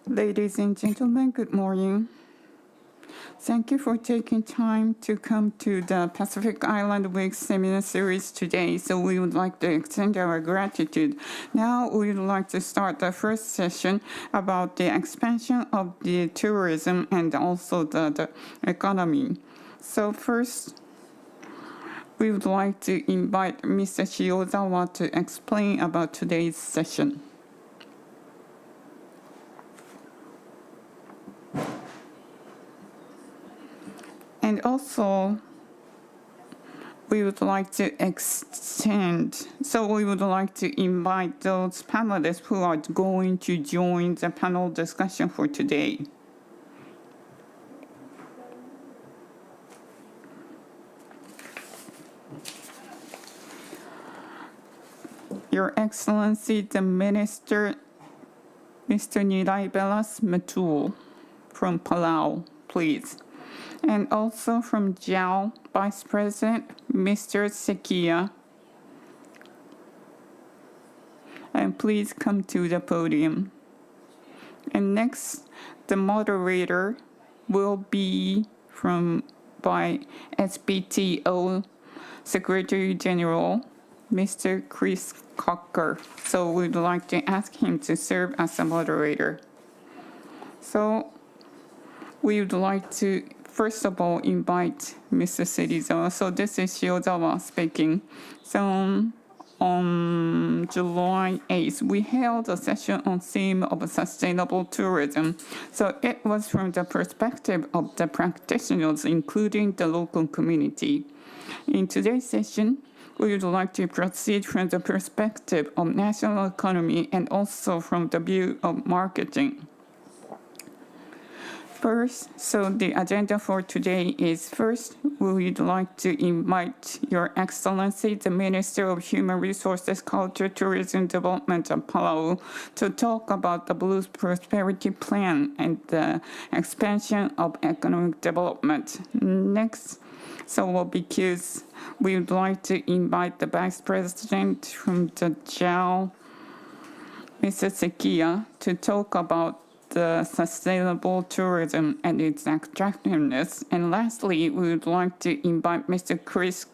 Ladies and gentlemen, good morning. Thank you for taking time to come to the Pacific Island Week seminar series today. So we would like to extend our gratitude. Now we would like to start the first session about the expansion of the tourism and also the economy. So first, we would like to invite Mr. Shiozawa to explain about today's session. And also, we would like to we would like to invite those panelists who are going to join the panel discussion for today. Your Excellency, the Minister, Mr. Ngiraibelas Tmetuchl from Palau, please. And also from JAL, Vice President, Mr. Sekiya. And please come to the podium. And next, the moderator will be by SBTO Secretary General, Mr. Chris Cocker. So we'd like to ask him to serve as a moderator. So we would like to first of all invite Mr. Shiozawa. So this is Shiozawa speaking. So on July 8th, we held a session on theme of sustainable tourism. So it was from the perspective of the practitioners, including the local community. In today's session, we would like to proceed from the perspective of national economy and also from the view of marketing. First, so the agenda for today is first, we would like to invite Your Excellency, the Minister of Human Resources, Culture, Tourism Development of Palau, to talk about the Blue Prosperity Plan and the expansion of economic development. Next, because we would like to invite the Vice President from the JAL, Mr. Sekiya, to talk about the sustainable tourism and its attractiveness. And lastly, we would like to invite Mr. Chris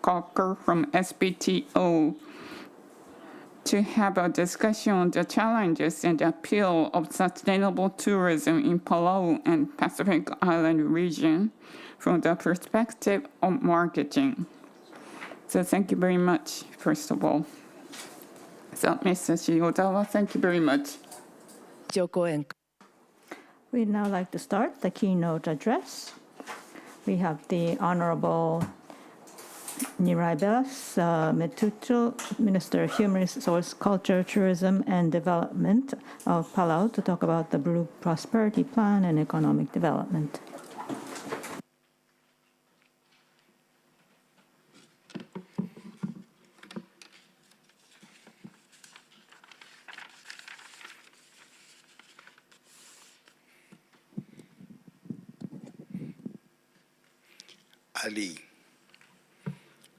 Cocker from SBTO to have a discussion on the challenges and appeal of sustainable tourism in Palau and Pacific Island region from the perspective of marketing. So thank you very much, first of all. So Mr. Shiozawa, thank you very much. We'd now like to start the keynote address. We have the Honorable Ngiraibelas Tmetuchl, Minister of Human Resources, Culture, Tourism and Development of Palau, to talk about the Blue Prosperity Plan and economic development. Ali,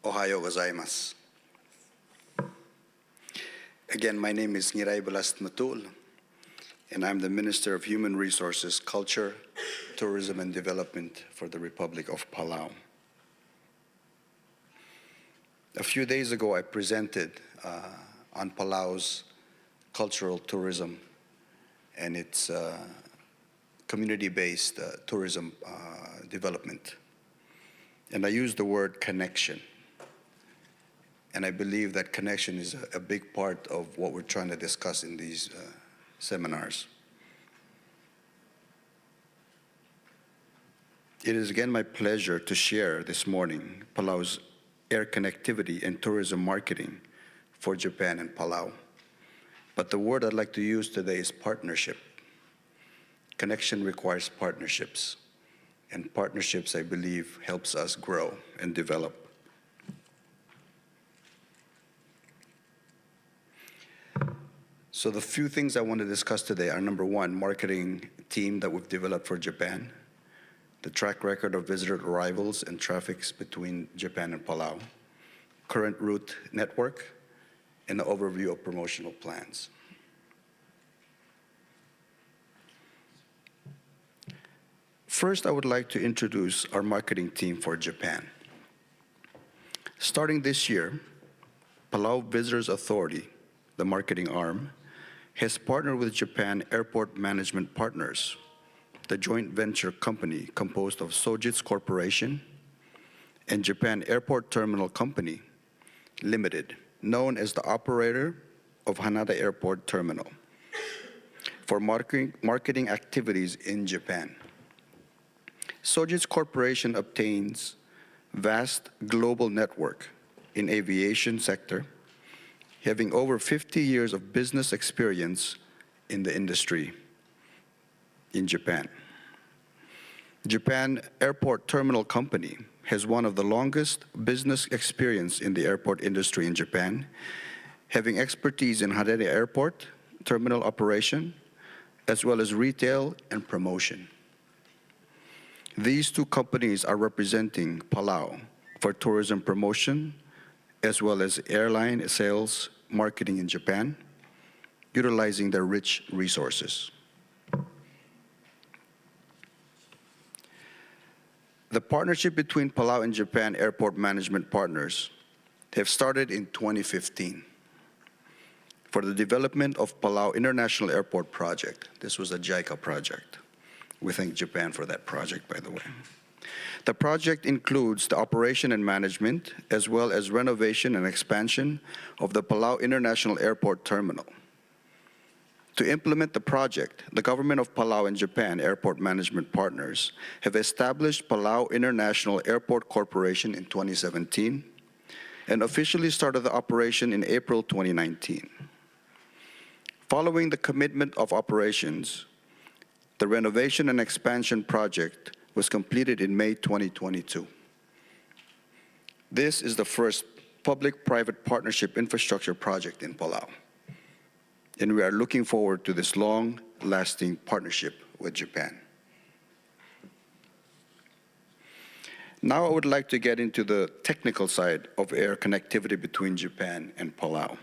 Ohayo gozaimasu. Again, my name is Ngiraibelas Tmetuchl, and I'm the Minister of Human Resources, Culture, Tourism and Development for the Republic of Palau. A few days ago, I presented on Palau's cultural tourism and its community-based tourism development. And I used the word connection. And I believe that connection is a big part of what we're trying to discuss in these seminars. It is again my pleasure to share this morning Palau's air connectivity and tourism marketing for Japan and Palau. But the word I'd like to use today is partnership. Connection requires partnerships. And partnerships, I believe, helps us grow and develop. So the few things I want to discuss today are, number one, marketing team that we've developed for Japan, the track record of visitor arrivals and traffics between Japan and Palau, current route network, and the overview of promotional plans. First, I would like to introduce our marketing team for Japan. Starting this year, Palau Visitors Authority, the marketing arm, has partnered with Japan Airport Management Partners, the joint venture company composed of Sojitz Corporation and Japan Airport Terminal Company Limited, known as the operator of Haneda Airport Terminal, for marketing activities in Japan. Sojitz Corporation obtains vast global network in aviation sector, having over 50 years of business experience in the industry in Japan. Japan Airport Terminal Company has one of the longest business experience in the airport industry in Japan, having expertise in Haneda Airport terminal operation, as well as retail and promotion. These two companies are representing Palau for tourism promotion, as well as airline sales marketing in Japan, utilizing their rich resources. The partnership between Palau and Japan Airport Management Partners have started in 2015 for the development of Palau International Airport Project. This was a JICA project. We thank Japan for that project, by the way. The project includes the operation and management, as well as renovation and expansion of the Palau International Airport Terminal. To implement the project, the government of Palau and Japan Airport Management Partners have established Palau International Airport Corporation in 2017 and officially started the operation in April 2019. Following the commitment of operations, the renovation and expansion project was completed in May 2022. This is the first public-private partnership infrastructure project in Palau, and we are looking forward to this long-lasting partnership with Japan. Now I would like to get into the technical side of air connectivity between Japan and Palau.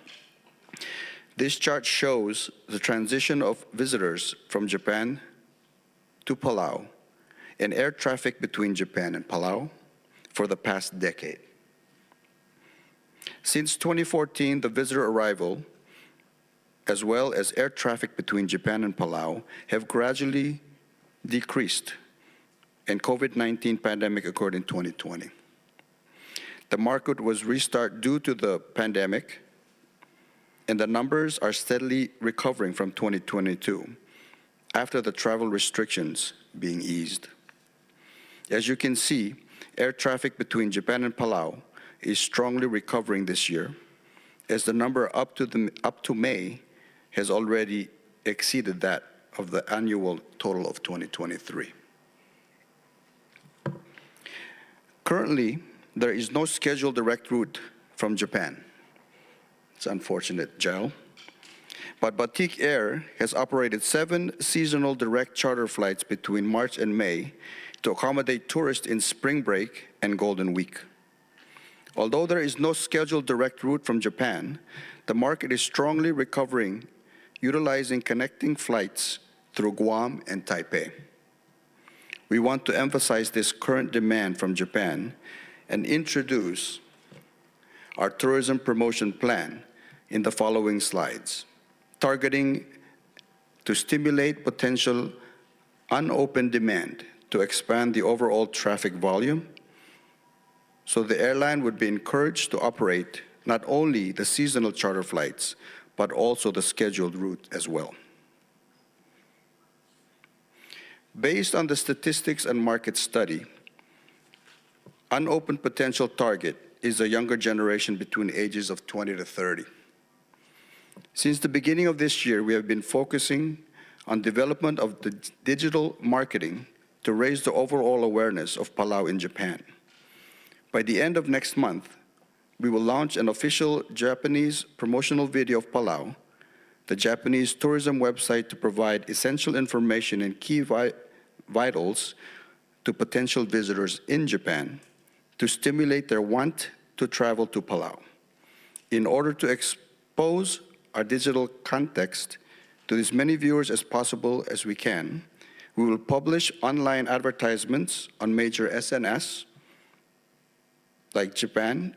This chart shows the transition of visitors from Japan to Palau and air traffic between Japan and Palau for the past decade. Since 2014, the visitor arrival as well as air traffic between Japan and Palau have gradually decreased, and COVID-19 pandemic occurred in 2020. The market was restarted due to the pandemic, and the numbers are steadily recovering from 2022 after the travel restrictions being eased. As you can see, air traffic between Japan and Palau is strongly recovering this year, as the number up to May has already exceeded that of the annual total of 2023. Currently, there is no scheduled direct route from Japan. It's unfortunate, JAL. But Batik Air has operated 7 seasonal direct charter flights between March and May to accommodate tourists in spring break and Golden Week. Although there is no scheduled direct route from Japan, the market is strongly recovering, utilizing connecting flights through Guam and Taipei. We want to emphasize this current demand from Japan and introduce our tourism promotion plan in the following slides, targeting to stimulate potential unopened demand to expand the overall traffic volume, so the airline would be encouraged to operate not only the seasonal charter flights, but also the scheduled route as well. Based on the statistics and market study, unopened potential target is a younger generation between ages of 20 to 30. Since the beginning of this year, we have been focusing on development of the digital marketing to raise the overall awareness of Palau in Japan. By the end of next month, we will launch an official Japanese promotional video of Palau, the Japanese tourism website, to provide essential information and key vitals to potential visitors in Japan to stimulate their want to travel to Palau. In order to expose our digital context to as many viewers as possible as we can, We will publish online advertisements on major SNS like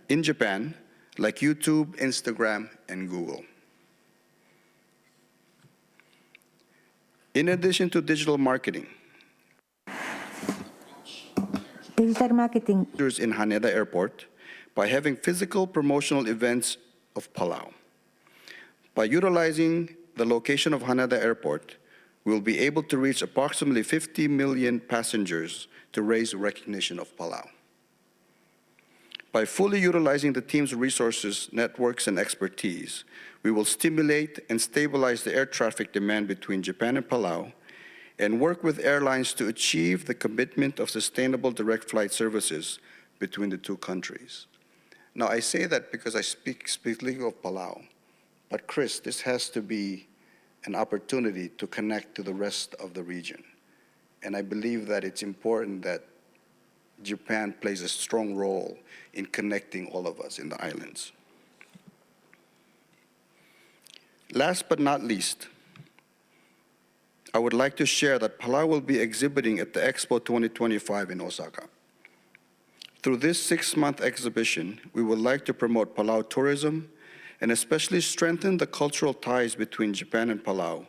in Japan, like YouTube, Instagram, and Google. In addition to digital marketing, デジタルマーケティング in Haneda Airport by having physical promotional events of Palau. By utilizing the location of Haneda Airport, we will be able to reach approximately 50 million passengers to raise recognition of Palau. By fully utilizing the team's resources, networks, and expertise, we will stimulate and stabilize the air traffic demand between Japan and Palau and work with airlines to achieve the commitment of sustainable direct flight services between the two countries. Now, I say that because I speak of Palau, but Chris, this has to be an opportunity to connect to the rest of the region. And I believe that it's important that Japan plays a strong role in connecting all of us in the islands. Last but not least, I would like to share that Palau will be exhibiting at the Expo 2025 in Osaka. Through this 6-month exhibition, we would like to promote Palau tourism and especially strengthen the cultural ties between Japan and Palau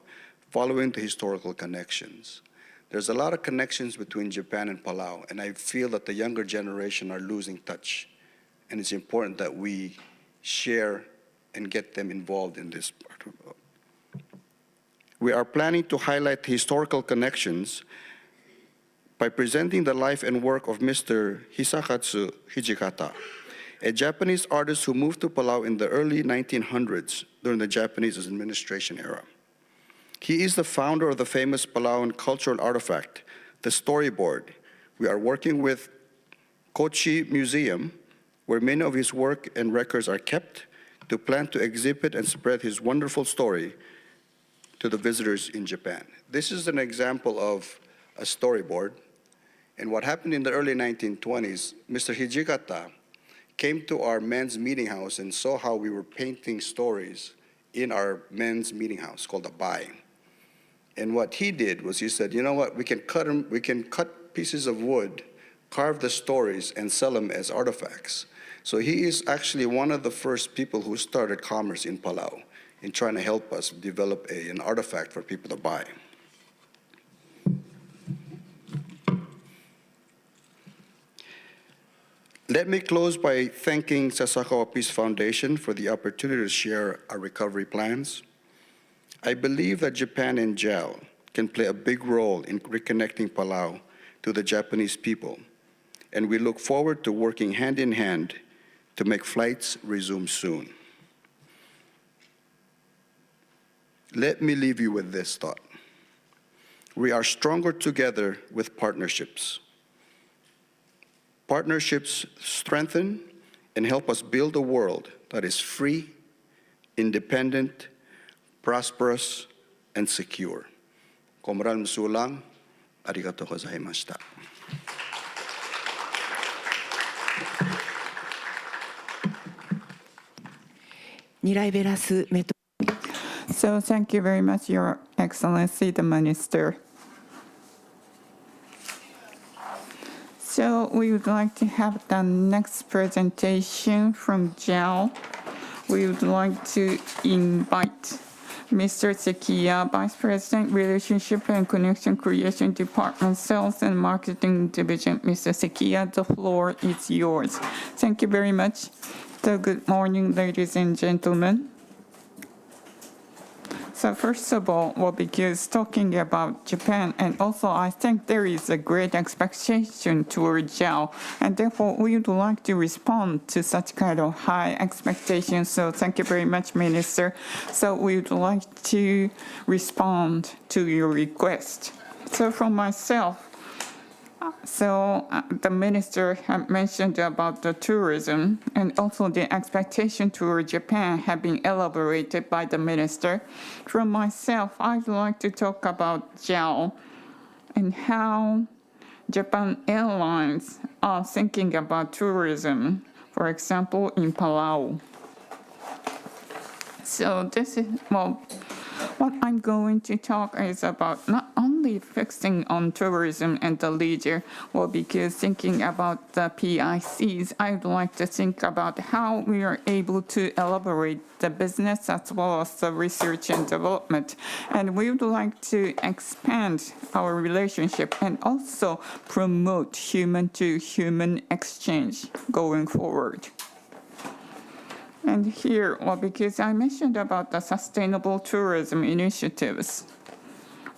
following the historical connections. There's a lot of connections between Japan and Palau, and I feel that the younger generation are losing touch, and it's important that we share and get them involved in this part of the world. We are planning to highlight historical connections by presenting the life and work of Mr. Hisakatsu Hijikata, a Japanese artist who moved to Palau in the early 1900s during the Japanese administration era. He is the founder of the famous Palauan cultural artifact, the storyboard. We are working with Kochi Museum, where many of his work and records are kept, to plan to exhibit and spread his wonderful story to the visitors in Japan. This is an example of a storyboard. And what happened in the early 1920s, Mr. Hijikata came to our men's meeting house and saw how we were painting stories in our men's meeting house called a bai. And what he did was he said, you know what, we can cut pieces of wood, carve the stories, and sell them as artifacts. So he is actually one of the first people who started commerce in Palau in trying to help us develop an artifact for people to buy. Let me close by thanking Sasakawa Peace Foundation for the opportunity to share our recovery plans. I believe that Japan and JAL can play a big role in reconnecting Palau to the Japanese people, and we look forward to working hand in hand to make flights resume soon. Let me leave you with this thought. We are stronger together with partnerships. Partnerships strengthen and help us build a world that is free, independent, prosperous, and secure. Komral Msulang, arigatou gozaimashita. Ngiraibelas So thank you very much, Your Excellency, the Minister. So we would like to have the next presentation from JAL. We would like to invite Mr. Sekiya, Vice President, Relationship and Connection Creation Department, Sales and Marketing Division. Mr. Sekiya, the floor is yours. Thank you very much. So good morning, ladies and gentlemen. So first of all, well, because talking about Japan, and also I think there is a great expectation toward JAL, and therefore we would like to respond to such kind of high expectations. So thank you very much, Minister. So we would like to respond to your request. So from myself, the minister had mentioned about the tourism, and also the expectation toward Japan have been elaborated by the minister. From myself, I'd like to talk about JAL and how Japan Airlines are thinking about tourism, for example, in Palau. So this is, well, what I'm going to talk is about not only focusing on tourism and the leisure, well, because thinking about the PICs, I'd like to think about how we are able to elaborate the business as well as the research and development. And we would like to expand our relationship and also promote human-to-human exchange going forward. And here, well, because I mentioned about the sustainable tourism initiatives.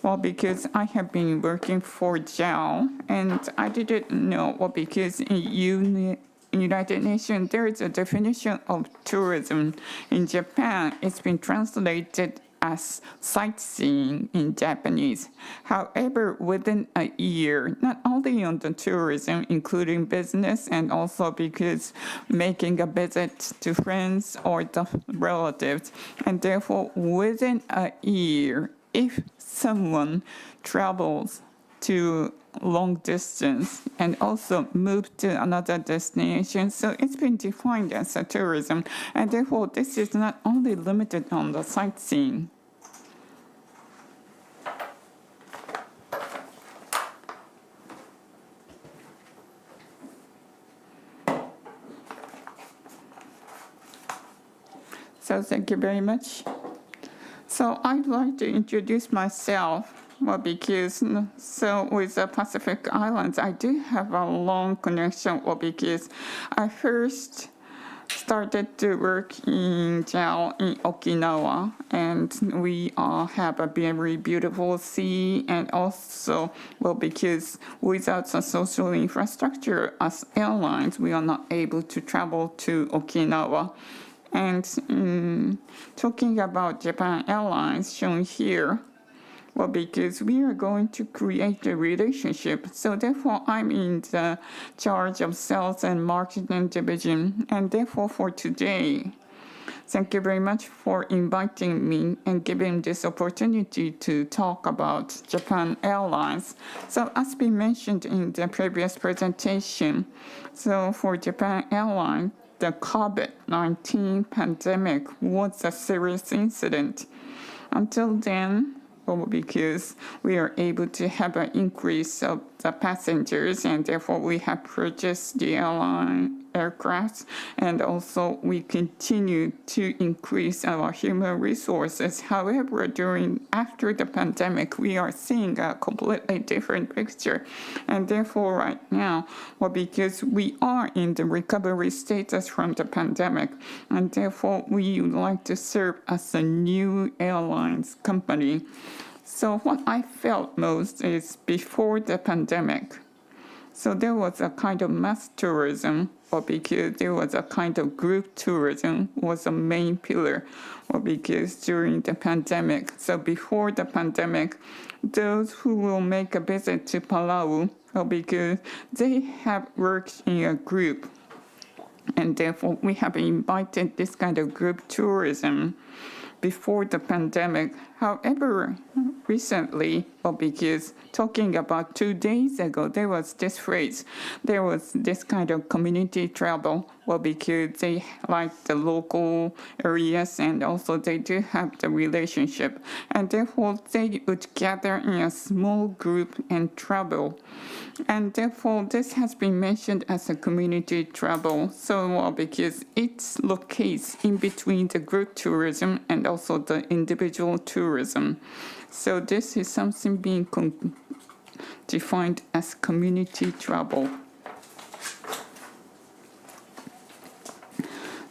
Well, because I have been working for JAL, and I didn't know, well, because in United Nations, there is a definition of tourism. In Japan, it's been translated as sightseeing in Japanese. However, within a year, not only on the tourism, including business, and also because making a visit to friends or the relatives, and therefore within a year, if someone travels to long distance and also move to another destination. So it's been defined as a tourism, and therefore this is not only limited on the sightseeing. So thank you very much. So I'd like to introduce myself. Well, because with the Pacific Islands, I do have a long connection. Well, because I first started to work in JAL in Okinawa, and we have a very beautiful sea, and also, well, because without the social infrastructure as airlines, we are not able to travel to Okinawa. And talking about Japan Airlines shown here, well, because we are going to create a relationship. So therefore, I'm in the charge of sales and marketing division. And therefore, for today, thank you very much for inviting me and giving this opportunity to talk about Japan Airlines. So as we mentioned in the previous presentation, so for Japan Airlines, the COVID-19 pandemic was a serious incident. Until then, because we are able to have an increase of the passengers, and therefore we have purchased the airline aircraft, and also we continue to increase our human resources. However, after the pandemic, we are seeing a completely different picture, and therefore right now, well, because we are in the recovery status from the pandemic, and therefore we would like to serve as a new airlines company. So what I felt most is before the pandemic, so there was a kind of mass tourism, or because there was a kind of group tourism was a main pillar, or because during the pandemic, so before the pandemic, those who will make a visit to Palau, or because they have worked in a group, and therefore we have invited this kind of group tourism before the pandemic. However, recently, well, because talking about 2 days ago, there was this phrase, there was this kind of community travel, well, because they like the local areas, and also they do have the relationship, and therefore they would gather in a small group and travel. And therefore, this has been mentioned as a community travel. So, well, because it locates in between the group tourism and also the individual tourism. So this is something being defined as community travel.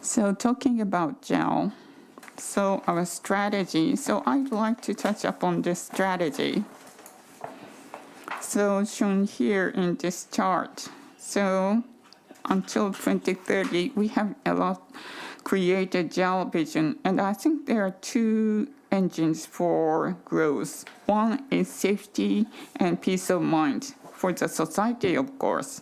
So talking about JAL, so our strategy, so I'd like to touch upon this strategy. So shown here in this chart, so until 2030, we have created JAL vision, and I think there are two engines for growth. One is safety and peace of mind for the society, of course.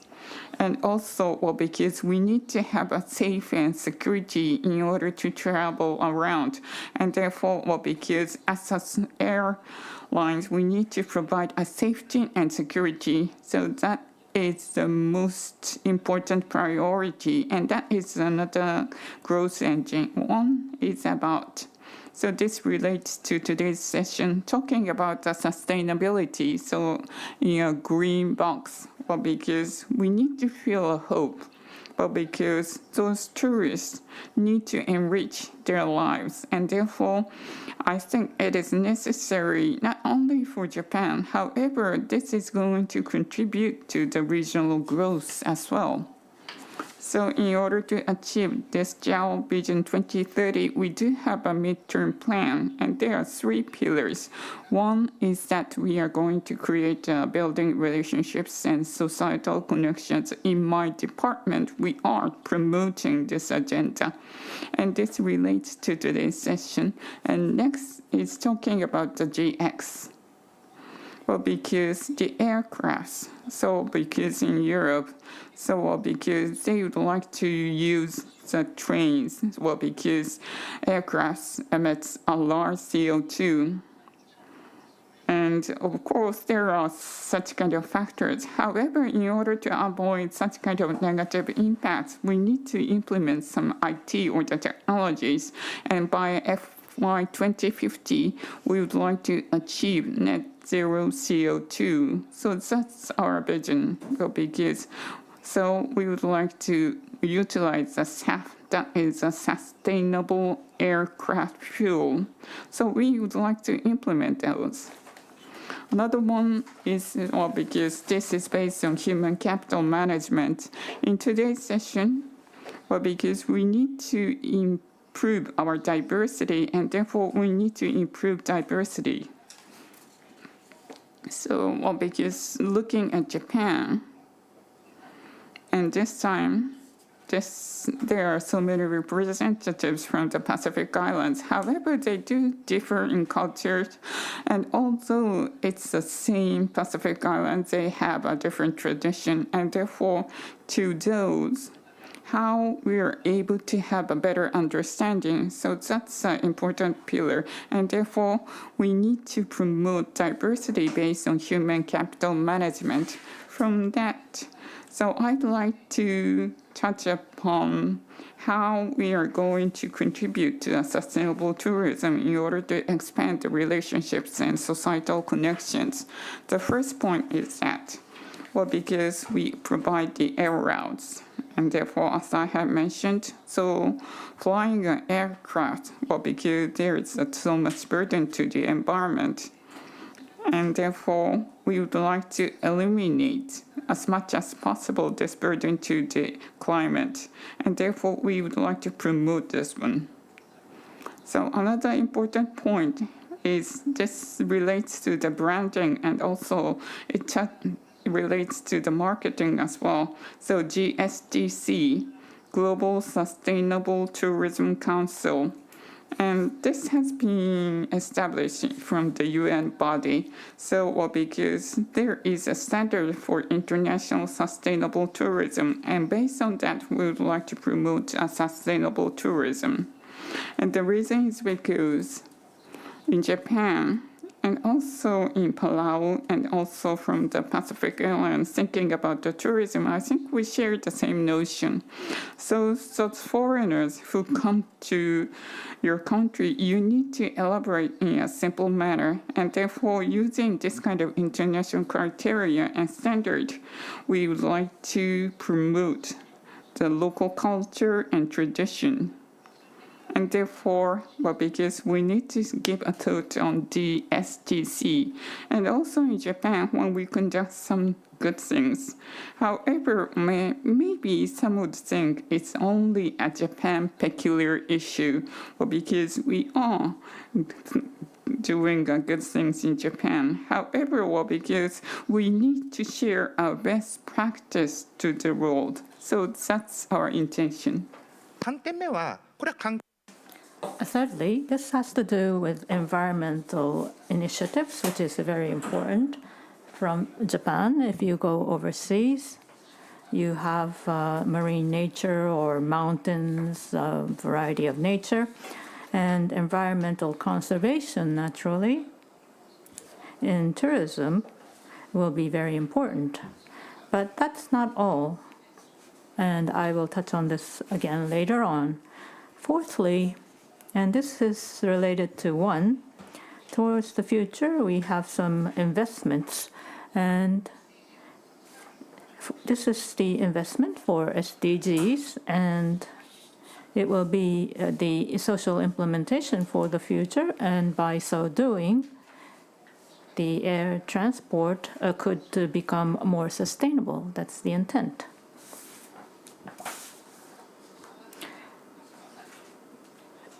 And also, well, because we need to have a safe and security in order to travel around. And therefore, well, because as airlines, we need to provide a safety and security. So that is the most important priority. And that is another growth engine. One is about So this relates to today's session, talking about the sustainability. So in a green box, well, because we need to feel a hope, but because those tourists need to enrich their lives. And therefore, I think it is necessary not only for Japan, however, this is going to contribute to the regional growth as well. So in order to achieve this JAO Vision 2030, we do have a midterm plan, and there are 3 pillars. One is that we are going to create building relationships and societal connections. In my department, we are promoting this agenda, and this relates to today's session. And next is talking about the GX. Well, because the aircrafts, so because in Europe, so because they would like to use the trains, well, because aircrafts emits a large CO2. And of course, there are such kind of factors. However, in order to avoid such kind of negative impacts, we need to implement some IT or the technologies. And by FY 2050, we would like to achieve net zero CO2. So that's our vision, because so we would like to utilize the SAF, that is a sustainable aircraft fuel. So we would like to implement those. Another one is, well, because this is based on human capital management. In today's session, well, because we need to improve our diversity, and therefore we need to improve diversity. So, well, because looking at Japan, and this time, there are so many representatives from the Pacific Islands. However, they do differ in cultures, and although it's the same Pacific Islands, they have a different tradition, and therefore, to those, how we are able to have a better understanding. So that's an important pillar. And therefore, we need to promote diversity based on human capital management. From that, so I'd like to touch upon how we are going to contribute to a sustainable tourism in order to expand the relationships and societal connections. The first point is that, well, because we provide the air routes, and therefore, as I have mentioned, so flying an aircraft, well, because there is so much burden to the environment, and therefore, we would like to eliminate as much as possible this burden to the climate, and therefore, we would like to promote this one. So another important point is this relates to the branding, and also it relates to the marketing as well. So GSTC, Global Sustainable Tourism Council, and this has been established from the UN body. So, well, because there is a standard for international sustainable tourism, and based on that, we would like to promote a sustainable tourism. And the reason is because in Japan, and also in Palau, and also from the Pacific Islands, thinking about the tourism, I think we share the same notion. So foreigners who come to your country, you need to elaborate in a simple manner, and therefore using this kind of international criteria and standard, we would like to promote the local culture and tradition. And therefore, well, because we need to give a thought on the STC, and also in Japan when we conduct some good things. However, maybe some would think it's only a Japan peculiar issue, well, because we are doing good things in Japan. However, well, because we need to share our best practice to the world. So that's our intention. 3点目はこれは関 Thirdly, this has to do with environmental initiatives, which is very important. From Japan, if you go overseas, you have marine nature or mountains, a variety of nature, and environmental conservation, naturally, in tourism will be very important. But that's not all, and I will touch on this again later on. Fourthly, And this is related to one. Towards the future, we have some investments, and this is the investment for SDGs, and it will be the social implementation for the future, and by so doing, the air transport could become more sustainable. That's the intent.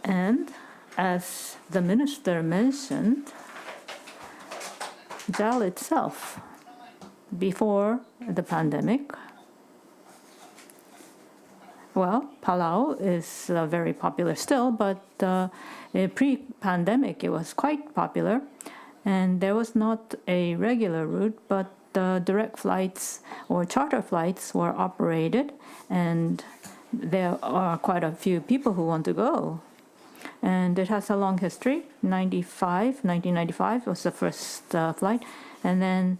And as the minister mentioned, JAL itself, before the pandemic, well, Palau is very popular still, but pre-pandemic it was quite popular, and there was not a regular route, but direct flights or charter flights were operated, and there are quite a few people who want to go. And it has a long history. 1995 was the first flight, and then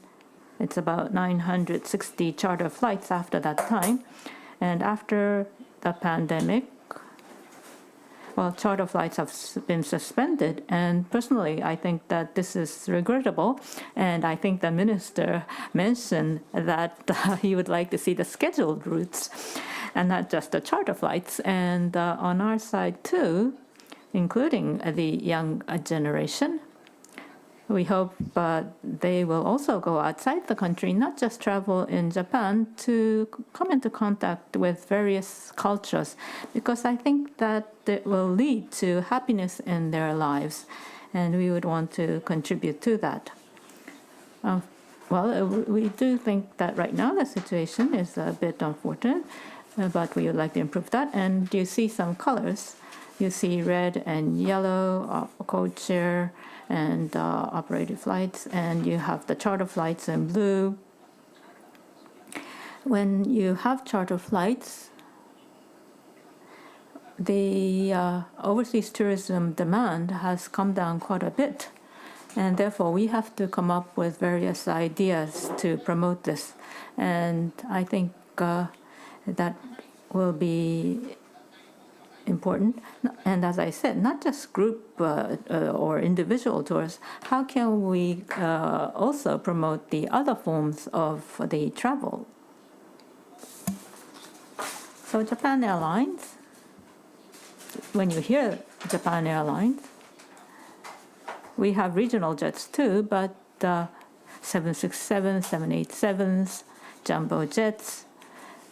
it's about 960 charter flights after that time. And after the pandemic, well, charter flights have been suspended. And personally, I think that this is regrettable. And I think the minister mentioned that he would like to see the scheduled routes and not just the charter flights. And on our side too, including the young generation, we hope they will also go outside the country, not just travel in Japan, to come into contact with various cultures, because I think that it will lead to happiness in their lives, and we would want to contribute to that. Well, we do think that right now the situation is a bit unfortunate, but we would like to improve that. And you see some colors. You see red and yellow, code share and operated flights, and you have the charter flights in blue. When you have charter flights, the overseas tourism demand has come down quite a bit, and therefore we have to come up with various ideas to promote this. And I think that will be important. And as I said, not just group or individual tours. How can we also promote the other forms of the travel? So Japan Airlines, when you hear Japan Airlines, we have regional jets too, but 767s, 787s, jumbo jets.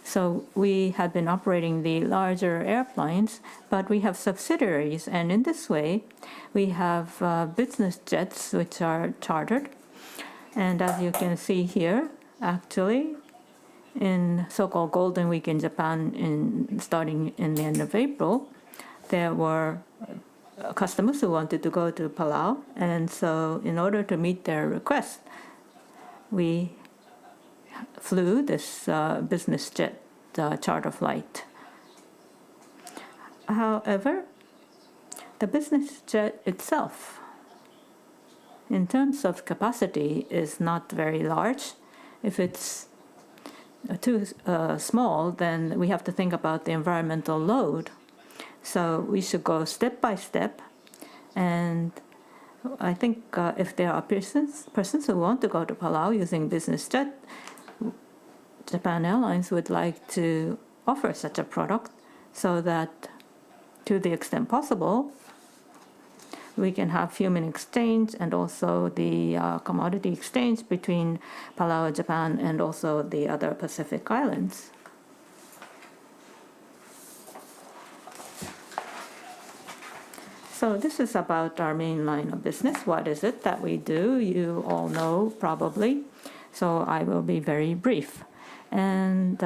So we have been operating the larger airplanes, but we have subsidiaries, and in this way, we have business jets which are chartered. And as you can see here, actually, in so-called Golden Week in Japan, starting in the end of April, there were customers who wanted to go to Palau, and so in order to meet their request, we flew this business jet charter flight. However, the business jet itself, in terms of capacity, is not very large. If it's too small, then we have to think about the environmental load. So we should go step by step, and I think if there are persons who want to go to Palau using business jet, Japan Airlines would like to offer such a product so that, to the extent possible, we can have human exchange and also the commodity exchange between Palau, Japan, and also the other Pacific islands. So this is about our main line of business. What is it that we do? You all know probably, so I will be very brief. And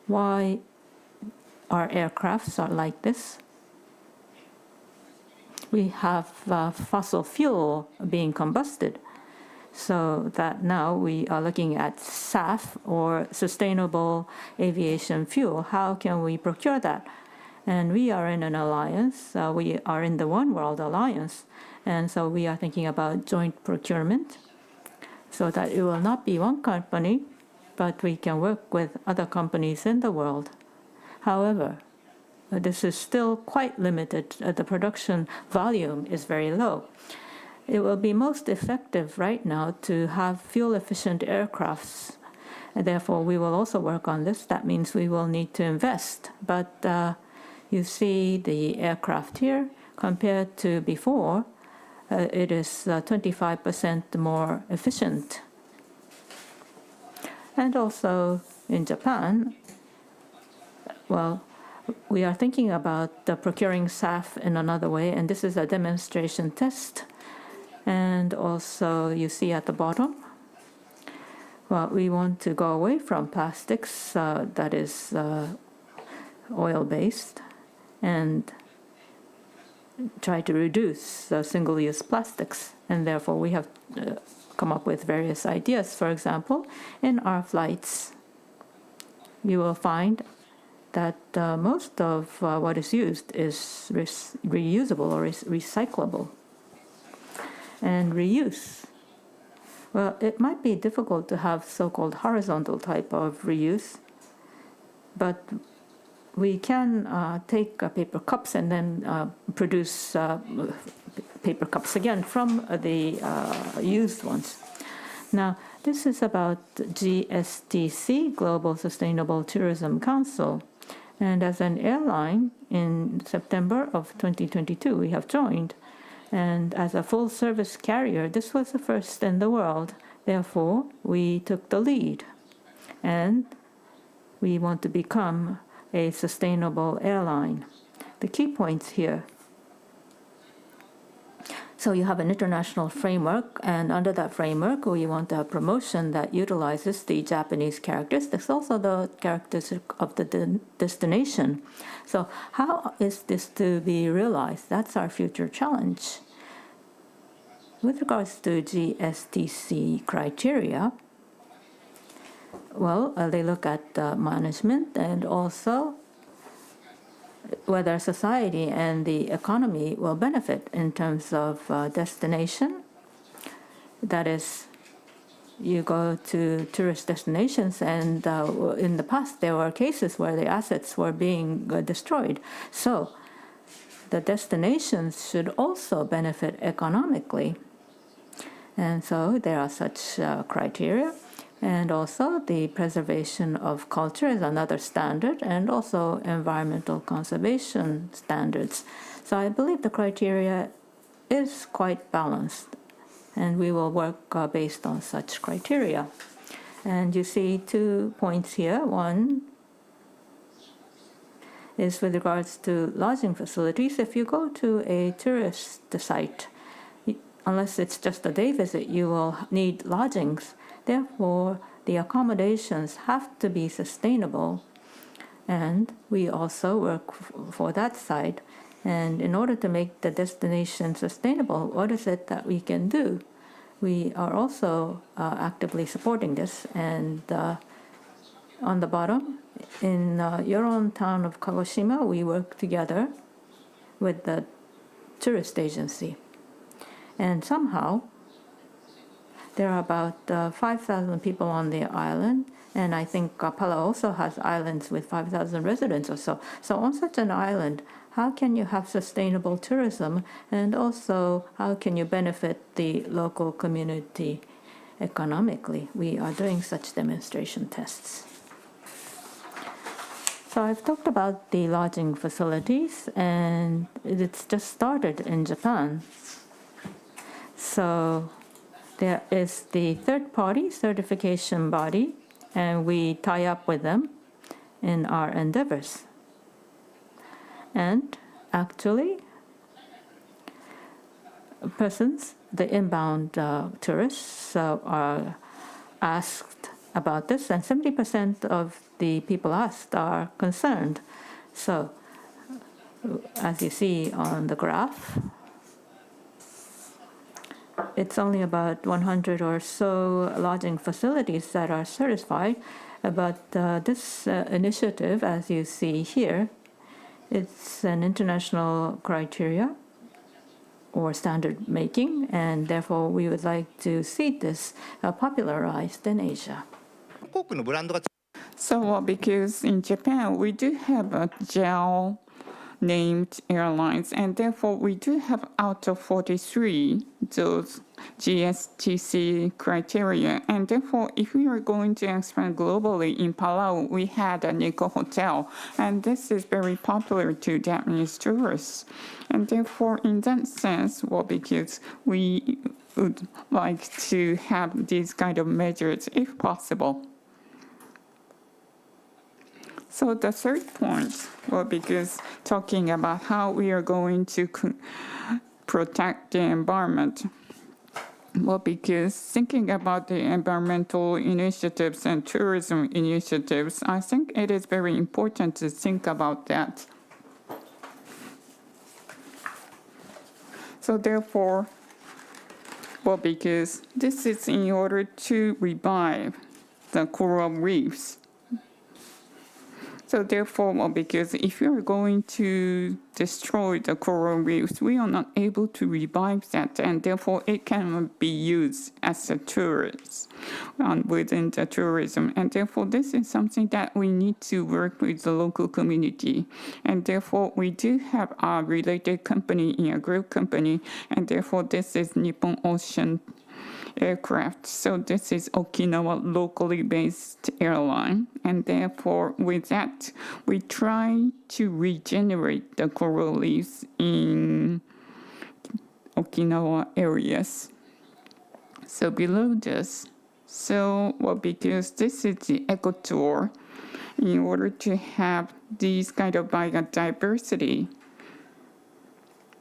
why our aircrafts are like this? We have fossil fuel being combusted, so that now we are looking at SAF, or sustainable aviation fuel. How can we procure that? And we are in an alliance. We are in the One World Alliance, and so we are thinking about joint procurement, so that it will not be one company, but we can work with other companies in the world. However, this is still quite limited. The production volume is very low. It will be most effective right now to have fuel-efficient aircrafts. And therefore, we will also work on this. That means we will need to invest. But you see the aircraft here compared to before. It is 25% more efficient. And also in Japan, well, we are thinking about procuring SAF in another way, and this is a demonstration test. And also you see at the bottom, well, we want to go away from plastics that is oil-based and try to reduce single-use plastics. And therefore, we have come up with various ideas. For example, in our flights, you will find that most of what is used is reusable or is recyclable. And reuse, well, it might be difficult to have so-called horizontal type of reuse, but we can take paper cups and then produce paper cups again from the used ones. Now, this is about GSTC, Global Sustainable Tourism Council. And as an airline, in September of 2022, we have joined. And as a full-service carrier, this was the first in the world. Therefore, we took the lead. And we want to become a sustainable airline. The key points here. So you have an international framework, and under that framework, we want to have promotion that utilizes the Japanese characteristics, also the characteristics of the destination. So how is this to be realized? That's our future challenge. With regards to GSTC criteria, well, they look at management and also whether society and the economy will benefit in terms of destination. That is, you go to tourist destinations, and in the past there were cases where the assets were being destroyed. So the destinations should also benefit economically. And so there are such criteria. And also the preservation of culture is another standard, and also environmental conservation standards. So I believe the criteria is quite balanced, and we will work based on such criteria. And you see 2 points here. One is with regards to lodging facilities. If you go to a tourist site, unless it's just a day visit, you will need lodgings. Therefore, the accommodations have to be sustainable, and we also work for that side. And in order to make the destination sustainable, what is it that we can do? We are also actively supporting this. And on the bottom, in your own town of Kagoshima, we work together with the tourist agency. And somehow, there are about 5,000 people on the island, and I think Palau also has islands with 5,000 residents or so. So on such an island, how can you have sustainable tourism, and also how can you benefit the local community economically? We are doing such demonstration tests. So I've talked about the lodging facilities, and it's just started in Japan. So there is the third-party certification body, and we tie up with them in our endeavors. And actually, persons, the inbound tourists, are asked about this, and 70% of the people asked are concerned. So, as you see on the graph, it's only about 100 or so lodging facilities that are certified, but this initiative, as you see here, it's an international criteria or standard making, and therefore we would like to see this popularized in Asia. So because in Japan we do have a gel named airlines, and therefore we do have out of 43 those GSTC criteria, and therefore if we are going to expand globally in Palau, we had a Nikko hotel, and this is very popular to Japanese tourists, and therefore in that sense, well, because we would like to have these kind of measures if possible. So the third point, well, because talking about how we are going to protect the environment, well, because thinking about the environmental initiatives and tourism initiatives, I think it is very important to think about that. So therefore, well, because this is in order to revive the coral reefs. So therefore, well, because if you're going to destroy the coral reefs, we are not able to revive that, and therefore it cannot be used as a tourist within the tourism. And therefore, this is something that we need to work with the local community. And therefore, we do have a related company in a group company, and therefore this is Nippon Ocean Aircraft. So this is Okinawa locally based airline, and therefore with that we try to regenerate the coral reefs in Okinawa areas. So below this, so well, because this is the eco tour, in order to have these kind of biodiversity,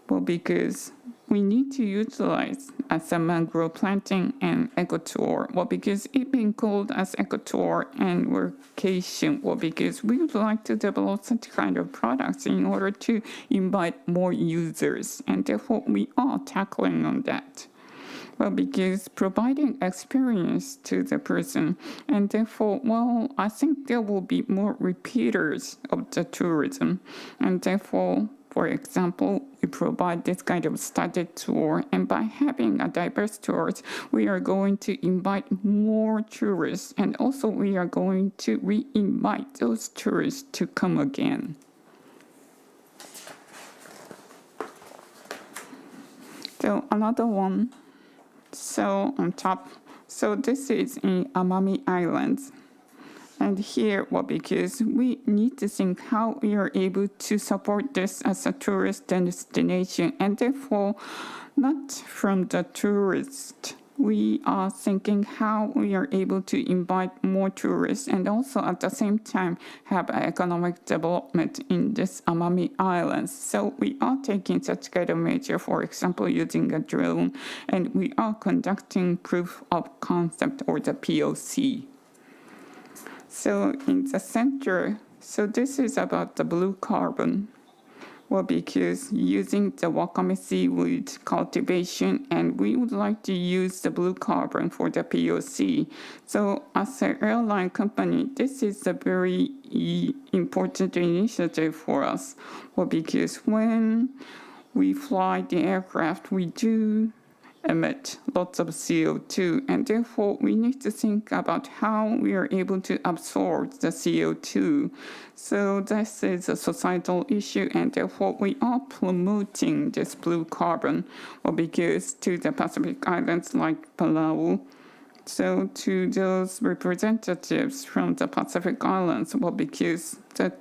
well, because we need to utilize as a mangrove planting and ecotour. Well, because it being called as ecotour and workation, well, because we would like to develop such kind of products in order to invite more users, and therefore we are tackling on that. Well, because providing experience to the person, and therefore, well, I think there will be more repeaters of the tourism, and therefore, for example, we provide this kind of studied tour, and by having a diverse tours, we are going to invite more tourists, and also we are going to re-invite those tourists to come again. So another one, so on top, so this is in Amami Islands. And here, well, because we need to think how we are able to support this as a tourist destination, and therefore, not from the tourist. We are thinking how we are able to invite more tourists and also at the same time have economic development in this Amami Islands. So we are taking such kind of measure, for example, using a drone, and we are conducting proof of concept or the POC. So in the center, so this is about the blue carbon. Well, because using the wakame seaweed cultivation, and we would like to use the blue carbon for the POC. So as an airline company, this is a very important initiative for us. Well, because when we fly the aircraft, we do emit lots of CO2, and therefore we need to think about how we are able to absorb the CO2. So this is a societal issue, and therefore we are promoting this blue carbon, well, because to the Pacific Islands like Palau, so to those representatives from the Pacific Islands, well, because the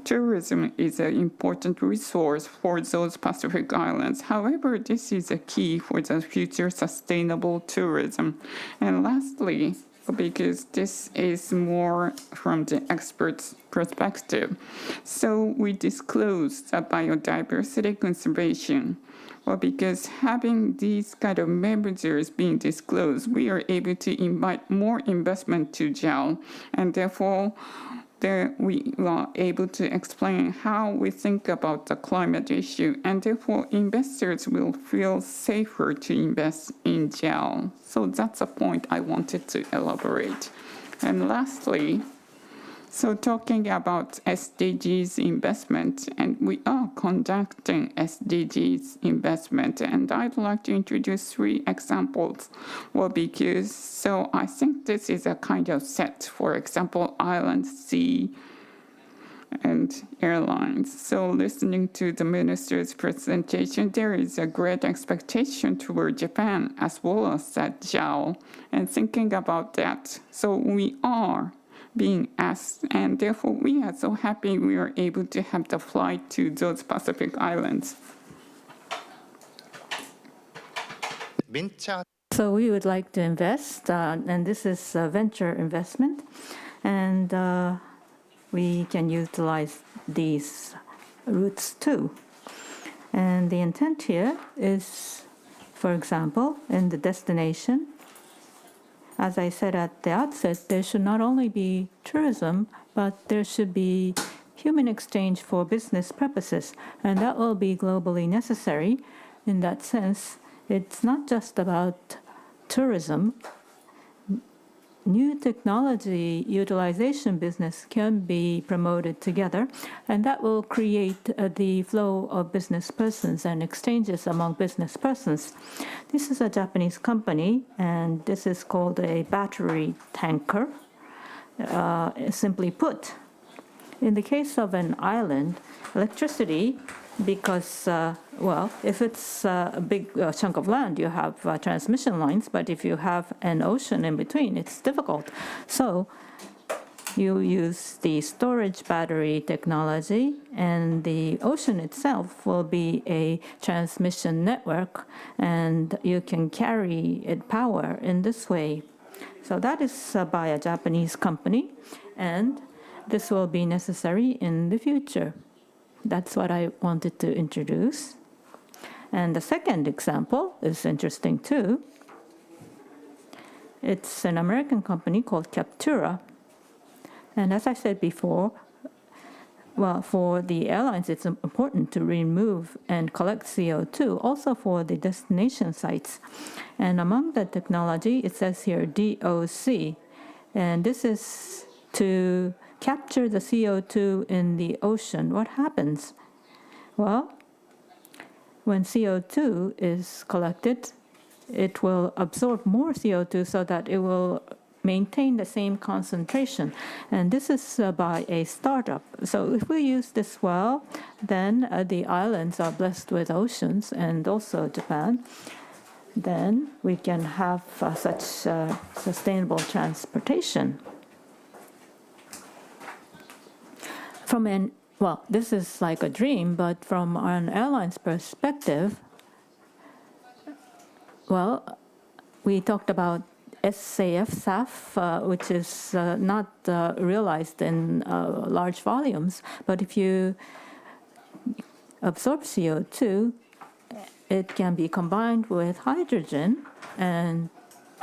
tourism is an important resource for those Pacific Islands. However, this is a key for the future sustainable tourism. And lastly, because this is more from the expert's perspective, so we disclose the biodiversity conservation. Well, because having these kind of measures being disclosed, we are able to invite more investment to JAL, and therefore there we are able to explain how we think about the climate issue, and therefore investors will feel safer to invest in JAL. So that's a point I wanted to elaborate. And lastly, so talking about SDGs investment, and we are conducting SDGs investment, and I'd like to introduce 3 examples. Well, because, so I think this is a kind of set, for example, island sea and airlines. So listening to the minister's presentation, there is a great expectation toward Japan as well as that JAL, and thinking about that. So we are being asked, and therefore we are so happy we are able to have the flight to those Pacific islands. ベンチャー So we would like to invest, and this is a venture investment, and we can utilize these routes too. And the intent here is, for example, in the destination, as I said at the outset, there should not only be tourism, but there should be human exchange for business purposes, and that will be globally necessary. In that sense, it's not just about tourism. New technology utilization business can be promoted together, and that will create the flow of business persons and exchanges among business persons. This is a Japanese company, and this is called a battery tanker. Simply put, in the case of an island, electricity, because, well, if it's a big chunk of land, you have transmission lines, but if you have an ocean in between, it's difficult. So you use the storage battery technology, and the ocean itself will be a transmission network, and you can carry it power in this way. So that is by a Japanese company, and this will be necessary in the future. That's what I wanted to introduce. And the second example is interesting too. It's an American company called Captura. And as I said before, well, for the airlines, it's important to remove and collect CO2, also for the destination sites. And among the technology, it says here DOC. And this is to capture the CO2 in the ocean. What happens? Well, when CO2 is collected, it will absorb more CO2 so that it will maintain the same concentration. And this is by a startup. So if we use this well, then the islands are blessed with oceans, and also Japan. Then we can have such sustainable transportation. Well, this is like a dream, but from an airline's perspective, well, we talked about SAF, which is not realized in large volumes, but if you absorb CO2, it can be combined with hydrogen, and,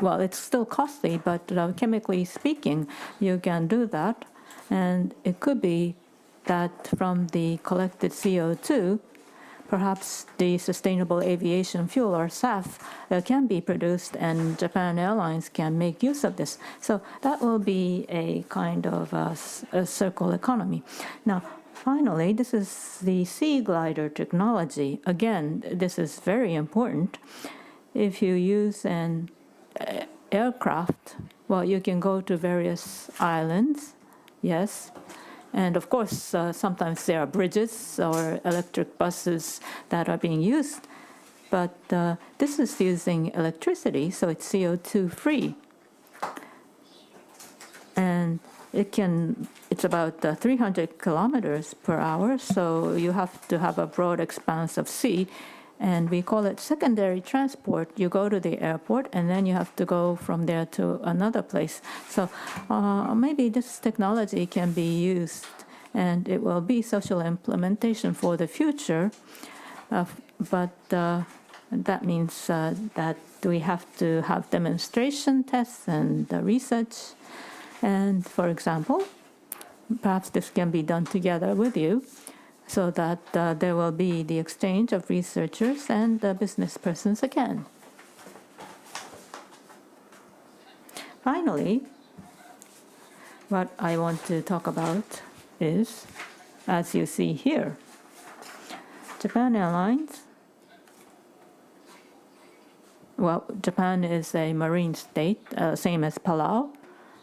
well, it's still costly, but chemically speaking, you can do that, and it could be that from the collected CO2, perhaps the sustainable aviation fuel, or SAF, can be produced, and Japan Airlines can make use of this. So that will be a kind of a circle economy. Now, finally, this is the sea glider technology. Again, this is very important. If you use an aircraft, well, you can go to various islands, yes. And of course, sometimes there are bridges or electric buses that are being used. But this is using electricity, so it's CO2 free. And it's about 300 kilometers per hour, so you have to have a broad expanse of sea. And we call it secondary transport. You go to the airport, and then you have to go from there to another place. So maybe this technology can be used, and it will be social implementation for the future. But that means that we have to have demonstration tests and research. And for example, perhaps this can be done together with you, so that there will be the exchange of researchers and business persons again. Finally, what I want to talk about is, as you see here, Japan Airlines. Well, Japan is a marine state, same as Palau,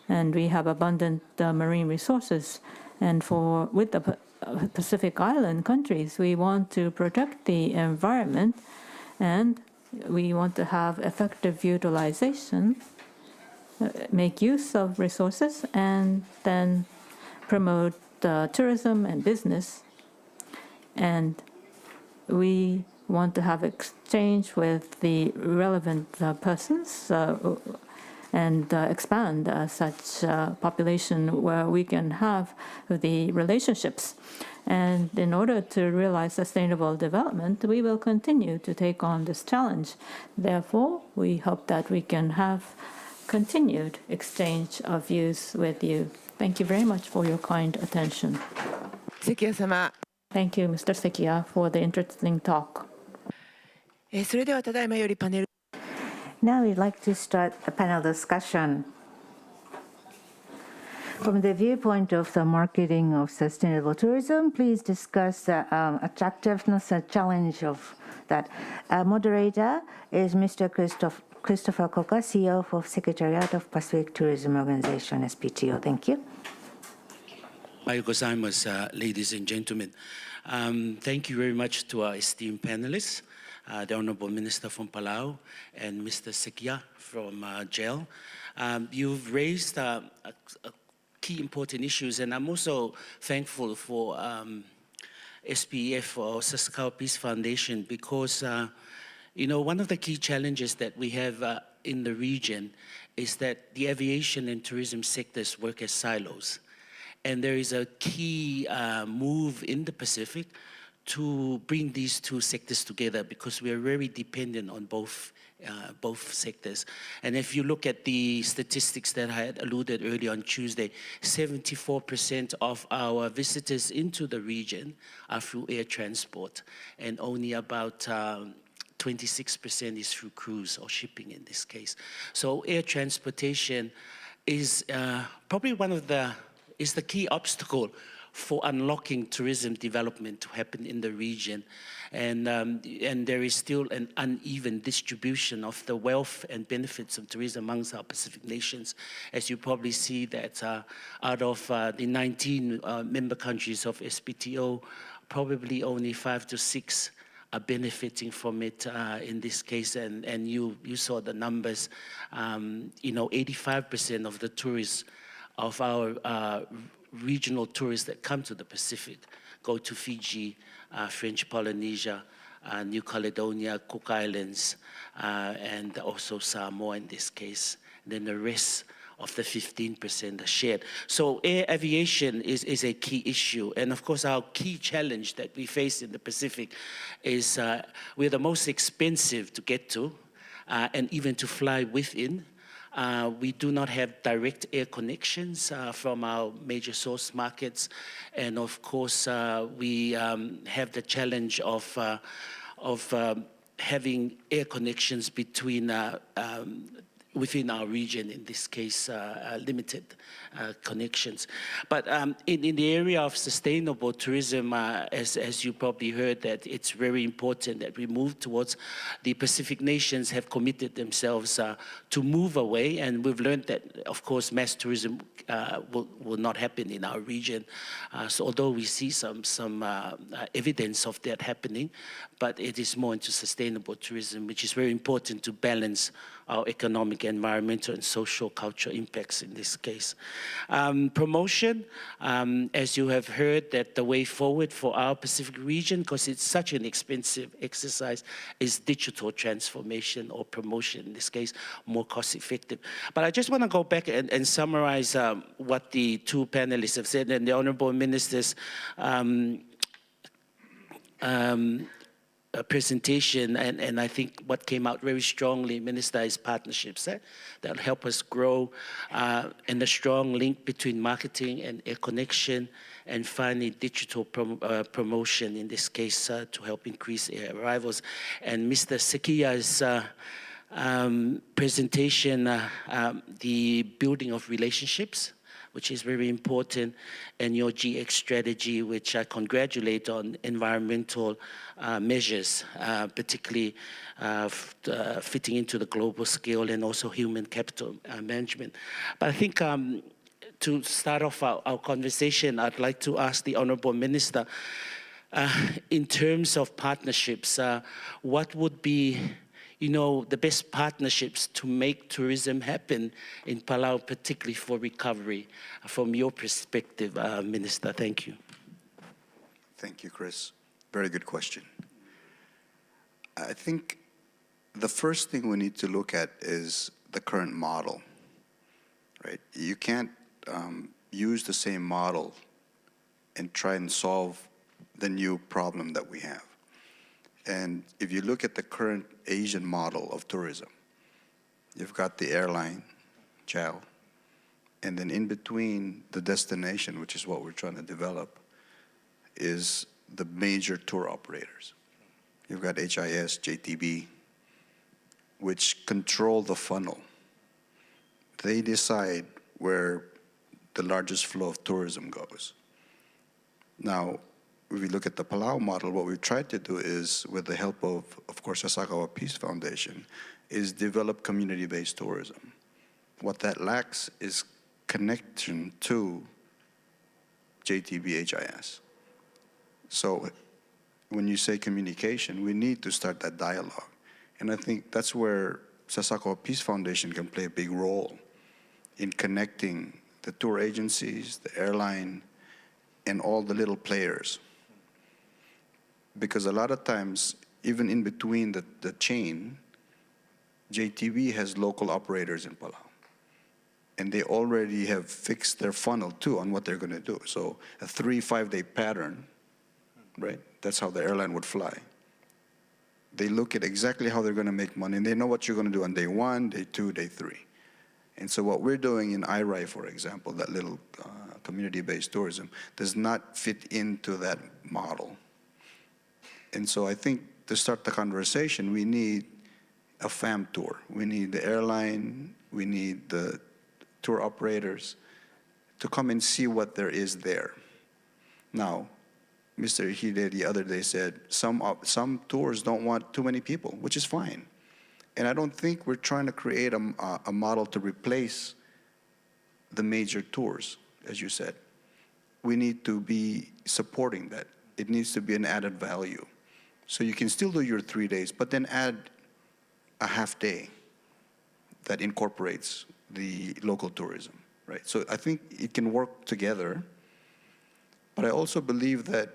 and we have abundant marine resources. And with the Pacific Island countries, we want to protect the environment, and we want to have effective utilization, make use of resources, and then promote tourism and business. And we want to have exchange with the relevant persons and expand such population where we can have the relationships. And in order to realize sustainable development, we will continue to take on this challenge. Therefore, we hope that we can have continued exchange of views with you. Thank you very much for your kind attention. Sekiya-sama. Thank you, Mr. Sekiya, for the interesting talk. それではただいまよりパネル Now we'd like to start a panel discussion. From the viewpoint of the marketing of sustainable tourism, please discuss the attractiveness and challenge of that. Moderator is Mr. Christopher Coca, CEO of Secretariat of Pacific Tourism Organization, SPTO. Thank you. おはようございます、ladies and gentlemen. Thank you very much to our esteemed panelists, the Honorable Minister from Palau and Mr. Sekiya from jail. You've raised key important issues, and I'm also thankful for SPF or Sasakawa Peace Foundation because, you know, one of the key challenges that we have in the region is that the aviation and tourism sectors work as silos. And there is a key move in the Pacific to bring these two sectors together because we are very dependent on both sectors. And if you look at the statistics that I had alluded earlier on Tuesday, 74% of our visitors into the region are through air transport, and only about 26% is through cruise or shipping in this case. So air transportation is probably is the key obstacle for unlocking tourism development to happen in the region. And there is still an uneven distribution of the wealth and benefits of tourism amongst our Pacific nations. As you probably see that out of the 19 member countries of SPTO, probably only 5 to 6 are benefiting from it in this case, and you saw the numbers. You know, 85% of the tourists of our regional tourists that come to the Pacific go to Fiji, French Polynesia, New Caledonia, Cook Islands, and also Samoa in this case. And then the rest of the 15% are shared. So air aviation is a key issue. And of course, our key challenge that we face in the Pacific is we're the most expensive to get to and even to fly within. We do not have direct air connections from our major source markets. And of course, we have the challenge of having air connections between within our region, in this case, limited connections. But in the area of sustainable tourism, as you probably heard, that it's very important that we move towards the Pacific nations have committed themselves to move away, and we've learned that, of course, mass tourism will not happen in our region. So although we see some evidence of that happening, but it is more into sustainable tourism, which is very important to balance our economic, environmental, and social cultural impacts in this case. Promotion, as you have heard, that the way forward for our Pacific region, because it's such an expensive exercise, is digital transformation or promotion, in this case, more cost effective. But I just want to go back and summarize what the two panelists have said, and the Honorable Minister's presentation, and I think what came out very strongly, Minister, is partnerships that help us grow, and the strong link between marketing and air connection, and finally digital promotion, in this case, to help increase air arrivals. And Mr. Sekiya's presentation, the building of relationships, which is very important, and your GX strategy, which I congratulate on environmental measures, particularly fitting into the global scale, and also human capital management. But I think to start off our conversation, I'd like to ask the Honorable Minister, in terms of partnerships, what would be, the best partnerships to make tourism happen in Palau, particularly for recovery, from your perspective, Minister? Thank you. Thank you, Chris. Very good question. I think the first thing we need to look at is the current model, right? You can't use the same model and try and solve the new problem that we have. And if you look at the current Asian model of tourism, you've got the airline, JAL, and then in between the destination, which is what we're trying to develop, is the major tour operators. You've got HIS, JTB, which control the funnel. They decide where the largest flow of tourism goes. Now, if we look at the Palau model, what we've tried to do is, with the help of course, Sasakawa Peace Foundation, is develop community-based tourism. What that lacks is connection to JTB HIS. So when you say communication, we need to start that dialogue. And I think that's where Sasakawa Peace Foundation can play a big role in connecting the tour agencies, the airline, and all the little players. Because a lot of times, even in between the chain, JTB has local operators in Palau. And they already have fixed their funnel too on what they're going to do. So a 3-5 day pattern, right? That's how the airline would fly. They look at exactly how they're going to make money, and they know what you're going to do on day 1, day 2, day 3. And so what we're doing in IRI, for example, that little community-based tourism, does not fit into that model. And so I think to start the conversation, we need a fam tour. We need the airline, we need the tour operators to come and see what there is there. Now, Mr. Hide the other day said some tours don't want too many people, which is fine. And I don't think we're trying to create a model to replace the major tours, as you said. We need to be supporting that. It needs to be an added value. So you can still do your 3 days, but then add a half day that incorporates the local tourism, right? So I think it can work together. But I also believe that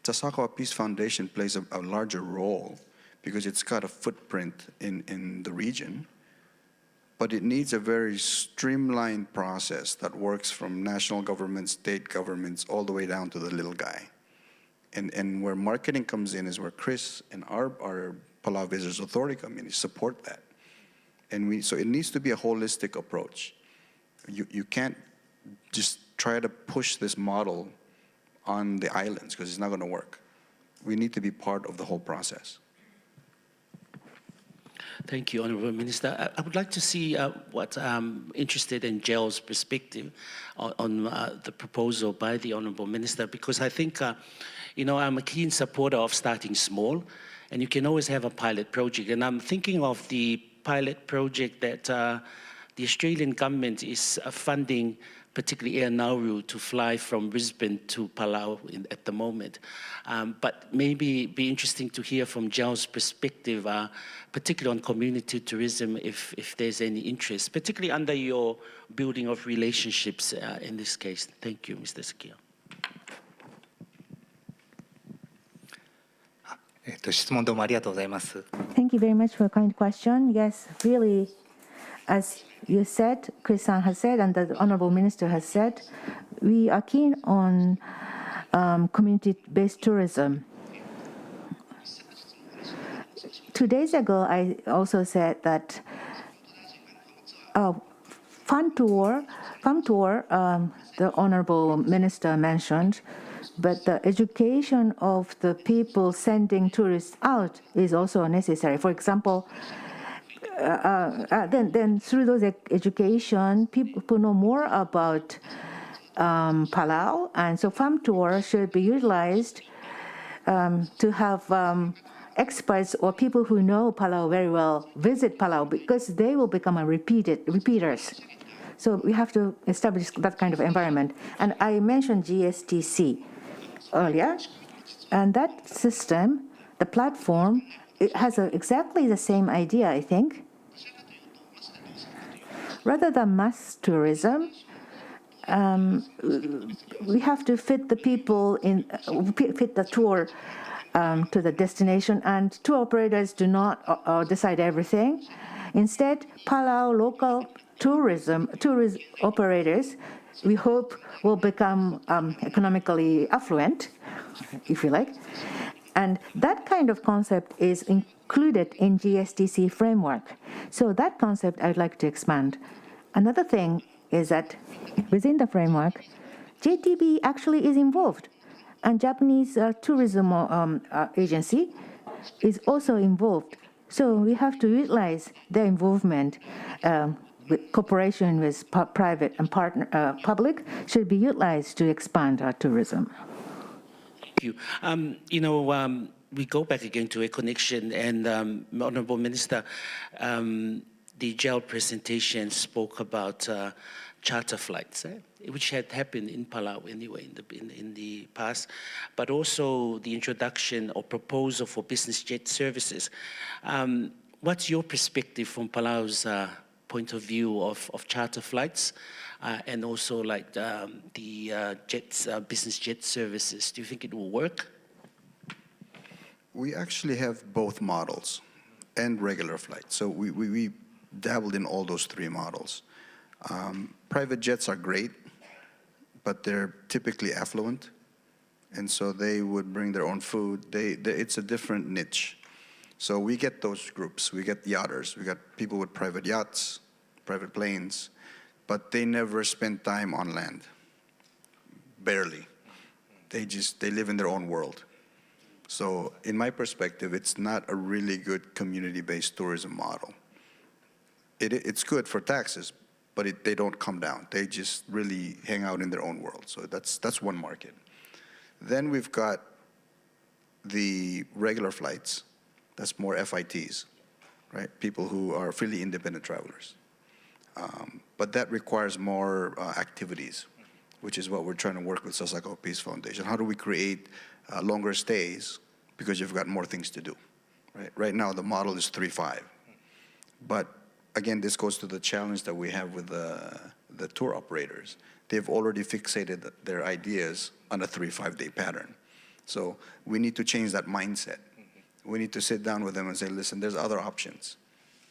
Sasakawa Peace Foundation plays a larger role because it's got a footprint in the region, but it needs a very streamlined process that works from national governments, state governments, all the way down to the little guy. And where marketing comes in is where Chris and our Palau Visitors Authority community support that. And so it needs to be a holistic approach. You can't just try to push this model on the islands because it's not going to work. We need to be part of the whole process. Thank you, Honourable Minister. I would like to see what I'm interested in GEL's perspective on the proposal by the Honourable Minister, because I think, I'm a keen supporter of starting small, and you can always have a pilot project. And I'm thinking of the pilot project that the Australian government is funding, particularly Air Nauru, to fly from Brisbane to Palau at the moment. But maybe be interesting to hear from GEL's perspective, particularly on community tourism, if there's any interest, particularly under your building of relationships in this case. Thank you, Mr. Sekiya. 質問どうもありがとうございます。 Thank you very much for a kind question. Yes, really, as you said, Chris-san has said, and the Honorable Minister has said, we are keen on community-based tourism. 2 days ago, I also said that fun tour, the Honorable Minister mentioned, but the education of the people sending tourists out is also necessary. For example, then through those education, people know more about Palau, and so farm tour should be utilized to have experts or people who know Palau very well visit Palau, because they will become repeaters. So we have to establish that kind of environment. And I mentioned GSTC earlier, and that system, the platform, it has exactly the same idea, I think. Rather than mass tourism, we have to fit the people in, fit the tour to the destination, and tour operators do not decide everything. Instead, Palau local tourism operators, we hope, will become economically affluent, if you like. And that kind of concept is included in GSTC framework. So that concept I'd like to expand. Another thing is that within the framework, JTB actually is involved, and Japanese tourism agency is also involved. So we have to utilize their involvement. With cooperation with private and public should be utilized to expand our tourism. You. We go back again to a connection, and Honorable Minister, the GEL presentation spoke about charter flights, which had happened in Palau anyway in the past, but also the introduction or proposal for business jet services. What's your perspective from Palau's point of view of charter flights? And also like the business jet services, do you think it will work? We actually have both models and regular flights. So we dabbled in all those three models. Private jets are great, but they're typically affluent. And so they would bring their own food. It's a different niche. So we get those groups. We get yachters. We got people with private yachts, private planes, but they never spend time on land, barely. They live in their own world. So in my perspective, it's not a really good community-based tourism model. It's good for taxes, but they don't come down. They just really hang out in their own world. So that's one market. Then we've got the regular flights. That's more FITs, right? People who are freely independent travelers. But that requires more activities, which is what we're trying to work with Sasakawa Peace Foundation. How do we create longer stays because you've got more things to do, right? Right now, the model is 3-5. But again, this goes to the challenge that we have with the tour operators. They've already fixated their ideas on a 3-5-day pattern. So we need to change that mindset. We need to sit down with them and say, listen, there's other options,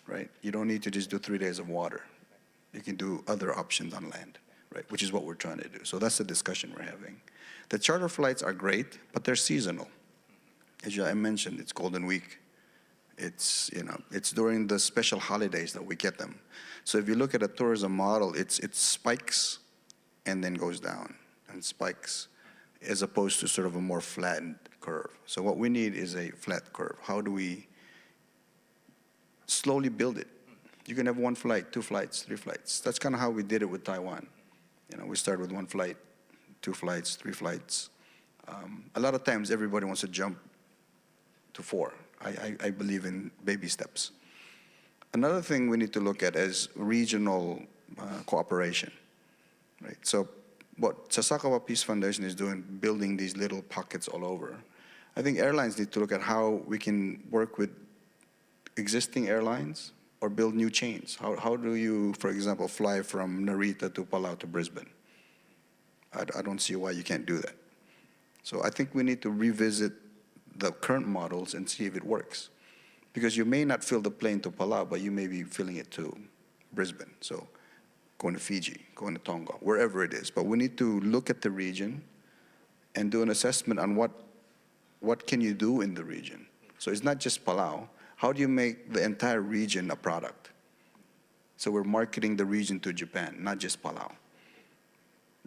right? You don't need to just do 3 days of water. You can do other options on land, right? Which is what we're trying to do. So that's the discussion we're having. The charter flights are great, but they're seasonal. As I mentioned, it's Golden Week. It's during the special holidays that we get them. So if you look at a tourism model, it spikes and then goes down and spikes, as opposed to sort of a more flattened curve. So what we need is a flat curve. How do we slowly build it? You can have 1 flight, 2 flights, 3 flights. That's kind of how we did it with Taiwan. We started with 1 flight, 2 flights, 3 flights. A lot of times everybody wants to jump to 4. I believe in baby steps. Another thing we need to look at is regional cooperation, right? So what Sasakawa Peace Foundation is doing, building these little pockets all over. I think airlines need to look at how we can work with existing airlines or build new chains. How do you, for example, fly from Narita to Palau to Brisbane? I don't see why you can't do that. So I think we need to revisit the current models and see if it works. Because you may not fill the plane to Palau, but you may be filling it to Brisbane. So going to Fiji, going to Tonga, wherever it is. But we need to look at the region and do an assessment on what can you do in the region. So it's not just Palau. How do you make the entire region a product? So we're marketing the region to Japan, not just Palau,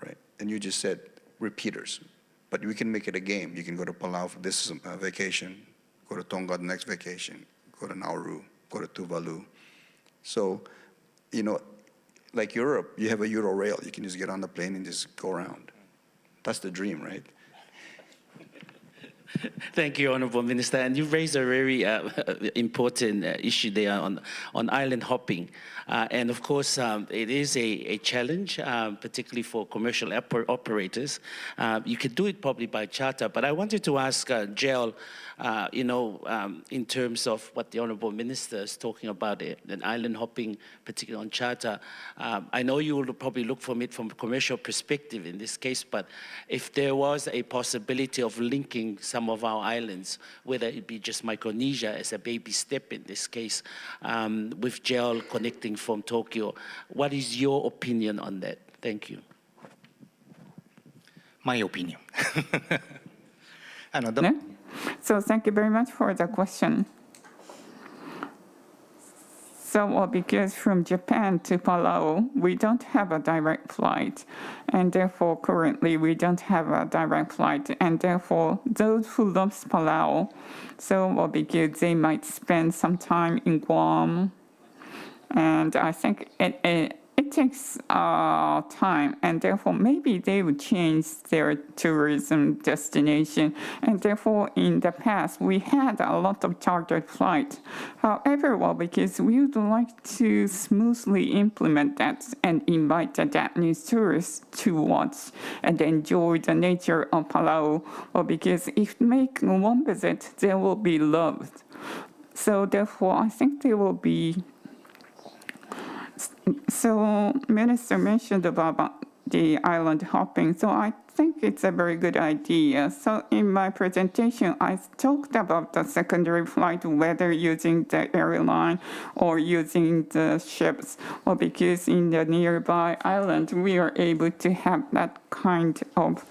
right? And you just said repeaters, but we can make it a game. You can go to Palau for this vacation, go to Tonga the next vacation, go to Nauru, go to Tuvalu. So, like Europe, you have a Euro rail. You can just get on the plane and just go around. That's the dream, right? Thank you, Honourable Minister. And you raised a very important issue there on island hopping. And of course, it is a challenge, particularly for commercial operators. You could do it probably by charter, but I wanted to ask Jill, in terms of what the Honourable Minister is talking about, an island hopping, particularly on charter. I know you will probably look from it from a commercial perspective in this case, but if there was a possibility of linking some of our islands, whether it be just Micronesia as a baby step in this case, with JEL connecting from Tokyo, what is your opinion on that? Thank you. My opinion. No? So thank you very much for the question. So because from Japan to Palau, we don't have a direct flight, and therefore currently we don't have a direct flight, and therefore those who love Palau, so because they might spend some time in Guam, and I think it takes time, and therefore maybe they would change their tourism destination. And therefore, in the past, we had a lot of chartered flights. However, because we would like to smoothly implement that and invite the Japanese tourists to watch and enjoy the nature of Palau, because if make one visit, they will be loved. So therefore, I think they will be. So Minister mentioned about the island hopping, so I think it's a very good idea. So in my presentation, I talked about the secondary flight, whether using the airline or using the ships, or because in the nearby island, we are able to have that kind of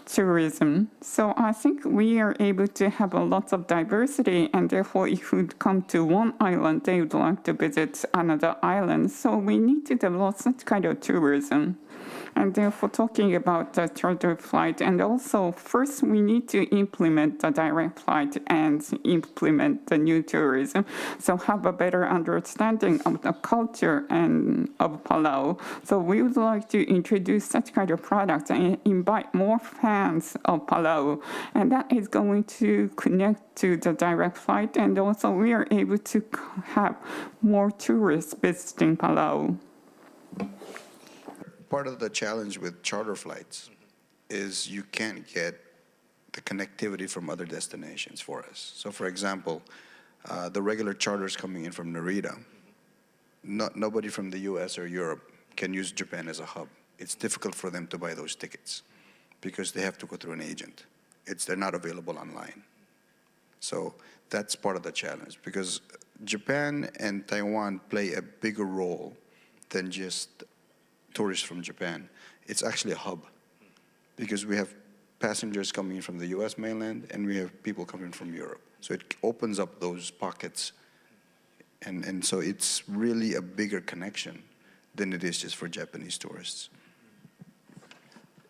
tourism. So I think we are able to have a lot of diversity, and therefore if we come to one island, they would like to visit another island. So we need to develop such kind of tourism. And therefore talking about the charter flight, and also first we need to implement the direct flight and implement the new tourism. So have a better understanding of the culture and of Palau. So we would like to introduce such kind of products and invite more fans of Palau. And that is going to connect to the direct flight, and also we are able to have more tourists visiting Palau. Part of the challenge with charter flights is you can't get the connectivity from other destinations for us. So for example, the regular charters coming in from Narita, nobody from the US or Europe can use Japan as a hub. It's difficult for them to buy those tickets because they have to go through an agent. They're not available online. So that's part of the challenge, because Japan and Taiwan play a bigger role than just tourists from Japan. It's actually a hub, because we have passengers coming in from the US mainland and we have people coming from Europe. So it opens up those pockets. And so it's really a bigger connection than it is just for Japanese tourists.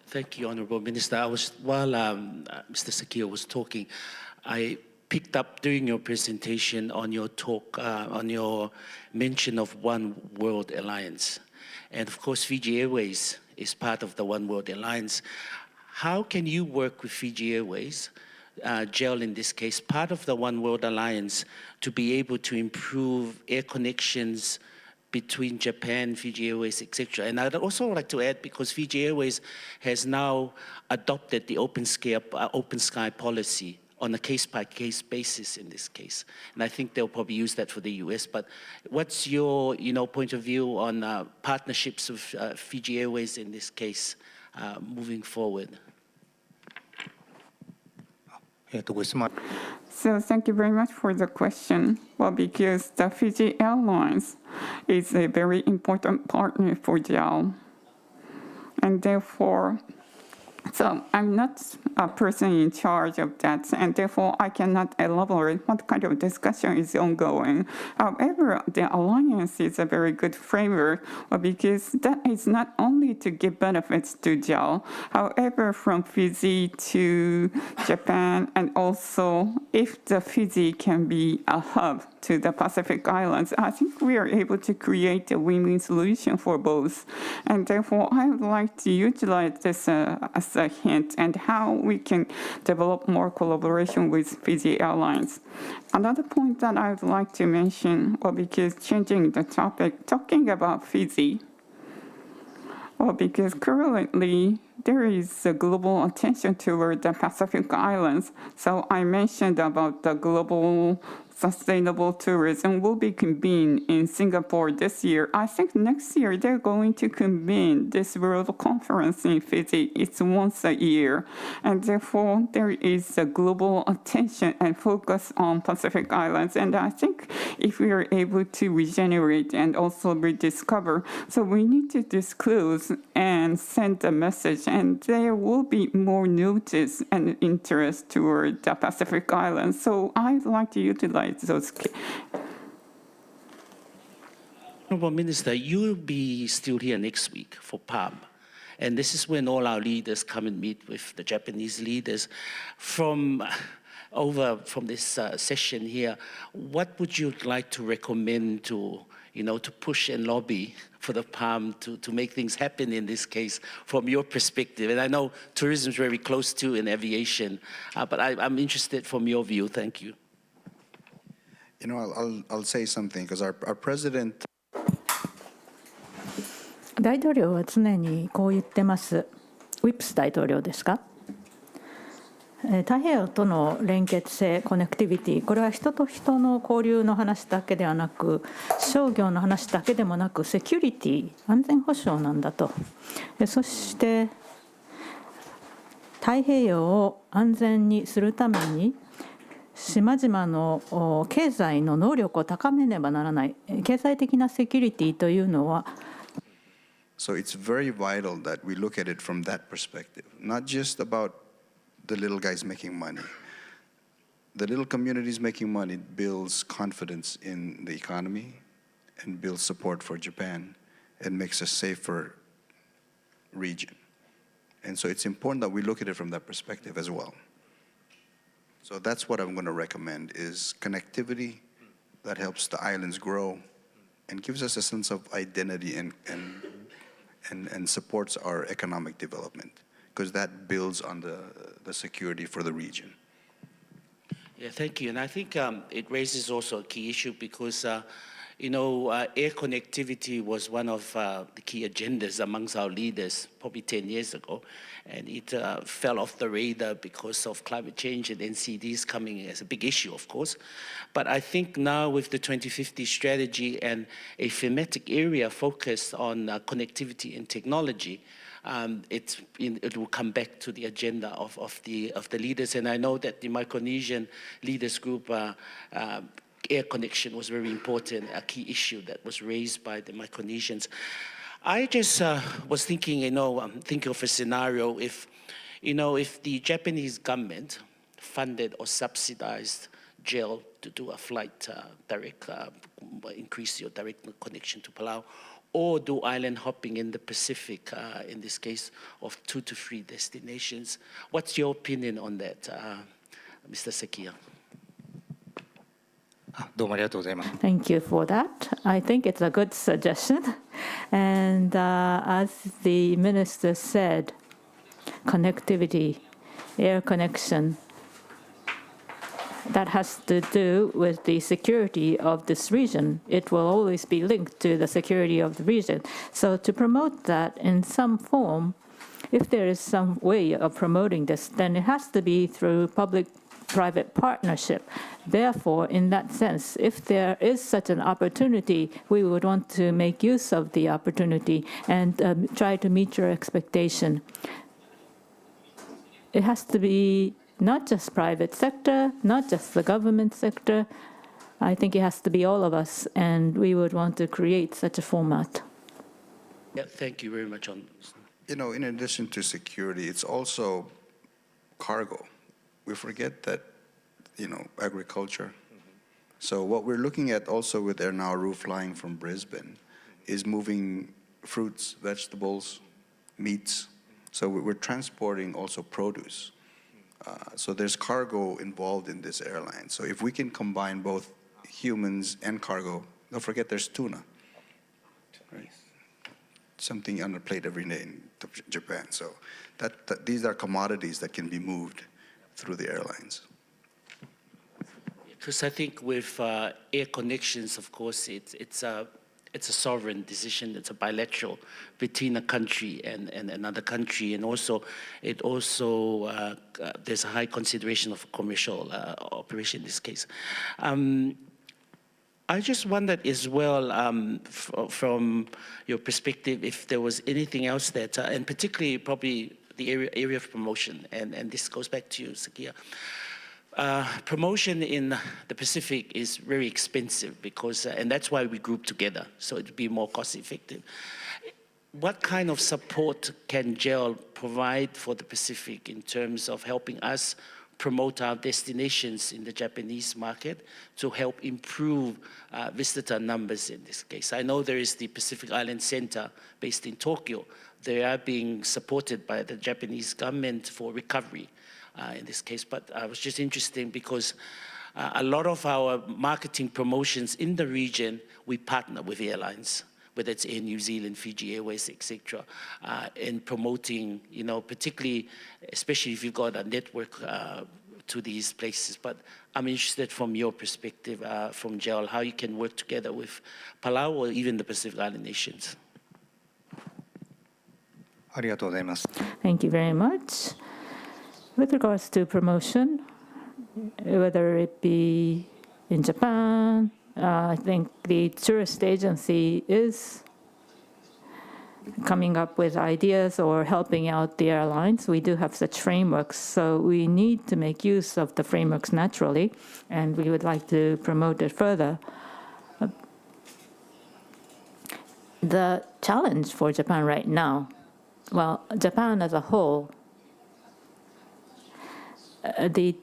Thank you, Honourable Minister. While Mr. Sekiya was talking, I picked up during your presentation on your talk, on your mention of One World Alliance. And of course, Fiji Airways is part of the One World Alliance. How can you work with Fiji Airways, JEL in this case, part of the One World Alliance, to be able to improve air connections between Japan, Fiji Airways, etc.? And I'd also like to add, because Fiji Airways has now adopted the open sky policy on a case-by-case basis in this case. And I think they'll probably use that for the US. But what's your point of view on partnerships with Fiji Airways in this case moving forward? So thank you very much for the question. Well, because the Fiji Airlines is a very important partner for JAL. And therefore, so I'm not a person in charge of that, and therefore I cannot elaborate what kind of discussion is ongoing. However, the alliance is a very good framework, because that is not only to give benefits to JAL, however, from Fiji to Japan, and also if the Fiji can be a hub to the Pacific Islands, I think we are able to create a win-win solution for both. And therefore, I would like to utilize this as a hint and how we can develop more collaboration with Fiji Airlines. Another point that I would like to mention, well, because changing the topic, talking about Fiji, well, because currently there is a global attention toward the Pacific Islands. So I mentioned about the global sustainable tourism will be convened in Singapore this year. I think next year they're going to convene this world conference in Fiji. It's once a year. And therefore, there is a global attention and focus on Pacific Islands. And I think if we are able to regenerate and also rediscover, so we need to disclose and send a message. And there will be more notice and interest toward the Pacific Islands. So I'd like to utilize those. Honorable Minister, you'll be still here next week for PALM. And this is when all our leaders come and meet with the Japanese leaders. From this session here, what would you like to recommend to push and lobby for the PALM to make things happen in this case from your perspective? And I know tourism is very close to in aviation, but I'm interested from your view. Thank you. I'll say something because our president. 大統領は常にこう言ってます。ウィップス大統領ですか。太平洋との連結性、コネクティビティ、これは人と人の交流の話だけではなく、商業の話だけでもなく、セキュリティ、安全保障なんだと。そして太平洋を安全にするために、島々の経済の能力を高めねばならない。経済的なセキュリティというのは、So it's very vital that we look at it from that perspective, not just about the little guys making money. The little communities making money builds confidence in the economy and builds support for Japan and makes a safer region. And so it's important that we look at it from that perspective as well. So that's what I'm going to recommend is connectivity that helps the islands grow and gives us a sense of identity and supports our economic development, because that builds on the security for the region. Yeah, thank you. And I think it raises also a key issue because, air connectivity was one of the key agendas amongst our leaders probably 10 years ago. And it fell off the radar because of climate change and NCDs coming as a big issue, of course. But I think now with the 2050 strategy and a thematic area focused on connectivity and technology, it will come back to the agenda of the leaders. And I know that the Micronesian Leaders Group air connection was very important, a key issue that was raised by the Micronesians. I just was thinking, thinking of a scenario if the Japanese government funded or subsidized JAL to do a flight direct, increase your direct connection to Palau, or do island hopping in the Pacific, in this case of 2 to 3 destinations. What's your opinion on that, Mr. Sekiya? どうもありがとうございます。 Thank you for that. I think it's a good suggestion. And as the minister said, connectivity, air connection, that has to do with the security of this region. It will always be linked to the security of the region. So to promote that in some form, if there is some way of promoting this, then it has to be through public-private partnership. Therefore, in that sense, if there is such an opportunity, we would want to make use of the opportunity and try to meet your expectation. It has to be not just private sector, not just the government sector. I think it has to be all of us, and we would want to create such a format. Yeah, thank you very much. In addition to security, it's also cargo. We forget that, agriculture. So what we're looking at also with Air Nauru flying from Brisbane is moving fruits, vegetables, meats. So we're transporting also produce. So there's cargo involved in this airline. So if we can combine both humans and cargo. Don't forget there's tuna. Right? Something on a plate every day in Japan. So these are commodities that can be moved through the airlines. Because I think with air connections, of course, it's a sovereign decision. It's a bilateral between a country and another country, and also there's a high consideration of commercial operation in this case. I just wondered as well, from your perspective, if there was anything else that, and particularly probably the area of promotion, and this goes back to you, Sekiya. Promotion in the Pacific is very expensive because, and that's why we group together, so it'd be more cost effective. What kind of support can GEL provide for the Pacific in terms of helping us promote our destinations in the Japanese market to help improve visitor numbers in this case? I know there is the Pacific Island Center based in Tokyo. They are being supported by the Japanese government for recovery in this case, but I was just interested because a lot of our marketing promotions in the region, we partner with airlines, whether it's Air New Zealand, Fiji Airways, etc., in promoting, you know, particularly, especially if you've got a network to these places. But I'm interested from your perspective, from GEL, how you can work together with Palau or even the Pacific Island nations. ありがとうございます。 Thank you very much. With regards to promotion, whether it be in Japan, I think the tourist agency is coming up with ideas or helping out the airlines. We do have such frameworks, so we need to make use of the frameworks naturally, and we would like to promote it further. The challenge for Japan right now, well, Japan as a whole, the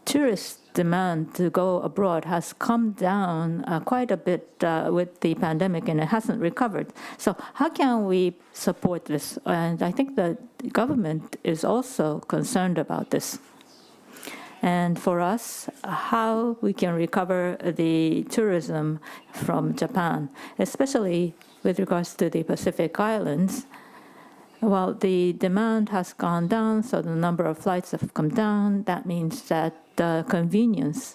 tourist demand to go abroad has come down quite a bit with the pandemic, and it hasn't recovered. So how can we support this? And I think the government is also concerned about this. And for us, how we can recover the tourism from Japan, especially with regards to the Pacific Islands. Well, the demand has gone down, so the number of flights have come down. That means that the convenience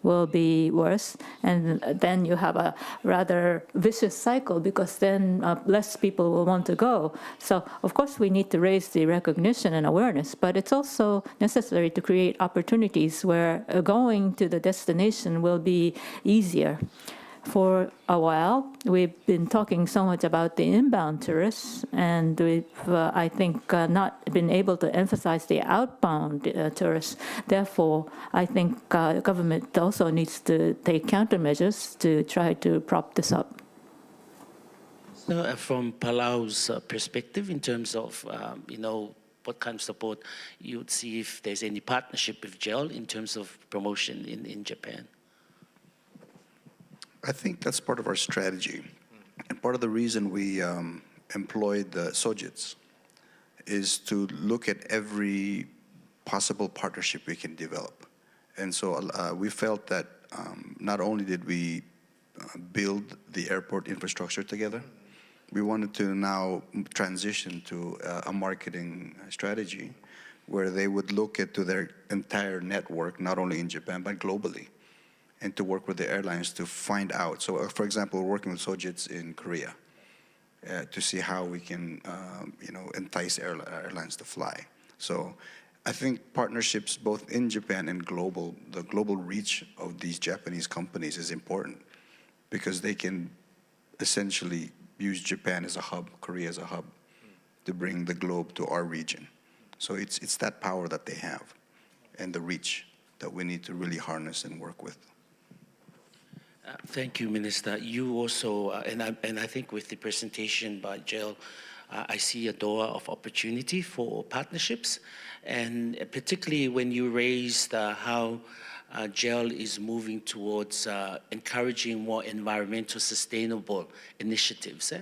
will be worse, and then you have a rather vicious cycle because then less people will want to go. So, of course, we need to raise the recognition and awareness, but it's also necessary to create opportunities where going to the destination will be easier. For a while, we've been talking so much about the inbound tourists, and we've, I think, not been able to emphasize the outbound tourists. Therefore, I think government also needs to take countermeasures to try to prop this up. So, from Palau's perspective, in terms of, you know, what kind of support you would see if there's any partnership with GEL in terms of promotion in Japan? I think that's part of our strategy. And part of the reason we employed the Sojits is to look at every possible partnership we can develop. And so we felt that not only did we build the airport infrastructure together, we wanted to now transition to a marketing strategy where they would look at to their entire network, not only in Japan, but globally, and to work with the airlines to find out. So, for example, we're working with Sojits in Korea to see how we can, you know, entice airlines to fly. So, I think partnerships both in Japan and global, the global reach of these Japanese companies is important because they can essentially use Japan as a hub, Korea as a hub, to bring the globe to our region. So it's that power that they have and the reach that we need to really harness and work with. Thank you, Minister. You also, and I think with the presentation by GEL, I see a door of opportunity for partnerships, and particularly when you raised how GEL is moving towards encouraging more environmental sustainable initiatives.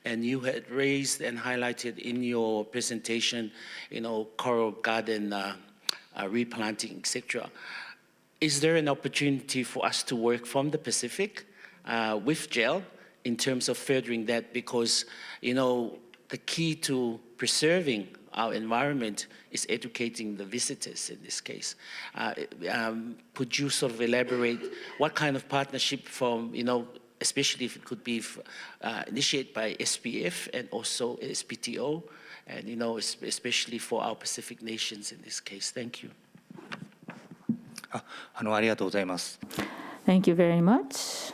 And you had raised and highlighted in your presentation, you know, coral garden replanting, etc. is there an opportunity for us to work from the Pacific with GEL in terms of furthering that? Because, the key to preserving our environment is educating the visitors in this case. Could you sort of elaborate what kind of partnership from, especially if it could be initiated by SPF and also SPTO, and, especially for our Pacific nations in this case? Thank you. ありがとうございます。 Thank you very much.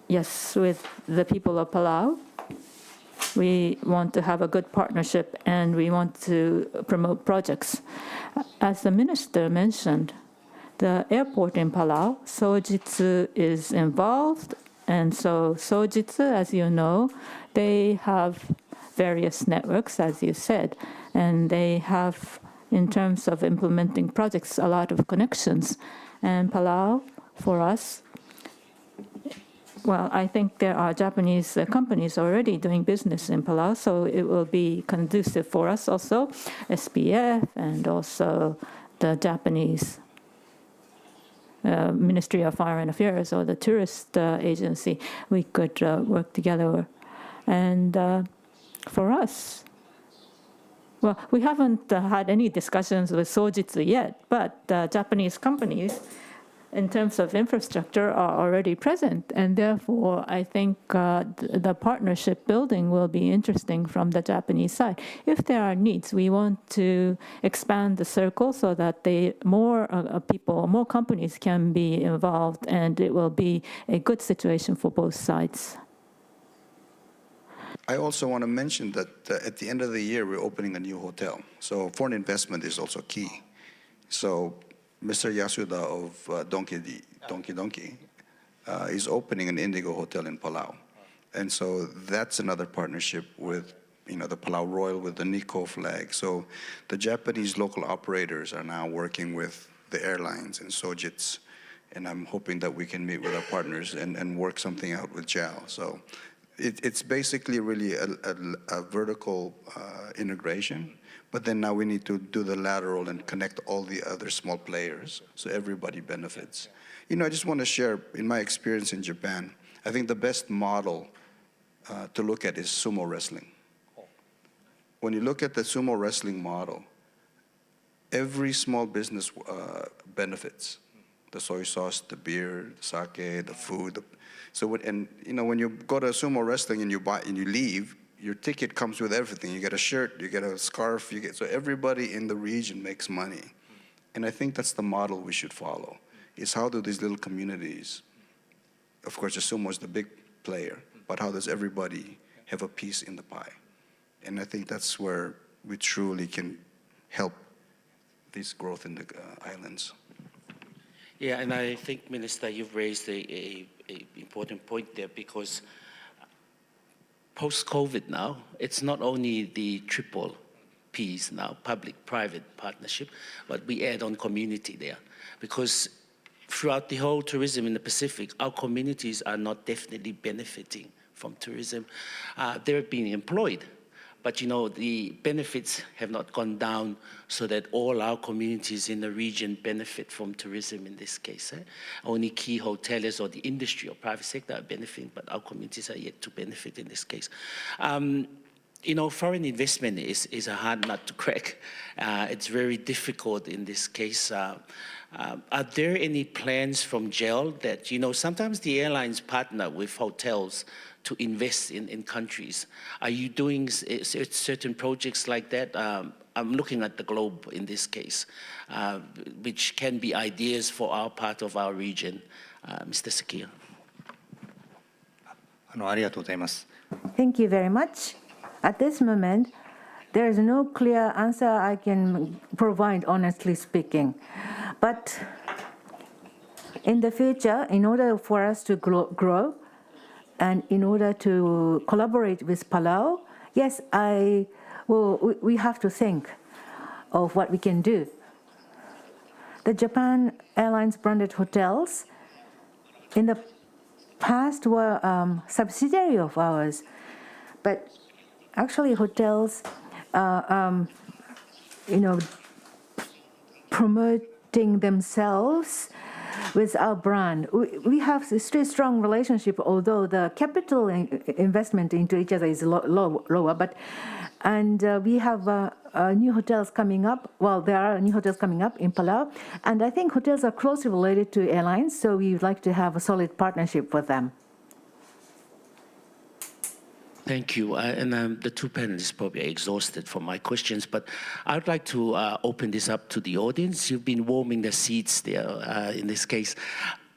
Yes, with the people of Palau, we want to have a good partnership and we want to promote projects. As the minister mentioned, the airport in Palau, Sojitz is involved, and so Sojitz, as you know, they have various networks, as you said, and they have, in terms of implementing projects, a lot of connections. And Palau, for us, well, I think there are Japanese companies already doing business in Palau, so it will be conducive for us also, SPF and also the Japanese Ministry of Foreign Affairs or the tourist agency. We could work together. And for us, well, we haven't had any discussions with Sojitz yet, but Japanese companies, in terms of infrastructure, are already present, and therefore I think the partnership building will be interesting from the Japanese side. If there are needs, we want to expand the circle so that more people, more companies can be involved, and it will be a good situation for both sides. I also want to mention that at the end of the year, we're opening a new hotel. So foreign investment is also key. So Mr. Yasuda of Donki is opening an Indigo hotel in Palau. And so that's another partnership with, the Palau Royal with the Nikko flag. So the Japanese local operators are now working with the airlines and Sojitz. And I'm hoping that we can meet with our partners and work something out with JAL. So it's basically really a vertical integration. But then now we need to do the lateral and connect all the other small players so everybody benefits. I just want to share, in my experience in Japan, I think the best model to look at is sumo wrestling. When you look at the sumo wrestling model, every small business benefits. The soy sauce, the beer, the sake, the food. When you go to sumo wrestling and you buy and you leave, your ticket comes with everything. You get a shirt, you get a scarf, so everybody in the region makes money. And I think that's the model we should follow, is how do these little communities, of course the sumo is the big player, but how does everybody have a piece in the pie? And I think that's where we truly can help this growth in the islands. Yeah, and I think, Minister, you've raised a important point there, because post-COVID now, it's not only the triple Ps now, public-private partnership, but we add on community there. Because throughout the whole tourism in the Pacific, our communities are not definitely benefiting from tourism. They're being employed, but the benefits have not gone down so that all our communities in the region benefit from tourism in this case. Only key hoteliers or the industry or private sector are benefiting, but our communities are yet to benefit in this case. Foreign investment is a hard nut to crack. It's very difficult in this case. Are there any plans from GEL that, sometimes the airlines partner with hotels to invest in countries? Are you doing certain projects like that? I'm looking at the globe in this case, which can be ideas for our part of our region. Mr. Sekiya. ありがとうございます。 Thank you very much. At this moment, there is no clear answer I can provide, honestly speaking. But in the future, in order for us to grow and in order to collaborate with Palau, yes, we have to think of what we can do. The Japan Airlines branded hotels in the past were subsidiary of ours, but actually hotels promote connecting themselves with our brand. We have a still strong relationship, although the capital investment into each other is lower. But we have new hotels coming up. Well, there are new hotels coming up in Palau, and I think hotels are closely related to airlines, so we would like to have a solid partnership with them. Thank you. The two panelists probably are exhausted from my questions, but I would like to open this up to the audience. You've been warming the seats there in this case.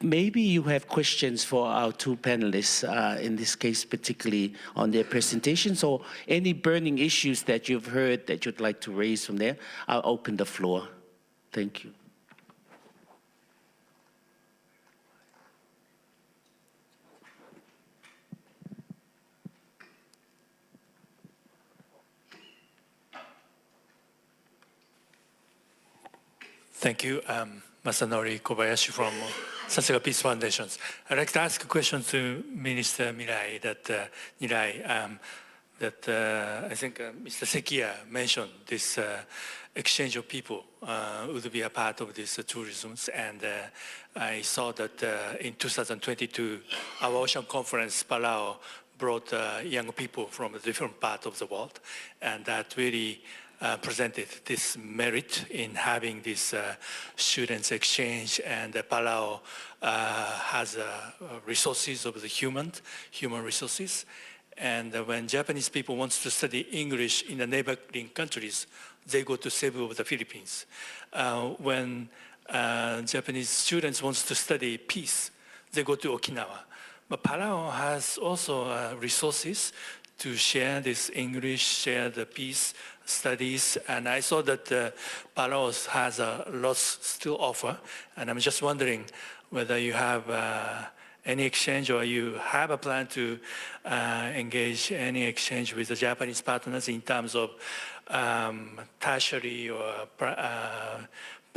Maybe you have questions for our two panelists, in this case, particularly on their presentations, or any burning issues that you've heard that you'd like to raise from there. I'll open the floor. Thank you. Thank you. Masanori Kobayashi from Sasakawa Peace Foundations. I'd like to ask a question to Minister Mirai that I think Mr. Sekiya mentioned this exchange of people would be a part of this tourism. And I saw that in 2022, our ocean conference, Palau, brought young people from a different part of the world. And that really presented this merit in having this students exchange, and Palau has resources of the human resources. And when Japanese people want to study English in the neighboring countries, they go to Cebu of the Philippines. When Japanese students want to study peace, they go to Okinawa. But Palau has also resources to share this English, share the peace studies, and I saw that Palau has a lot still offer, and I'm just wondering whether you have any exchange, or you have a plan to engage any exchange with the Japanese partners in terms of tertiary or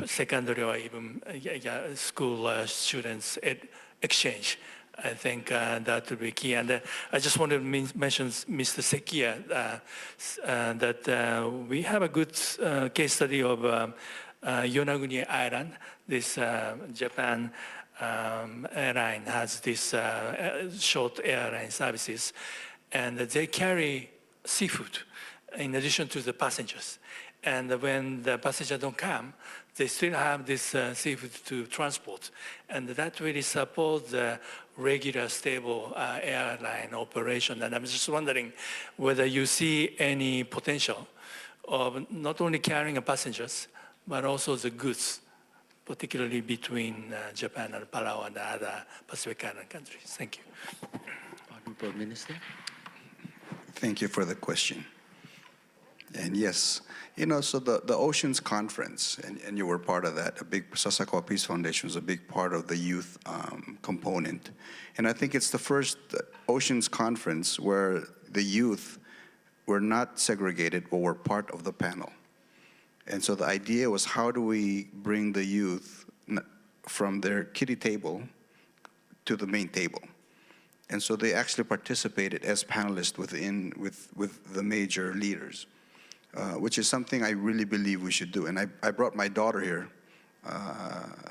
secondary or even school students exchange. I think that would be key. And I just want to mention Mr. Sekiya, that we have a good case study of Yonaguni Island. This Japan airline has this short airline services, and they carry seafood in addition to the passengers. And when the passengers don't come, they still have this seafood to transport. And that really supports the regular, stable airline operation. And I'm just wondering whether you see any potential of not only carrying passengers, but also the goods, particularly between Japan and Palau and the other Pacific Island countries. Thank you. Honorable Minister. Thank you for the question. And yes, so the Oceans Conference, and you were part of that, Sasakawa Peace Foundation was a big part of the youth component. And I think it's the first Oceans Conference where the youth were not segregated, but were part of the panel. And so the idea was, how do we bring the youth from their kiddie table to the main table? And so they actually participated as panelists with the major leaders. Which is something I really believe we should do. And I brought my daughter here,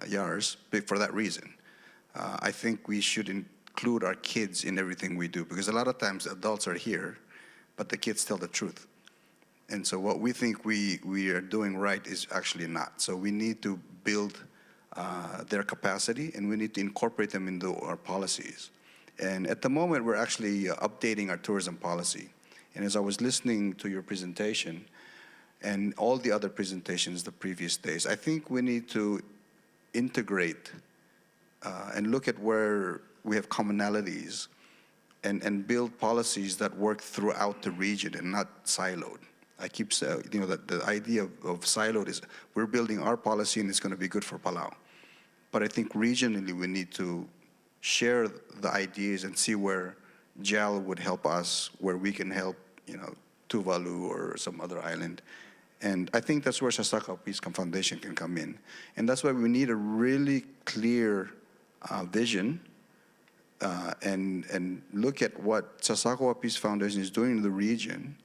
Yars, for that reason. I think we should include our kids in everything we do, because a lot of times adults are here, but the kids tell the truth. And so what we think we are doing right is actually not. So we need to build their capacity, and we need to incorporate them into our policies. And at the moment, we're actually updating our tourism policy. And as I was listening to your presentation and all the other presentations the previous days, I think we need to integrate and look at where we have commonalities and build policies that work throughout the region and not siloed. I keep saying, that the idea of siloed is we're building our policy and it's going to be good for Palau. But I think regionally we need to share the ideas and see where JAL would help us, where we can help, Tuvalu or some other island. And I think that's where Sasakawa Peace Foundation can come in. And that's why we need a really clear vision and look at what Sasakawa Peace Foundation is doing in the region,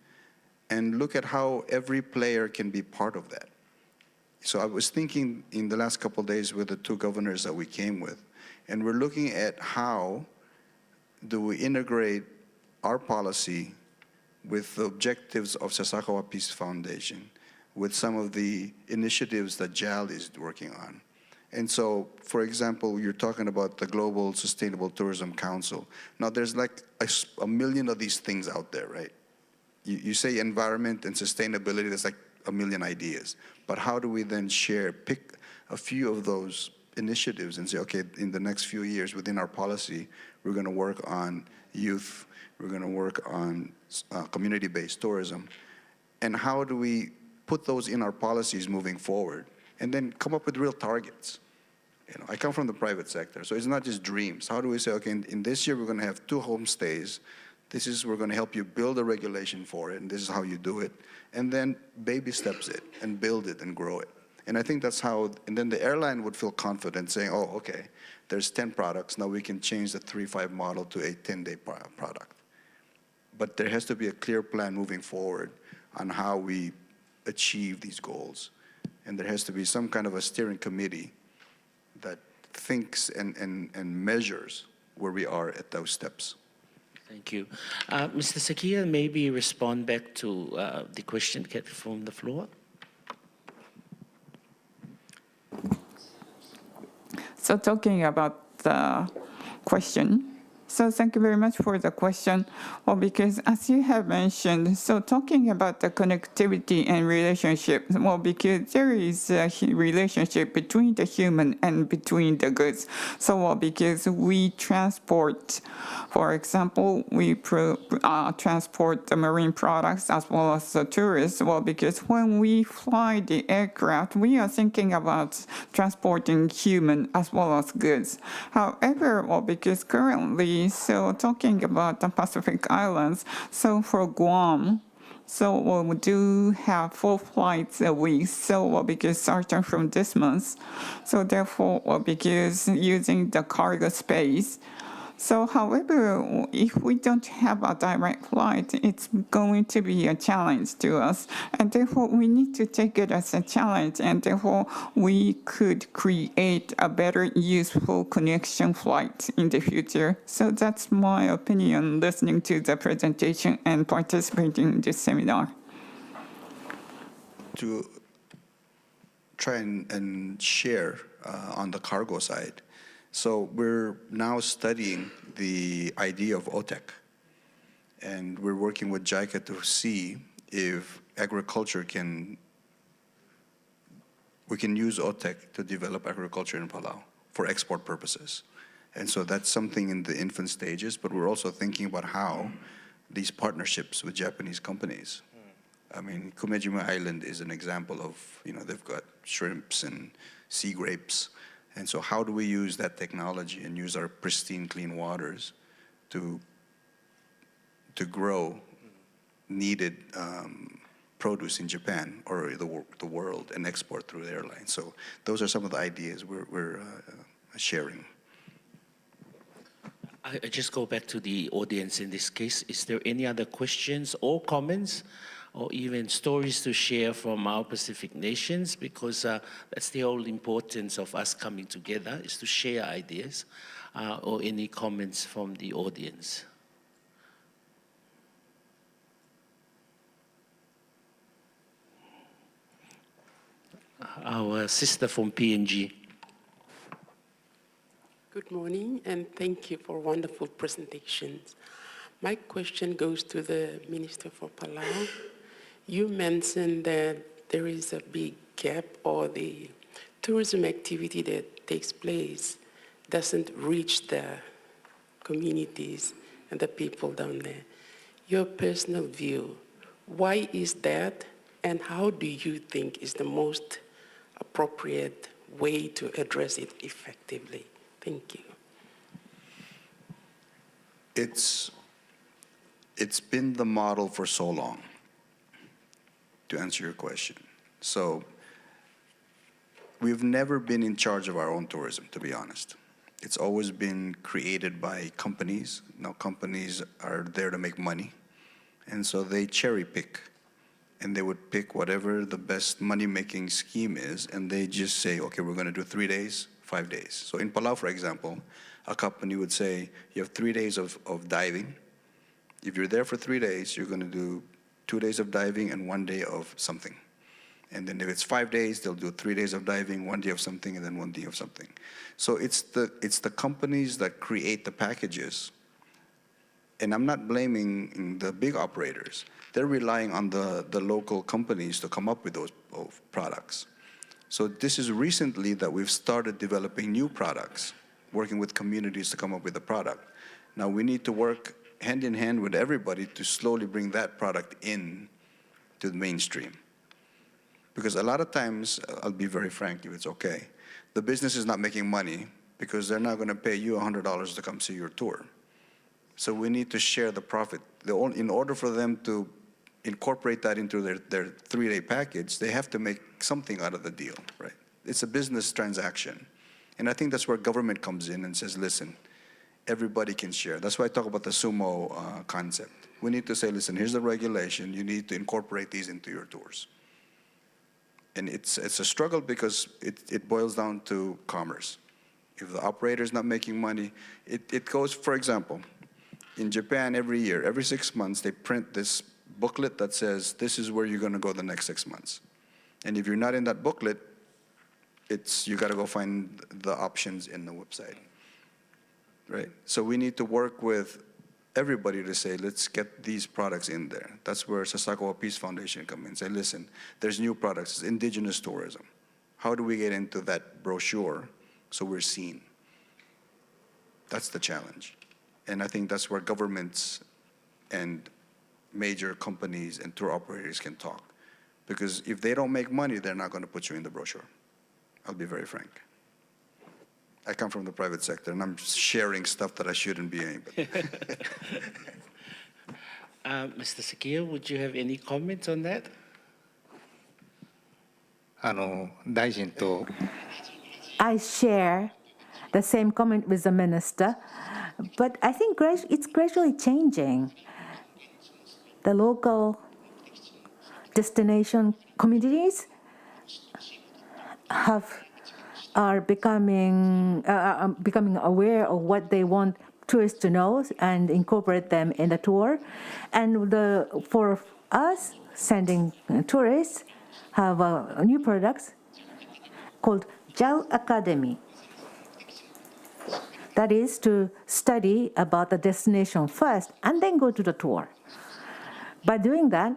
and look at how every player can be part of that. So I was thinking in the last couple of days with the two governors that we came with, and we're looking at how do we integrate our policy with the objectives of Sasakawa Peace Foundation, with some of the initiatives that JAL is working on. And so, for example, you're talking about the Global Sustainable Tourism Council. Now, there's like a million of these things out there, right? You say environment and sustainability, there's like a million ideas. But how do we then pick a few of those initiatives and say, okay, in the next few years within our policy, we're going to work on youth, we're going to work on community-based tourism, and how do we put those in our policies moving forward, and then come up with real targets. I come from the private sector, so it's not just dreams. How do we say, okay, in this year we're going to have 2 homestays, we're going to help you build a regulation for it, and this is how you do it, and then baby steps it, and build it, and grow it. And I think that's how, and then the airline would feel confident saying, oh, okay, there's 10 products, now we can change the 3-5 model to a 10-day product. But there has to be a clear plan moving forward on how we achieve these goals. And there has to be some kind of a steering committee that thinks and measures where we are at those steps. Thank you. Mr. Sekiya, maybe respond back to the question from the floor. So talking about the question, so thank you very much for the question. Well, because as you have mentioned, so talking about the connectivity and relationship, well, because there is a relationship between the human and between the goods. So well, because we transport, for example, we transport the marine products as well as the tourists. Well, because when we fly the aircraft, we are thinking about transporting human as well as goods. However, well, because currently, so talking about the Pacific Islands, so for Guam, so we do have 4 flights a week, so because starting from this month, so therefore, because using the cargo space. So however, if we don't have a direct flight, it's going to be a challenge to us. And therefore, we need to take it as a challenge. And therefore, we could create a better useful connection flight in the future. So that's my opinion, listening to the presentation and participating in this seminar. To try and share on the cargo side. So we're now studying the idea of OTEC, and we're working with JICA to see if agriculture we can use OTEC to develop agriculture in Palau for export purposes. And so that's something in the infant stages, but we're also thinking about how these partnerships with Japanese companies. I mean, Kumejima Island is an example of, they've got shrimps and sea grapes. And so how do we use that technology and use our pristine, clean waters to grow needed produce in Japan or the world and export through the airline? So those are some of the ideas we're sharing. I just go back to the audience in this case. Is there any other questions or comments, or even stories to share from our Pacific nations? Because that's the whole importance of us coming together, is to share ideas, or any comments from the audience. Our sister from PNG. Good morning, and thank you for wonderful presentations. My question goes to the Minister for Palau. You mentioned that there is a big gap, or the tourism activity that takes place doesn't reach the communities and the people down there. Your personal view, why is that, and how do you think is the most appropriate way to address it effectively? Thank you. It's been the model for so long, to answer your question. So we've never been in charge of our own tourism, to be honest. It's always been created by companies. Now companies are there to make money, and so they cherry pick and they would pick whatever the best money-making scheme is, and they just say, okay, we're going to do 3 days, 5 days. So in Palau, for example, a company would say, you have 3 days of diving. If you're there for 3 days, you're going to do 2 days of diving and 1 day of something. And then if it's 5 days, they'll do 3 days of diving, 1 day of something, and then 1 day of something. So it's the companies that create the packages. And I'm not blaming the big operators. They're relying on the local companies to come up with those products. So this is recently that we've started developing new products, working with communities to come up with a product. Now we need to work hand in hand with everybody to slowly bring that product in to the mainstream. Because a lot of times, I'll be very frank, if it's okay, the business is not making money because they're not going to pay you $100 to come see your tour. So we need to share the profit. In order for them to incorporate that into their 3-day package, they have to make something out of the deal, right? It's a business transaction. And I think that's where government comes in and says, listen, everybody can share. That's why I talk about the sumo concept. We need to say, listen, here's the regulation. You need to incorporate these into your tours. And it's a struggle because it boils down to commerce. If the operator is not making money, it goes, for example, in Japan every year, every 6 months, they print this booklet that says, this is where you're going to go the next 6 months. And if you're not in that booklet, you got to go find the options in the website, right? So we need to work with everybody to say, let's get these products in there. That's where Sasakawa Peace Foundation come in and say, listen, there's new products, it's indigenous tourism. How do we get into that brochure so we're seen? That's the challenge. And I think that's where governments and major companies and tour operators can talk. Because if they don't make money, they're not going to put you in the brochure. I'll be very frank. I come from the private sector, and I'm sharing stuff that I shouldn't be in. Mr. Sekiya, would you have any comments on that? 大臣と I share the same comment with the minister, but I think it's gradually changing. The local destination communities are becoming aware of what they want tourists to know and incorporate them in the tour. And for us, sending tourists have new products called JAL Academy. That is to study about the destination first and then go to the tour. By doing that,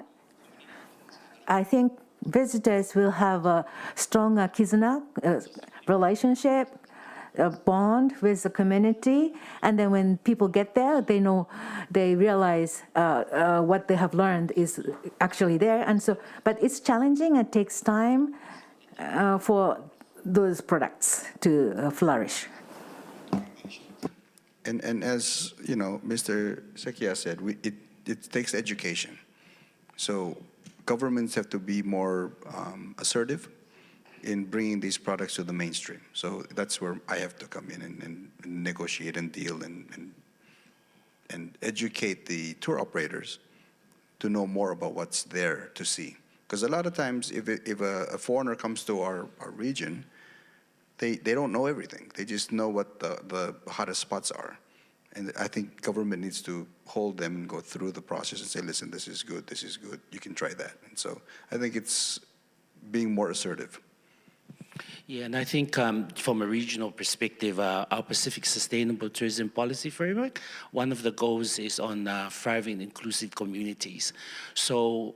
I think visitors will have a stronger kizuna relationship, a bond with the community, and then when people get there, they realize what they have learned is actually there. And so, but it's challenging. It takes time for those products to flourish. And as you know, Mr. Sekiya said, it takes education. So governments have to be more assertive in bringing these products to the mainstream. So that's where I have to come in and negotiate and deal and educate the tour operators to know more about what's there to see. Because a lot of times, if a foreigner comes to our region, they don't know everything. They just know what the hottest spots are. And I think government needs to hold them and go through the process and say, listen, this is good, you can try that. And so I think it's being more assertive. Yeah, and I think from a regional perspective, our Pacific Sustainable Tourism Policy Framework, one of the goals is on thriving inclusive communities. So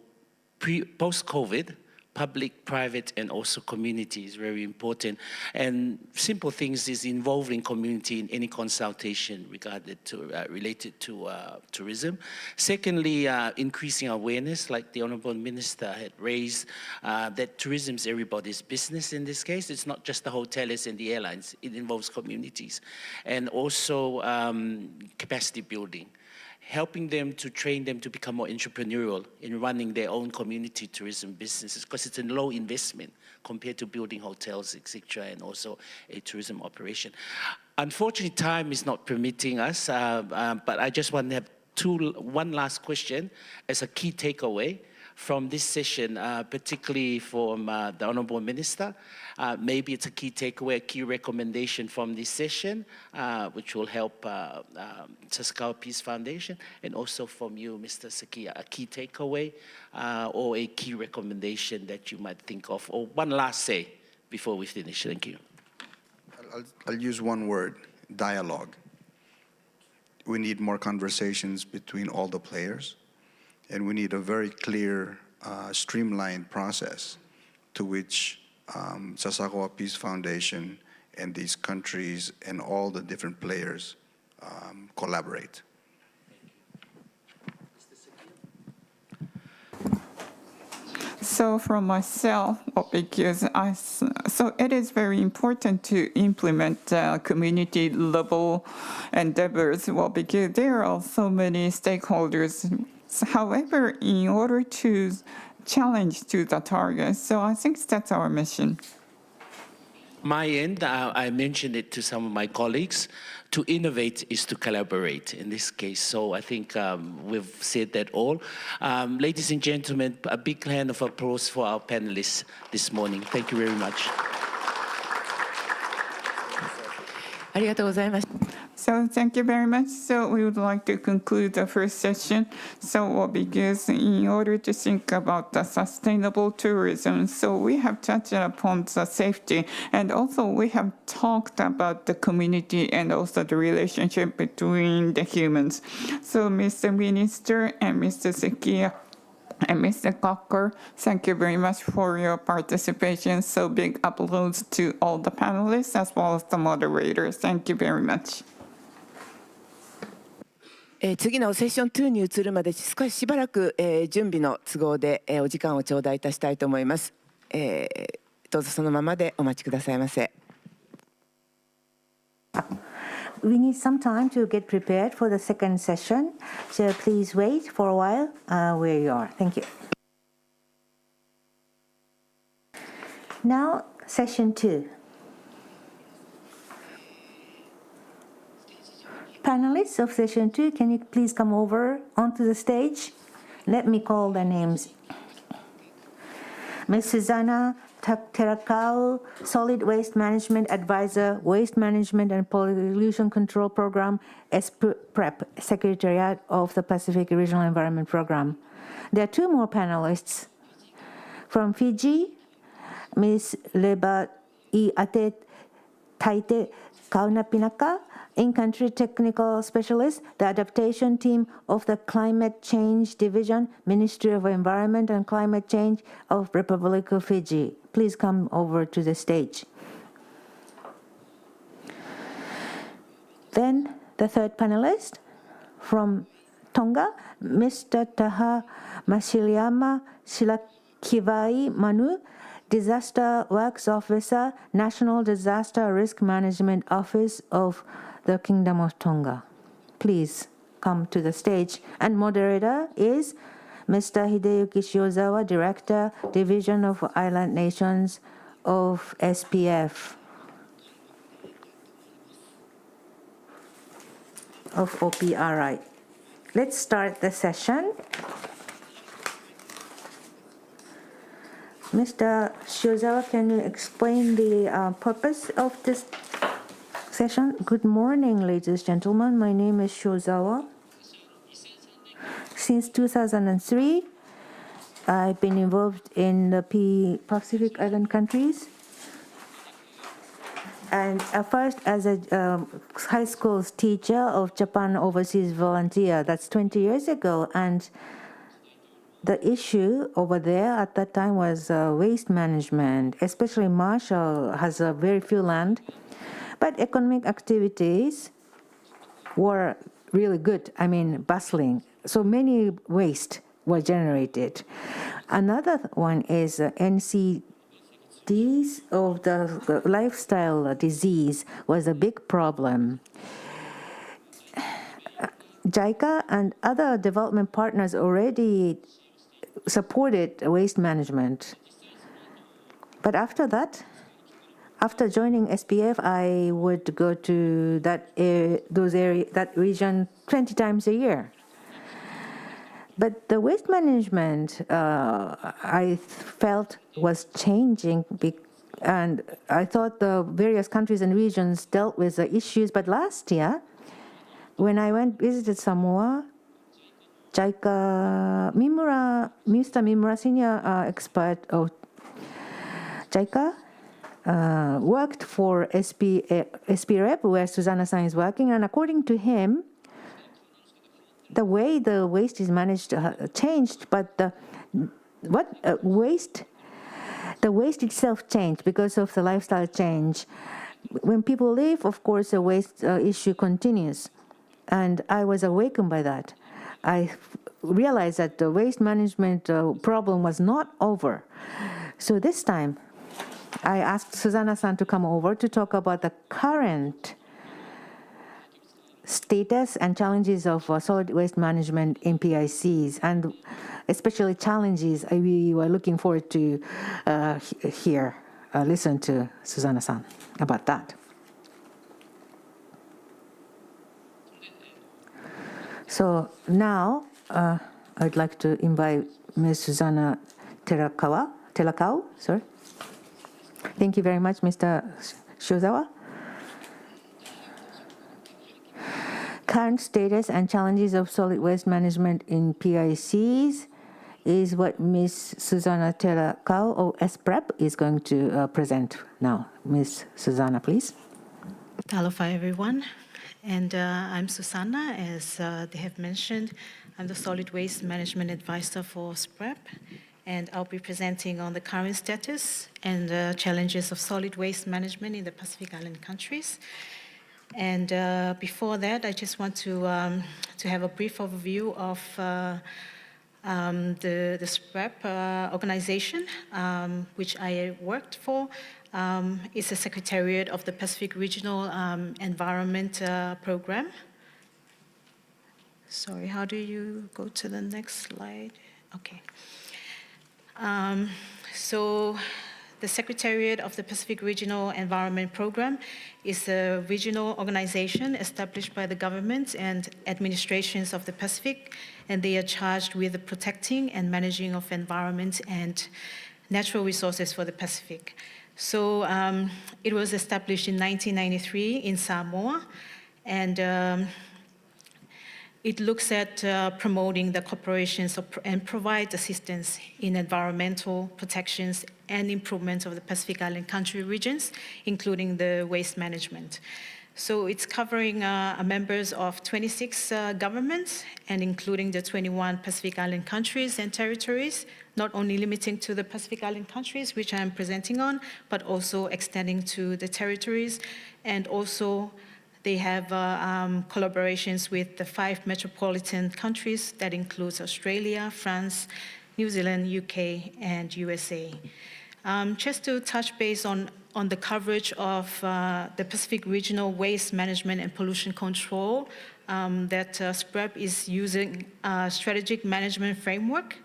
post-COVID, public, private, and also community is very important. And simple things is involving community in any consultation related to tourism. Secondly, increasing awareness, like the Honorable Minister had raised, that tourism is everybody's business in this case. It's not just the hoteliers and the airlines. It involves communities. And also capacity building, helping them to train them to become more entrepreneurial in running their own community tourism businesses, because it's a low investment compared to building hotels, etc., and also a tourism operation. Unfortunately, time is not permitting us, but I just want to have one last question as a key takeaway from this session, particularly from the Honorable Minister. Maybe it's a key takeaway, a key recommendation from this session, which will help Sasakawa Peace Foundation, and also from you, Mr. Sekiya, a key takeaway or a key recommendation that you might think of, or one last say before we finish. Thank you. I'll use one word, dialogue. We need more conversations between all the players, and we need a very clear, streamlined process to which Sasakawa Peace Foundation and these countries and all the different players collaborate. So from myself, because so it is very important to implement community level endeavors. Well, because there are so many stakeholders. However, in order to challenge to the target, so I think that's our mission. My end, I mentioned it to some of my colleagues. To innovate is to collaborate in this case. So I think we've said that all. Ladies and gentlemen, a big hand of applause for our panelists this morning. Thank you very much. ありがとうございました。 So thank you very much. So we would like to conclude the first session. So because in order to think about the sustainable tourism, so we have touched upon the safety, and also we have talked about the community and also the relationship between the humans. So Mr. Minister and Mr. Sekiya and Mr. Cocker, thank you very much for your participation. So big applause to all the panelists as well as the moderators. Thank you very much. 次のセッション2に移るまで少ししばらく、準備の都合で、お時間を頂戴いたしたいと思います。どうぞそのままでお待ちくださいませ。We need some time to get prepared for the second session, so please wait for a while where you are. Thank you. Now, session 2. Panelists of session 2, can you please come over onto the stage? Let me call the names. Ms. Susanna Tmetuchl, Solid Waste Management Advisor, Waste Management and Pollution Control Program, SPREP, Secretariat of the Pacific Regional Environment Program. There are two more panelists. From Fiji, Ms. Leba Iate Taite Kaunapinaka, in-country technical specialist, the adaptation team of the Climate Change Division, Ministry of Environment and Climate Change of Republic of Fiji. Please come over to the stage. Then the third panelist from Tonga, Mr. Taha Masiliama Shilakivai Manu, Disaster Works Officer, National Disaster Risk Management Office of the Kingdom of Tonga. Please come to the stage. And moderator is Mr. Hideyuki Shiozawa, Director, Division of Island Nations of SPF, of OPRI. Let's start the session. Mr. Shiozawa, can you explain the purpose of this session? Good morning, ladies and gentlemen. My name is Shiozawa. Since 2003, I've been involved in the Pacific Island countries. And first as a high school teacher of Japan Overseas Volunteer, that's 20 years ago. And the issue over there at that time was waste management, especially Marshall has very few land. But economic activities were really good, bustling. So many waste were generated. Another one is NCDs of the lifestyle disease was a big problem. JICA and other development partners already supported waste management. But after that, after joining SPF, I would go to that region 20 times a year. But the waste management, I felt was changing, and I thought the various countries and regions dealt with the issues. But last year, when I visited Samoa, JICA, Mr. Mimura, senior expert of JICA, worked for SPREP, where Susanna-san is working, and according to him, the way the waste is managed changed, but the waste itself changed because of the lifestyle change. When people leave, of course, the waste issue continues, and I was awakened by that. I realized that the waste management problem was not over. So this time, I asked Susanna-san to come over to talk about the current status and challenges of solid waste management in PICs, and especially challenges we were looking forward to listen to Susanna-san about that. So now I'd like to invite Ms. Susanna Terakau. Sorry. Thank you very much, Mr. Shiozawa. Current status and challenges of solid waste management in PICs is what Ms. Susanna Terakau of SPREP is going to present now. Ms. Susanna, please. Aloha, everyone. And I'm Susanna, as they have mentioned. I'm the Solid Waste Management Advisor for SPREP, and I'll be presenting on the current status and challenges of solid waste management in the Pacific Island countries. And before that, I just want to have a brief overview of the SPREP organization, which I worked for. It's a secretariat of the Pacific Regional Environment Program. Sorry, how do you go to the next slide? Okay. So the Secretariat of the Pacific Regional Environment Program is a regional organization established by the government and administrations of the Pacific, and they are charged with protecting and managing of environment and natural resources for the Pacific. So it was established in 1993 in Samoa, and it looks at promoting the cooperations and provide assistance in environmental protections and improvement of the Pacific Island country regions, including the waste management. So it's covering members of 26 governments and including the 21 Pacific Island countries and territories, not only limiting to the Pacific Island countries, which I'm presenting on, but also extending to the territories. And also they have collaborations with the 5 metropolitan countries that includes Australia, France, New Zealand, UK, and USA. Just to touch base on the coverage of the Pacific Regional Waste Management and Pollution Control, that SPREP is using a strategic management framework,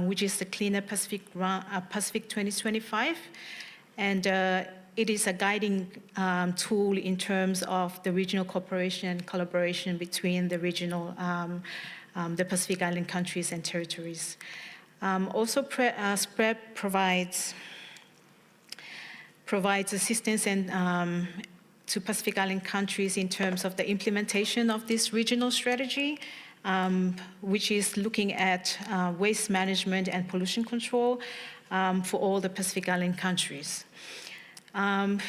which is the Cleaner Pacific 2025. And it is a guiding tool in terms of the regional cooperation and collaboration between the regional, the Pacific Island countries and territories. Also, SPREP provides assistance and to Pacific Island countries in terms of the implementation of this regional strategy, which is looking at waste management and pollution control for all the Pacific Island countries. And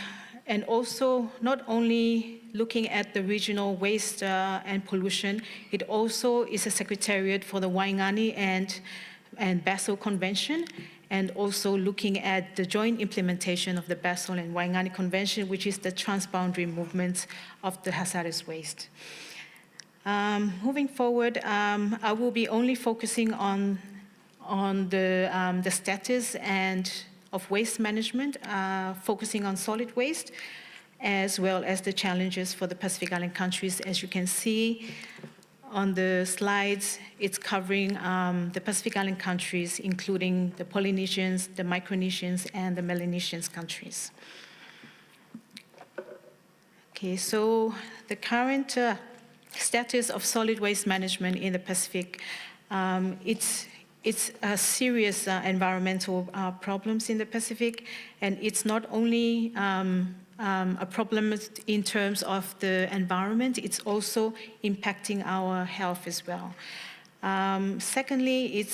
also, not only looking at the regional waste and pollution, it also is a secretariat for the Waingani and Basel Convention, and also looking at the joint implementation of the Basel and Waingani Convention, which is the transboundary movement of the hazardous waste. Moving forward, I will be only focusing on the status of waste management, focusing on solid waste, as well as the challenges for the Pacific Island countries. As you can see on the slides, it's covering the Pacific Island countries, including the Polynesians, the Micronesians, and the Melanesians countries. Okay, so the current status of solid waste management in the Pacific It's a serious environmental problems in the Pacific, and it's not only a problem in terms of the environment, it's also impacting our health as well. Secondly,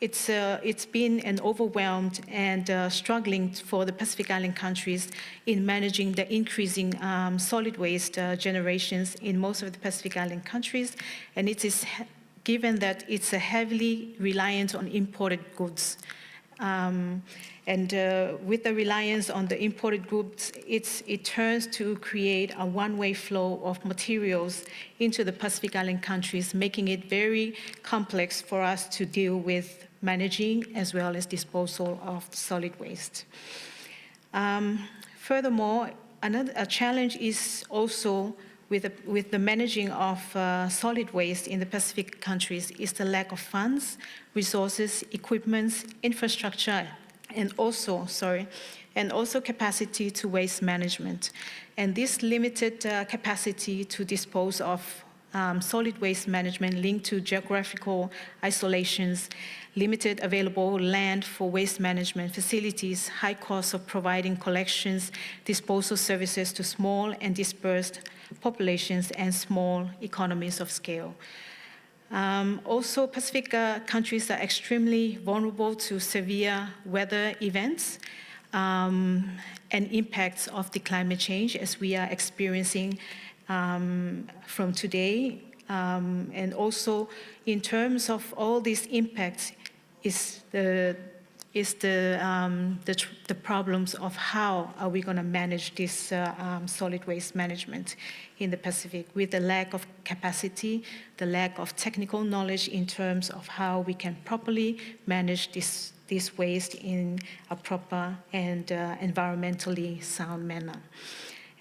it's been an overwhelmed and struggling for the Pacific Island countries in managing the increasing solid waste generations in most of the Pacific Island countries, and it is given that it's heavily reliant on imported goods. With the reliance on the imported goods, it turns to create a one-way flow of materials into the Pacific Island countries, making it very complex for us to deal with managing as well as disposal of solid waste. Furthermore, a challenge is also with the managing of solid waste in the Pacific countries is the lack of funds, resources, equipment, infrastructure, and also capacity to waste management. And this limited capacity to dispose of solid waste management linked to geographical isolations, limited available land for waste management facilities, high costs of providing collections, disposal services to small and dispersed populations, and small economies of scale. Also, Pacific countries are extremely vulnerable to severe weather events and impacts of the climate change as we are experiencing from today. And also, in terms of all these impacts, is the problems of how are we going to manage this solid waste management in the Pacific with the lack of capacity, the lack of technical knowledge in terms of how we can properly manage this waste in a proper and environmentally sound manner.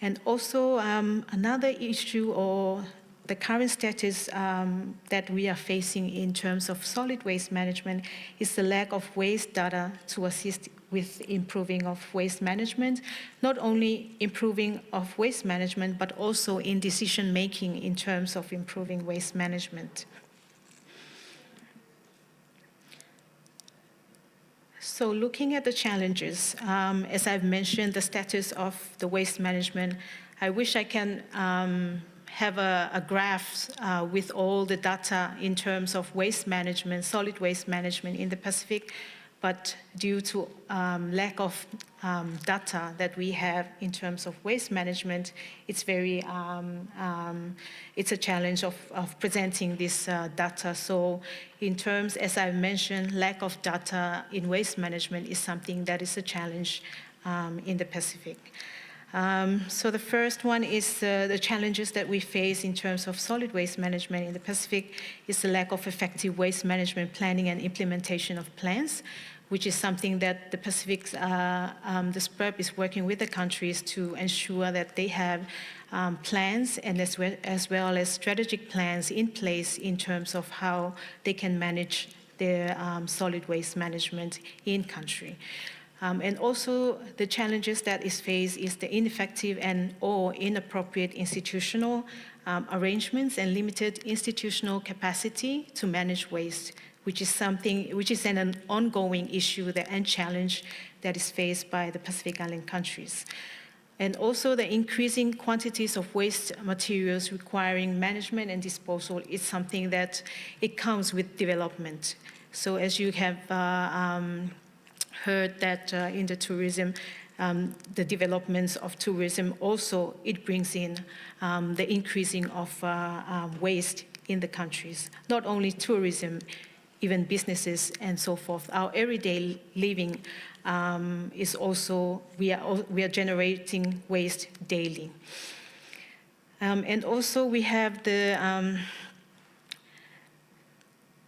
And also another issue or the current status that we are facing in terms of solid waste management is the lack of waste data to assist with improving of waste management, not only improving of waste management, but also in decision making in terms of improving waste management. So looking at the challenges, as I've mentioned, the status of the waste management, I wish I can have a graph with all the data in terms of waste management, solid waste management in the Pacific, but due to lack of data that we have in terms of waste management, it's very, it's a challenge of presenting this data. So in terms, as I mentioned, lack of data in waste management is something that is a challenge in the Pacific. So the first one is the challenges that we face in terms of solid waste management in the Pacific is the lack of effective waste management planning and implementation of plans, which is something that the Pacific, the SPERP is working with the countries to ensure that they have plans and as well as strategic plans in place in terms of how they can manage their solid waste management in country. And also the challenges that is faced is the ineffective and or inappropriate institutional arrangements and limited institutional capacity to manage waste, which is an ongoing issue and challenge that is faced by the Pacific Island countries. And also the increasing quantities of waste materials requiring management and disposal is something that it comes with development. So as you have heard that in the tourism, the developments of tourism also, it brings in the increasing of waste in the countries. Not only tourism, even businesses and so forth. Our everyday living is also, we are generating waste daily. And also we have the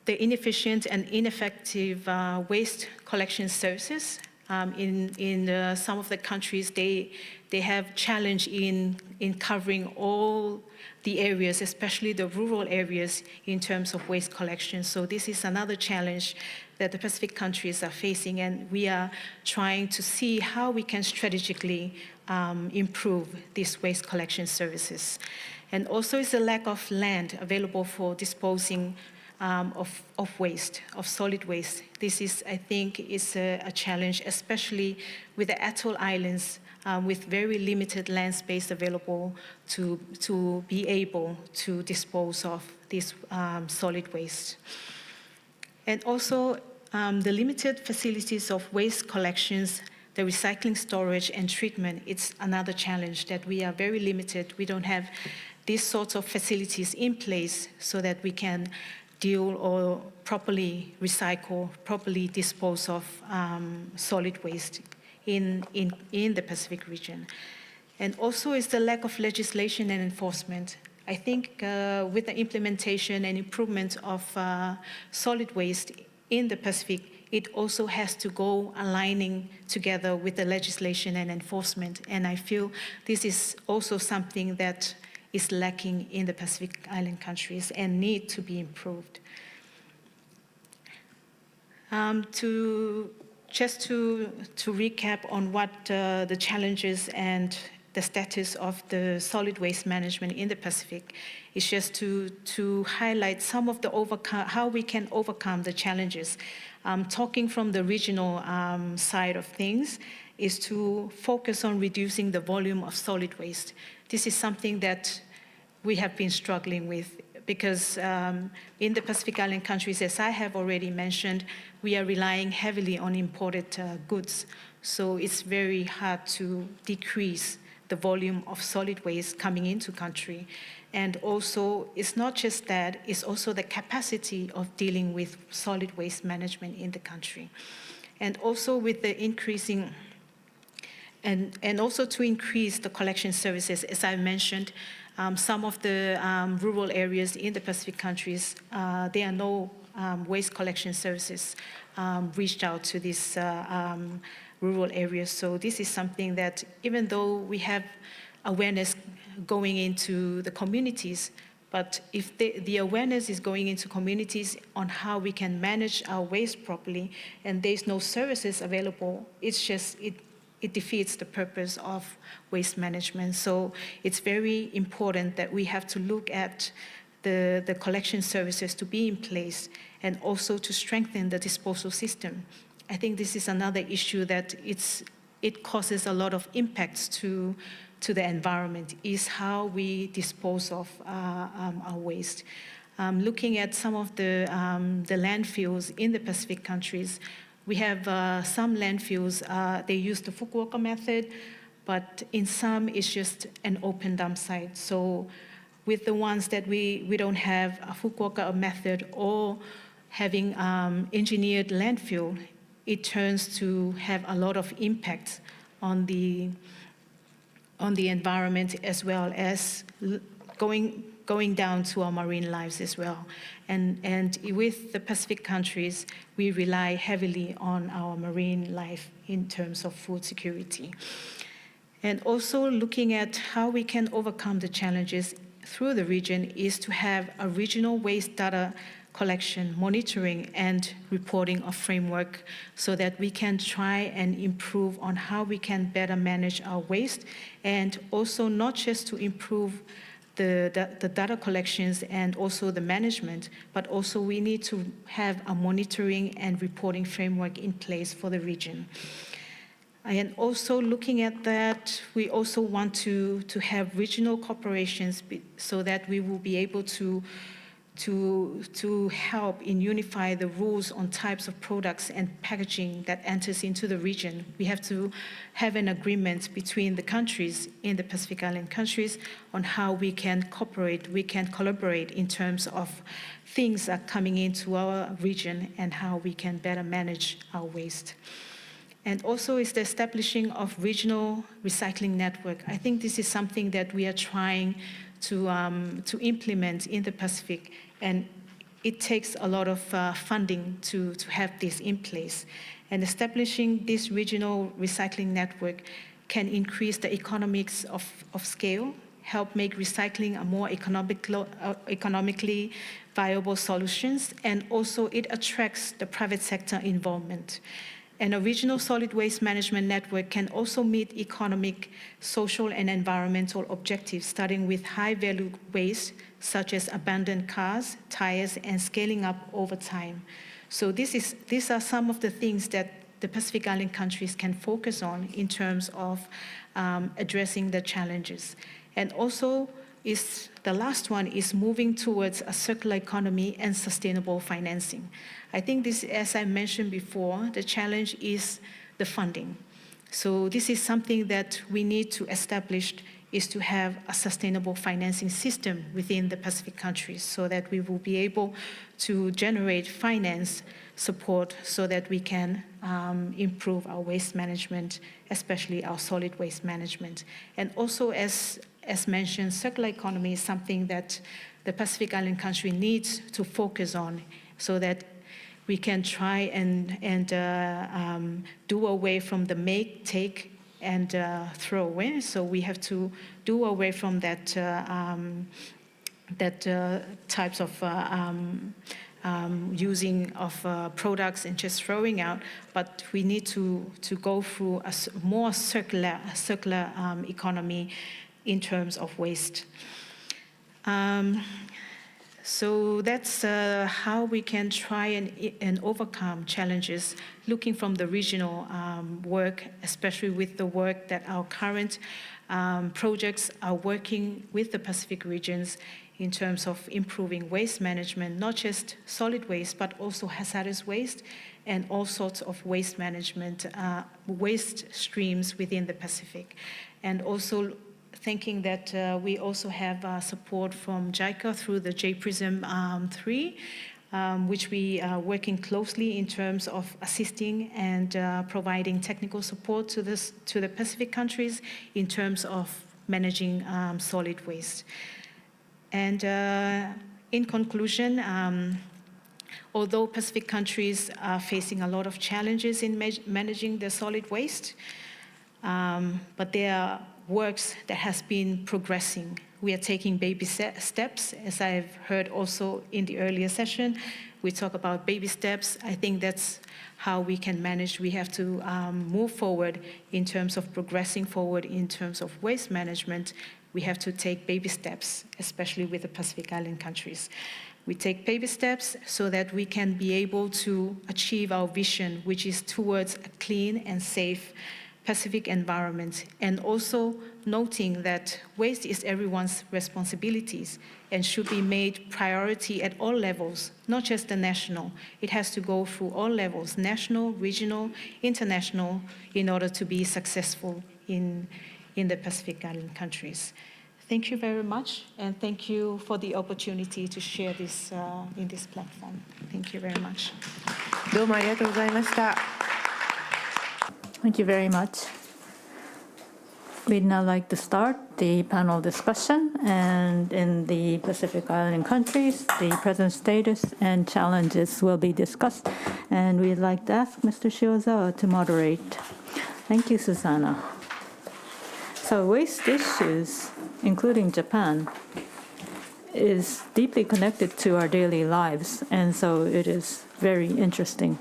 inefficient and ineffective waste collection services. In some of the countries, they have challenge in covering all the areas, especially the rural areas, in terms of waste collection. So this is another challenge that the Pacific countries are facing, and we are trying to see how we can strategically improve these waste collection services. And also is the lack of land available for disposing of waste, of solid waste. This is, I think, is a challenge, especially with the atoll islands with very limited land space available to be able to dispose of this solid waste. And also the limited facilities of waste collections, the recycling, storage, and treatment, it's another challenge that we are very limited. We don't have these sorts of facilities in place so that we can deal or properly recycle, properly dispose of solid waste in the Pacific region. And also is the lack of legislation and enforcement. I think with the implementation and improvement of solid waste in the Pacific, it also has to go aligning together with the legislation and enforcement. And I feel this is also something that is lacking in the Pacific Island countries and need to be improved. Just to recap on what the challenges and the status of the solid waste management in the Pacific is just to highlight some of the how we can overcome the challenges. Talking from the regional side of things is to focus on reducing the volume of solid waste. This is something that we have been struggling with because in the Pacific Island countries, as I have already mentioned, we are relying heavily on imported goods. So it's very hard to decrease the volume of solid waste coming into country. And also, it's not just that, it's also the capacity of dealing with solid waste management in the country. And also with the increasing, and also to increase the collection services, as I mentioned, some of the rural areas in the Pacific countries, there are no waste collection services reached out to these rural areas. So this is something that even though we have awareness going into the communities, but if the awareness is going into communities on how we can manage our waste properly and there's no services available, it's just, it defeats the purpose of waste management. So it's very important that we have to look at the collection services to be in place and also to strengthen the disposal system. I think this is another issue that it causes a lot of impacts to the environment, is how we dispose of our waste. Looking at some of the landfills in the Pacific countries, we have some landfills, they use the Fukuoka method, but in some it's just an open dump site. So with the ones that we don't have a Fukuoka method or having engineered landfill, it turns to have a lot of impact on the environment as well as going down to our marine lives as well. And with the Pacific countries, we rely heavily on our marine life in terms of food security. And also looking at how we can overcome the challenges through the region is to have a regional waste data collection, monitoring, and reporting of framework so that we can try and improve on how we can better manage our waste, and also not just to improve the data collections and also the management, but also we need to have a monitoring and reporting framework in place for the region. And also looking at that, we also want to have regional corporations so that we will be able to help in unify the rules on types of products and packaging that enters into the region. We have to have an agreement between the countries in the Pacific Island countries on how we can cooperate, we can collaborate in terms of things that are coming into our region and how we can better manage our waste. And also is the establishing of regional recycling network. I think this is something that we are trying to implement in the Pacific, and it takes a lot of funding to have this in place. And establishing this regional recycling network can increase the economics of scale, help make recycling a more economically viable solutions, and also it attracts the private sector involvement. And a regional solid waste management network can also meet economic, social, and environmental objectives, starting with high-value waste, such as abandoned cars, tires, and scaling up over time. So these are some of the things that the Pacific Island countries can focus on in terms of addressing the challenges. And also, the last one is moving towards a circular economy and sustainable financing. I think this, as I mentioned before, the challenge is the funding. So this is something that we need to establish, is to have a sustainable financing system within the Pacific countries so that we will be able to generate finance support so that we can improve our waste management, especially our solid waste management. And also, as mentioned, circular economy is something that the Pacific Island country needs to focus on so that we can try and do away from the make, take, and throw away. So we have to do away from that types of using of products and just throwing out, but we need to go through a more circular economy in terms of waste. So that's how we can try and overcome challenges, looking from the regional work, especially with the work that our current projects are working with the Pacific regions in terms of improving waste management, not just solid waste, but also hazardous waste and all sorts of waste management, waste streams within the Pacific. And also thinking that we also have support from JICA through the JPRISM 3, which we are working closely in terms of assisting and providing technical support to the Pacific countries in terms of managing solid waste. And in conclusion, although Pacific countries are facing a lot of challenges in managing their solid waste, but there are works that has been progressing. We are taking baby steps, as I've heard also in the earlier session. We talk about baby steps. I think that's how we can manage. We have to move forward in terms of progressing forward in terms of waste management. We have to take baby steps, especially with the Pacific Island countries. We take baby steps so that we can be able to achieve our vision, which is towards a clean and safe Pacific environment, and also noting that waste is everyone's responsibilities and should be made priority at all levels, not just the national. It has to go through all levels, national, regional, international, in order to be successful in the Pacific Island countries. Thank you very much, and thank you for the opportunity to share this in this platform. Thank you very much. どうもありがとうございました。 Thank you very much. We'd now like to start the panel discussion, and in the Pacific Island countries, the present status and challenges will be discussed. And we'd like to ask Mr. Shiozawa to moderate. Thank you, Susanna. So waste issues, including Japan, is deeply connected to our daily lives, and so it is very interesting.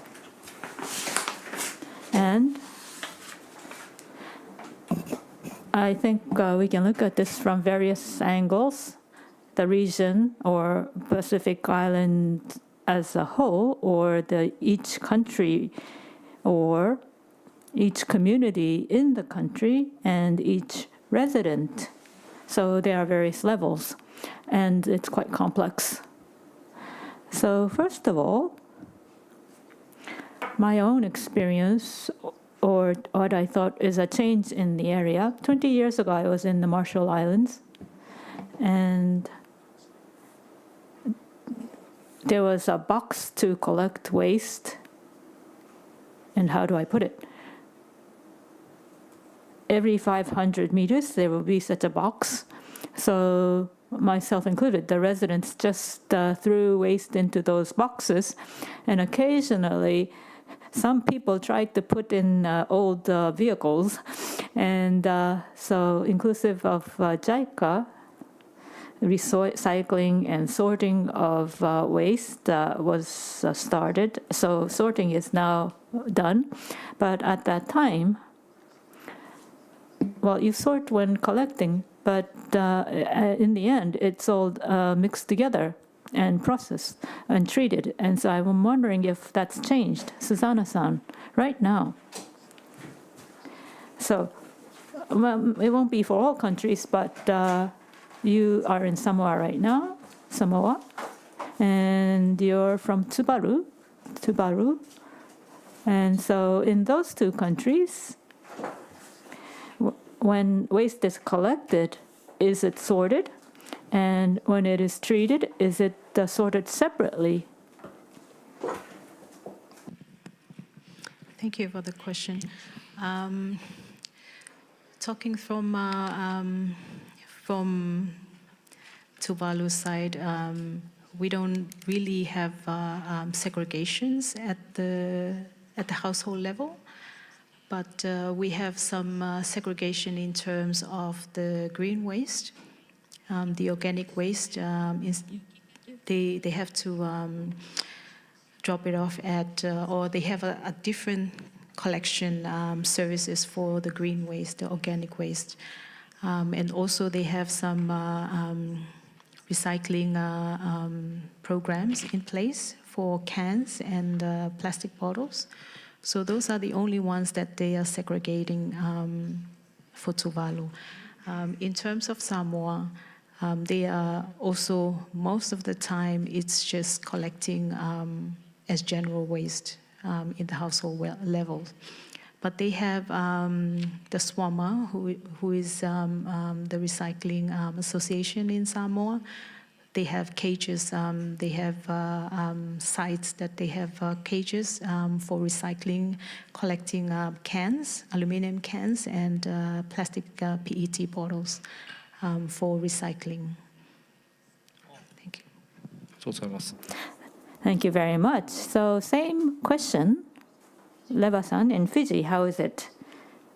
And I think we can look at this from various angles. The region or Pacific Island as a whole, or each country or each community in the country and each resident. So there are various levels, and it's quite complex. So first of all, my own experience, or what I thought is a change in the area. 20 years ago, I was in the Marshall Islands, and there was a box to collect waste. And how do I put it? Every 500 meters, there will be such a box. So myself included, the residents just threw waste into those boxes, and occasionally some people tried to put in old vehicles, and so inclusive of JICA, recycling and sorting of waste was started. So sorting is now done. But at that time, well, you sort when collecting, but in the end, it's all mixed together and processed and treated. And so I'm wondering if that's changed. Susanna-san, right now. So well, it won't be for all countries, but you are in Samoa right now, Samoa, and you're from Tuvalu. And so in those two countries, when waste is collected, is it sorted? And when it is treated, is it sorted separately? Thank you for the question. Talking from Tuvalu side, we don't really have segregations at the household level, but we have some segregation in terms of the green waste, the organic waste. They have to drop it off at, or they have a different collection services for the green waste, the organic waste. And also they have some recycling programs in place for cans and plastic bottles. So those are the only ones that they are segregating for Tuvalu. In terms of Samoa, they are also, most of the time, it's just collecting as general waste in the household level. But they have the SWAMA, who is the Recycling Association in Samoa. They have cages, they have sites that they have cages for recycling, collecting cans, aluminum cans, and plastic PET bottles for recycling. Thank you. Thank you very much. So same question, Leva-san, in Fiji, how is it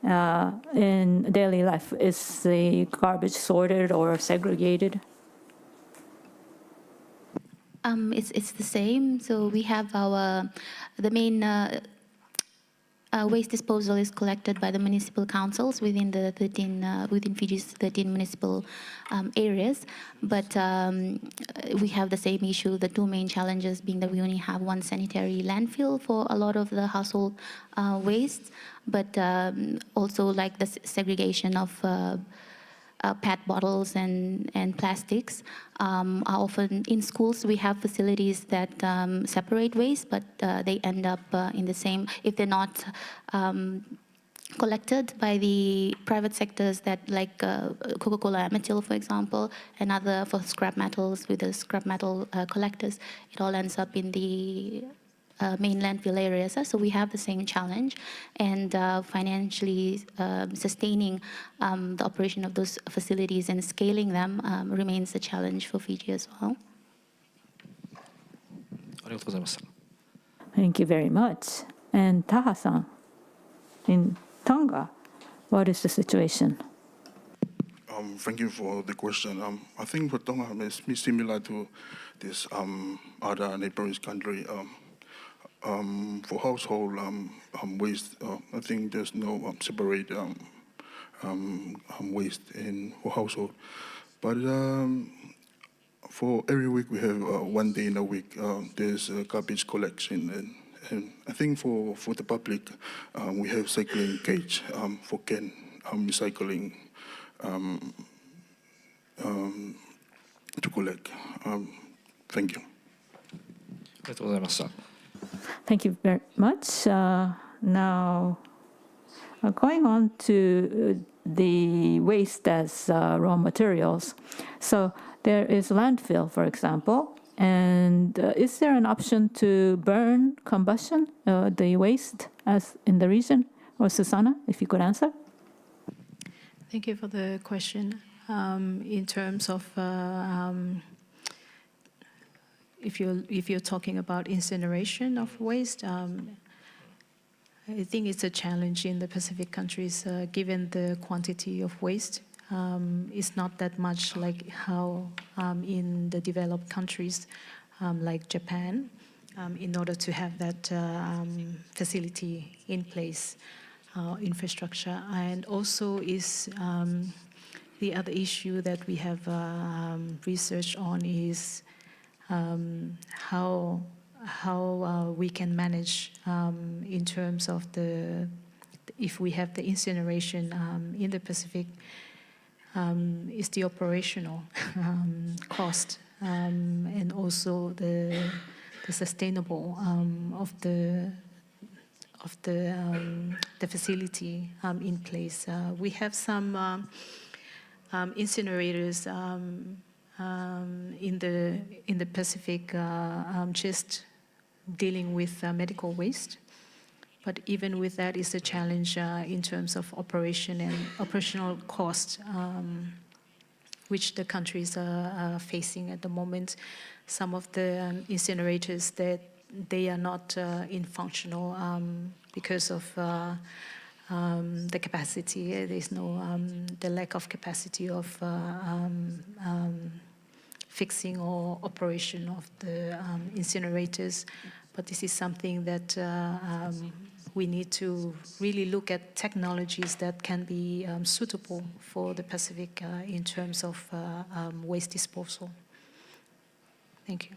in daily life? Is the garbage sorted or segregated? It's the same. So we have the main waste disposal is collected by the municipal councils within the within Fiji's 13 municipal areas. But we have the same issue. The two main challenges being that we only have one sanitary landfill for a lot of the household waste, but also like the segregation of PET bottles and plastics are often in schools. We have facilities that separate waste, but they end up in the same, if they're not collected by the private sectors that like Coca-Cola Amatil, for example, and other for scrap metals with the scrap metal collectors, it all ends up in the main landfill areas. So we have the same challenge, and financially sustaining the operation of those facilities and scaling them remains a challenge for Fiji as well. Thank you very much. And Taha-san, in Tonga, what is the situation? Thank you for the question. I think for Tonga is similar to this other neighboring country. For household waste, I think there's no separate waste for household. But for every week we have 1 day in a week, there's garbage collection. And I think for the public, we have cycling cage for can recycling to collect. Thank you. Thank you very much. Now, going on to the waste as raw materials. So there is landfill, for example, and is there an option to burn combustion, the waste as in the region? Or Susanna, if you could answer. Thank you for the question. In terms of if you're talking about incineration of waste, I think it's a challenge in the Pacific countries given the quantity of waste. is not that much like how in the developed countries like Japan, in order to have that facility in place, infrastructure. And also is the other issue that we have researched on is how we can manage in terms of if we have the incineration in the Pacific, is the operational cost and also the sustainable of the facility in place. We have some incinerators in the Pacific just dealing with medical waste. But even with that is a challenge in terms of operation and operational cost, which the countries are facing at the moment. Some of the incinerators that they are not in functional because of the capacity. There's no the lack of capacity of fixing or operation of the incinerators. But this is something that we need to really look at technologies that can be suitable for the Pacific in terms of waste disposal. Thank you.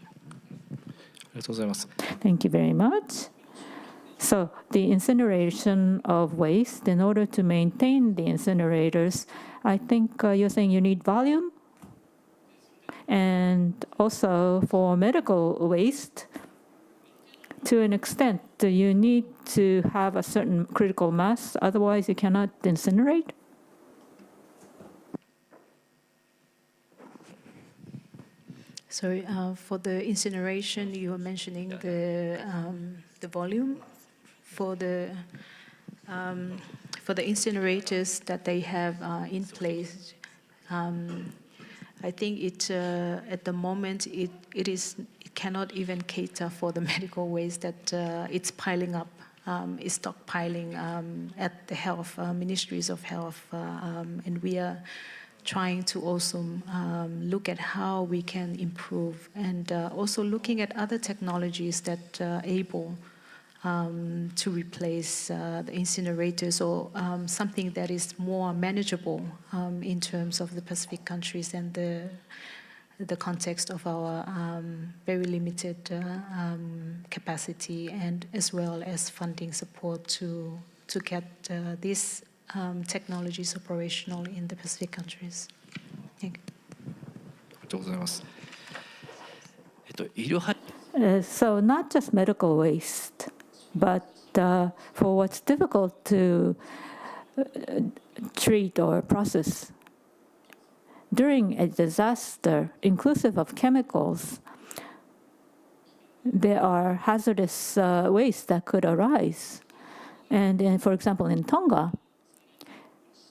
Thank you very much. So the incineration of waste, in order to maintain the incinerators, I think you're saying you need volume? And also for medical waste, to an extent, you need to have a certain critical mass, otherwise you cannot incinerate? So for the incineration, you were mentioning the volume for the incinerators that they have in place. I think at the moment it cannot even cater for the medical waste that it's piling up, is stockpiling at the health ministries of health, and we are trying to also look at how we can improve, and also looking at other technologies that are able to replace the incinerators, or something that is more manageable in terms of the Pacific countries and the context of our very limited capacity, and as well as funding support to get these technologies operational in the Pacific countries. Thank you. So not just medical waste, but for what's difficult to treat or process during a disaster, inclusive of chemicals, there are hazardous waste that could arise. And for example, in Tonga,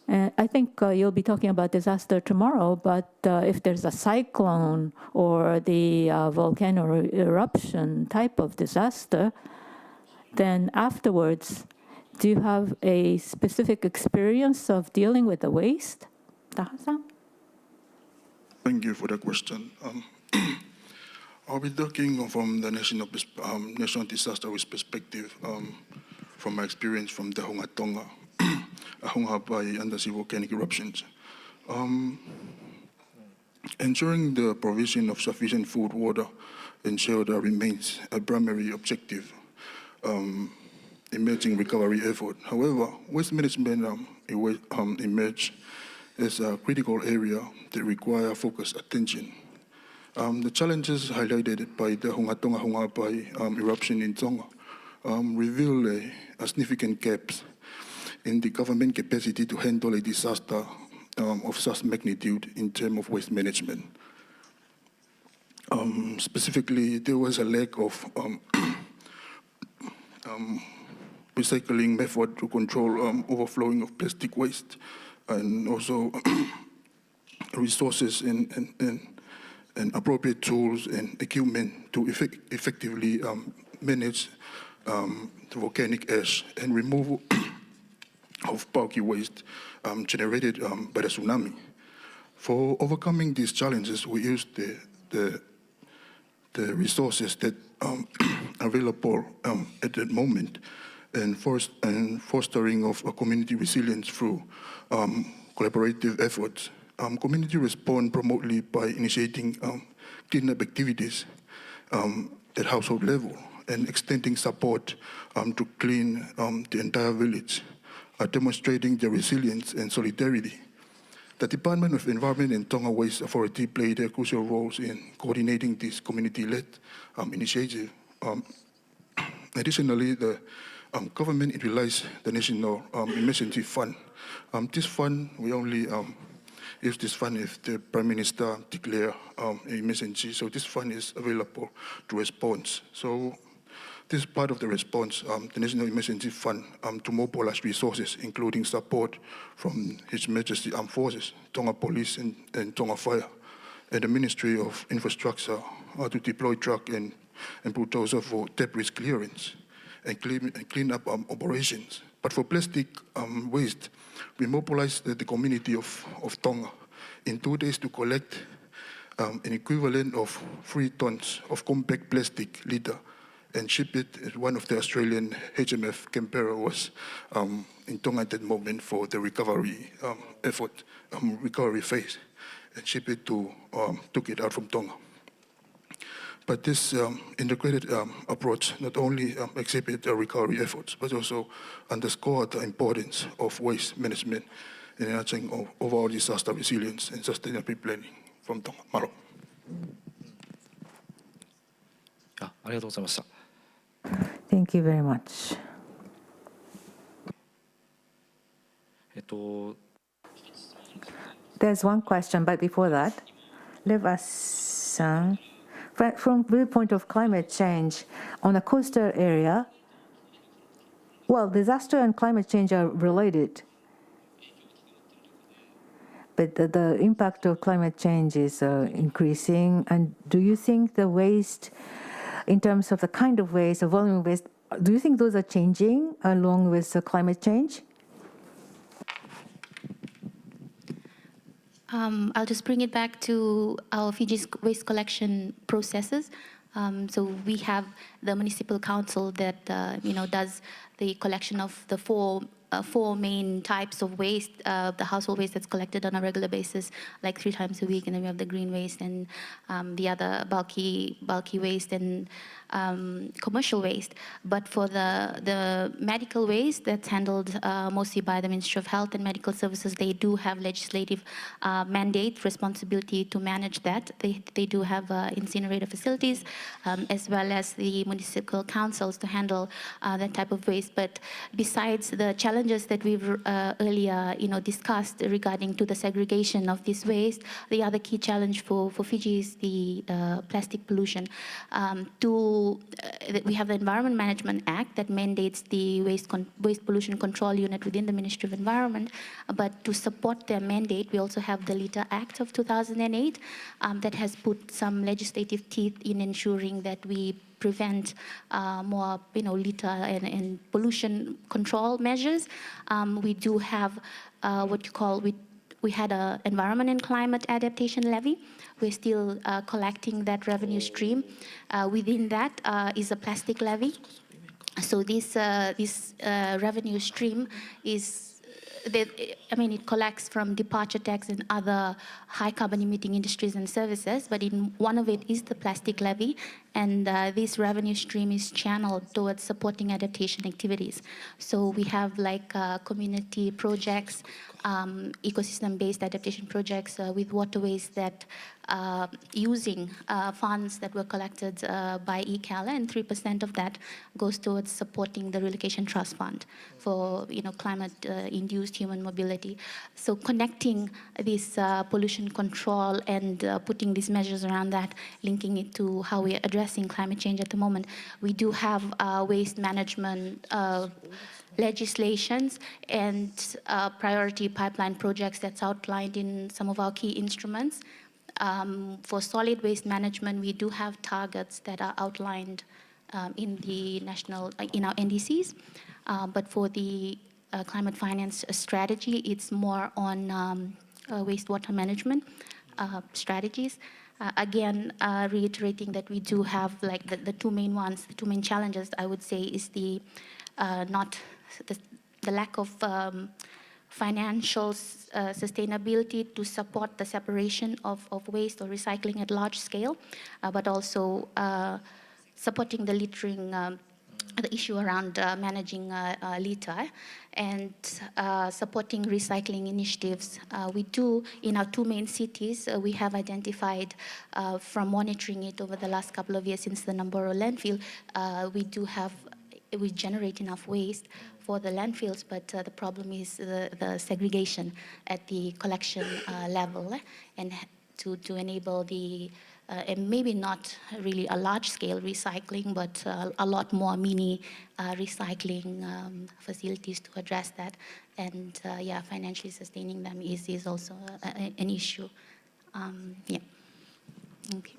I think you'll be talking about disaster tomorrow, but if there's a cyclone or the volcano eruption type of disaster, then afterwards, do you have a specific experience of dealing with the waste? Taha-san? Thank you for the question. I'll be talking from the national disaster risk perspective, from my experience from the Tonga, Hongapai undersea volcanic eruptions. Ensuring the provision of sufficient food, water, and shelter remains a primary objective, emerging recovery effort. However, waste management emerged as a critical area that require focused attention. The challenges highlighted by the Hongapai eruption in Tonga reveal a significant gaps in the government capacity to handle a disaster of such magnitude in terms of waste management. Specifically, there was a lack of recycling method to control overflowing of plastic waste, and also resources and appropriate tools and equipment to effectively manage the volcanic ash and removal of bulky waste generated by the tsunami. For overcoming these challenges, we used the resources that available at that moment, and fostering of a community resilience through collaborative efforts. Community respond remotely by initiating cleanup activities at household level and extending support to clean the entire village, demonstrating their resilience and solidarity. The Department of Environment and Tonga Waste Authority played a crucial role in coordinating this community-led initiative. Additionally, the government utilized the National Emergency Fund. This fund, we only use this fund if the Prime Minister declare an emergency. So this fund is available to response. So this is part of the response, the National Emergency Fund, to mobilize resources, including support from His Majesty Armed Forces, Tonga Police, and Tonga Fire, and the Ministry of Infrastructure to deploy truck and bulldozer for debris clearance and clean up operations. But for plastic waste, we mobilized the community of Tonga in 2 days to collect an equivalent of 3 tons of compact plastic litter and ship it as one of the Australian HMF Canberra was in Tonga at that moment for the recovery effort, recovery phase, and ship it to, took it out from Tonga. But this integrated approach not only exhibit recovery efforts, but also underscore the importance of waste management in enhancing overall disaster resilience and sustainable planning from Tonga. Mahalo. ありがとうございました。 Thank you very much. There's one question, but before that, let us, from the viewpoint of climate change, on a coastal area, well, disaster and climate change are related. But the impact of climate change is increasing. And do you think the waste, in terms of the kind of waste, the volume of waste, do you think those are changing along with the climate change? I'll just bring it back to our Fiji's waste collection processes. So we have the municipal council that does the collection of the four main types of waste, the household waste that's collected on a regular basis, like 3 times a week, and then we have the green waste and the other bulky waste and commercial waste. But for the medical waste that's handled mostly by the Ministry of Health and Medical Services, they do have legislative mandate responsibility to manage that. They do have incinerator facilities as well as the municipal councils to handle that type of waste. But besides the challenges that we've earlier discussed regarding to the segregation of this waste, the other key challenge for Fiji is the plastic pollution. We have the Environment Management Act that mandates the waste pollution control unit within the Ministry of Environment. But to support their mandate, we also have the Litter Act of 2008 that has put some legislative teeth in ensuring that we prevent more litter and pollution control measures. We do have what you call, we had an Environment and Climate Adaptation Levy. We're still collecting that revenue stream. Within that is a plastic levy. So this revenue stream is, it collects from departure tax and other high carbon emitting industries and services, but in one of it is the plastic levy, and this revenue stream is channeled towards supporting adaptation activities. So we have like community projects, ecosystem-based adaptation projects with waterways that using funds that were collected by ECALA, and 3% of that goes towards supporting the Relocation Trust Fund for climate-induced human mobility. So connecting this pollution control and putting these measures around that, linking it to how we are addressing climate change at the moment. We do have waste management legislations and priority pipeline projects that's outlined in some of our key instruments. For solid waste management, we do have targets that are outlined in our NDCs. But for the climate finance strategy, it's more on wastewater management strategies. Again, reiterating that we do have like the two main ones, the two main challenges I would say is the lack of financial sustainability to support the separation of waste or recycling at large scale, but also supporting the littering, the issue around managing litter, and supporting recycling initiatives. We do, in our two main cities, we have identified from monitoring it over the last couple of years since the Namboro landfill, we generate enough waste for the landfills, but the problem is the segregation at the collection level, and to enable the and maybe not really a large-scale recycling, but a lot more mini recycling facilities to address that. And yeah, financially sustaining them is also an issue. Yeah. Thank you.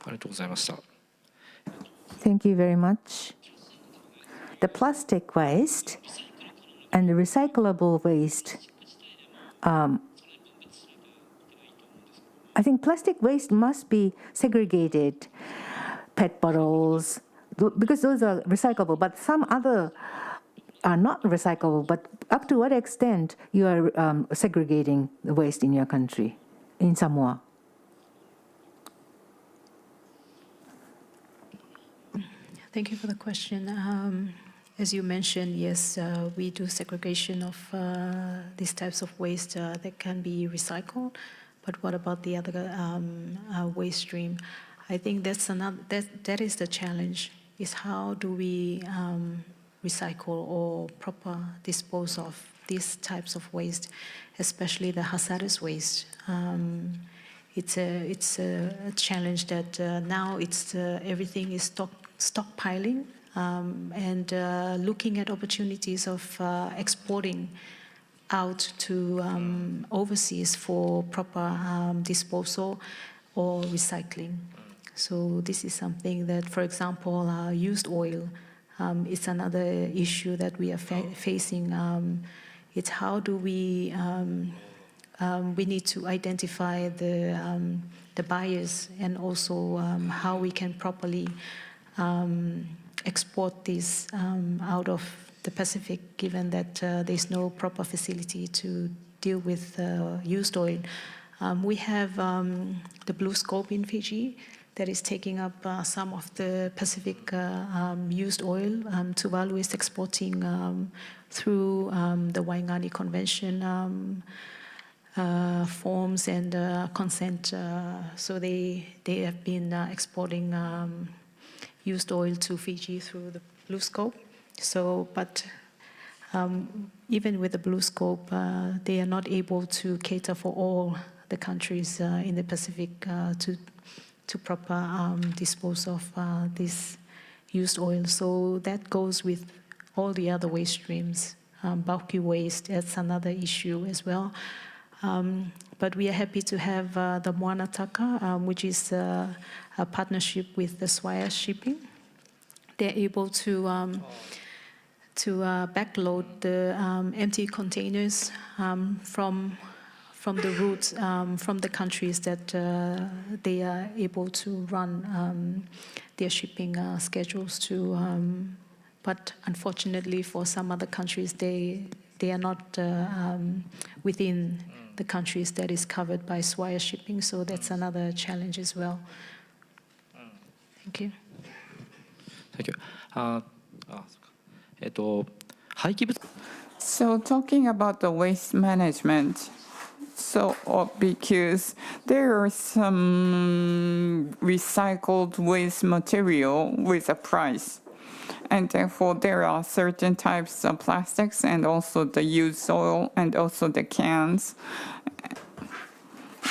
ありがとうございました。 Thank you very much. The plastic waste and the recyclable waste, I think plastic waste must be segregated. PET bottles, because those are recyclable, but some other are not recyclable. But up to what extent you are segregating the waste in your country, in Samoa? Thank you for the question. As you mentioned, yes, we do segregation of these types of waste that can be recycled. But what about the other waste stream? I think that is the challenge, is how do we recycle or proper dispose of these types of waste, especially the hazardous waste. It's a challenge that now everything is stockpiling and looking at opportunities of exporting out to overseas for proper disposal or recycling. So this is something that, for example, used oil is another issue that we are facing. It's how do we need to identify the buyers, and also how we can properly export this out of the Pacific, given that there's no proper facility to deal with used oil. We have the Blue Scope in Fiji that is taking up some of the Pacific used oil. Tuvalu is exporting through the Waingani Convention forms and consent. So they have been exporting used oil to Fiji through the Blue Scope. So, but even with the Blue Scope, they are not able to cater for all the countries in the Pacific to proper dispose of this used oil. So that goes with all the other waste streams. Bulky waste, that's another issue as well. But we are happy to have the Moana Taka, which is a partnership with the Swire Shipping. They're able to backload the empty containers from the routes, from the countries that they are able to run their shipping schedules to. But unfortunately, for some other countries, they are not within the countries that is covered by Swire Shipping. So that's another challenge as well. Thank you. Thank you. So talking about the waste management, because there are some recycled waste material with a price, and therefore there are certain types of plastics and also the used oil and also the cans,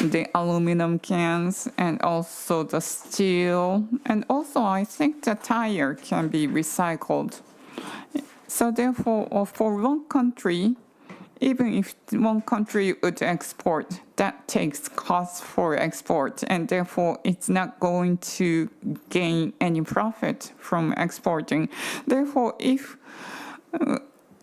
the aluminum cans, and also the steel, and also I think the tire can be recycled. So therefore, for one country, even if one country would export, that takes cost for export, and therefore it's not going to gain any profit from exporting. Therefore, if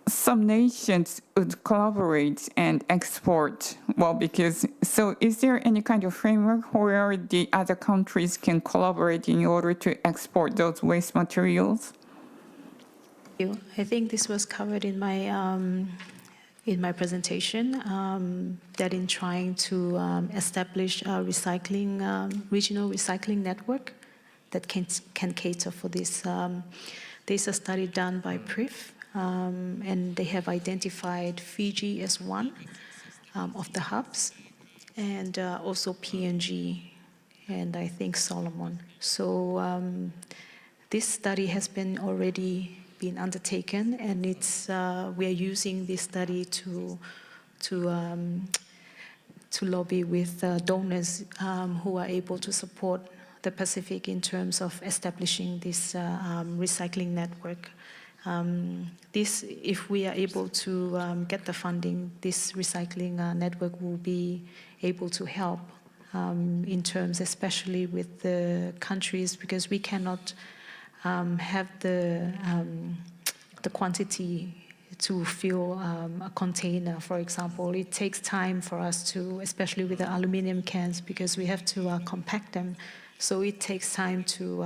some nations would collaborate and export. Well, because, so is there any kind of framework where the other countries can collaborate in order to export those waste materials? I think this was covered in my presentation, that in trying to establish a regional recycling network that can cater for this. There's a study done by PRIF, and they have identified Fiji as one of the hubs, and also PNG, and I think Solomon. So this study has been already been undertaken, and it's we are using this study to lobby with donors who are able to support the Pacific in terms of establishing this recycling network. This, if we are able to get the funding, this recycling network will be able to help in terms, especially with the countries, because we cannot have the quantity to fill a container, for example. It takes time for us to, especially with the aluminum cans, because we have to compact them. So it takes time to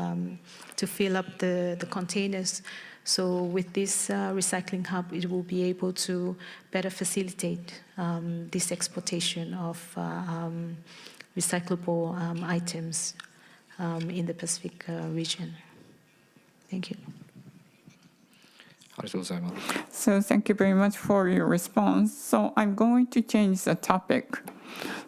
fill up the containers. So with this recycling hub, it will be able to better facilitate this exportation of recyclable items in the Pacific region. Thank you. So thank you very much for your response. So I'm going to change the topic.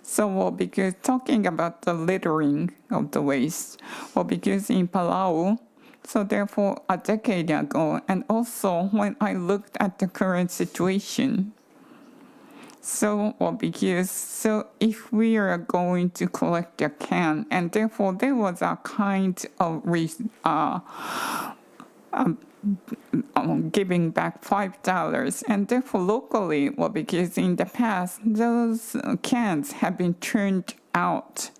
So, well, because talking about the littering of the waste, well, because in Palau, so therefore a decade ago, and also when I looked at the current situation, so, well, because, so if we are going to collect a can, and therefore there was a kind of giving back $5, and therefore locally, well, because in the past those cans have been turned out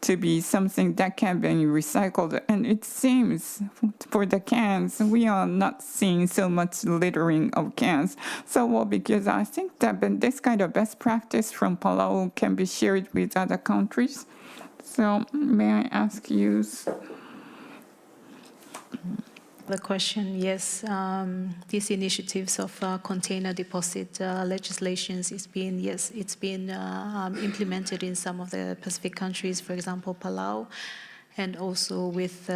to be something that can be recycled, and it seems for the cans we are not seeing so much littering of cans. So, well, because I think that this kind of best practice from Palau can be shared with other countries. So may I ask you? The question, yes, these initiatives of container deposit legislations is being, yes, it's been implemented in some of the Pacific countries, for example, Palau, and also with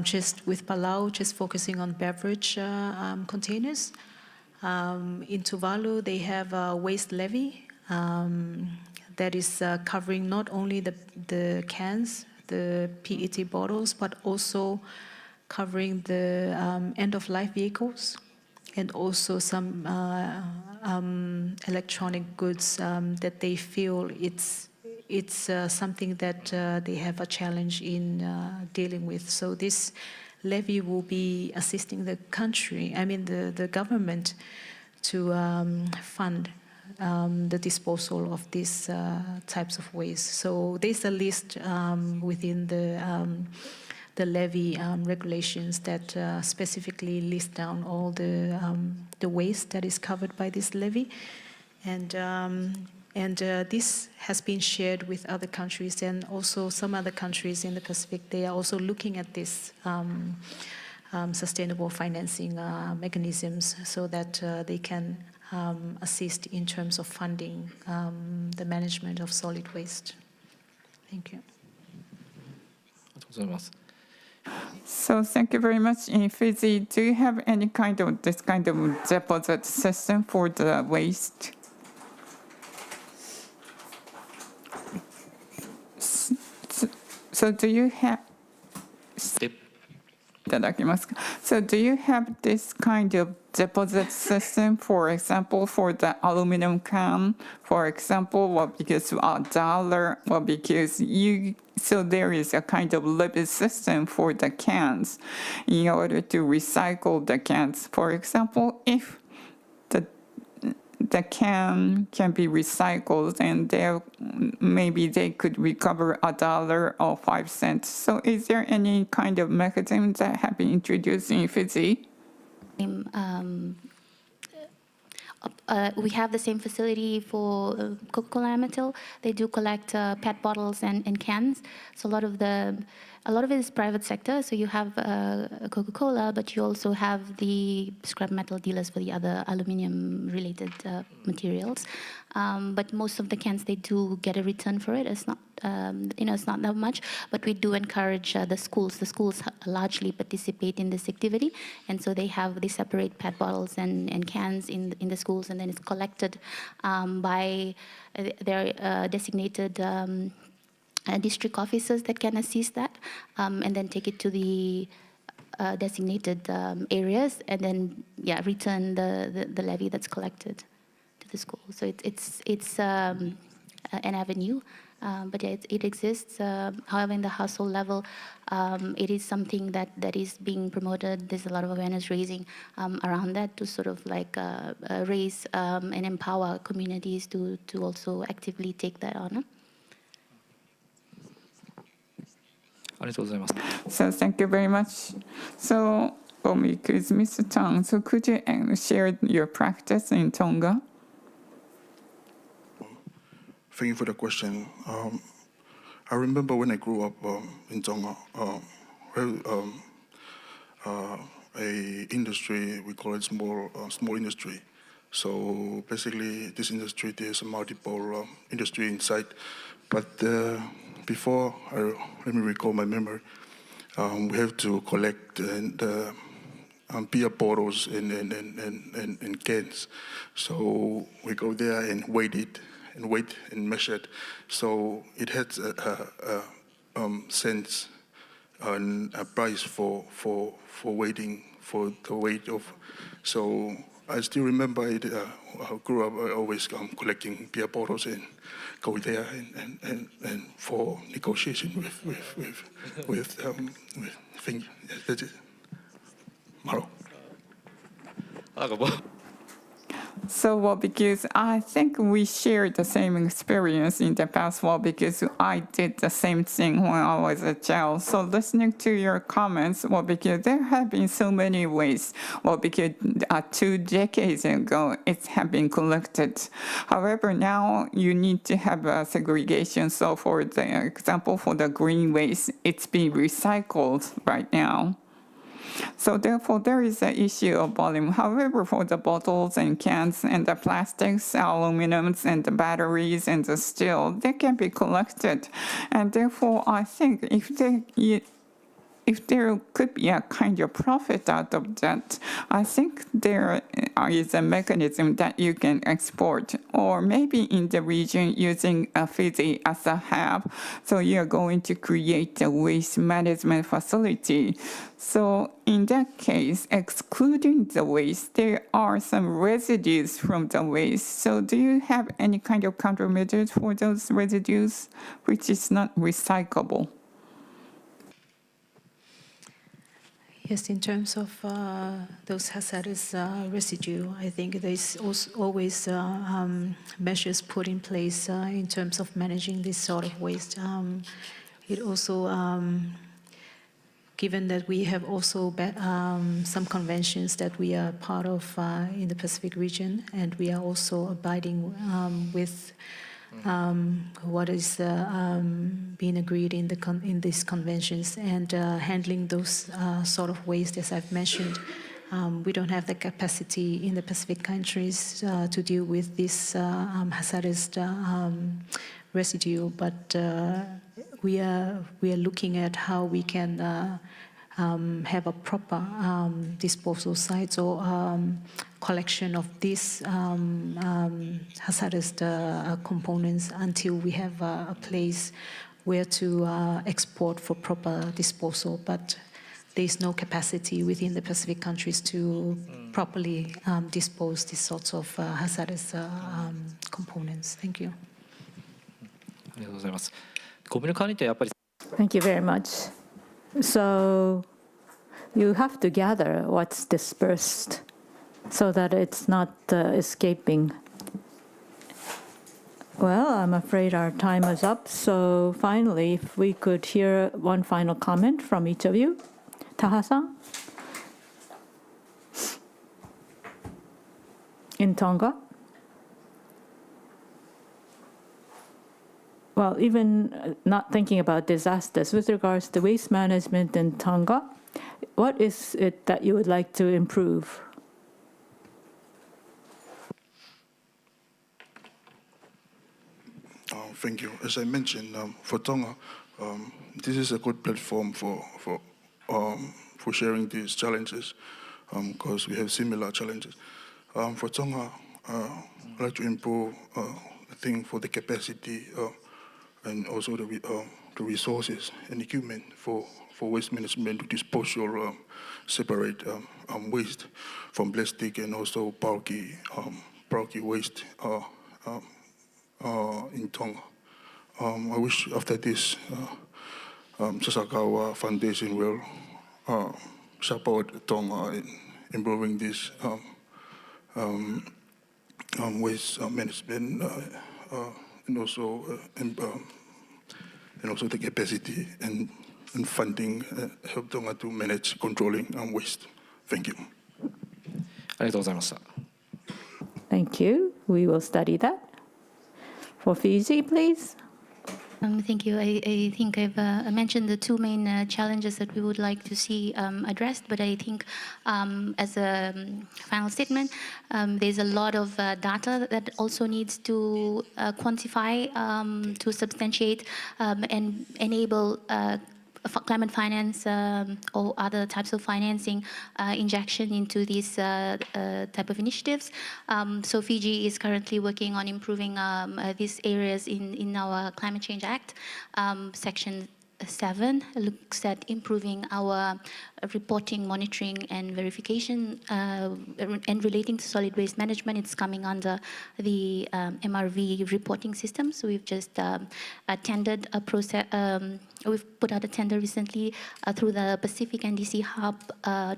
just with Palau, just focusing on beverage containers. In Tuvalu, they have a waste levy that is covering not only the cans, the PET bottles, but also covering the end-of-life vehicles, and also some electronic goods that they feel it's something that they have a challenge in dealing with. So this levy will be assisting the country, I mean the government, to fund the disposal of these types of waste. So there's a list within the levy regulations that specifically list down all the waste that is covered by this levy, and this has been shared with other countries, and also some other countries in the Pacific. They are also looking at this sustainable financing mechanisms so that they can assist in terms of funding the management of solid waste. Thank you. So thank you very much. In Fiji, do you have any kind of this kind of deposit system for the waste? So do you have? So do you have this kind of deposit system, for example, for the aluminum can, for example, well, because $1, well, because so there is a kind of levy system for the cans in order to recycle the cans. For example, if the can be recycled, and there maybe they could recover $1 or 5 cents. So is there any kind of mechanism that have been introduced in Fiji? we have the same facility for Coca-Cola Amatil. They do collect PET bottles and cans. So a lot of it is private sector. So you have Coca-Cola, but you also have the scrap metal dealers for the other aluminium-related materials. But most of the cans, they do get a return for it. It's not, it's not that much. But we do encourage the schools. The schools largely participate in this activity, and so they separate PET bottles and cans in the schools, and then it's collected by their designated district officers that can assist that, and then take it to the designated areas, and then return the levy that's collected to the school. So it's an avenue, but it exists. However, in the household level, it is something that is being promoted. There's a lot of awareness raising around that to sort of like raise and empower communities to also actively take that on. So thank you very much. So, because Mr. Tang, so could you share your practice in Tonga? Thank you for the question. I remember when I grew up in Tonga, a industry, we call it small industry. So basically, this industry, there's a multiple industry inside. But before, let me recall my memory, we have to collect the beer bottles and cans. So we go there and weigh it, and measure it. So it has a sense and a price for waiting for the weight of. So I still remember it. I grew up always collecting beer bottles and go there and for negotiation with things. That's it. Maro. So, because I think we shared the same experience in the past, because I did the same thing when I was a child. So, listening to your comments, because there have been so many ways, because 2 decades ago, it had been collected. However, now you need to have a segregation. So, for the example, for the green waste, it's being recycled right now. So therefore, there is an issue of volume. However, for the bottles and cans and the plastics, aluminums and the batteries and the steel, they can be collected. And therefore, I think if there could be a kind of profit out of that, I think there is a mechanism that you can export, or maybe in the region using Fiji as a hub. So you're going to create a waste management facility. So in that case, excluding the waste, there are some residues from the waste. So do you have any kind of countermeasures for those residues, which is not recyclable? Yes, in terms of those hazardous residue, I think there's always measures put in place in terms of managing this sort of waste. It also, given that we have also some conventions that we are part of in the Pacific region, and we are also abiding with what is being agreed in these conventions, and handling those sort of waste, as I've mentioned. We don't have the capacity in the Pacific countries to deal with this hazardous residue, but we are looking at how we can have a proper disposal sites or collection of these hazardous components until we have a place where to export for proper disposal. But there is no capacity within the Pacific countries to properly dispose these sorts of hazardous components. Thank you. Thank you very much. So you have to gather what's dispersed so that it's not escaping. Well, I'm afraid our time is up. So finally, if we could hear one final comment from each of you. Taha-san? in Tonga. Well, even not thinking about disasters, with regards to waste management in Tonga, what is it that you would like to improve? Thank you. As I mentioned, for Tonga, this is a good platform for sharing these challenges, because we have similar challenges. For Tonga, I'd like to improve, I think, for the capacity and also the resources and equipment for waste management to dispose your separate waste from plastic and also bulky waste in Tonga. I wish after this, Sasakawa Foundation will support Tonga in improving this waste management and also the capacity and funding help Tonga to manage controlling waste. Thank you. ありがとうございました。 Thank you. We will study that. For Fiji, please. Thank you. I think I've mentioned the two main challenges that we would like to see addressed, but I think as a final statement, there's a lot of data that also needs to quantify to substantiate and enable climate finance or other types of financing injection into these type of initiatives. So Fiji is currently working on improving these areas in our Climate Change Act. Section 7 looks at improving our reporting, monitoring, and verification and relating to solid waste management. It's coming under the MRV reporting system. So we've just tendered a process. We've put out a tender recently through the Pacific NDC Hub,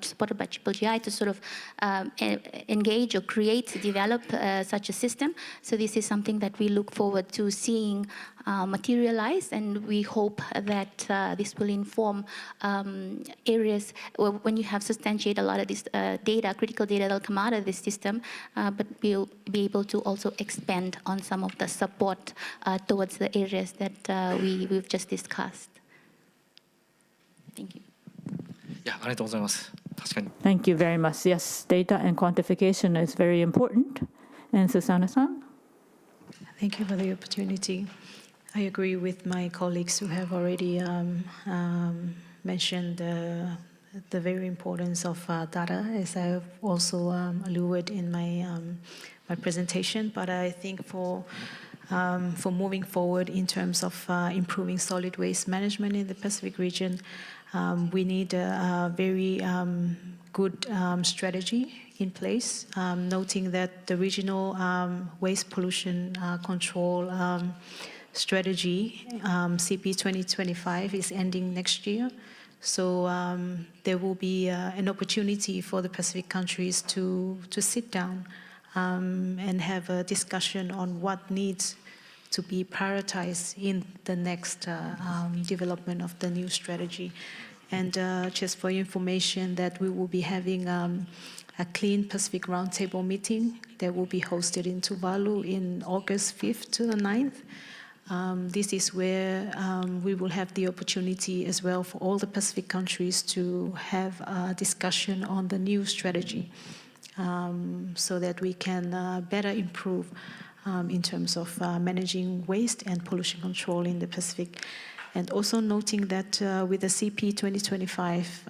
supported by GGI, to sort of engage or create, develop such a system. So this is something that we look forward to seeing materialize, and we hope that this will inform areas when you have substantiate a lot of this data, critical data that will come out of this system, but we'll be able to also expand on some of the support towards the areas that we've just discussed. Thank you. いや、ありがとうございます。確かに。 Thank you very much. Yes, data and quantification is very important. And Susanna-san? Thank you for the opportunity. I agree with my colleagues who have already mentioned the very importance of data, as I've also alluded in my presentation. But I think for moving forward in terms of improving solid waste management in the Pacific region, we need a very good strategy in place, noting that the regional waste pollution control strategy, CP 2025, is ending next year. So there will be an opportunity for the Pacific countries to sit down and have a discussion on what needs to be prioritized in the next development of the new strategy. And just for your information, that we will be having a Clean Pacific Roundtable meeting that will be hosted in Tuvalu in August 5th to the 9th. This is where we will have the opportunity as well for all the Pacific countries to have a discussion on the new strategy, so that we can better improve in terms of managing waste and pollution control in the Pacific. And also noting that with the CP 2025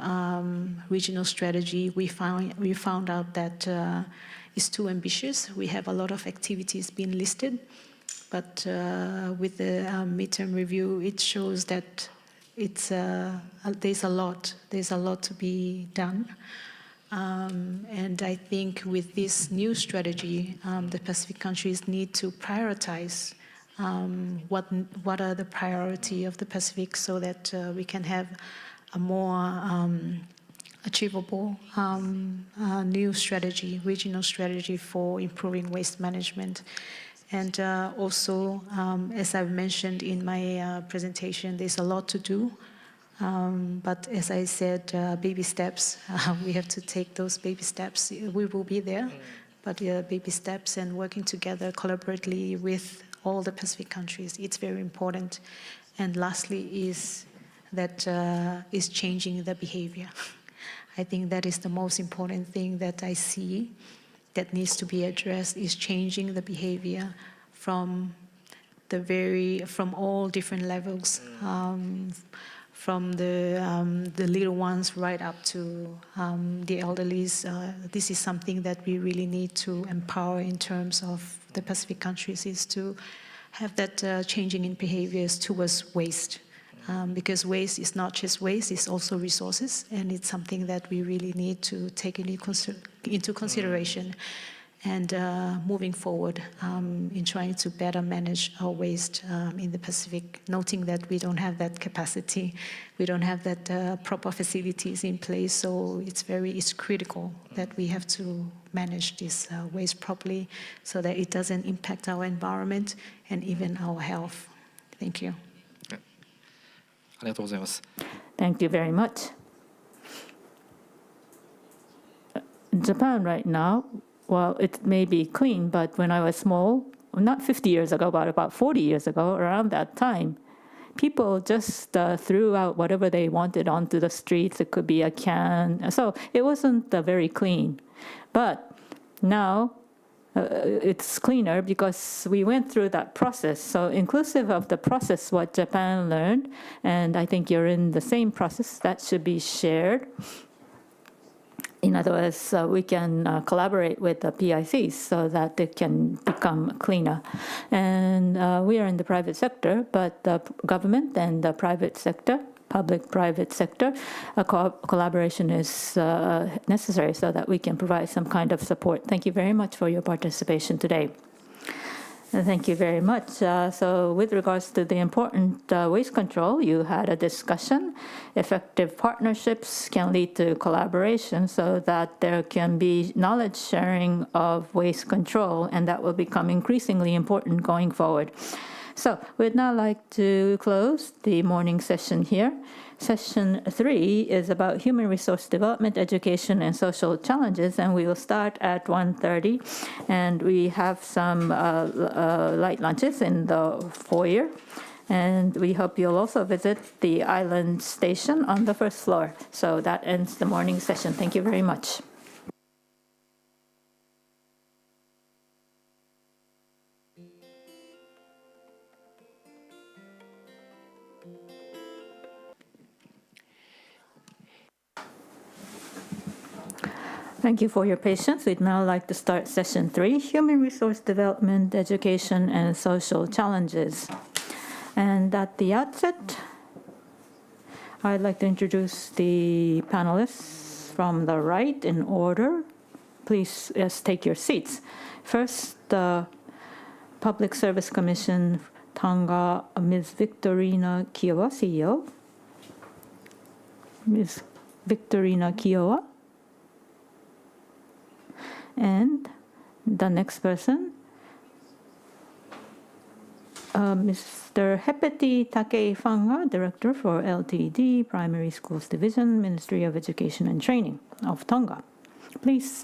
regional strategy, we found out that it's too ambitious. We have a lot of activities being listed, but with the midterm review, it shows that there's a lot to be done. And I think with this new strategy, the Pacific countries need to prioritize what are the priority of the Pacific, so that we can have a more achievable new strategy, regional strategy for improving waste management. And also, as I've mentioned in my presentation, there's a lot to do. But as I said, baby steps, we have to take those baby steps. We will be there. but baby steps and working together collaboratively with all the Pacific countries, it's very important. And lastly is that is changing the behavior. I think that is the most important thing that I see that needs to be addressed, is changing the behavior from all different levels, from the little ones right up to the elderlies. This is something that we really need to empower in terms of the Pacific countries, is to have that changing in behaviors towards waste. Because waste is not just waste, it's also resources, and it's something that we really need to take into consideration and moving forward in trying to better manage our waste in the Pacific, noting that we don't have that capacity, we don't have that proper facilities in place, so it's critical that we have to manage this waste properly so that it doesn't impact our environment and even our health. Thank you. Thank you very much. Japan right now, well, it may be clean, but when I was small, not 50 years ago, but about 40 years ago, around that time, people just threw out whatever they wanted onto the streets. It could be a can. So it wasn't very clean. But now it's cleaner because we went through that process. So inclusive of the process, what Japan learned, and I think you're in the same process, that should be shared. In other words, we can collaborate with the PICs so that it can become cleaner. And we are in the private sector, but the government and the private sector, public-private sector, collaboration is necessary so that we can provide some kind of support. Thank you very much for your participation today. Thank you very much. So with regards to the important waste control, you had a discussion. Effective partnerships can lead to collaboration so that there can be knowledge sharing of waste control, and that will become increasingly important going forward. So we'd now like to close the morning session here. Session 3 is about human resource development, education, and social challenges, and we will start at 1:30. And we have some light lunches in the foyer. And we hope you'll also visit the island station on the first floor. So that ends the morning session. Thank you very much. Thank you for your patience. We'd now like to start session 3, Human Resource Development, Education, and Social Challenges. And at the outset, I'd like to introduce the panelists from the right in order. Please take your seats. First, the Public Service Commission, Tonga, Ms. Victorina Kiowa, CEO. Ms. Victorina Kiowa. And the next person, Mr. Hepeti Takehisa, Director for LTD, Primary Schools Division, Ministry of Education and Training of Tonga. Please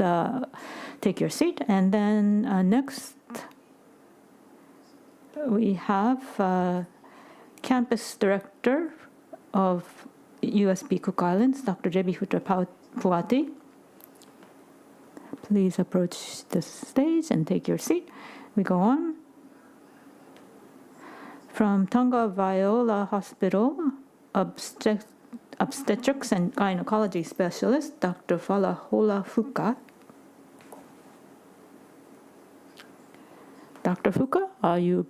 take your seat. And then next, we have Campus Director of USB Cook Islands, Dr. Jebifuta Puati. Please approach the stage and take your seat. We go on. From Tonga Viola Hospital, Obstetrics and Gynecology Specialist, Dr. Falahola Fuka. Dr. Fuka, are you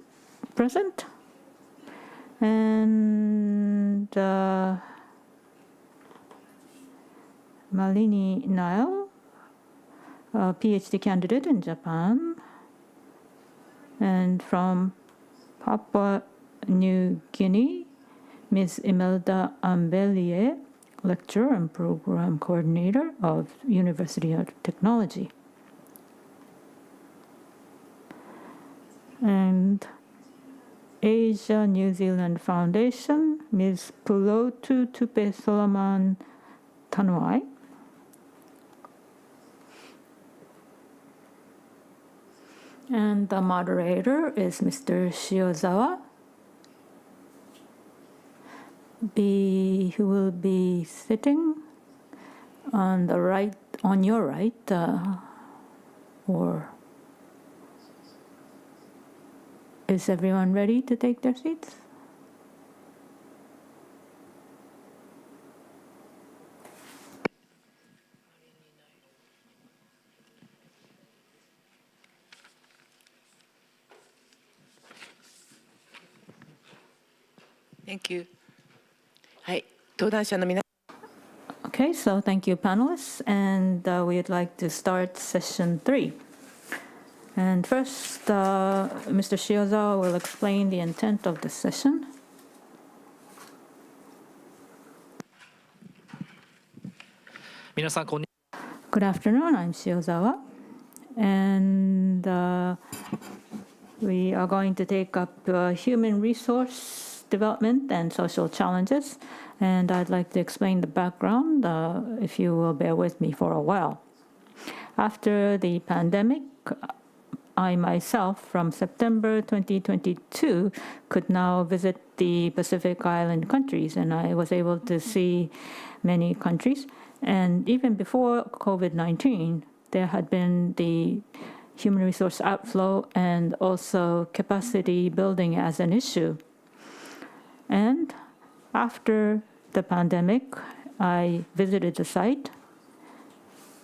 present? And Malini Nile, a PhD candidate in Japan, and from Papua New Guinea, Ms. Imelda Ambelier, lecturer and program coordinator of University of Technology. And Asia New Zealand Foundation, Ms. Pulotu Tupe Solomon Tanuai. And the moderator is Mr. Shiozawa, who will be sitting on the right, on your right, or is everyone ready to take their seats? Thank you. はい、登壇者の皆 Okay, so thank you, panelists, and we'd like to start session 3. And first, Mr. Shiozawa will explain the intent of the session. Good afternoon, I'm Shiozawa, and we are going to take up human resource development and social challenges, and I'd like to explain the background, if you will bear with me for a while. After the pandemic, I myself, from September 2022, could now visit the Pacific Island countries, and I was able to see many countries. And even before COVID-19, there had been the human resource outflow and also capacity building as an issue. And after the pandemic, I visited the site.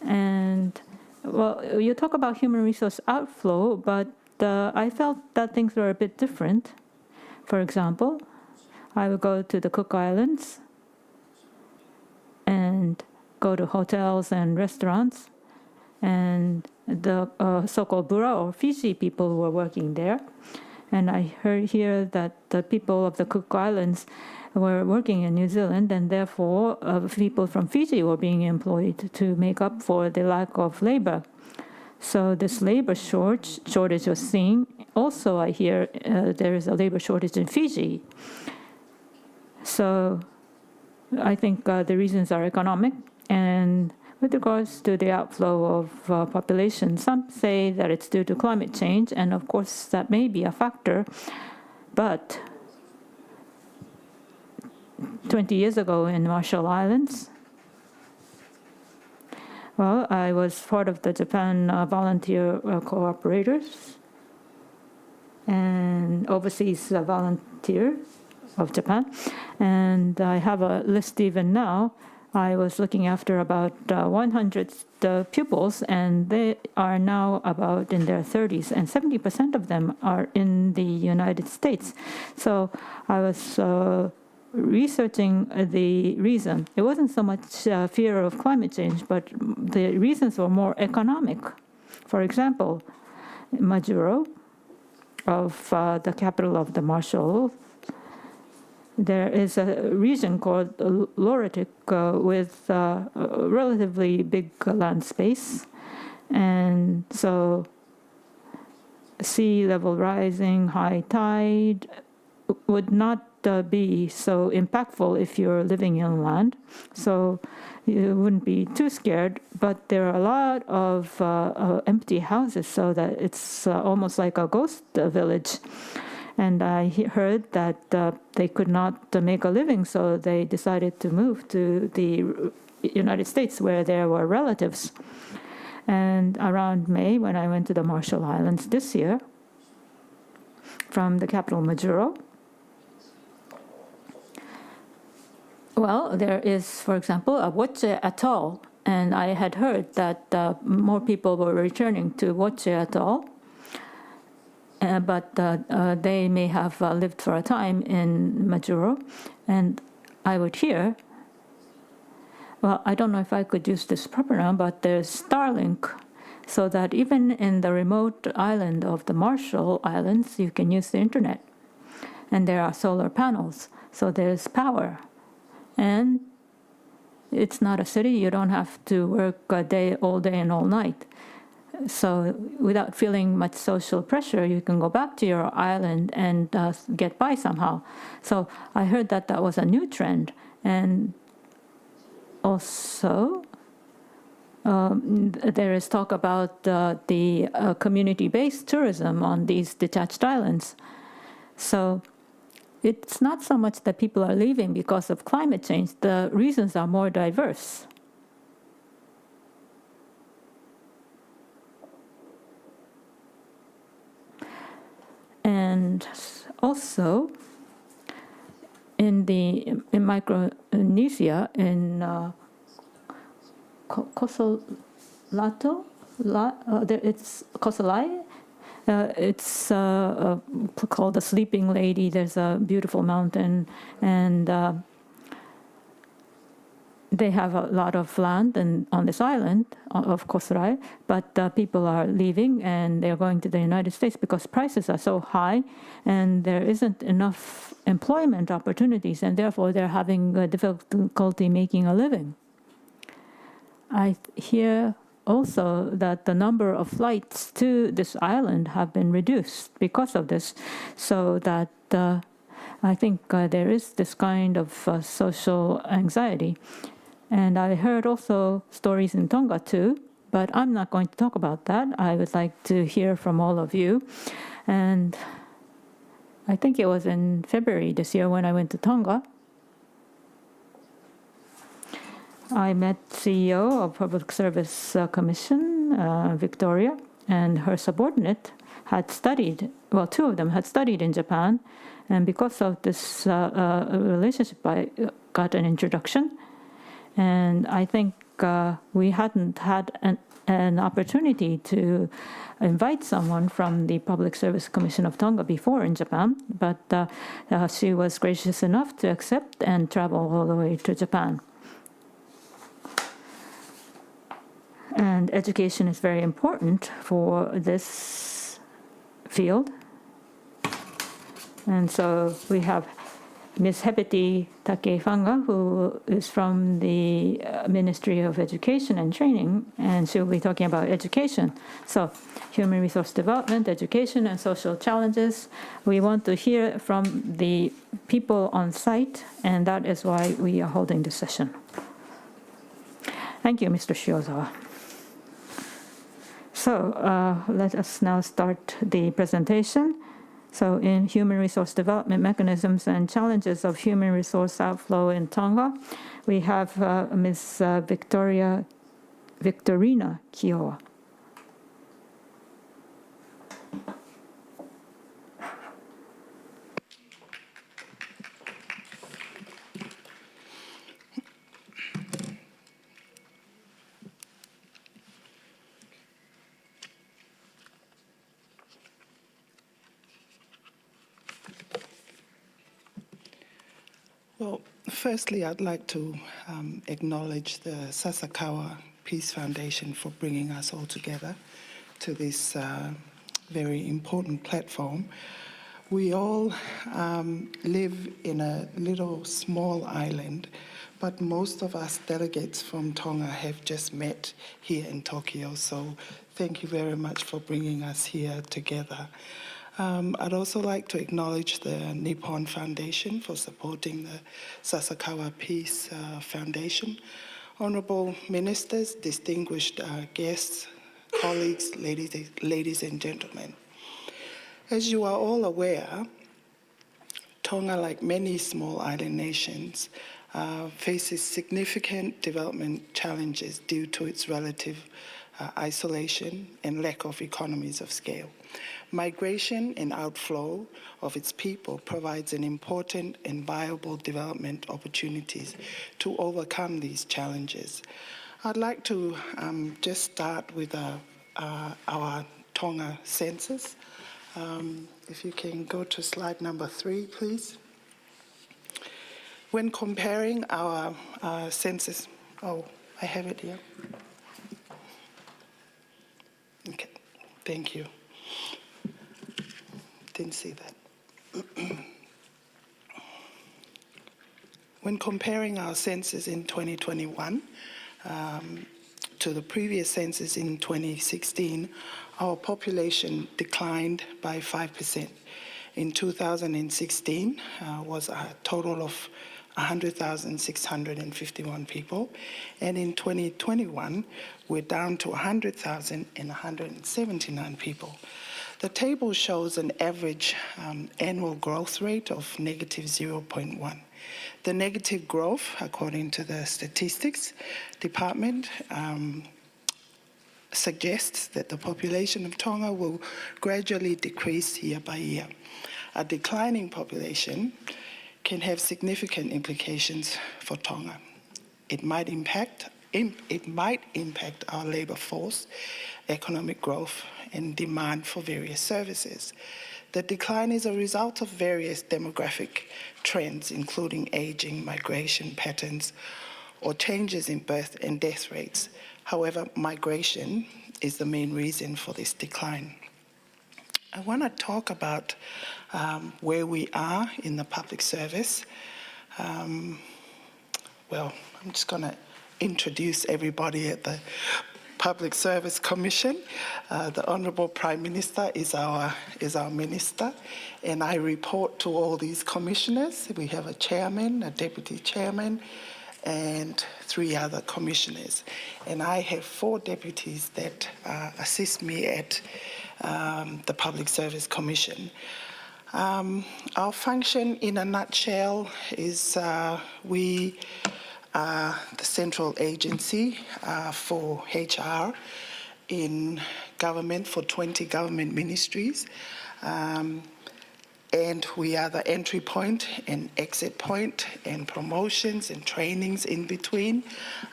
And, well, you talk about human resource outflow, but I felt that things were a bit different. For example, I would go to the Cook Islands and go to hotels and restaurants, and the so-called Palau or Fiji people were working there. And I heard here that the people of the Cook Islands were working in New Zealand, and therefore people from Fiji were being employed to make up for the lack of labor. So this labor shortage was seen. Also, I hear there is a labor shortage in Fiji. So I think the reasons are economic. And with regards to the outflow of population, some say that it's due to climate change, and of course that may be a factor. But 20 years ago in Marshall Islands, well, I was part of the Japan volunteer cooperators and overseas volunteer of Japan, and I have a list even now. I was looking after about 100 pupils, and they are now about in their 30s, and 70% of them are in the United States. So I was researching the reason. It wasn't so much fear of climate change, but the reasons were more economic. For example, Majuro, of the capital of the Marshall, there is a region called Loretic with a relatively big land space. And so sea level rising, high tide would not be so impactful if you're living inland. So you wouldn't be too scared. But there are a lot of empty houses, so that it's almost like a ghost village. And I heard that they could not make a living, so they decided to move to the United States where there were relatives. And around May, when I went to the Marshall Islands this year, from the capital Majuro, well, there is, for example, a Woche Atoll, and I had heard that more people were returning to Woche Atoll. But they may have lived for a time in Majuro. And I would hear, well, I don't know if I could use this proper now, but there's Starlink, so that even in the remote island of the Marshall Islands, you can use the internet. And there are solar panels, so there's power. And it's not a city. You don't have to work all day and all night. So without feeling much social pressure, you can go back to your island and get by somehow. So I heard that that was a new trend. And also, there is talk about the community-based tourism on these detached islands. So it's not so much that people are leaving because of climate change. The reasons are more diverse. And also, in Micronesia, in Kosolato, it's Kosolai. It's called the Sleeping Lady. There's a beautiful mountain, and they have a lot of land on this island of Kosolai, but people are leaving and they're going to the United States because prices are so high and there isn't enough employment opportunities, and therefore they're having difficulty making a living. I hear also that the number of flights to this island have been reduced because of this, so that I think there is this kind of social anxiety. And I heard also stories in Tonga too, but I'm not going to talk about that. I would like to hear from all of you. And I think it was in February this year when I went to Tonga. I met CEO of Public Service Commission, Victoria, and her subordinate had studied, well, two of them had studied in Japan. And because of this relationship, I got an introduction. And I think we hadn't had an opportunity to invite someone from the Public Service Commission of Tonga before in Japan, but she was gracious enough to accept and travel all the way to Japan. And education is very important for this field. And so we have Ms. Hepeti Takefanga, who is from the Ministry of Education and Training, and she'll be talking about education. So human resource development, education, and social challenges. We want to hear from the people on site, and that is why we are holding this session. Thank you, Mr. Shiozawa. So let us now start the presentation. So in human resource development mechanisms and challenges of human resource outflow in Tonga, we have Ms. Victorina Kiowa. Well, firstly, I'd like to acknowledge the Sasakawa Peace Foundation for bringing us all together to this very important platform. We all live in a little small island, but most of us delegates from Tonga have just met here in Tokyo, so thank you very much for bringing us here together. I'd also like to acknowledge the Nippon Foundation for supporting the Sasakawa Peace Foundation. Honorable ministers, distinguished guests, colleagues, ladies and gentlemen. As you are all aware, Tonga, like many small island nations, faces significant development challenges due to its relative isolation and lack of economies of scale. Migration and outflow of its people provides an important and viable development opportunities to overcome these challenges. I'd like to just start with our Tonga census. If you can go to slide number 3, please. When comparing our census, oh, I have it here. Okay, thank you. Didn't see that. When comparing our census in 2021 to the previous census in 2016, our population declined by 5%. In 2016, was a total of 100,651 people. And in 2021, we're down to 100,179 people. The table shows an average annual growth rate of negative 0.1. The negative growth, according to the statistics department, suggests that the population of Tonga will gradually decrease year by year. A declining population can have significant implications for Tonga. It might impact our labor force, economic growth, and demand for various services. The decline is a result of various demographic trends, including aging, migration patterns, or changes in birth and death rates. However, migration is the main reason for this decline. I want to talk about where we are in the public service. Well, I'm just going to introduce everybody at the Public Service Commission. The Honourable Prime Minister is our minister, and I report to all these commissioners. We have a chairman, a deputy chairman, and 3 other commissioners. And I have 4 deputies that assist me at the Public Service Commission. Our function in a nutshell is we are the central agency for HR in government for 20 government ministries. And we are the entry point and exit point, and promotions and trainings in between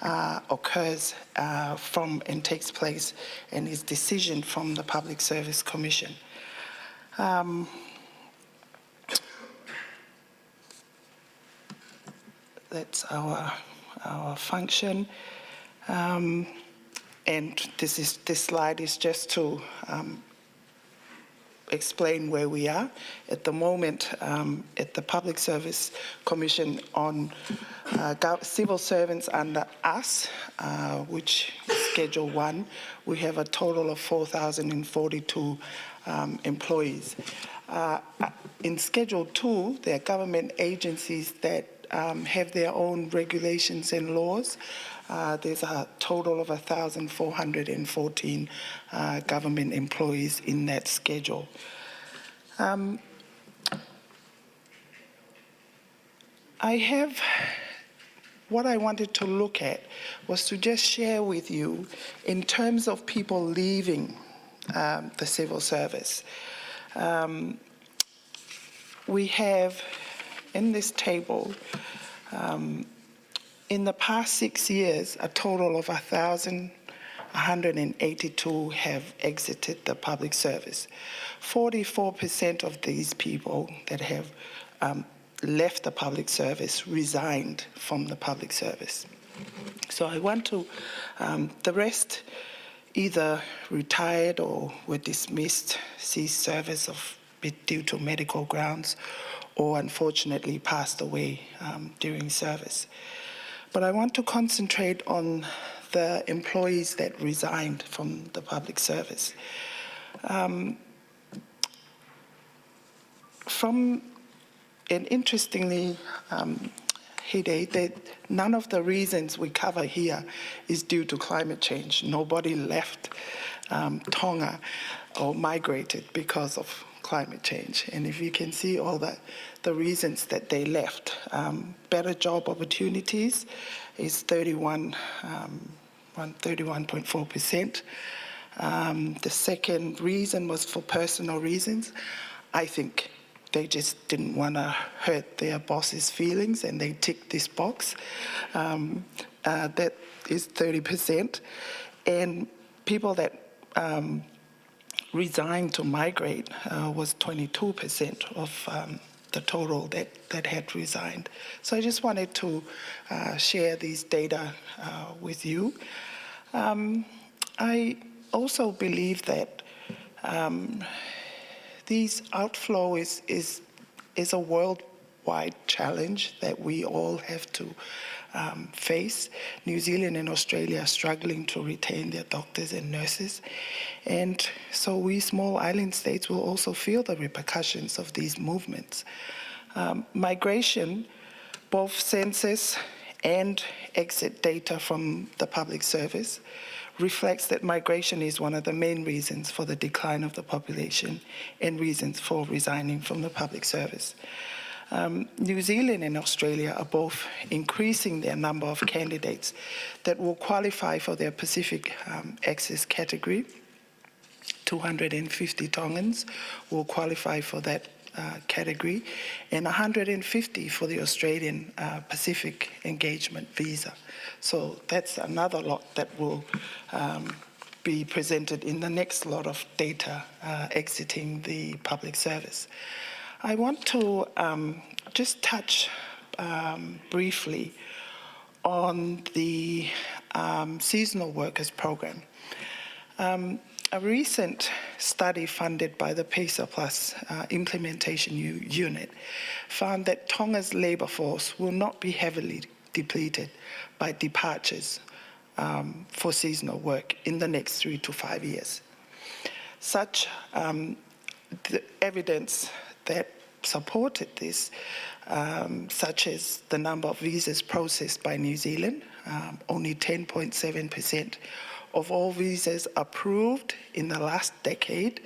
occurs from and takes place and is decisioned from the Public Service Commission. That's our function. And this slide is just to explain where we are. At the moment, at the Public Service Commission on civil servants under us, which is Schedule 1, we have a total of 4,042 employees. In Schedule 2, there are government agencies that have their own regulations and laws. There's a total of 1,414 government employees in that schedule. What I wanted to look at was to just share with you in terms of people leaving the civil service. We have in this table, in the past 6 years, a total of 1,182 have exited the public service. 44% of these people that have left the public service resigned from the public service. So I want to, the rest either retired or were dismissed, ceased service due to medical grounds, or unfortunately passed away during service. But I want to concentrate on the employees that resigned from the public service. And interestingly, Hide, that none of the reasons we cover here is due to climate change. Nobody left Tonga or migrated because of climate change. And if you can see all the reasons that they left, better job opportunities is 31.4%. The second reason was for personal reasons. I think they just didn't want to hurt their boss's feelings, and they ticked this box. That is 30%. And people that resigned to migrate was 22% of the total that had resigned. So I just wanted to share these data with you. I also believe that these outflow is a worldwide challenge that we all have to face. New Zealand and Australia are struggling to retain their doctors and nurses. And so we small island states will also feel the repercussions of these movements. Migration both census and exit data from the public service reflects that migration is one of the main reasons for the decline of the population and reasons for resigning from the public service. New Zealand and Australia are both increasing their number of candidates that will qualify for their Pacific Access category. 250 Tongans will qualify for that category, and 150 for the Australian Pacific Engagement Visa. So that's another lot that will be presented in the next lot of data exiting the public service. I want to just touch briefly on the seasonal workers program. A recent study funded by the PICs Plus implementation unit found that Tonga's labour force will not be heavily depleted by departures for seasonal work in the next 3 to 5 years. Such the evidence that supported this, such as the number of visas processed by New Zealand, only 10.7% of all visas approved in the last decade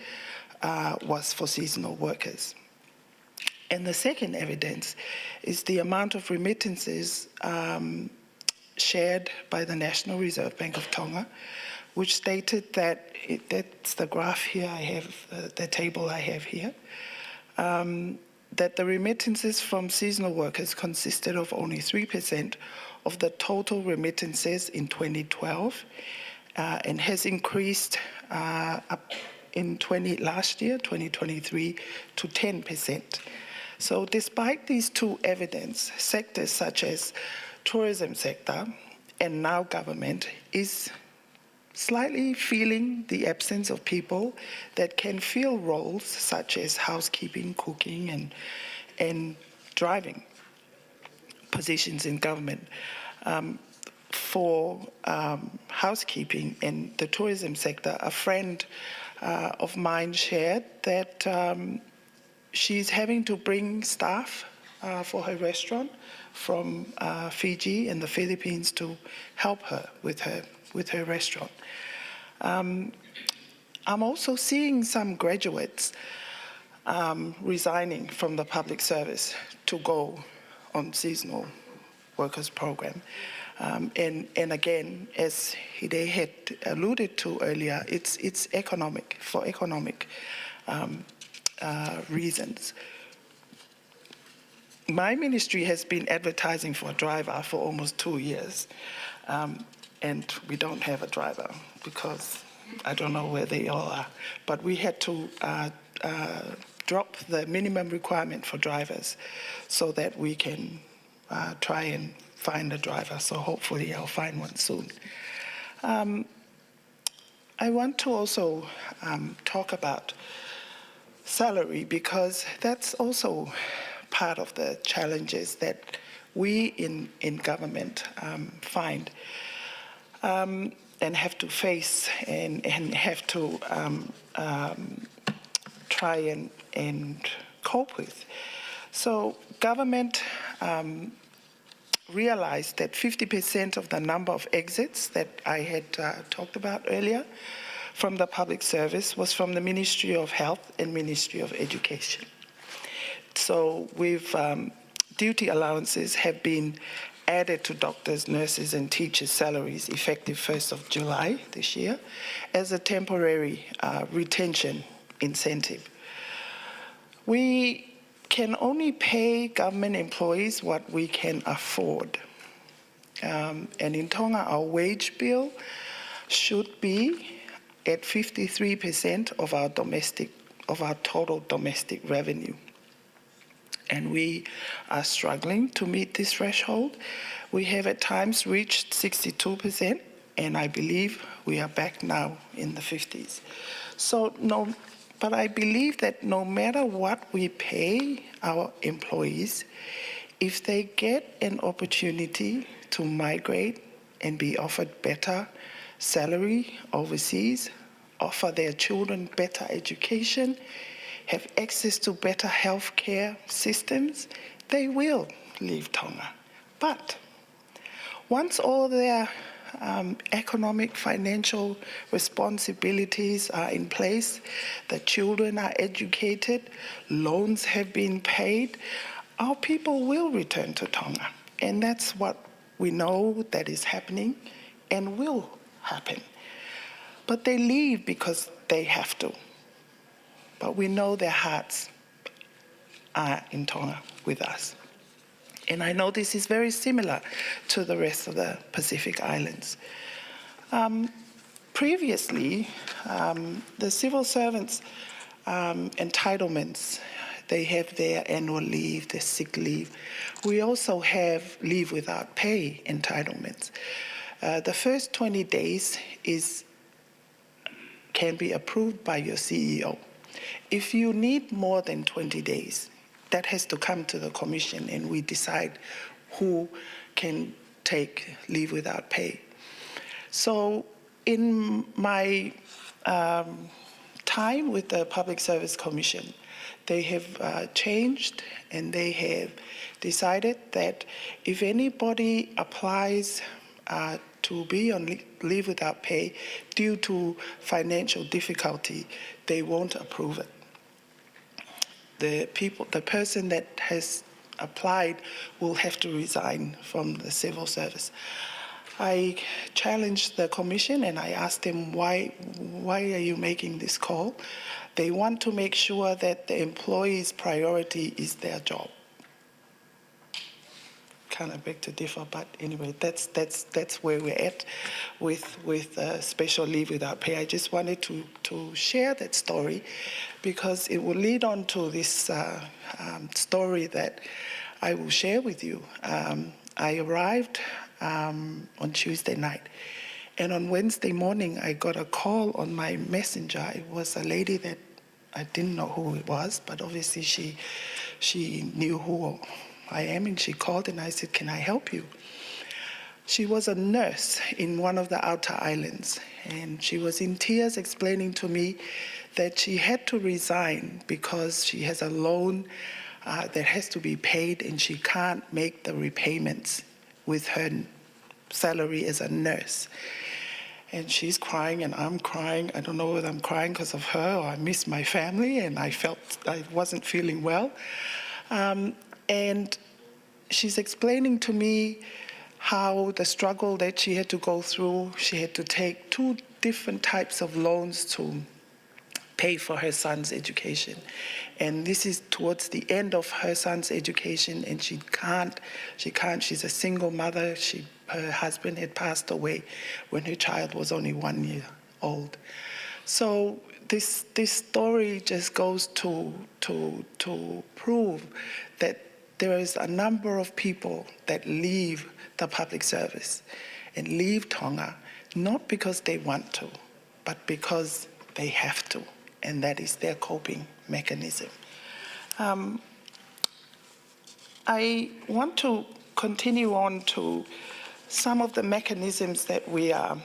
was for seasonal workers. And the second evidence is the amount of remittances shared by the National Reserve Bank of Tonga, which stated that, that's the graph here I have, the table I have here, that the remittances from seasonal workers consisted of only 3% of the total remittances in 2012, and has increased up in last year, 2023, to 10%. So despite these two evidence, sectors such as tourism sector and now government is slightly feeling the absence of people that can fill roles such as housekeeping, cooking, and driving positions in government. For housekeeping and the tourism sector, a friend of mine shared that she's having to bring staff for her restaurant from Fiji and the Philippines to help her with her restaurant. I'm also seeing some graduates resigning from the public service to go on seasonal workers program. And again, as Hide had alluded to earlier, it's economic, for economic reasons. My ministry has been advertising for a driver for almost 2 years, and we don't have a driver because I don't know where they all are. But we had to drop the minimum requirement for drivers so that we can try and find a driver. So hopefully I'll find one soon. I want to also talk about salary, because that's also part of the challenges that we in government find and have to face and have to try and cope with. So government realized that 50% of the number of exits that I had talked about earlier from the public service was from the Ministry of Health and Ministry of Education. So duty allowances have been added to doctors, nurses, and teachers' salaries effective 1st of July this year as a temporary retention incentive. We can only pay government employees what we can afford. And in Tonga, our wage bill should be at 53% of our total domestic revenue. And we are struggling to meet this threshold. We have at times reached 62%, and I believe we are back now in the 50s. But I believe that no matter what we pay our employees, if they get an opportunity to migrate and be offered better salary overseas, offer their children better education, have access to better healthcare systems, they will leave Tonga. But once all their economic, financial responsibilities are in place, the children are educated, loans have been paid, our people will return to Tonga. And that's what we know that is happening and will happen. But they leave because they have to. But we know their hearts are in Tonga with us. And I know this is very similar to the rest of the Pacific Islands. Previously, the civil servants' entitlements, they have their annual leave, their sick leave. We also have leave without pay entitlements. The first 20 days can be approved by your CEO. If you need more than 20 days, that has to come to the commission and we decide who can take leave without pay. So in my time with the Public Service Commission, they have changed and they have decided that if anybody applies to be on leave without pay due to financial difficulty, they won't approve it. The person that has applied will have to resign from the civil service. I challenged the commission and I asked them, why are you making this call? They want to make sure that the employee's priority is their job. Kind of beg to differ, but anyway, that's where we're at with special leave without pay. I just wanted to share that story because it will lead on to this story that I will share with you. I arrived on Tuesday night, and on Wednesday morning I got a call on my messenger. It was a lady that I didn't know who it was, but obviously she knew who I am, and she called and I said, can I help you? She was a nurse in one of the outer islands, and she was in tears explaining to me that she had to resign because she has a loan that has to be paid and she can't make the repayments with her salary as a nurse. And she's crying and I'm crying. I don't know whether I'm crying because of her or I miss my family and I felt I wasn't feeling well. And she's explaining to me how the struggle that she had to go through, she had to take 2 different types of loans to pay for her son's education. And this is towards the end of her son's education, and she can't, she's a single mother. Her husband had passed away when her child was only 1 year old. So this story just goes to prove that there is a number of people that leave the public service and leave Tonga, not because they want to, but because they have to, and that is their coping mechanism. I want to continue on to some of the mechanisms that we are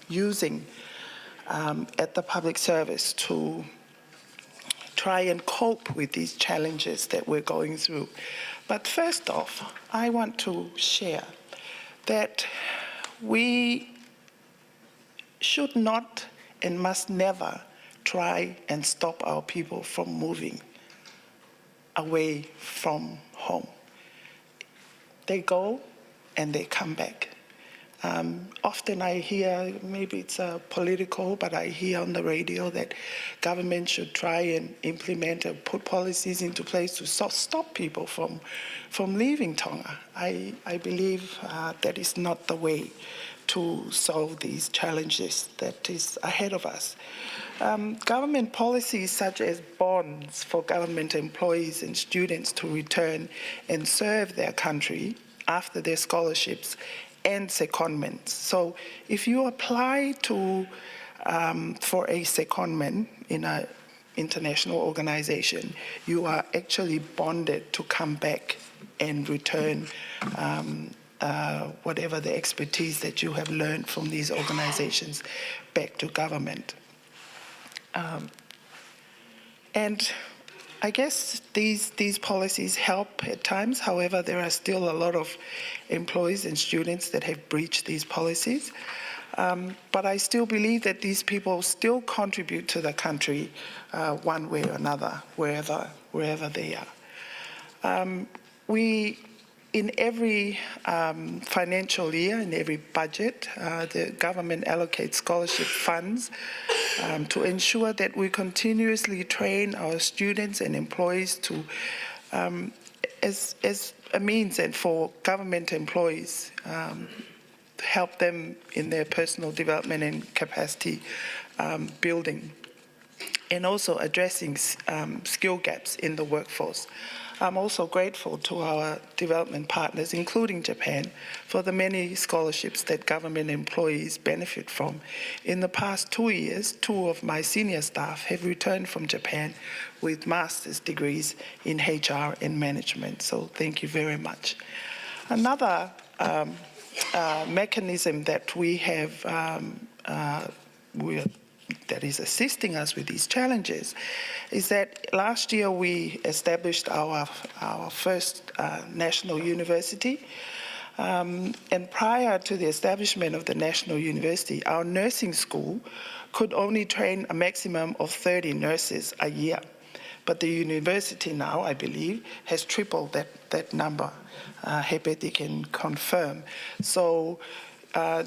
using at the public service to try and cope with these challenges that we're going through. But first off, I want to share that we should not and must never try and stop our people from moving away from home. They go and they come back. Often I hear, maybe it's political, but I hear on the radio that government should try and implement or put policies into place to stop people from leaving Tonga. I believe that is not the way to solve these challenges that is ahead of us. Government policies such as bonds for government employees and students to return and serve their country after their scholarships and secondments. So if you apply to for a secondment in an international organization, you are actually bonded to come back and return whatever the expertise that you have learned from these organizations back to government. And I guess these policies help at times. However, there are still a lot of employees and students that have breached these policies. But I still believe that these people still contribute to the country one way or another, wherever they are. In every financial year, in every budget, the government allocates scholarship funds to ensure that we continuously train our students and employees to, as a means and for government employees, help them in their personal development and capacity building, and also addressing skill gaps in the workforce. I'm also grateful to our development partners, including Japan, for the many scholarships that government employees benefit from. In the past 2 years, 2 of my senior staff have returned from Japan with master's degrees in HR and management. So thank you very much. Another mechanism that we have that is assisting us with these challenges is that last year we established our first national university. And prior to the establishment of the national university, our nursing school could only train a maximum of 30 nurses a year. But the university now, I believe, has tripled that number. Hepeti can confirm. So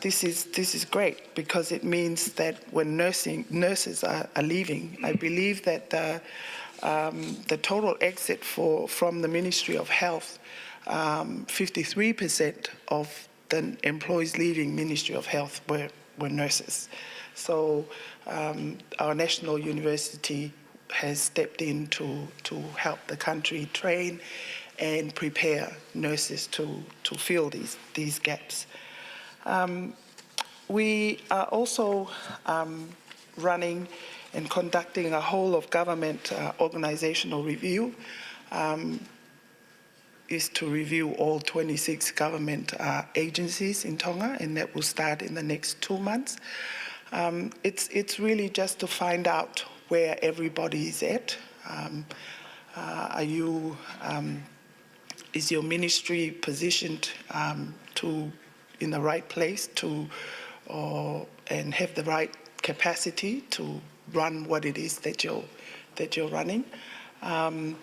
this is great because it means that when nurses are leaving, I believe that the total exit from the Ministry of Health, 53% of the employees leaving Ministry of Health were nurses. So our national university has stepped in to help the country train and prepare nurses to fill these gaps. We are also running and conducting a whole of government organizational review, is to review all 26 government agencies in Tonga, and that will start in the next 2 months. It's really just to find out where everybody is at. Is your ministry positioned in the right place and have the right capacity to run what it is that you're running? And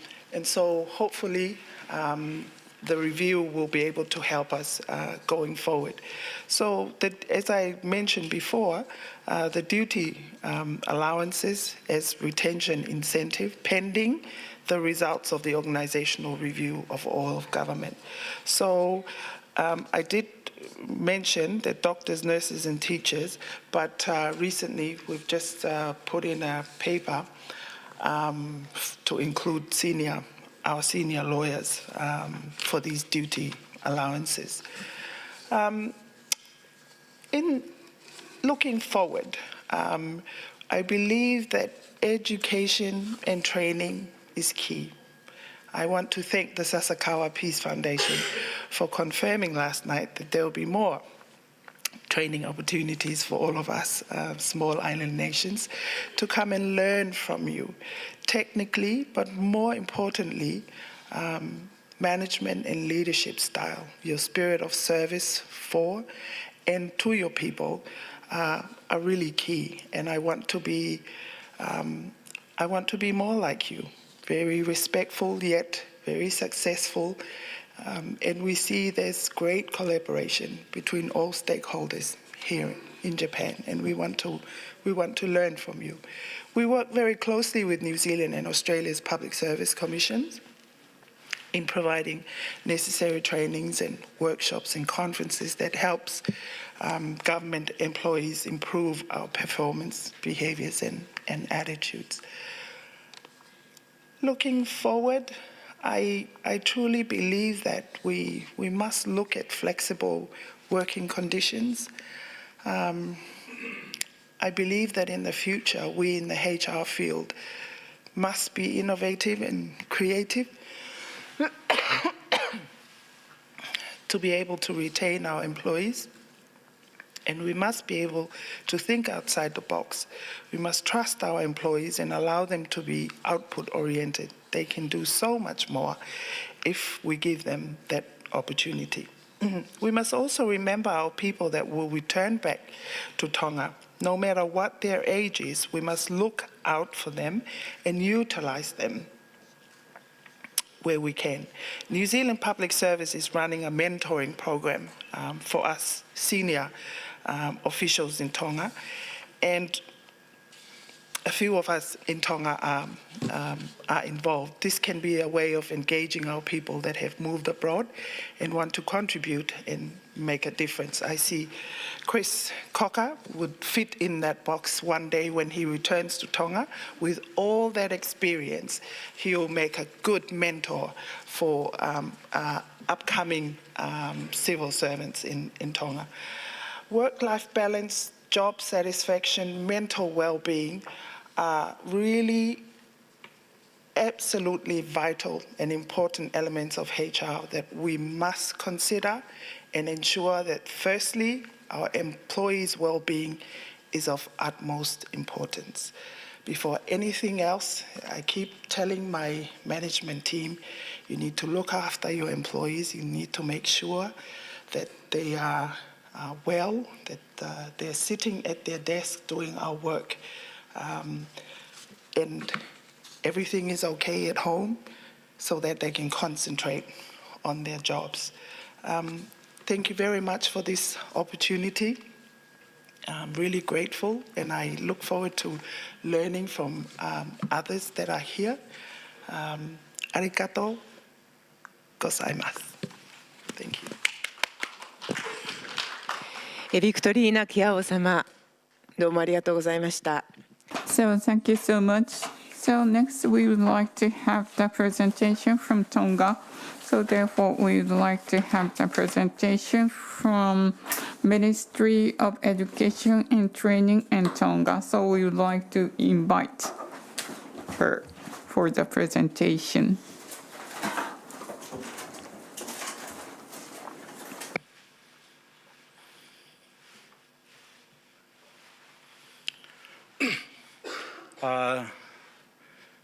so hopefully the review will be able to help us going forward. So as I mentioned before, the duty allowances as retention incentive pending the results of the organizational review of all of government. So I did mention that doctors, nurses, and teachers, but recently we've just put in a paper to include our senior lawyers for these duty allowances. In looking forward, I believe that education and training is key. I want to thank the Sasakawa Peace Foundation for confirming last night that there will be more training opportunities for all of us small island nations to come and learn from you technically, but more importantly, management and leadership style. Your spirit of service for and to your people are really key, and I want to be more like you. Very respectful, yet very successful. And we see there's great collaboration between all stakeholders here in Japan, and we want to learn from you. We work very closely with New Zealand and Australia's public service commissions in providing necessary trainings and workshops and conferences that helps government employees improve our performance, behaviors, and attitudes. Looking forward, I truly believe that we must look at flexible working conditions. I believe that in the future, we in the HR field must be innovative and creative to be able to retain our employees. And we must be able to think outside the box. We must trust our employees and allow them to be output-oriented They can do so much more if we give them that opportunity. We must also remember our people that will return back to Tonga. No matter what their age is, we must look out for them and utilize them where we can. New Zealand Public Service is running a mentoring program for us senior officials in Tonga, and a few of us in Tonga are involved. This can be a way of engaging our people that have moved abroad and want to contribute and make a difference. I see Chris Cocker would fit in that box one day when he returns to Tonga. With all that experience, he'll make a good mentor for upcoming civil servants in Tonga. Work-life balance, job satisfaction, mental well-being are really absolutely vital and important elements of HR that we must consider and ensure that, firstly, our employees' well-being is of utmost importance. Before anything else, I keep telling my management team, you need to look after your employees. You need to make sure that they are well, that they're sitting at their desk doing our work, and everything is okay at home so that they can concentrate on their jobs. Thank you very much for this opportunity. I'm really grateful, and I look forward to learning from others that are here. Arigato gozaimasu. Thank you. ビクトリーナ・キアオ様、どうもありがとうございました。 So thank you so much. So next we would like to have the presentation from Tonga. So therefore we would like to have the presentation from Ministry of Education and Training in Tonga. So we would like to invite her for the presentation.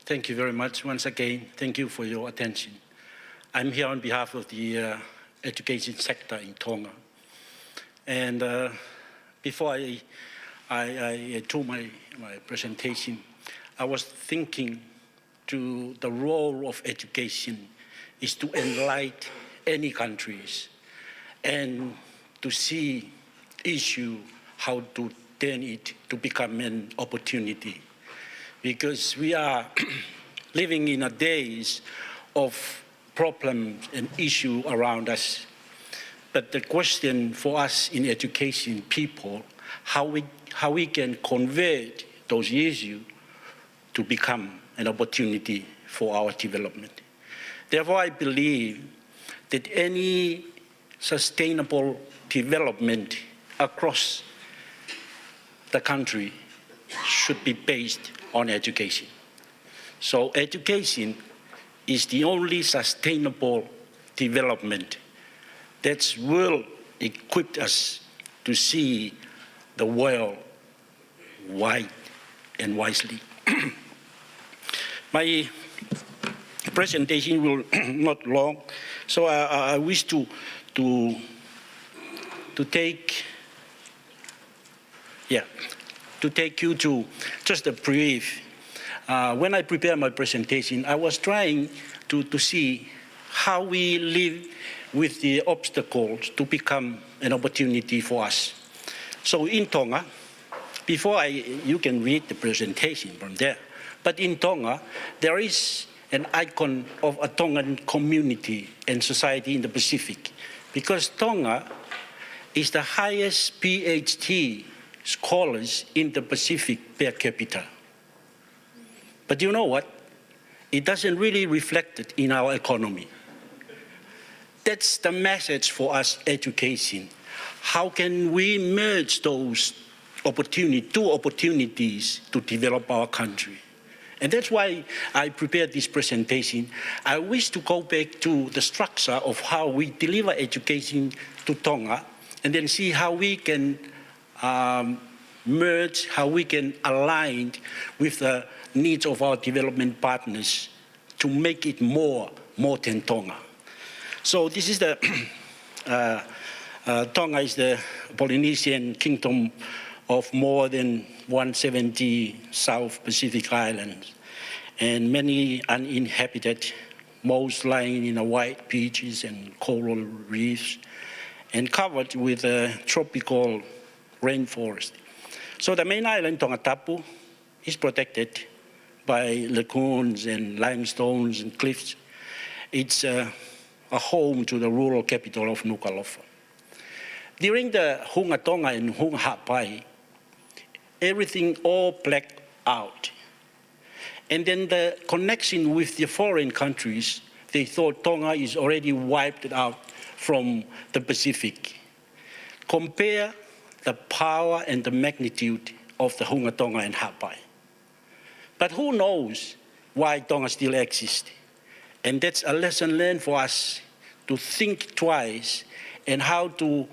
Thank you very much once again. Thank you for your attention. I'm here on behalf of the education sector in Tonga. And before I do my presentation, I was thinking to the role of education is to enlighten any countries and to see issue how to turn it to become an opportunity. Because we are living in a days of problems and issues around us. But the question for us in education people, how we can convert those issues to become an opportunity for our development. Therefore, I believe that any sustainable development across the country should be based on education. So education is the only sustainable development that will equip us to see the world wide and wisely. My presentation will not long, so I wish to take you to just a brief. When I prepared my presentation, I was trying to see how we live with the obstacles to become an opportunity for us. So in Tonga, you can read the presentation from there, but in Tonga, there is an icon of a Tongan community and society in the Pacific, because Tonga is the highest PhD scholars in the Pacific per capita. But you know what? It doesn't really reflect it in our economy. That's the message for us, education. How can we merge those two opportunities to develop our country? And that's why I prepared this presentation. I wish to go back to the structure of how we deliver education to Tonga, and then see how we can merge, how we can align with the needs of our development partners to make it more than Tonga. So this is the, Tonga is the Polynesian kingdom of more than 170 South Pacific islands, and many uninhabited, most lying in the white beaches and coral reefs, and covered with a tropical rainforest. So the main island, Tongatapu, is protected by lagoons and limestones and cliffs. It's a home to the rural capital of Nuku'alofa. During the Hunga Tonga and Hunga Hapai, everything all blacked out. And then the connection with the foreign countries, they thought Tonga is already wiped out from the Pacific. Compare the power and the magnitude of the Hunga Tonga and Hapai. But who knows why Tonga still exists? And that's a lesson learned for us to think twice and how to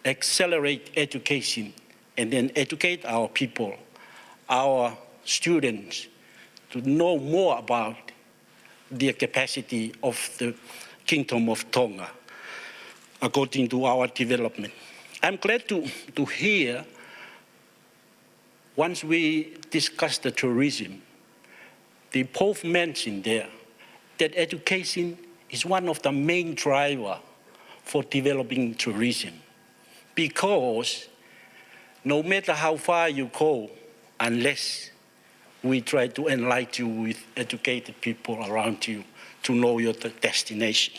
accelerate education and then educate our people, our students, to know more about the capacity of the Kingdom of Tonga according to our development. I'm glad to hear, once we discuss the tourism, they both mentioned there that education is one of the main drivers for developing tourism, because no matter how far you go, unless we try to enlighten you with educated people around you to know your destination.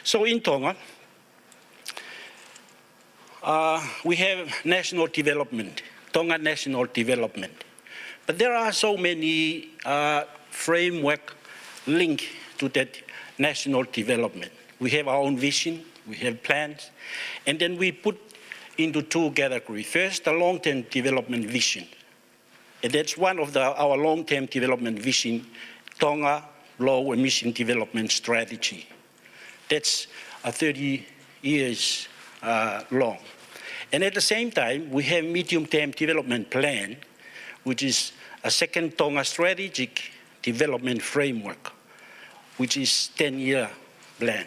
So in Tonga, we have national development, Tonga national development. But there are so many framework linked to that national development. We have our own vision, we have plans, and then we put into two categories. First, the long-term development vision. And that's one of our long-term development vision, Tonga Low Emission Development Strategy. That's 30 years long. And at the same time, we have medium-term development plan, which is a second Tonga strategic development framework, which is 10-year plan.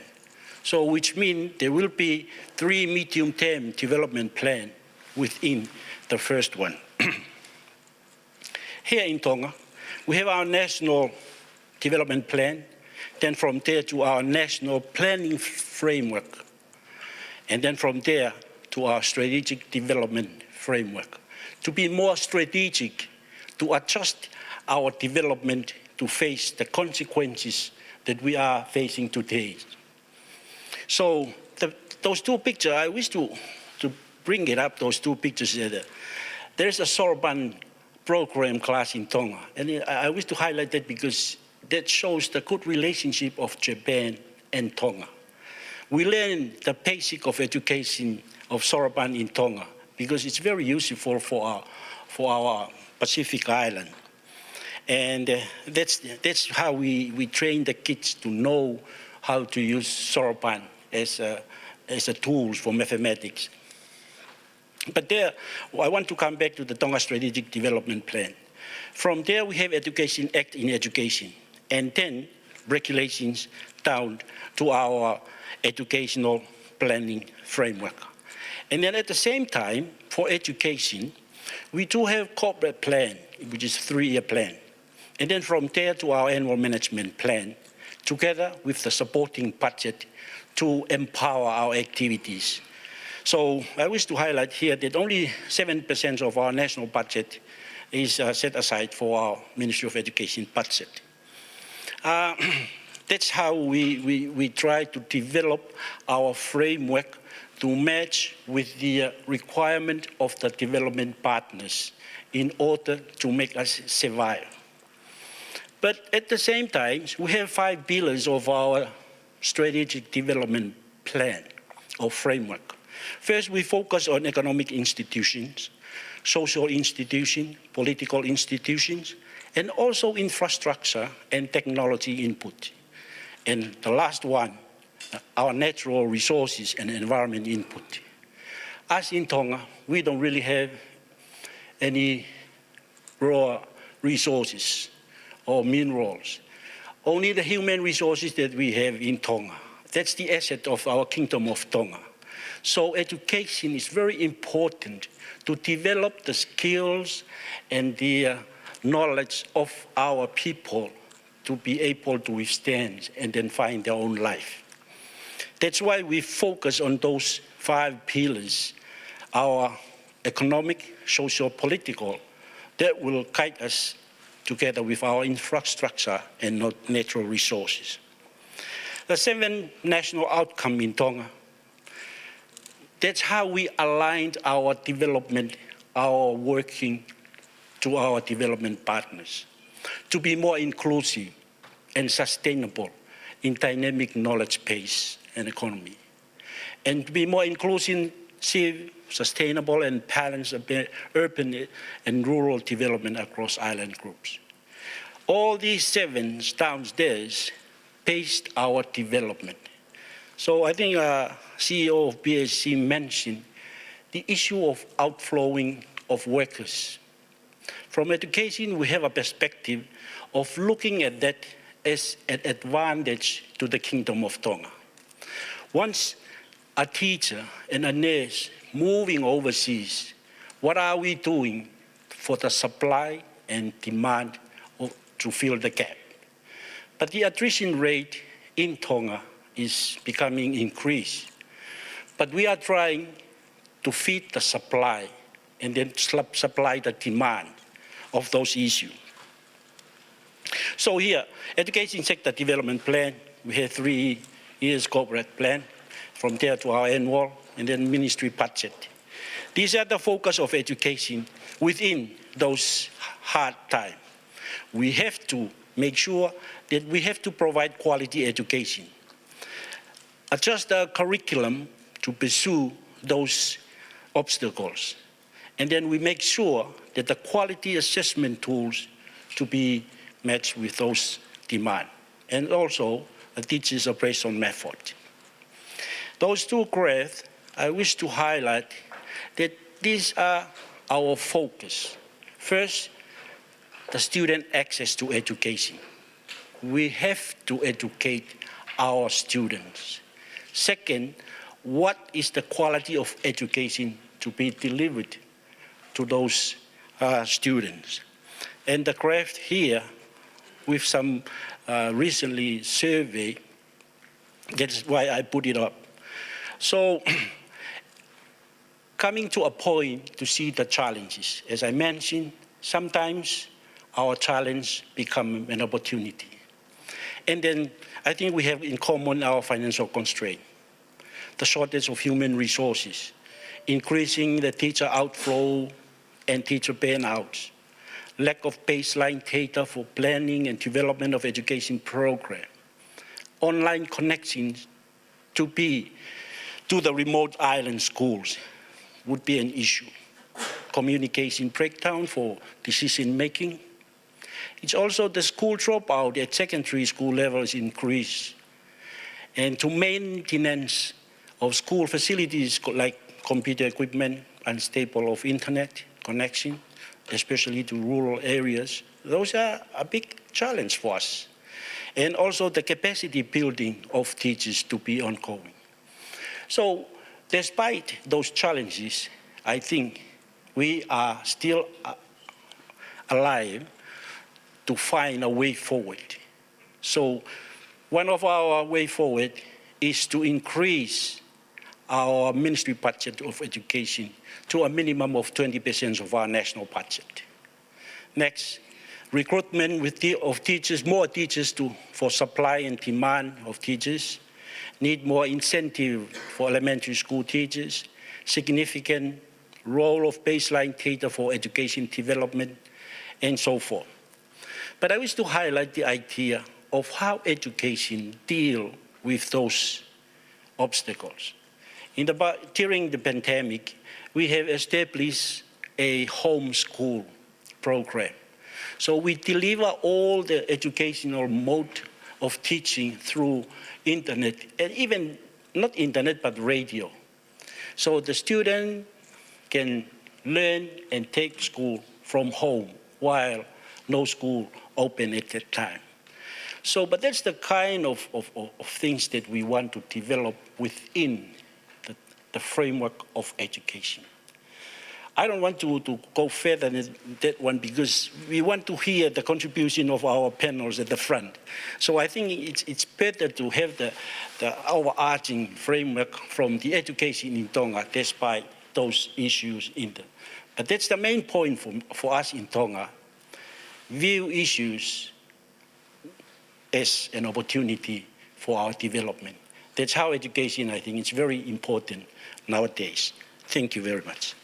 So which means there will be 3 medium-term development plan within the first one. Here in Tonga, we have our national development plan, then from there to our national planning framework, and then from there to our strategic development framework. To be more strategic, to adjust our development to face the consequences that we are facing today. So those two pictures, I wish to bring it up, those two pictures. There is a Soroban program class in Tonga, and I wish to highlight that because that shows the good relationship of Japan and Tonga. We learn the basic of education of Soroban in Tonga because it's very useful for our Pacific island. And that's how we train the kids to know how to use Soroban as a tool for mathematics. But there, I want to come back to the Tonga Strategic Development Plan. From there, we have Education Act in education, and then regulations down to our educational planning framework. And then at the same time, for education, we do have corporate plan, which is 3-year plan. And then from there to our annual management plan, together with the supporting budget to empower our activities. So I wish to highlight here that only 7% of our national budget is set aside for our Ministry of Education budget. That's how we try to develop our framework to match with the requirement of the development partners in order to make us survive. But at the same time, we have 5 pillars of our strategic development plan or framework. First, we focus on economic institutions, social institutions, political institutions, and also infrastructure and technology input. And the last one, our natural resources and environment input. As in Tonga, we don't really have any raw resources or minerals. only the human resources that we have in Tonga. That's the asset of our Kingdom of Tonga. So education is very important to develop the skills and the knowledge of our people to be able to withstand and then find their own life. That's why we focus on those 5 pillars, our economic, social, political, that will guide us together with our infrastructure and natural resources. The 7 national outcomes in Tonga, that's how we aligned our development, our working to our development partners, to be more inclusive and sustainable in dynamic knowledge base and economy, and to be more inclusive, sustainable and balanced urban and rural development across island groups. All these 7 downstairs based our development. So I think CEO of BSC mentioned the issue of outflowing of workers. From education, we have a perspective of looking at that as an advantage to the Kingdom of Tonga. Once a teacher and a nurse moving overseas, what are we doing for the supply and demand to fill the gap? But the attrition rate in Tonga is becoming increased. But we are trying to feed the supply and then supply the demand of those issues. So here, education sector development plan, we have 3 years corporate plan, from there to our annual, and then ministry budget. These are the focus of education within those hard times. We have to make sure that we have to provide quality education, adjust the curriculum to pursue those obstacles, and then we make sure that the quality assessment tools to be matched with those demands, and also a teacher's appraisal method. Those 2 graphs, I wish to highlight that these are our focus. First, the student access to education. We have to educate our students. Second, what is the quality of education to be delivered to those students? And the graph here with some recently survey, that's why I put it up. So coming to a point to see the challenges, as I mentioned, sometimes our challenge become an opportunity. And then I think we have in common our financial constraint, the shortage of human resources, increasing the teacher outflow and teacher burnouts, lack of baseline data for planning and development of education program, online connections to the remote island schools would be an issue, communication breakdown for decision making. It's also the school dropout at secondary school levels increase, and to maintenance of school facilities like computer equipment, unstable of internet connection, especially to rural areas. Those are a big challenge for us. And also the capacity building of teachers to be ongoing. So despite those challenges, I think we are still alive to find a way forward. So one of our way forward is to increase our ministry budget of education to a minimum of 20% of our national budget. Next, recruitment of teachers, more teachers for supply and demand of teachers, need more incentive for elementary school teachers, significant role of baseline data for education development, and so forth. But I wish to highlight the idea of how education deals with those obstacles. During the pandemic, we have established a homeschool program. So we deliver all the educational mode of teaching through internet, and even not internet, but radio. So the student can learn and take school from home while no school open at that time. So, but that's the kind of things that we want to develop within the framework of education. I don't want to go further than that one because we want to hear the contribution of our panels at the front. So I think it's better to have the overarching framework from the education in Tonga despite those issues in the. But that's the main point for us in Tonga. View issues as an opportunity for our development. That's how education, I think, is very important nowadays. Thank you very much.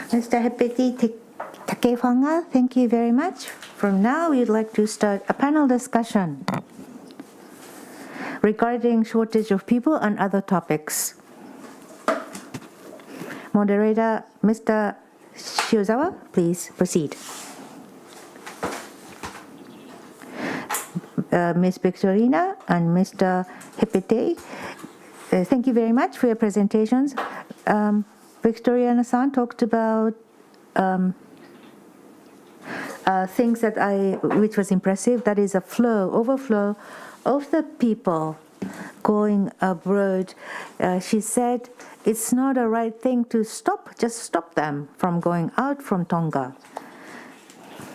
Mr. Hepeti Takefanga, thank you very much. From now, we'd like to start a panel discussion regarding shortage of people and other topics. Moderator, Mr. Shiozawa, please proceed. Ms. Victorina and Mr. Hepeti, thank you very much for your presentations. Victorina-san talked about things which was impressive. That is a overflow of the people going abroad. She said it's not a right thing to just stop them from going out from Tonga.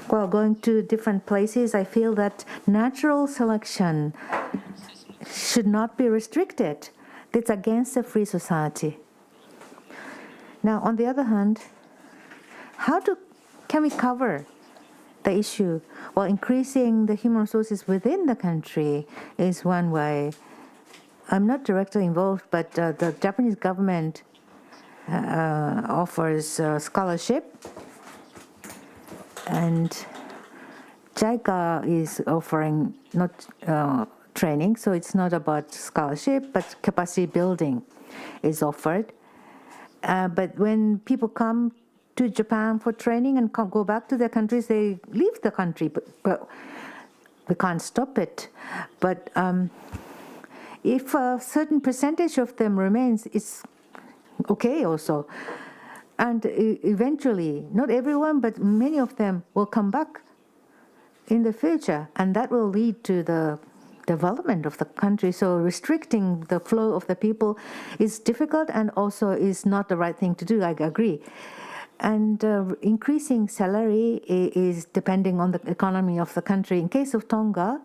While going to different places, I feel that natural selection should not be restricted. That's against a free society. Now, on the other hand, can we cover the issue? Well, increasing the human resources within the country is one way. I'm not directly involved, but the Japanese government offers scholarship, and JICA is offering not training, so it's not about scholarship, but capacity building is offered. But when people come to Japan for training and go back to their countries, they leave the country, but we can't stop it. But if a certain percentage of them remains, it's okay also. And eventually, not everyone, but many of them will come back in the future, and that will lead to the development of the country. So restricting the flow of the people is difficult and also is not the right thing to do, I agree. And increasing salary is depending on the economy of the country. In case of Tonga,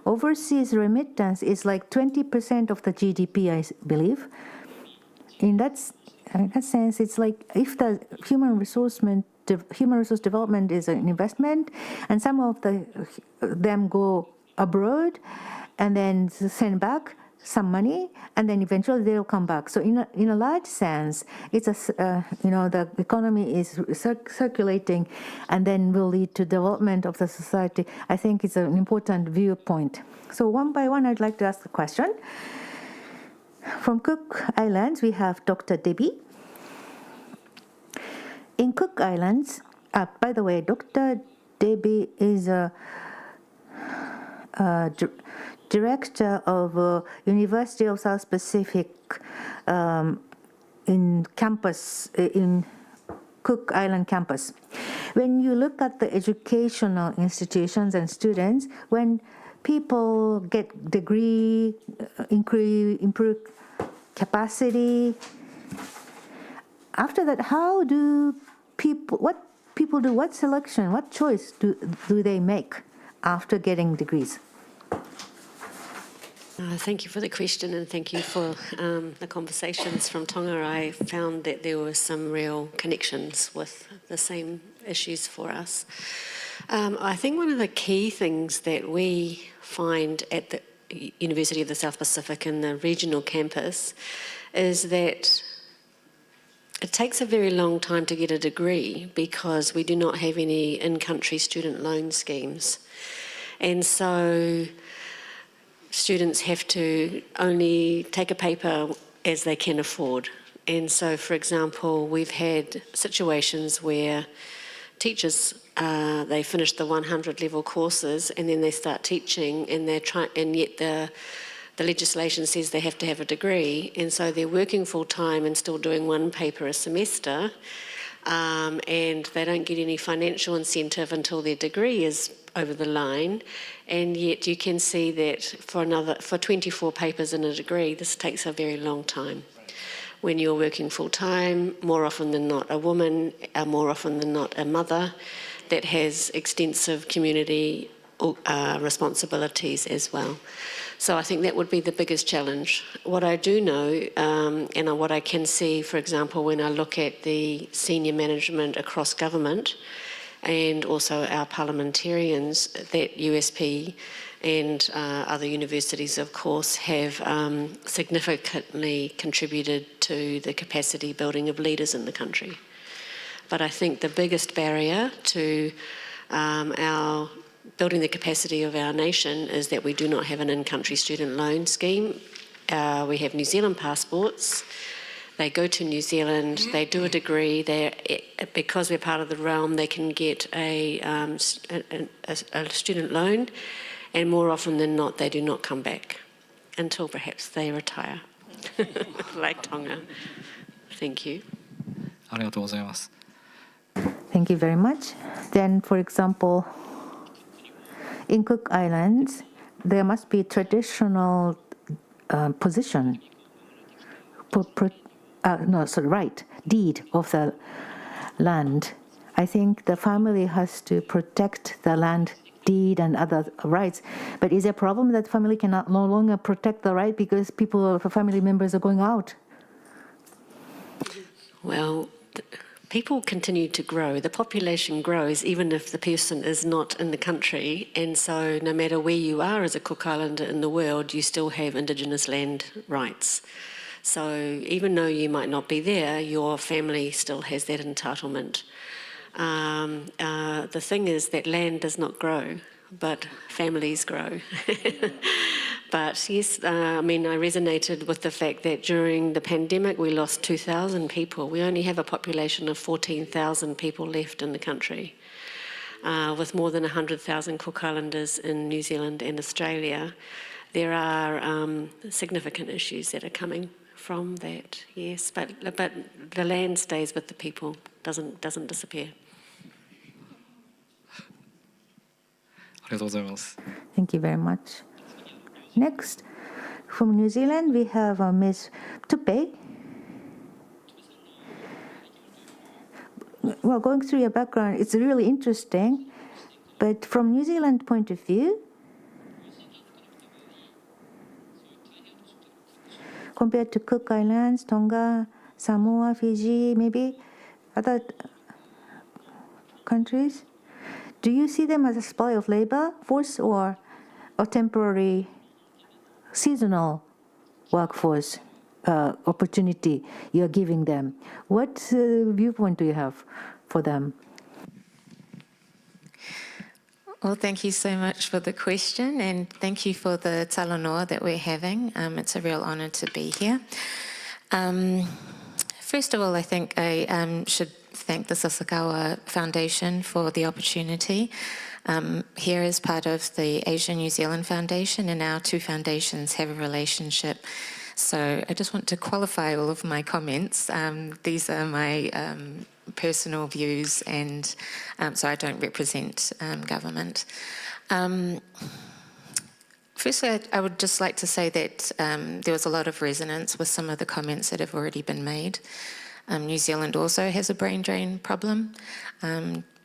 overseas remittance is like 20% of the GDP, I believe. In that sense, it's like if the human resource development is an investment, and some of them go abroad and then send back some money, and then eventually they'll come back. So in a large sense, it's the economy is circulating, and then will lead to development of the society. I think it's an important viewpoint. So one by one, I'd like to ask a question. From Cook Islands, we have Dr. Debbie. In Cook Islands, by the way, Dr. Debbie is a director of University of South Pacific in Cook Island campus. When you look at the educational institutions and students, when people get degree, improve capacity, after that, what selection, what choice do they make after getting degrees? Thank you for the question, and thank you for the conversations from Tonga. I found that there were some real connections with the same issues for us. I think one of the key things that we find at the University of the South Pacific and the regional campus is that it takes a very long time to get a degree because we do not have any in-country student loan schemes. And so students have to only take a paper as they can afford. And so, for example, we've had situations where teachers, they finish the 100 level courses and then they start teaching, and yet the legislation says they have to have a degree, and so they're working full-time and still doing one paper a semester, and they don't get any financial incentive until their degree is over the line, and yet you can see that for 24 papers in a degree, this takes a very long time. When you're working full-time, more often than not a woman, more often than not a mother that has extensive community responsibilities as well. So I think that would be the biggest challenge. What I do know, and what I can see, for example, when I look at the senior management across government and also our parliamentarians, that USP and other universities, of course, have significantly contributed to the capacity building of leaders in the country. But I think the biggest barrier to our building the capacity of our nation is that we do not have an in-country student loan scheme. We have New Zealand passports. They go to New Zealand, they do a degree, because we're part of the realm, they can get a student loan, and more often than not, they do not come back until perhaps they retire, like Tonga. Thank you. ありがとうございます。Thank you very much. Then, for example, in Cook Islands, there must be traditional position, right, deed of the land. I think the family has to protect the land deed and other rights. But is there a problem that family cannot no longer protect the right because family members are going out? Well, people continue to grow. The population grows even if the person is not in the country. And so no matter where you are as a Cook Islander in the world, you still have Indigenous land rights. So even though you might not be there, your family still has that entitlement. The thing is that land does not grow, but families grow. But yes, I mean, I resonated with the fact that during the pandemic we lost 2,000 people. We only have a population of 14,000 people left in the country, with more than 100,000 Cook Islanders in New Zealand and Australia. There are significant issues that are coming from that, yes, but the land stays with the people, doesn't disappear. ありがとうございます。 Thank you very much. Next, from New Zealand, we have Ms. Tupe. Well, going through your background, it's really interesting, but from New Zealand point of view, compared to Cook Islands, Tonga, Samoa, Fiji, maybe other countries, do you see them as a supply of labor force or a temporary seasonal workforce opportunity you're giving them? What viewpoint do you have for them? Well, thank you so much for the question, and thank you for the talanoa that we're having. It's a real honour to be here. First of all, I think I should thank the Sasakawa Foundation for the opportunity. Here as part of the Asia New Zealand Foundation, and our two foundations have a relationship. So I just want to qualify all of my comments. These are my personal views, and so I don't represent government. Firstly, I would just like to say that there was a lot of resonance with some of the comments that have already been made. New Zealand also has a brain drain problem.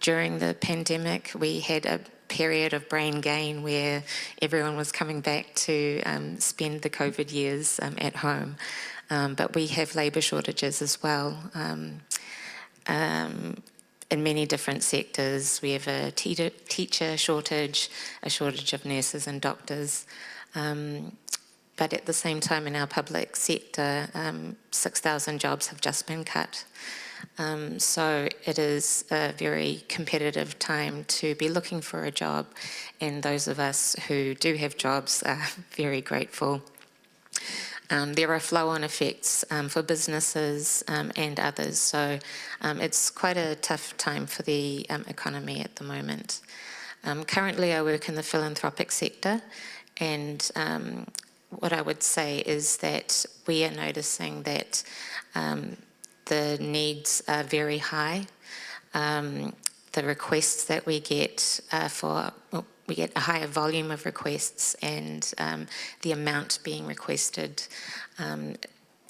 During the pandemic, we had a period of brain gain where everyone was coming back to spend the COVID years at home. But we have labour shortages as well. In many different sectors, we have a teacher shortage, a shortage of nurses and doctors. But at the same time, in our public sector, 6,000 jobs have just been cut. So it is a very competitive time to be looking for a job, and those of us who do have jobs are very grateful. There are flow-on effects for businesses and others, so it's quite a tough time for the economy at the moment. Currently, I work in the philanthropic sector, and what I would say is that we are noticing that the needs are very high. The requests that we get we get a higher volume of requests, and the amount being requested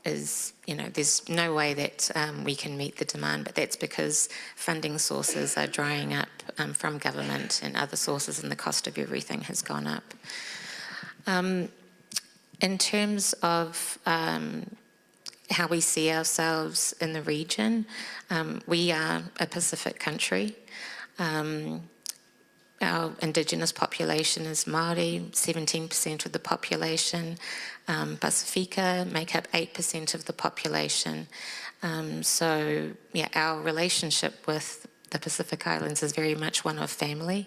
is, there's no way that we can meet the demand, but that's because funding sources are drying up from government and other sources, and the cost of everything has gone up. In terms of how we see ourselves in the region, we are a Pacific country. Our Indigenous population is Māori, 17% of the population. Pasifika make up 8% of the population. So, yeah, our relationship with the Pacific Islands is very much one of family.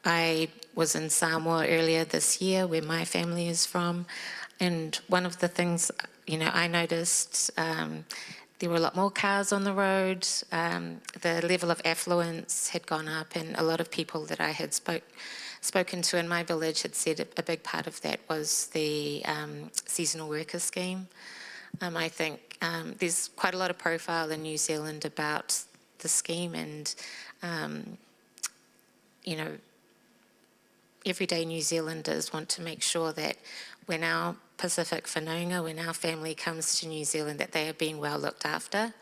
I was in Samoa earlier this year, where my family is from, and one of the things, I noticed there were a lot more cars on the road. The level of affluence had gone up, and a lot of people that I had spoken to in my village had said a big part of that was the seasonal worker scheme. I think there's quite a lot of profile in New Zealand about the scheme, and everyday New Zealanders want to make sure that when our Pacific whanaunga, when our family comes to New Zealand, that they are being well looked after.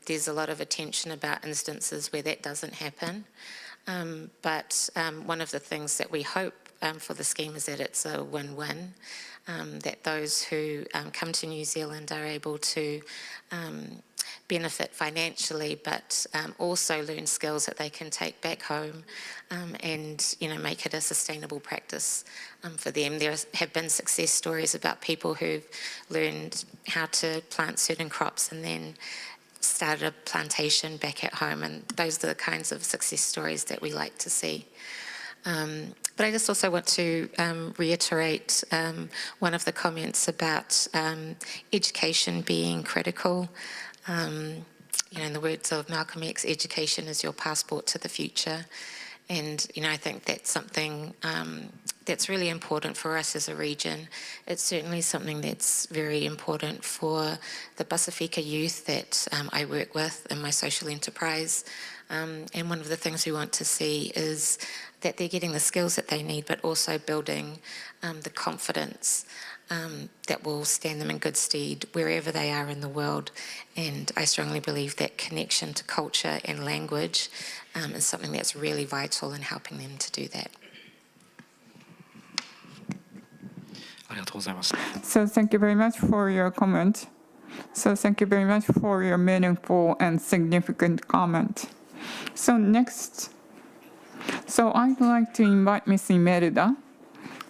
There's a lot of attention about instances where that doesn't happen. But one of the things that we hope for the scheme is that it's a win-win, that those who come to New Zealand are able to benefit financially, but also learn skills that they can take back home, and make it a sustainable practice for them. There have been success stories about people who've learned how to plant certain crops and then started a plantation back at home, and those are the kinds of success stories that we like to see. But I just also want to reiterate one of the comments about education being critical. In the words of Malcolm X, education is your passport to the future. And, I think that's something that's really important for us as a region. It's certainly something that's very important for the Pasifika youth that I work with in my social enterprise. And one of the things we want to see is that they're getting the skills that they need, but also building the confidence that will stand them in good stead wherever they are in the world. And I strongly believe that connection to culture and language is something that's really vital in helping them to do that. So thank you very much for your comment. So thank you very much for your meaningful and significant comment. So next, I'd like to invite Ms. Imelda.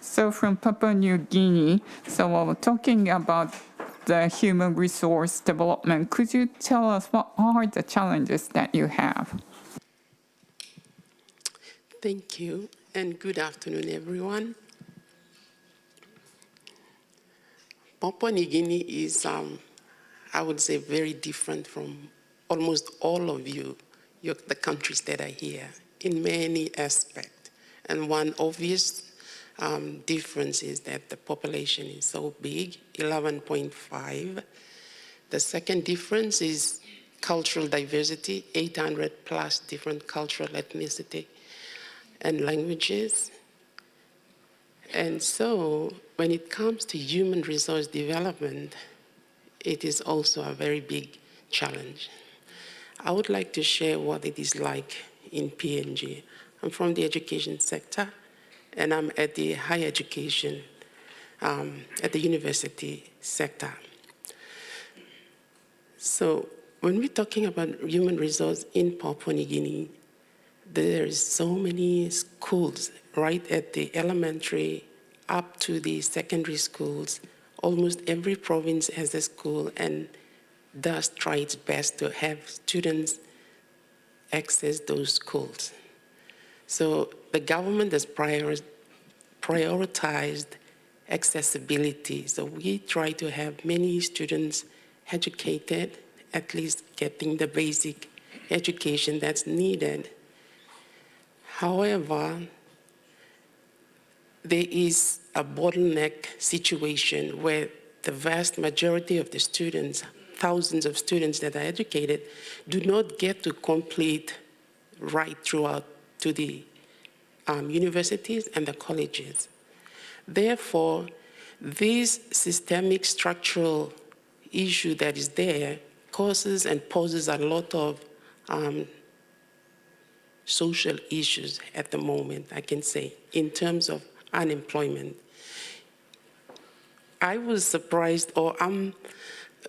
So from Papua New Guinea, talking about the human resource development, could you tell us what are the challenges that you have? Thank you, and good afternoon, everyone. Papua New Guinea is, I would say, very different from almost all of the countries that are here in many aspects. And one obvious difference is that the population is so big, 11.5. The second difference is cultural diversity, 800 plus different cultural ethnicity and languages. And so when it comes to human resource development, it is also a very big challenge. I would like to share what it is like in PNG. I'm from the education sector, and I'm at the higher education, at the university sector. So when we're talking about human resource in Papua New Guinea, there is so many schools right at the elementary up to the secondary schools. Almost every province has a school and does try its best to have students access those schools. So the government has prioritized accessibility. So we try to have many students educated, at least getting the basic education that's needed. However, there is a bottleneck situation where the vast majority of the students, thousands of students that are educated, do not get to complete right throughout to the universities and the colleges. Therefore, this systemic structural issue that is there causes and poses a lot of social issues at the moment, I can say, in terms of unemployment. I was surprised, or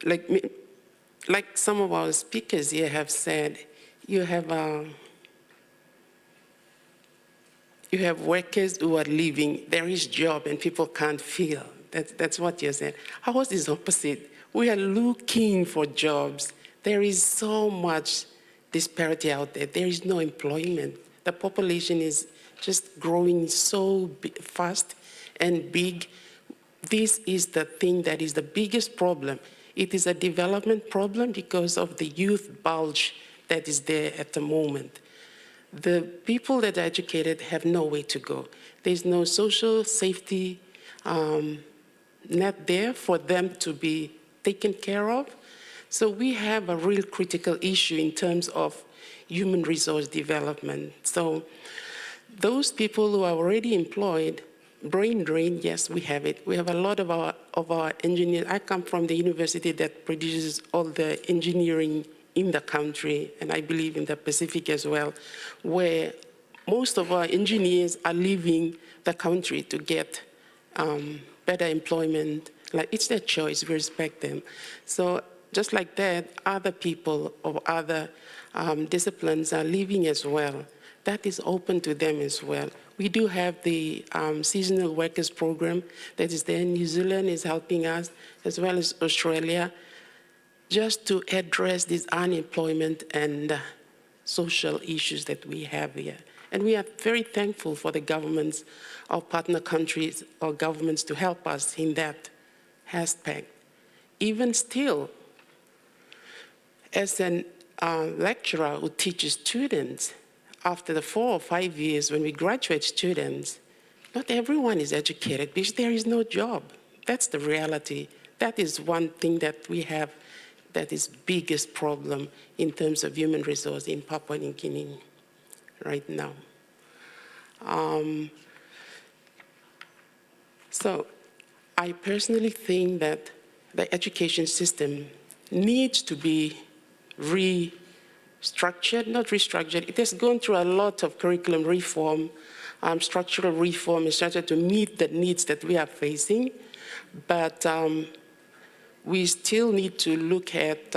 like some of our speakers here have said, you have workers who are leaving, there is job and people can't fill. That's what you said. Ours is opposite. We are looking for jobs. There is so much disparity out there. There is no employment. The population is just growing so fast and big. This is the thing that is the biggest problem. It is a development problem because of the youth bulge that is there at the moment. The people that are educated have nowhere to go. There's no social safety net there for them to be taken care of. So we have a real critical issue in terms of human resource development. So those people who are already employed, brain drain, yes, we have it. We have a lot of our engineers. I come from the university that produces all the engineering in the country, and I believe in the Pacific as well, where most of our engineers are leaving the country to get better employment. Like, it's their choice, we respect them. So just like that, other people of other disciplines are leaving as well. That is open to them as well. We do have the seasonal workers program that is there. New Zealand is helping us, as well as Australia, just to address this unemployment and social issues that we have here. And we are very thankful for the governments, our partner countries, or governments to help us in that aspect. Even still, as a lecturer who teaches students, after the 4 or 5 years when we graduate students, not everyone is educated because there is no job. That's the reality. That is one thing that we have that is biggest problem in terms of human resource in Papua New Guinea right now. So I personally think that the education system needs to be restructured, not restructured. It has gone through a lot of curriculum reform, structural reform, etc., to meet the needs that we are facing. But we still need to look at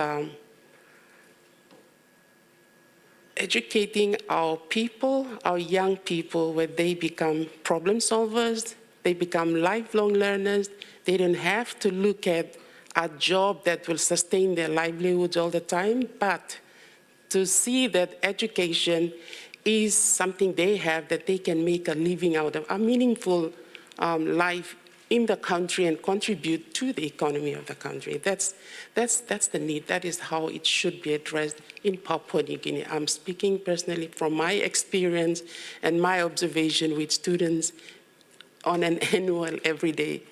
educating our people, our young people, where they become problem solvers, they become lifelong learners. They don't have to look at a job that will sustain their livelihoods all the time, but to see that education is something they have that they can make a living out of, a meaningful life in the country and contribute to the economy of the country. That's the need. That is how it should be addressed in Papua New Guinea. I'm speaking personally from my experience and my observation with students on an annual, everyday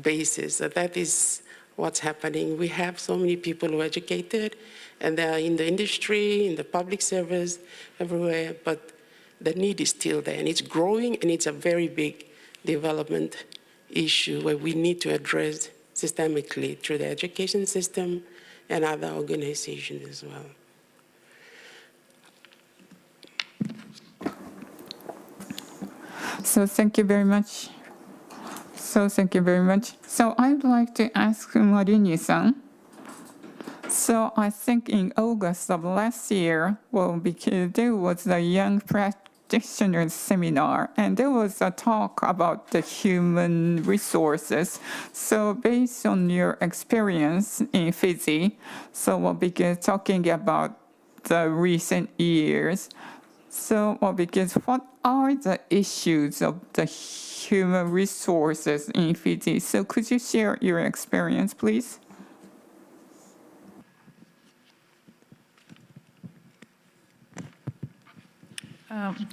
basis. So that is what's happening. We have so many people who are educated, and they are in the industry, in the public service, everywhere, but the need is still there, and it's growing, and it's a very big development issue where we need to address systemically through the education system and other organizations as well. So thank you very much. So I'd like to ask Marini-san. So I think in August of last year, well, because there was a young practitioners seminar, and there was a talk about the human resources. So based on your experience in Fiji, so we'll begin talking about the recent years. So because what are the issues of the human resources in Fiji? So could you share your experience, please?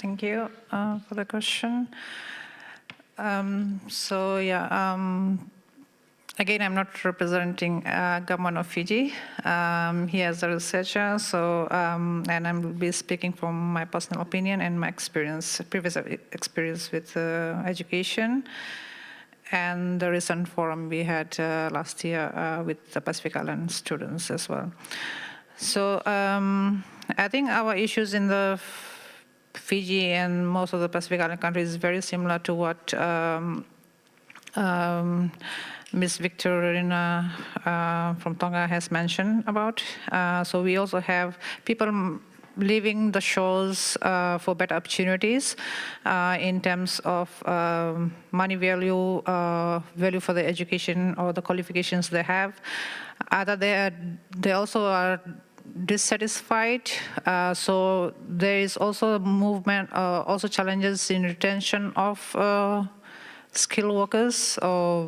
Thank you for the question. Again, I'm not representing government of Fiji. He is a researcher, and I will be speaking from my personal opinion and my previous experience with education, and the recent forum we had last year with the Pacific Island students as well. So I think our issues in the Fiji and most of the Pacific Island countries is very similar to what Ms. Victorina from Tonga has mentioned about. So we also have people leaving the shores for better opportunities in terms of money value, value for the education or the qualifications they have. Either they also are dissatisfied, so there is also a movement, also challenges in retention of skilled workers or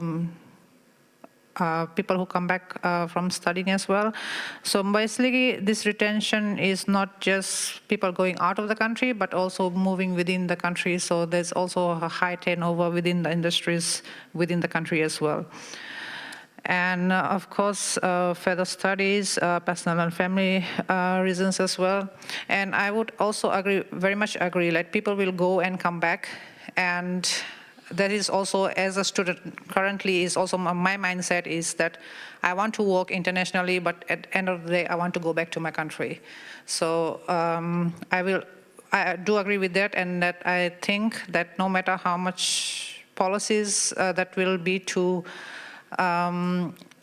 people who come back from studying as well. So basically this retention is not just people going out of the country, but also moving within the country. So there's also a high turnover within the industries within the country as well. And of course, further studies, personal and family reasons as well. And I would also agree, very much agree, like people will go and come back. And that is also, as a student currently, is also my mindset is that I want to work internationally, but at the end of the day, I want to go back to my country. So I do agree with that, and that I think that no matter how much policies that will be to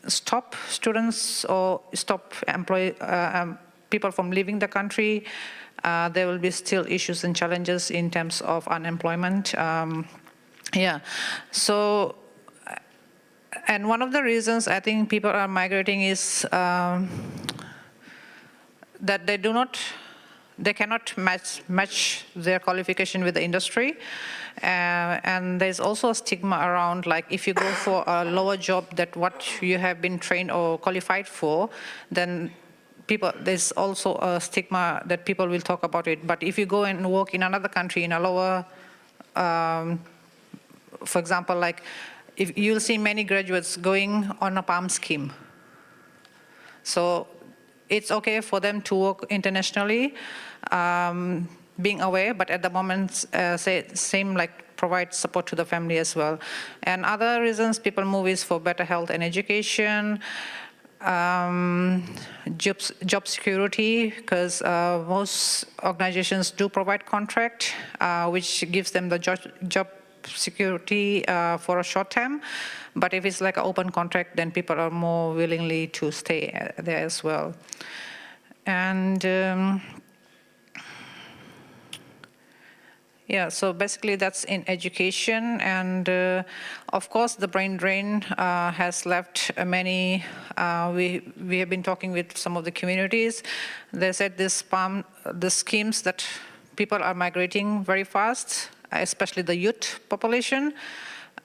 stop students or stop people from leaving the country, there will be still issues and challenges in terms of unemployment. So, and one of the reasons I think people are migrating is that they cannot match their qualification with the industry. And there's also a stigma around, like, if you go for a lower job than what you have been trained or qualified for, then there's also a stigma that people will talk about it. But if you go and work in another country in a lower, for example, like, if you'll see many graduates going on a PALM scheme. So it's okay for them to work internationally, being away, but at the moment, same like provide support to the family as well. And other reasons people move is for better health and education, job security, because most organizations do provide contract, which gives them the job security for a short term. But if it's like an open contract, then people are more willingly to stay there as well. And so basically that's in education. And of course, the brain drain has left many, we have been talking with some of the communities. They said the schemes that people are migrating very fast, especially the youth population.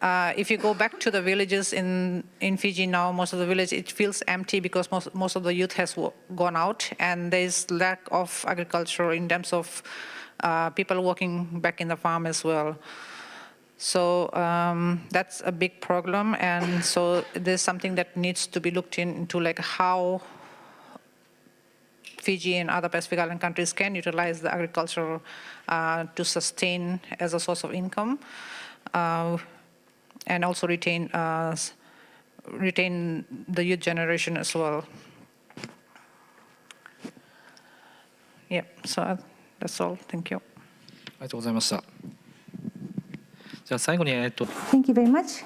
If you go back to the villages in Fiji now, most of the villages, it feels empty because most of the youth has gone out, and there's lack of agriculture in terms of people working back in the farm as well. So that's a big problem, and so there's something that needs to be looked into, like how Fiji and other Pacific Island countries can utilize the agriculture to sustain as a source of income, and also retain the youth generation as well. So that's all. Thank you. ありがとうございました。じゃあ最後にThank you very much.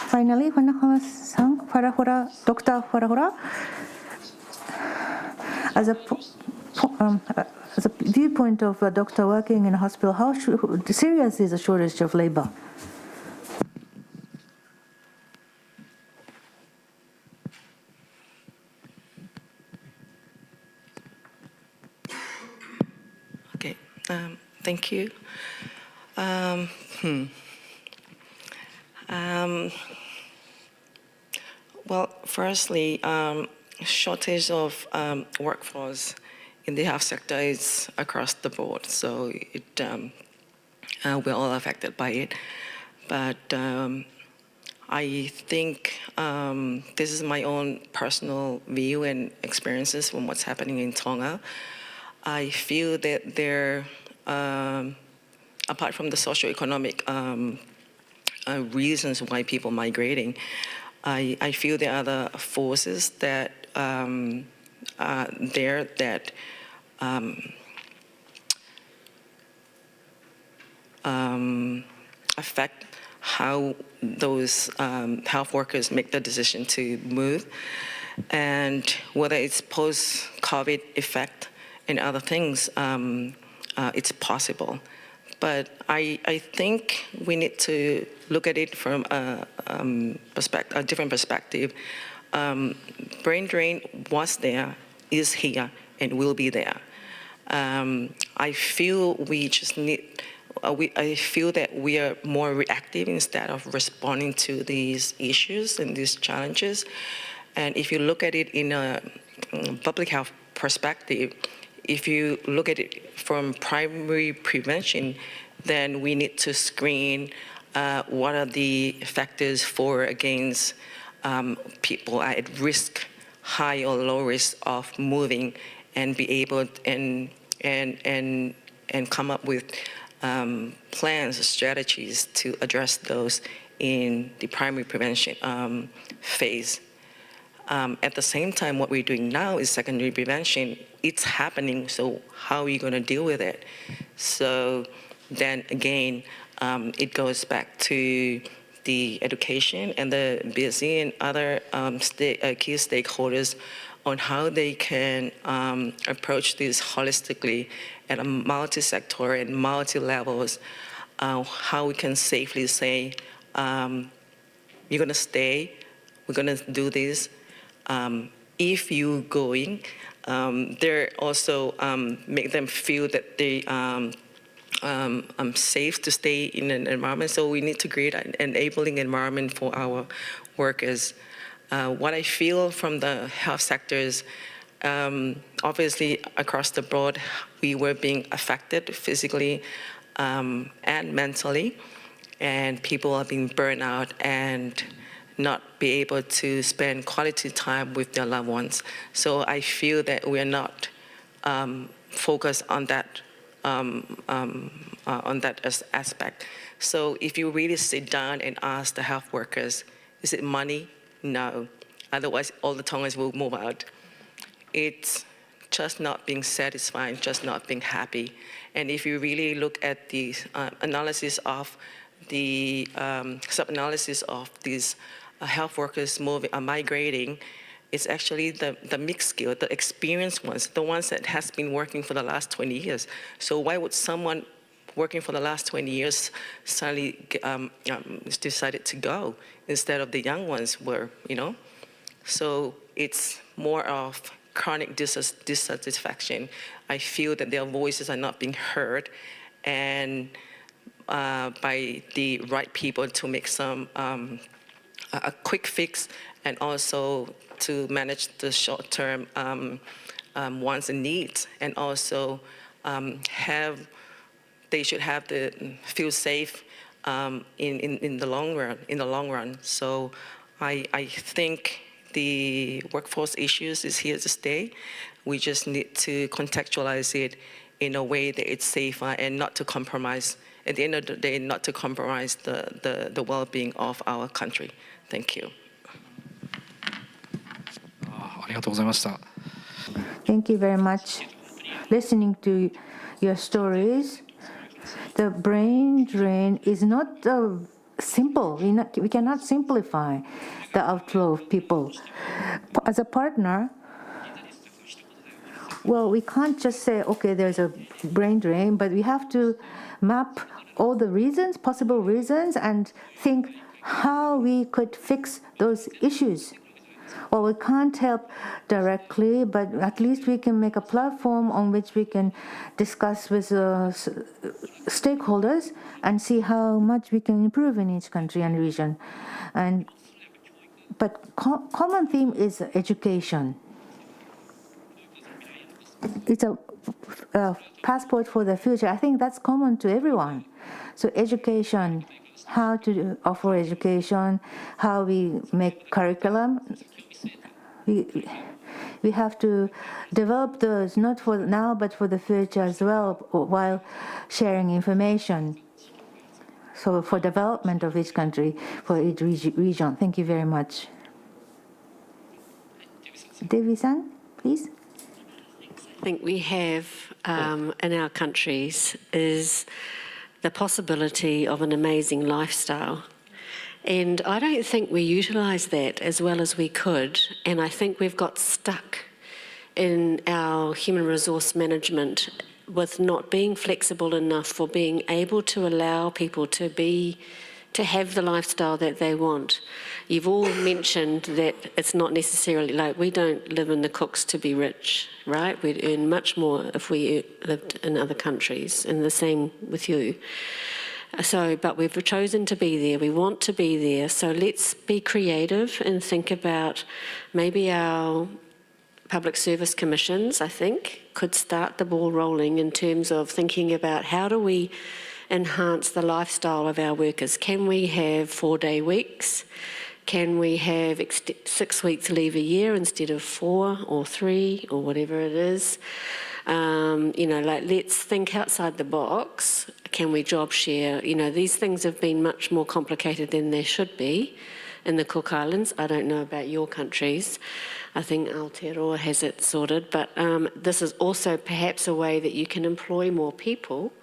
Finally, Farahora-san, Dr. Farahora, as a viewpoint of a doctor working in a hospital, how serious is the shortage of labor? Okay, thank you. Well, firstly, shortage of workforce in the health sector is across the board, so we're all affected by it. but I think this is my own personal view and experiences from what's happening in Tonga. I feel that there, apart from the socioeconomic reasons why people are migrating, I feel there are other forces that are there that affect how those health workers make the decision to move, and whether it's post-COVID effect and other things, it's possible. But I think we need to look at it from a different perspective. Brain drain was there, is here, and will be there. I feel we just need. I feel that we are more reactive instead of responding to these issues and these challenges. And if you look at it in a public health perspective, if you look at it from primary prevention, then we need to screen what are the factors for or against people are at risk, high or low risk of moving, and be able and come up with plans, strategies to address those in the primary prevention phase. At the same time, what we're doing now is secondary prevention. It's happening, so how are we going to deal with it? So then again, it goes back to the education and the BSC and other key stakeholders on how they can approach this holistically at a multi-sector and multi-levels, how we can safely say, you're going to stay, we're going to do this. If you're going, they're also make them feel that they safe to stay in an environment. So we need to create an enabling environment for our workers. What I feel from the health sectors, obviously across the board, we were being affected physically and mentally, and people are being burned out and not be able to spend quality time with their loved ones. So I feel that we are not focused on that aspect. So if you really sit down and ask the health workers, is it money? No. Otherwise, all the Tongans will move out. It's just not being satisfied, just not being happy. And if you really look at the analysis of the sub-analysis of these health workers migrating, it's actually the mixed skill, the experienced ones, the ones that has been working for the last 20 years. So why would someone working for the last 20 years suddenly decided to go instead of the young ones were, you know? So it's more of chronic dissatisfaction. I feel that their voices are not being heard, and by the right people to make some a quick fix, and also to manage the short-term wants and needs, and also they should have the feel safe in the long run. So I think the workforce issues is here to stay. We just need to contextualize it in a way that it's safer and not to compromise, at the end of the day, not to compromise the well-being of our country. Thank you. Thank you very much. Listening to your stories, the brain drain is not simple. We cannot simplify the outflow of people. As a partner, well, we can't just say, okay, there's a brain drain, but we have to map all the reasons, possible reasons, and think how we could fix those issues. Well, we can't help directly, but at least we can make a platform on which we can discuss with stakeholders and see how much we can improve in each country and region. But common theme is education. It's a passport for the future. I think that's common to everyone. So education how to offer education, how we make curriculum. We have to develop those, not for now, but for the future as well, while sharing information. So for development of each country, for each region. Thank you very much. Devi-san, please. I think we have in our countries is the possibility of an amazing lifestyle. And I don't think we utilise that as well as we could. And I think we've got stuck in our human resource management with not being flexible enough for being able to allow people to have the lifestyle that they want. You've all mentioned that it's not necessarily like we don't live in the cooks to be rich, right? We'd earn much more if we lived in other countries, and the same with you. So, but we've chosen to be there. We want to be there. So let's be creative and think about maybe our public service commissions, I think, could start the ball rolling in terms of thinking about how do we enhance the lifestyle of our workers. Can we have 4-day weeks? Can we have 6 weeks leave a year instead of 4 or 3 or whatever it is? Let's think outside the box. Can we job share? These things have been much more complicated than they should be in the Cook Islands. I don't know about your countries. I think Aotearoa has it sorted. But this is also perhaps a way that you can employ more people.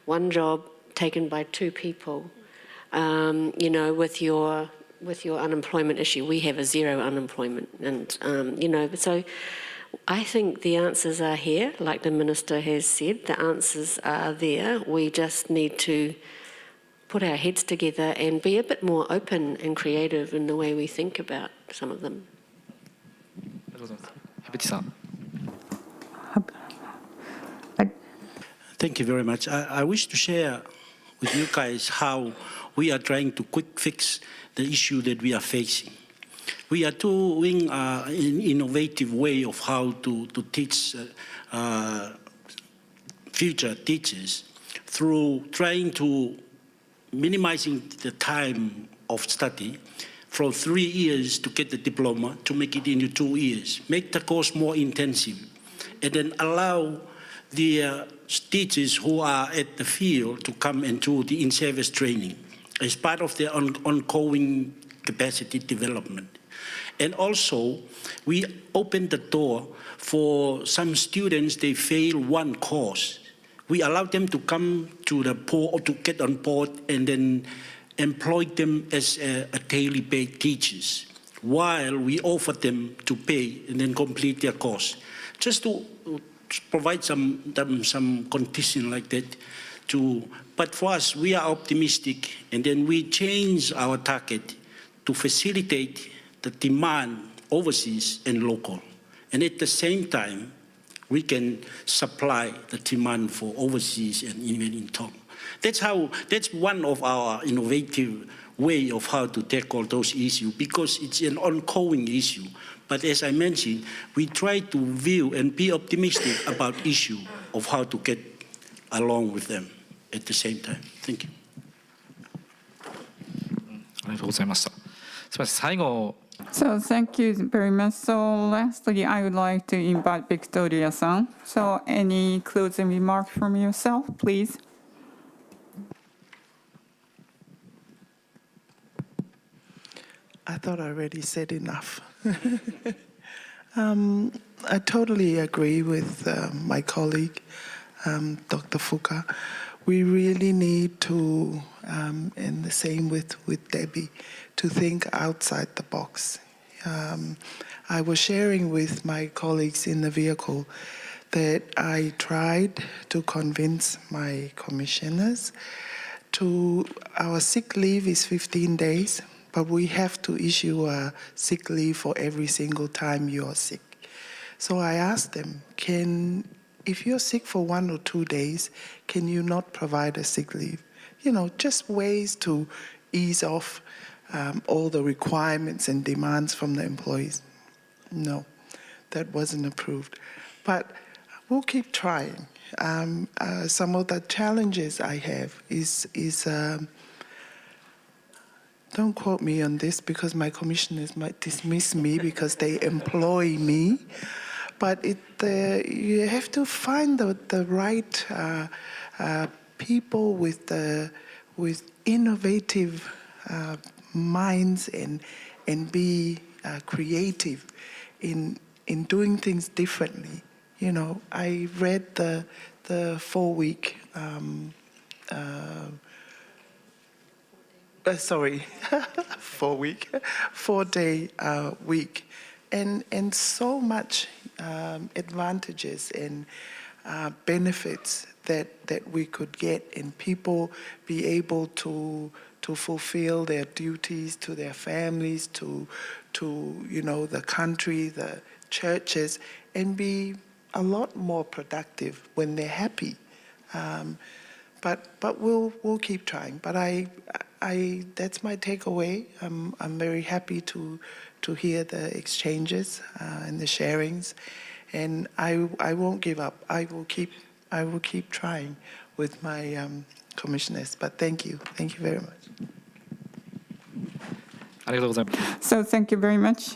One job taken by 2 people. With your unemployment issue, we have a 0 unemployment. And, so I think the answers are here, like the Minister has said, the answers are there. We just need to put our heads together and be a bit more open and creative in the way we think about some of them. Thank you very much. I wish to share with you guys how we are trying to quick fix the issue that we are facing. We are doing an innovative way of how to teach future teachers through trying to minimizing the time of study from 3 years to get the diploma to make it into 2 years, make the course more intensive, and then allow the teachers who are at the field to come and do the in-service training as part of their ongoing capacity development. And also, we opened the door for some students, they fail one course. We allow them to come to the port, to get on board, and then employ them as a daily paid teachers, while we offer them to pay and then complete their course. Just to provide some condition like that. But for us, we are optimistic, and then we change our target to facilitate the demand overseas and local. And at the same time, we can supply the demand for overseas and even in Tonga. That's one of our innovative way of how to tackle those issues, because it's an ongoing issue. But as I mentioned, we try to view and be optimistic about issue of how to get along with them at the same time. Thank you. ありがとうございました。すみません、最後。So thank you very much. So lastly, I would like to invite Victoria-san. So any closing remark from yourself, please? I thought I already said enough. I totally agree with my colleague, Dr. Fuka. We really need to, and the same with Debbie, to think outside the box. I was sharing with my colleagues in the vehicle that I tried to convince my commissioners our sick leave is 15 days, but we have to issue a sick leave for every single time you're sick. So I asked them, if you're sick for 1 or 2 days, can you not provide a sick leave? Just ways to ease off all the requirements and demands from the employees. No, that wasn't approved. But we'll keep trying. Some of the challenges I have is don't quote me on this because my commissioners might dismiss me because they employ me. But you have to find the right people with innovative minds and be creative in doing things differently. You know, I read the 4-week. 4-day week, and so much advantages and benefits that we could get, and people be able to fulfill their duties to their families, to the country, the churches, and be a lot more productive when they're happy. But we'll keep trying. But that's my takeaway. I'm very happy to hear the exchanges and the sharings, and I won't give up. I will keep trying with my commissioners. But thank you very much. So thank you very much.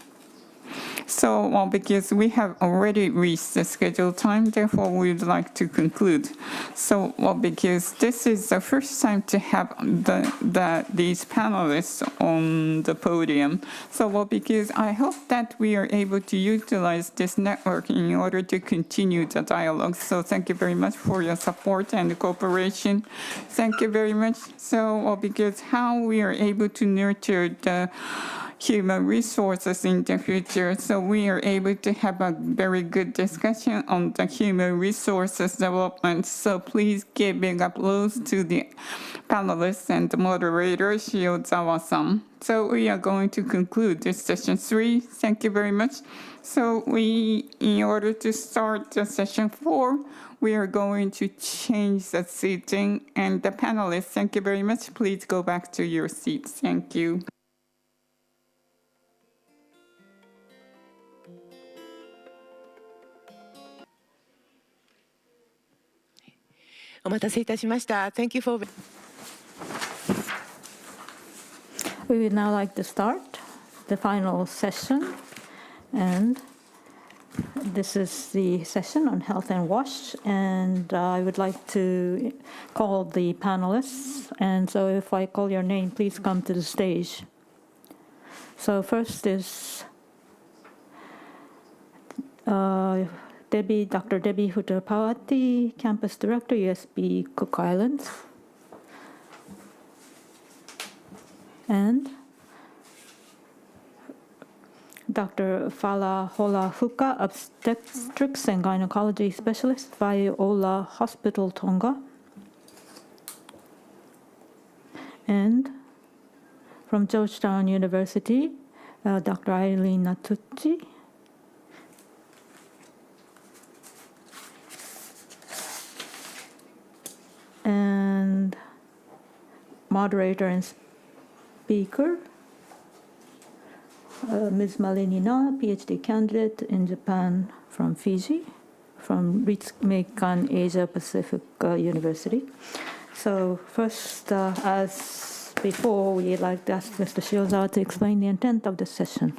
So, well, because we have already reached the scheduled time, therefore we would like to conclude. So, well, because this is the first time to have these panelists on the podium. So, well, because I hope that we are able to utilize this network in order to continue the dialogue. So, thank you very much for your support and cooperation. Thank you very much. So, well, because how we are able to nurture the human resources in the future. So we are able to have a very good discussion on the human resources development. So please give big applause to the panelists and the moderator, Shiozawa-san. So we are going to conclude this session 3. Thank you very much. So in order to start the session 4, we are going to change the seating. And the panelists, thank you very much. Please go back to your seats. Thank you. お待たせいたしました。Thank you for. We would now like to start the final session, and this is the session on health and WASH, and I would like to call the panelists, and so if I call your name, please come to the stage. So first is Dr. Debbie Hutapawati, Campus Director, USB Cook Islands. And Dr. Fala Holahuka, Obstetrics and Gynecology Specialist, Viola Hospital, Tonga. And from Georgetown University, Dr. Eileen Natucci. And moderator and speaker, Ms. Malini Na, PhD candidate in Japan from Fiji, from Ritsumeikan Asia Pacific University. So first, as before, we'd like to ask Mr. Shiozawa to explain the intent of this session.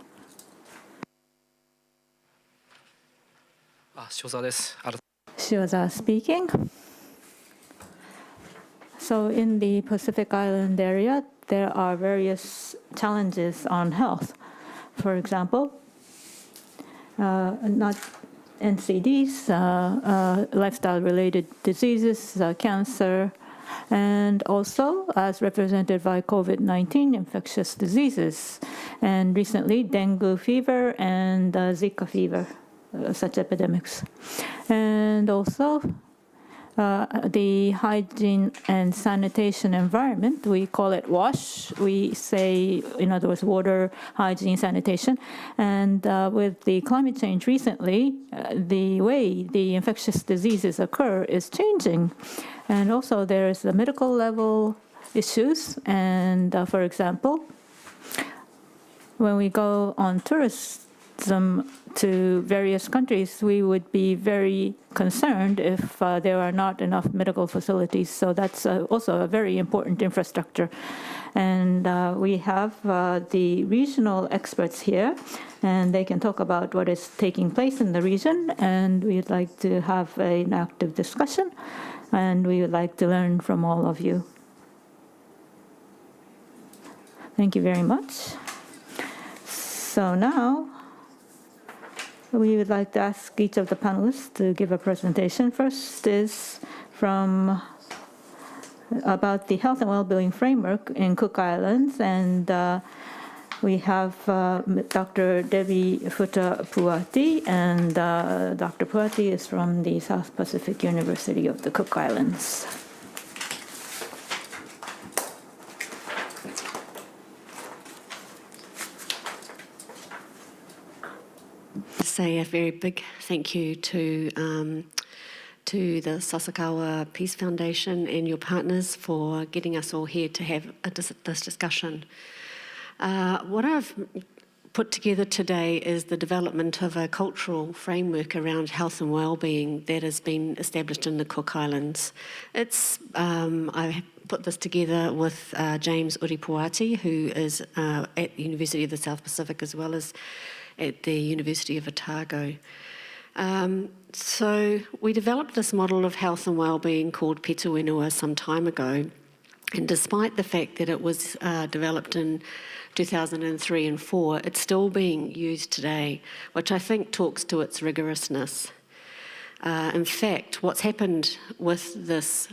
Shiozawa speaking. So in the Pacific Island area, there are various challenges on health. For example, not NCDs, lifestyle-related diseases, cancer, and also, as represented by COVID-19, infectious diseases, and recently dengue fever and Zika fever, such epidemics. And also, the hygiene and sanitation environment, we call it WASH. We say, in other words, water, hygiene, sanitation. And with the climate change recently, the way the infectious diseases occur is changing. And also there's the medical level issues. And for example, when we go on tourist tourism to various countries, we would be very concerned if there are not enough medical facilities. So that's also a very important infrastructure. And we have the regional experts here, and they can talk about what is taking place in the region. And we'd like to have an active discussion, and we would like to learn from all of you. Thank you very much. So now, we would like to ask each of the panelists to give a presentation. First is about the health and well-being framework in Cook Islands, and we have Dr. Debbie Futa-Puati, and Dr. Puati is from the South Pacific University of the Cook Islands. Say a very big thank you to the Sasakawa Peace Foundation and your partners for getting us all here to have this discussion. What I've put together today is the development of a cultural framework around health and well-being that has been established in the Cook Islands. I put this together with James Uripuati, who is at the University of the South Pacific as well as at the University of Otago. So we developed this model of health and well-being called Petu Whenua some time ago, and despite the fact that it was developed in 2003 and 4, it's still being used today, which I think talks to its rigorousness. In fact, what's happened with this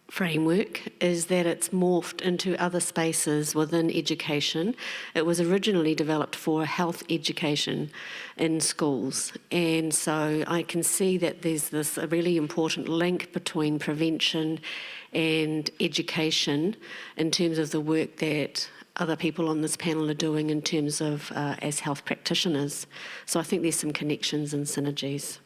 framework is that it's morphed into other spaces within education. It was originally developed for health education in schools, and so I can see that there's this really important link between prevention and education in terms of the work that other people on this panel are doing in terms of as health practitioners. So I think there's some connections and synergies.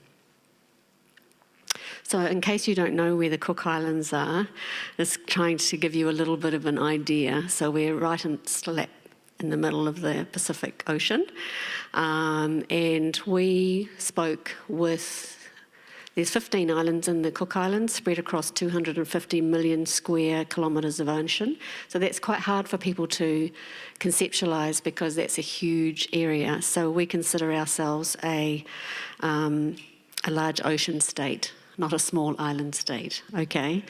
So in case you don't know where the Cook Islands are, just trying to give you a little bit of an idea. So we're right in slap in the middle of the Pacific Ocean. And we spoke with, there's 15 islands in the Cook Islands spread across 250 million square kilometres of ocean. So that's quite hard for people to conceptualise because that's a huge area. So we consider ourselves a large ocean state, not a small island state, okay?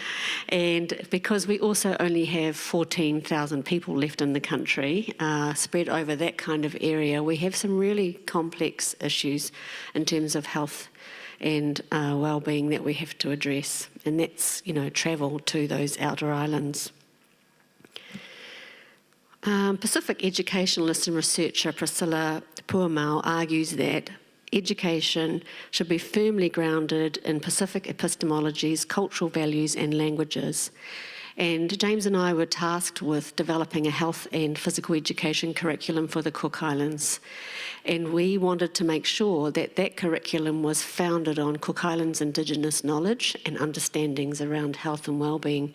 And because we also only have 14,000 people left in the country, spread over that kind of area, we have some really complex issues in terms of health and well-being that we have to address. And that's, travel to those outer islands. Pacific educationalist and researcher Priscilla Puamau argues that education should be firmly grounded in Pacific epistemologies, cultural values and languages. And James and I were tasked with developing a health and physical education curriculum for the Cook Islands. And we wanted to make sure that that curriculum was founded on Cook Islands Indigenous knowledge and understandings around health and well-being,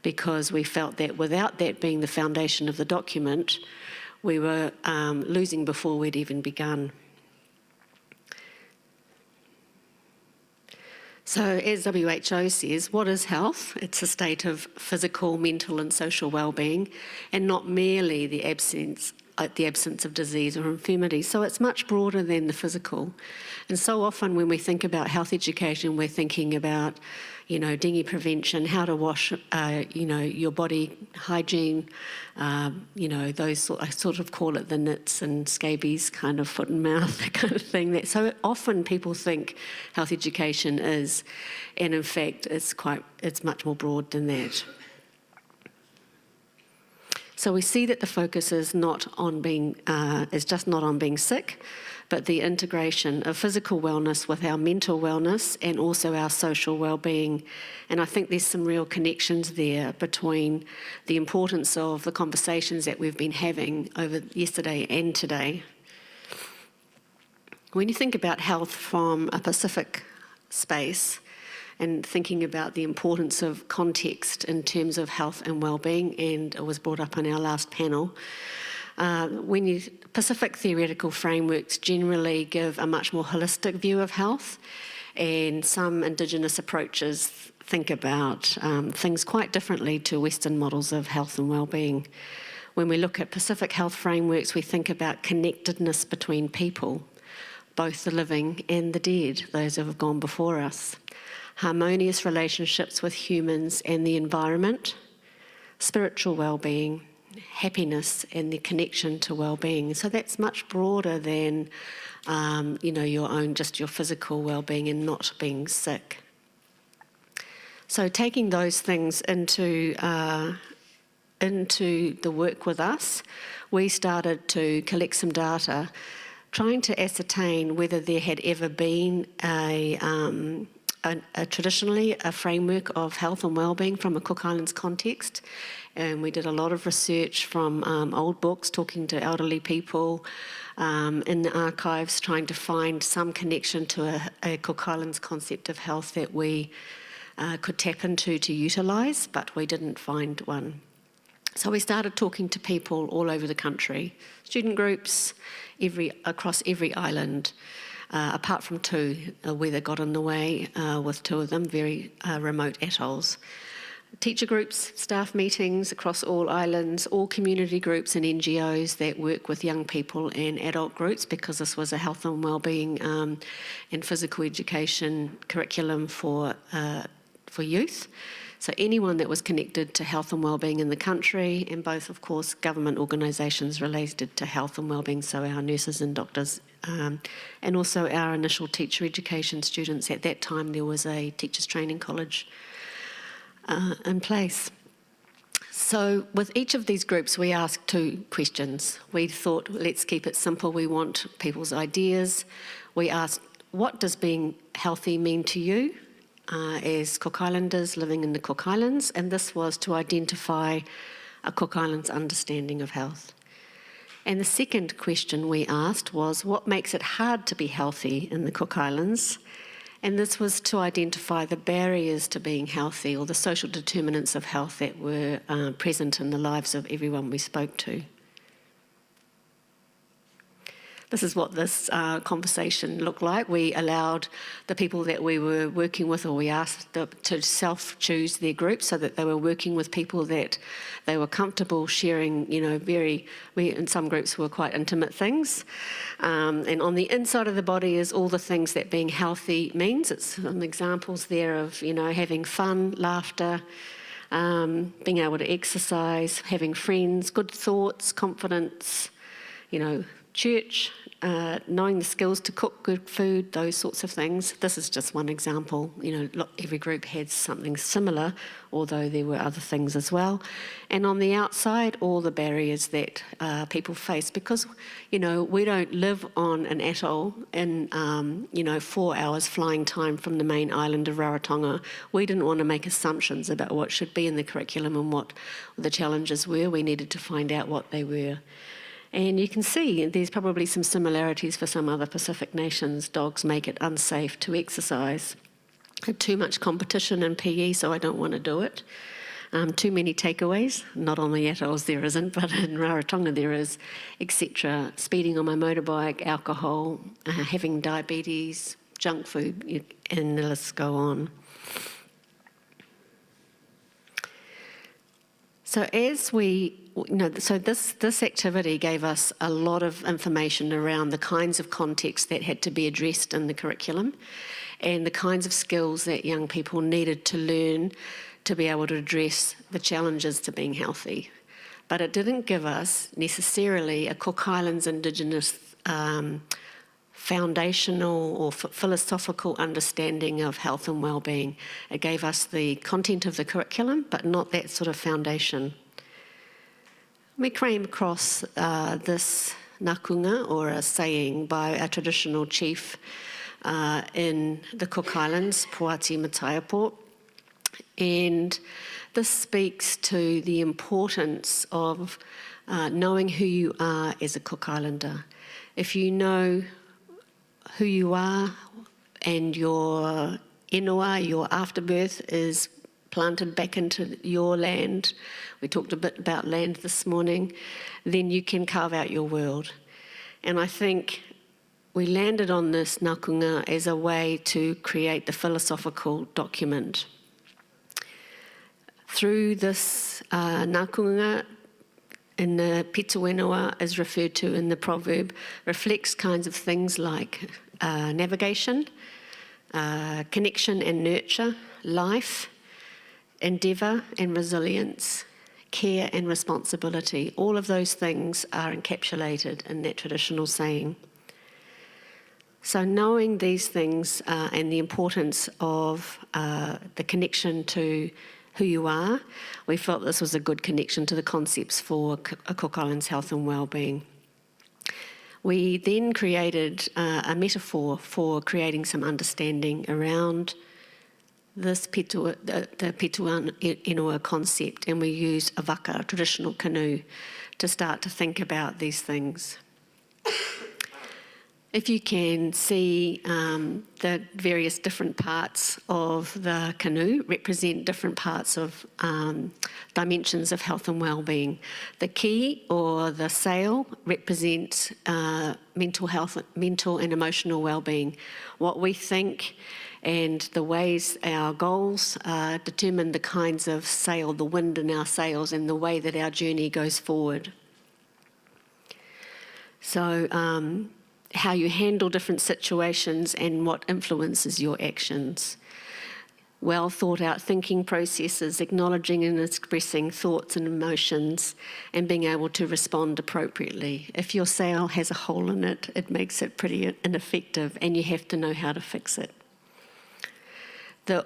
because we felt that without that being the foundation of the document, we were losing before we'd even begun. So as WHO says, what is health? It's a state of physical, mental and social well-being, and not merely the absence of disease or infirmity. So it's much broader than the physical. And so often when we think about health education, we're thinking about, dengue prevention, how to wash, your body hygiene, those I sort of call it the nits and scabies kind of foot and mouth, that kind of thing. So often people think health education is, and in fact, it's much more broad than that. So we see that the focus is not on just not on being sick, but the integration of physical wellness with our mental wellness and also our social well-being. And I think there's some real connections there between the importance of the conversations that we've been having over yesterday and today. When you think about health from a Pacific space, and thinking about the importance of context in terms of health and well-being, and it was brought up on our last panel, Pacific theoretical frameworks generally give a much more holistic view of health, and some Indigenous approaches think about things quite differently to Western models of health and well-being. When we look at Pacific health frameworks, we think about connectedness between people, both the living and the dead, those who have gone before us, harmonious relationships with humans and the environment, spiritual well-being, happiness and the connection to well-being. So that's much broader than just your physical well-being and not being sick. So taking those things into the work with us, we started to collect some data, trying to ascertain whether there had ever been traditionally a framework of health and well-being from a Cook Islands context. And we did a lot of research from old books, talking to elderly people in the archives, trying to find some connection to a Cook Islands concept of health that we could tap into to utilise, but we didn't find one. So we started talking to people all over the country, student groups across every island, apart from two. Weather got in the way with two of them, very remote atolls. Teacher groups, staff meetings across all islands, all community groups and NGOs that work with young people and adult groups, because this was a health and wellbeing and physical education curriculum for youth. So anyone that was connected to health and wellbeing in the country, and both, of course, government organisations related to health and wellbeing, so our nurses and doctors, and also our initial teacher education students. At that time, there was a teachers training college in place. So with each of these groups, we asked two questions. We thought, let's keep it simple. We want people's ideas. We asked, what does being healthy mean to you as Cook Islanders living in the Cook Islands? And this was to identify a Cook Islands understanding of health. And the second question we asked was, what makes it hard to be healthy in the Cook Islands? And this was to identify the barriers to being healthy, or the social determinants of health that were present in the lives of everyone we spoke to. This is what this conversation looked like. We allowed the people that we were working with, or we asked them to self-choose their group so that they were working with people that they were comfortable sharing, we in some groups were quite intimate things. And on the inside of the body is all the things that being healthy means. It's some examples there of, having fun, laughter, being able to exercise, having friends, good thoughts, confidence, church, knowing the skills to cook good food, those sorts of things. This is just one example. Every group had something similar, although there were other things as well. And on the outside, all the barriers that people face, because, we don't live on an atoll in, 4 hours flying time from the main island of Rarotonga. We didn't want to make assumptions about what should be in the curriculum and what the challenges were. We needed to find out what they were. And you can see there's probably some similarities for some other Pacific nations. Dogs make it unsafe to exercise. Too much competition in PE, so I don't want to do it. Too many takeaways. Not on the atolls there isn't, but in Rarotonga there is, etc. Speeding on my motorbike, alcohol, having diabetes, junk food, and the list go on. So as this activity gave us a lot of information around the kinds of contexts that had to be addressed in the curriculum, and the kinds of skills that young people needed to learn to be able to address the challenges to being healthy. But it didn't give us necessarily a Cook Islands Indigenous foundational or philosophical understanding of health and well-being. It gave us the content of the curriculum, but not that sort of foundation. We came across this nakunga, or a saying by a traditional chief in the Cook Islands, Puati Mataiapo, and this speaks to the importance of knowing who you are as a Cook Islander. If you know who you are and your inua, your afterbirth, is planted back into your land, we talked a bit about land this morning, then you can carve out your world. And I think we landed on this nakunga as a way to create the philosophical document. Through this nakunga, in the Pita Whenua, as referred to in the proverb, reflects kinds of things like navigation, connection and nurture, life, endeavour and resilience, care and responsibility. All of those things are encapsulated in that traditional saying. So knowing these things and the importance of the connection to who you are, we felt this was a good connection to the concepts for Cook Islands health and wellbeing. We then created a metaphor for creating some understanding around this the Pitua Inua concept, and we used a waka, a traditional canoe, to start to think about these things. If you can see the various different parts of the canoe represent different parts of dimensions of health and well-being. The key or the sail represents mental health, mental and emotional well-being. What we think and the ways our goals determine the kinds of sail, the wind in our sails, and the way that our journey goes forward. So how you handle different situations and what influences your actions. Well thought out thinking processes, acknowledging and expressing thoughts and emotions, and being able to respond appropriately. If your sail has a hole in it, it makes it pretty ineffective, and you have to know how to fix it. The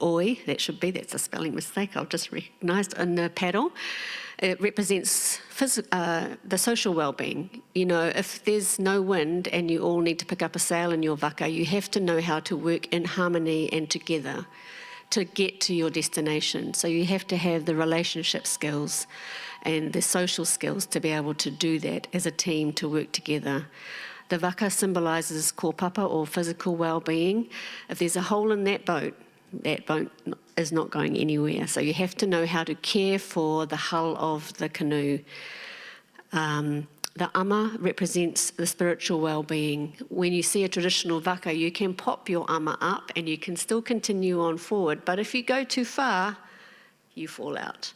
oi, that's a spelling mistake, I've just recognised, in the paddle, it represents the social well-being. You know, if there's no wind and you all need to pick up a sail in your waka, you have to know how to work in harmony and together to get to your destination. So you have to have the relationship skills and the social skills to be able to do that as a team, to work together. The waka symbolises kōpapa, or physical well-being. If there's a hole in that boat is not going anywhere. So you have to know how to care for the hull of the canoe. The ama represents the spiritual well-being. When you see a traditional waka, you can pop your ama up and you can still continue on forward. But if you go too far, you fall out.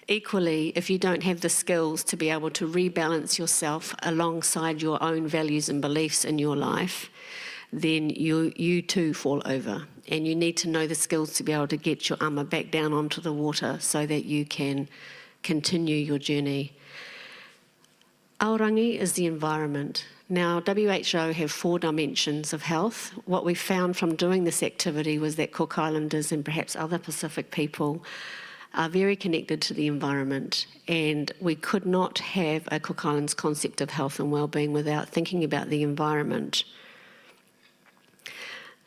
Equally, if you don't have the skills to be able to rebalance yourself alongside your own values and beliefs in your life, then you too fall over. And you need to know the skills to be able to get your ama back down onto the water so that you can continue your journey. Aorangi is the environment. Now, WHO have 4 dimensions of health. What we found from doing this activity was that Cook Islanders and perhaps other Pacific people are very connected to the environment, and we could not have a Cook Islands concept of health and wellbeing without thinking about the environment.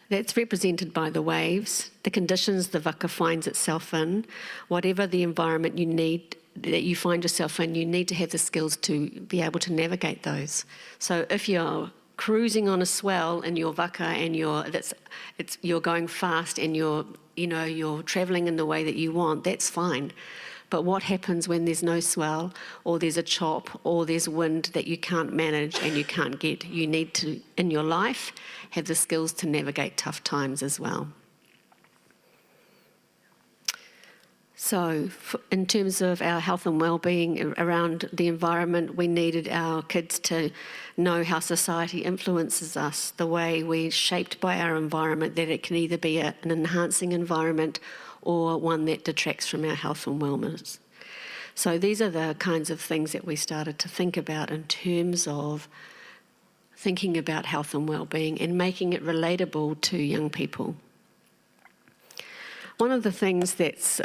That's represented by the waves, the conditions the waka finds itself in. Whatever the environment you need, that you find yourself in, you need to have the skills to be able to navigate those. So if you're cruising on a swell in your waka and you're going fast and you're travelling in the way that you want, that's fine. But what happens when there's no swell, or there's a chop, or there's wind that you can't manage and you can't get? You need to, in your life, have the skills to navigate tough times as well. So in terms of our health and well-being around the environment, we needed our kids to know how society influences us, the way we're shaped by our environment, that it can either be an enhancing environment or one that detracts from our health and wellness. So these are the kinds of things that we started to think about in terms of thinking about health and well-being and making it relatable to young people. One of the things that's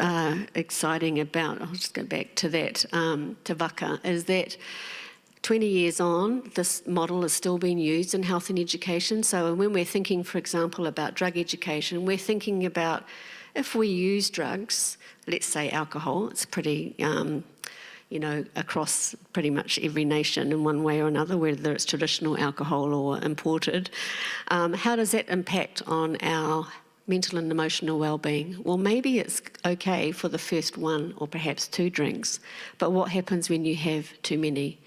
exciting about, I'll just go back to that, to waka, is that 20 years on, this model is still being used in health and education. So when we're thinking, for example, about drug education, we're thinking about if we use drugs, let's say alcohol, it's pretty, across pretty much every nation in one way or another, whether it's traditional alcohol or imported. How does that impact on our mental and emotional well-being. Well, maybe it's okay for the first one or perhaps 2 drinks, but what happens when you have too many?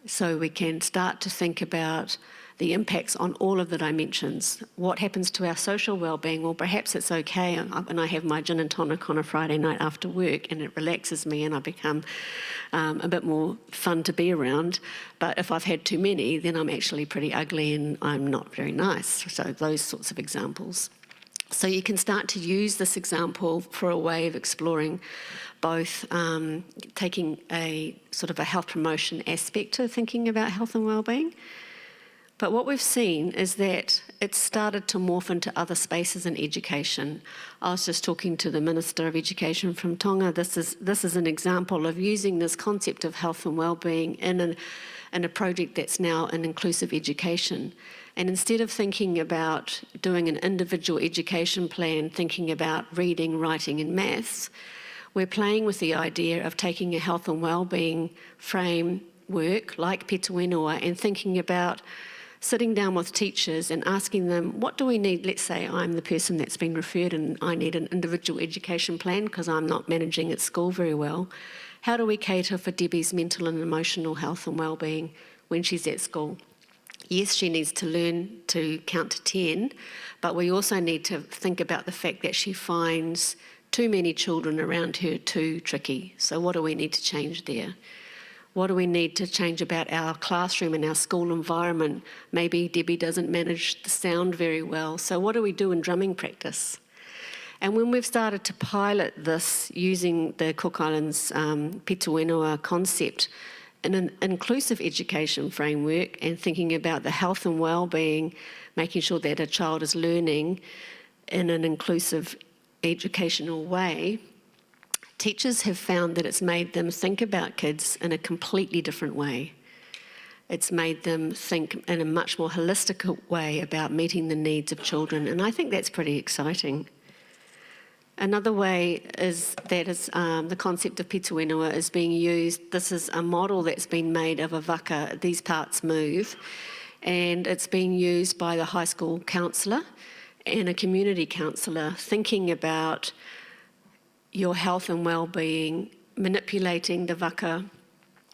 So we can start to think about the impacts on all of the dimensions. What happens to our social well-being? Well, perhaps it's okay and I have my gin and tonic on a Friday night after work and it relaxes me and I become a bit more fun to be around. But if I've had too many, then I'm actually pretty ugly and I'm not very nice. So those sorts of examples. So you can start to use this example for a way of exploring both taking a sort of a health promotion aspect to thinking about health and well-being. But what we've seen is that it's started to morph into other spaces in education. I was just talking to the Minister of Education from Tonga. This is an example of using this concept of health and well-being in a project that's now an inclusive education. And instead of thinking about doing an individual education plan, thinking about reading, writing and maths, we're playing with the idea of taking a health and well-being framework like Peta Whenua and thinking about sitting down with teachers and asking them, what do we need? Let's say I'm the person that's been referred and I need an individual education plan because I'm not managing at school very well. How do we cater for Debbie's mental and emotional health and well-being when she's at school? Yes, she needs to learn to count to 10, but we also need to think about the fact that she finds too many children around her too tricky. So what do we need to change there? What do we need to change about our classroom and our school environment? Maybe Debbie doesn't manage the sound very well. So what do we do in drumming practice? And when we've started to pilot this using the Cook Islands Peta Whenua concept in an inclusive education framework and thinking about the health and well-being, making sure that a child is learning in an inclusive educational way, teachers have found that it's made them think about kids in a completely different way. It's made them think in a much more holistic way about meeting the needs of children, and I think that's pretty exciting. Another way is that the concept of Peta Whenua is being used. This is a model that's been made of a waka, these parts move, and it's being used by the high school counsellor and a community counsellor thinking about your health and well-being, manipulating the waka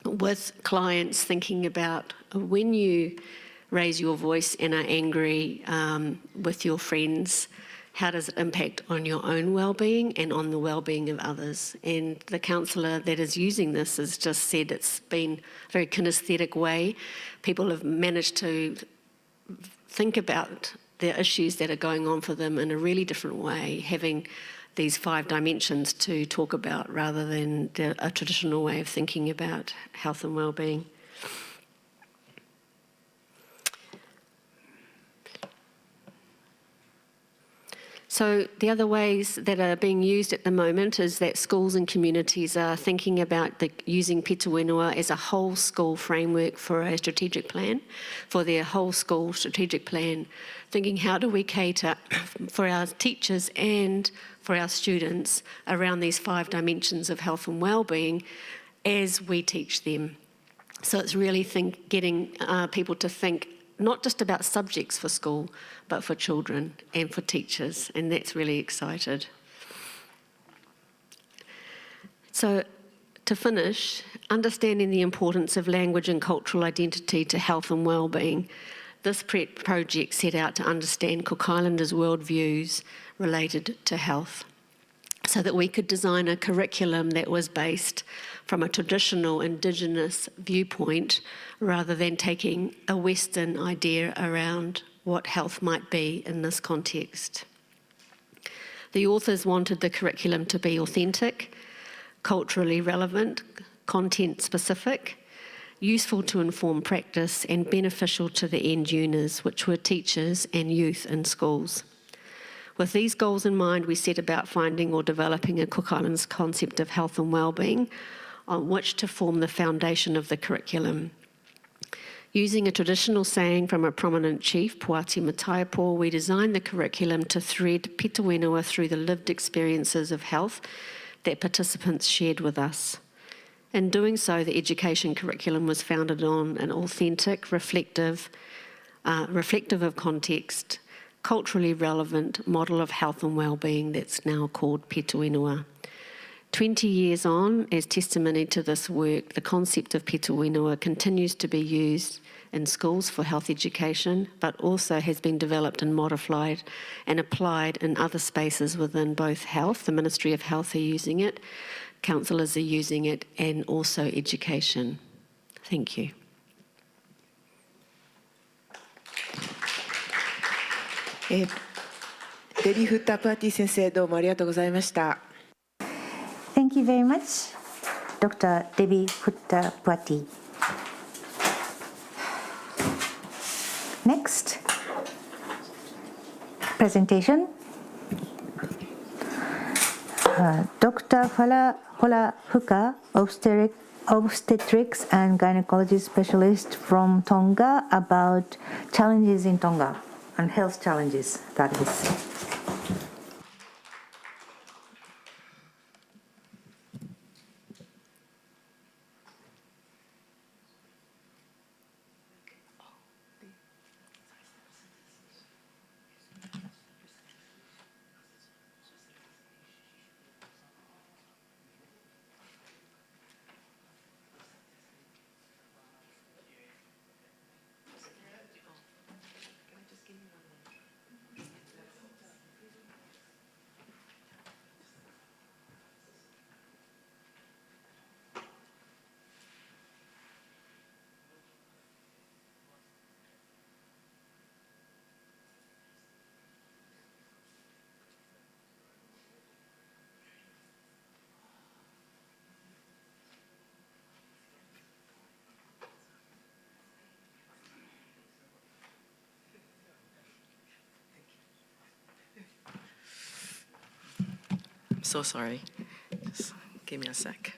with clients, thinking about when you raise your voice and are angry with your friends, how does it impact on your own well-being and on the well-being of others? And the counsellor that is using this has just said it's been a very kinesthetic way. People have managed to think about the issues that are going on for them in a really different way, having these 5 dimensions to talk about rather than a traditional way of thinking about health and well-being. So the other ways that are being used at the moment is that schools and communities are thinking about using Peta Whenua as a whole school framework for a strategic plan, for their whole school strategic plan, thinking how do we cater for our teachers and for our students around these 5 dimensions of health and well-being as we teach them. So it's really getting people to think not just about subjects for school, but for children and for teachers, and that's really excited. So to finish, understanding the importance of language and cultural identity to health and well-being, this project set out to understand Cook Islanders' worldviews related to health, so that we could design a curriculum that was based from a traditional Indigenous viewpoint rather than taking a Western idea around what health might be in this context. The authors wanted the curriculum to be authentic, culturally relevant, content specific, useful to inform practice and beneficial to the end users, which were teachers and youth in schools. With these goals in mind, we set about finding or developing a Cook Islands concept of health and well-being on which to form the foundation of the curriculum. Using a traditional saying from a prominent chief, Puati Mataiapo, we designed the curriculum to thread Peta Whenua through the lived experiences of health that participants shared with us. In doing so, the education curriculum was founded on an authentic, reflective of context, culturally relevant model of health and well-being that's now called Petuinua. 20 years on, as testimony to this work, the concept of Petuinua continues to be used in schools for health education, but also has been developed and modified and applied in other spaces within both health. The Ministry of Health are using it, counsellors are using it, and also education. Thank you. Debbie Hutta-Puati 先生、どうもありがとうございました。Thank you very much, Dr. Debbie Hutta-Puati. Next presentation, Dr. Hola Huka, obstetrics and gynecology specialist from Tonga, about challenges in Tonga and health challenges, that is. I'm so sorry. Just give me a sec.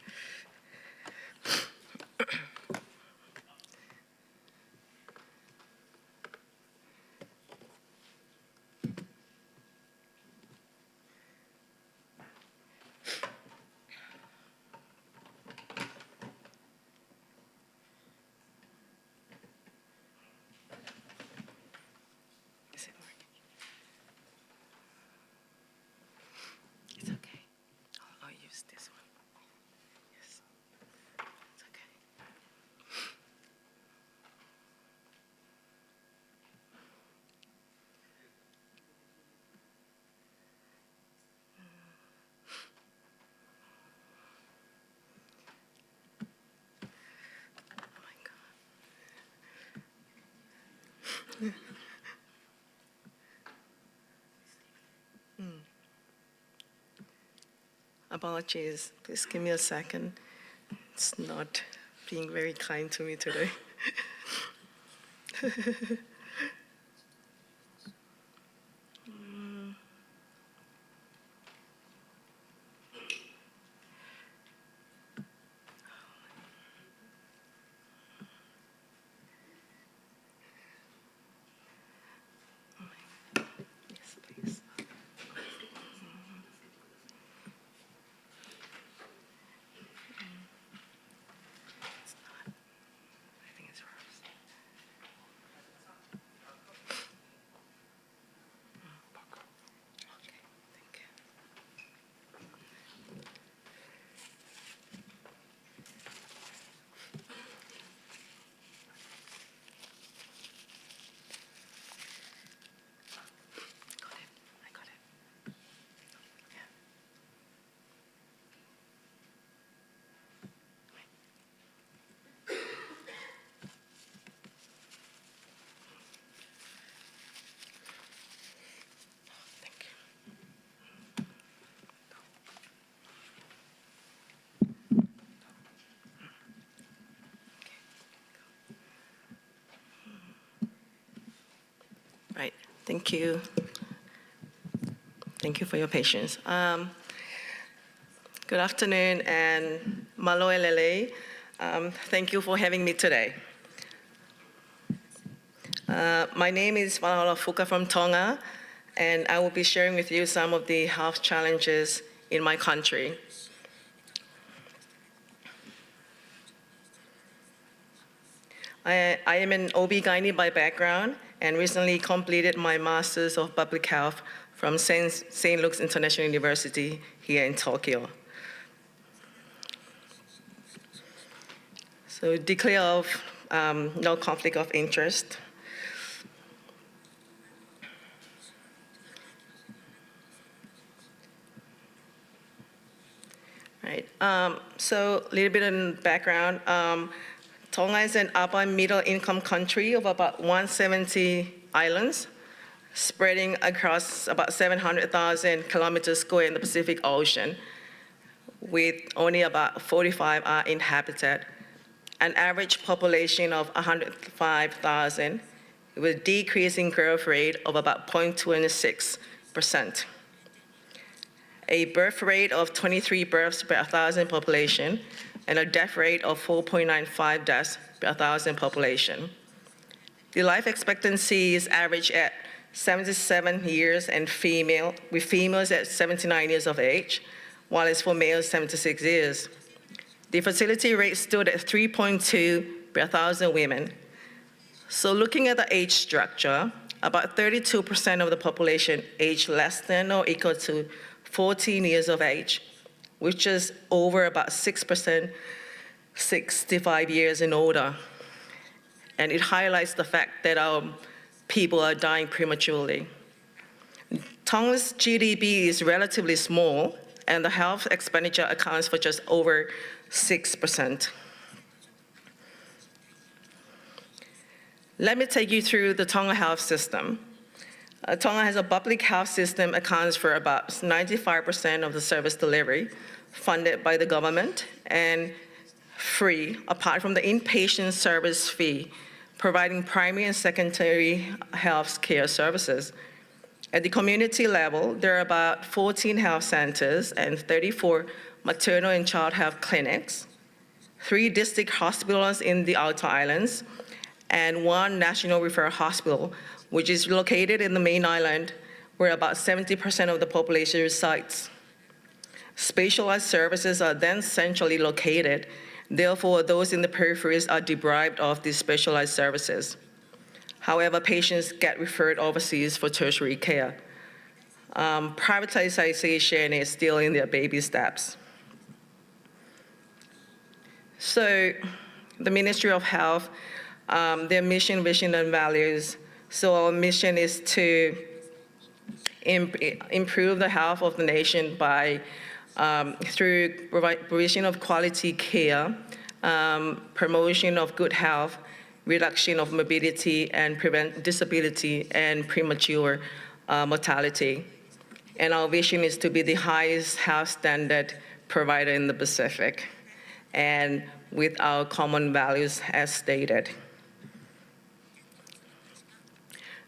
Apologies, please give me a second. It's not being very kind to me today. Right, thank you. Thank you for your patience. Good afternoon and maloe lele. Thank you for having me today. My name is Valahola Fuka from Tonga, and I will be sharing with you some of the health challenges in my country. I am an OB-GYN by background, and recently completed my Master's of Public Health from St. Luke's International University here in Tokyo. So declare of no conflict of interest. Right. So a little bit in background. Tonga is an upper middle income country of about 170 islands, spreading across about 700,000 kilometers square in the Pacific Ocean, with only about 45 are inhabited. An average population of 105,000 with a decreasing growth rate of about 0.26%. A birth rate of 23 births per 1,000 population, and a death rate of 4.95 deaths per 1,000 population. The life expectancy is average at 77 years and with females at 79 years of age, while it's for males 76 years. The fertility rate stood at 3.2 per 1,000 women. So looking at the age structure, about 32% of the population aged less than or equal to 14 years of age, which is over about 6%, 65 years and older. And it highlights the fact that our people are dying prematurely. Tonga's GDP is relatively small, and the health expenditure accounts for just over 6%. Let me take you through the Tonga health system. Tonga has a public health system accounts for about 95% of the service delivery, funded by the government and free, apart from the inpatient service fee, providing primary and secondary health care services. At the community level, there are about 14 health centers and 34 maternal and child health clinics, 3 district hospitals in the outer islands, and 1 national referral hospital, which is located in the main island, where about 70% of the population resides. Specialized services are then centrally located. Therefore, those in the peripheries are deprived of these specialized services. However, patients get referred overseas for tertiary care. Privatization is still in their baby steps. So the Ministry of Health, their mission, vision, and values. So our mission is to improve the health of the nation by through provision of quality care, promotion of good health, reduction of morbidity, and prevent disability and premature mortality. And our vision is to be the highest health standard provider in the Pacific, and with our common values as stated.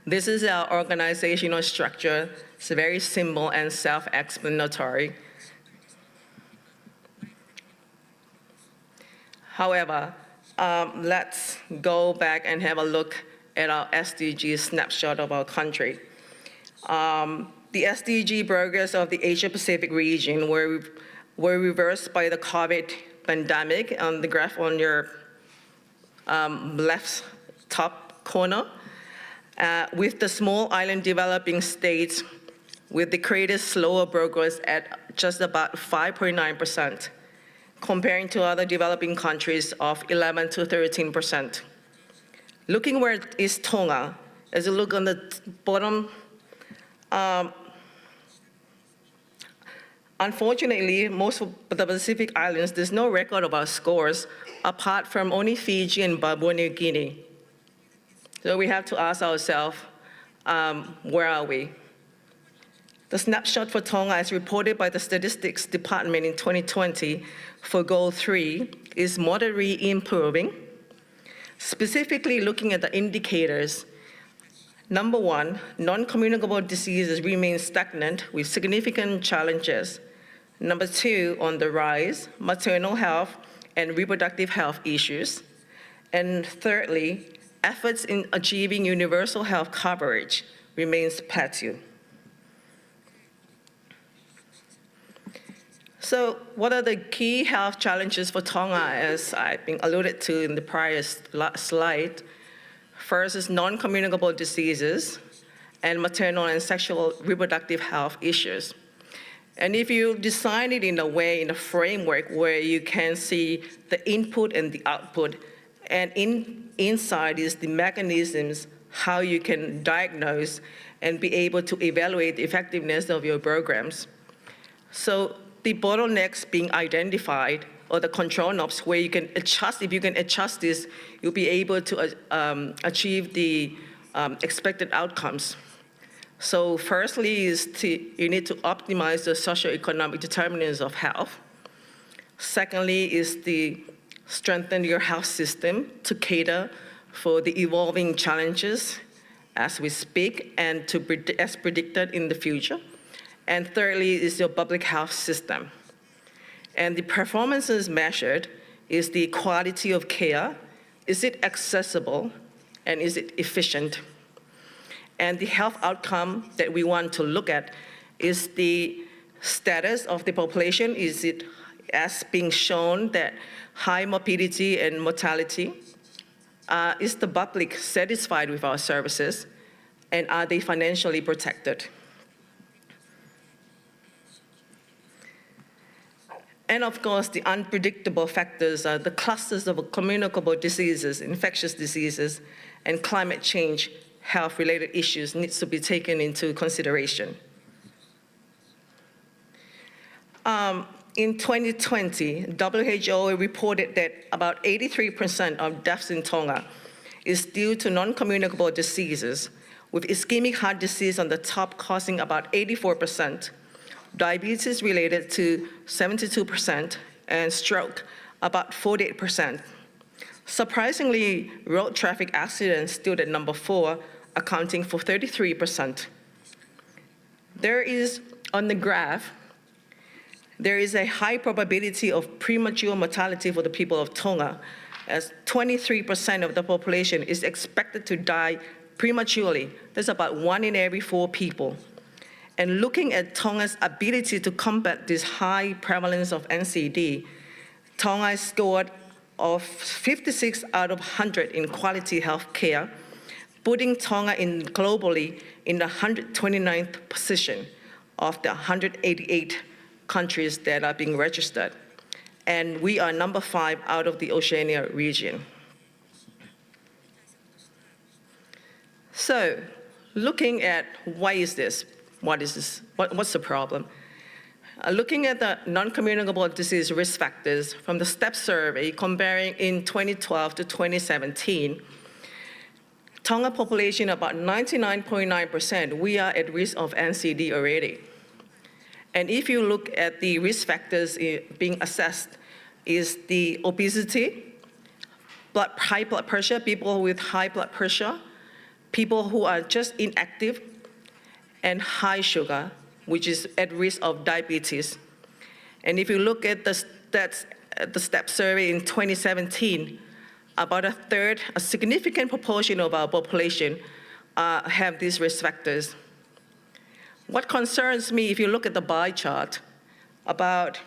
This is our organizational structure. It's very simple and self-explanatory. However, let's go back and have a look at our SDG snapshot of our country. The SDG progress of the Asia-Pacific region were reversed by the COVID pandemic on the graph on your left top corner, with the small island developing states with the greatest slower progress at just about 5.9%, comparing to other developing countries of 11 to 13%. Looking where is Tonga, as you look on the bottom, unfortunately, most of the Pacific Islands, there's no record of our scores apart from only Fiji and Papua New Guinea. So we have to ask ourselves, where are we? The snapshot for Tonga, as reported by the Statistics Department in 2020 for Goal 3, is moderately improving. Specifically looking at the indicators, number 1, non-communicable diseases remain stagnant with significant challenges. Number 2, on the rise, maternal health and reproductive health issues. And thirdly, efforts in achieving universal health coverage remains plateau. So what are the key health challenges for Tonga, as I've been alluded to in the prior slide? First is non-communicable diseases and maternal and sexual reproductive health issues. And if you design it in a way, in a framework where you can see the input and the output, and inside is the mechanisms, how you can diagnose and be able to evaluate the effectiveness of your programs. So the bottlenecks being identified, or the control knobs where you can adjust, if you can adjust this, you'll be able to achieve the expected outcomes. So firstly is you need to optimize the socioeconomic determinants of health. Secondly is to strengthen your health system to cater for the evolving challenges as we speak and as predicted in the future. And thirdly is your public health system. And the performances measured is the quality of care, is it accessible, and is it efficient? And the health outcome that we want to look at is the status of the population. Is it as being shown that high morbidity and mortality? Is the public satisfied with our services? And are they financially protected? And of course, the unpredictable factors are the clusters of communicable diseases, infectious diseases, and climate change health-related issues needs to be taken into consideration. In 2020, WHO reported that about 83% of deaths in Tonga is due to non-communicable diseases, with ischemic heart disease on the top causing about 84%, diabetes related to 72%, and stroke about 48%. Surprisingly, road traffic accidents stood at number 4, accounting for 33%. There is, on the graph, there is a high probability of premature mortality for the people of Tonga, as 23% of the population is expected to die prematurely. That's about 1 in every 4 people. And looking at Tonga's ability to combat this high prevalence of NCD, Tonga scored of 56 out of 100 in quality health care, putting Tonga globally in the 129th position of the 188 countries that are being registered. And we are number 5 out of the Oceania region. So, looking at why is this? What is this? What's the problem? Looking at the non-communicable disease risk factors from the STEP survey comparing in 2012 to 2017, Tonga population about 99.9%, we are at risk of NCD already. And if you look at the risk factors being assessed, is the obesity, high blood pressure, people with high blood pressure, people who are just inactive, and high sugar, which is at risk of diabetes. And if you look at the stats, the STEP survey in 2017, about a significant proportion of our population have these risk factors. What concerns me, if you look at the bar chart, about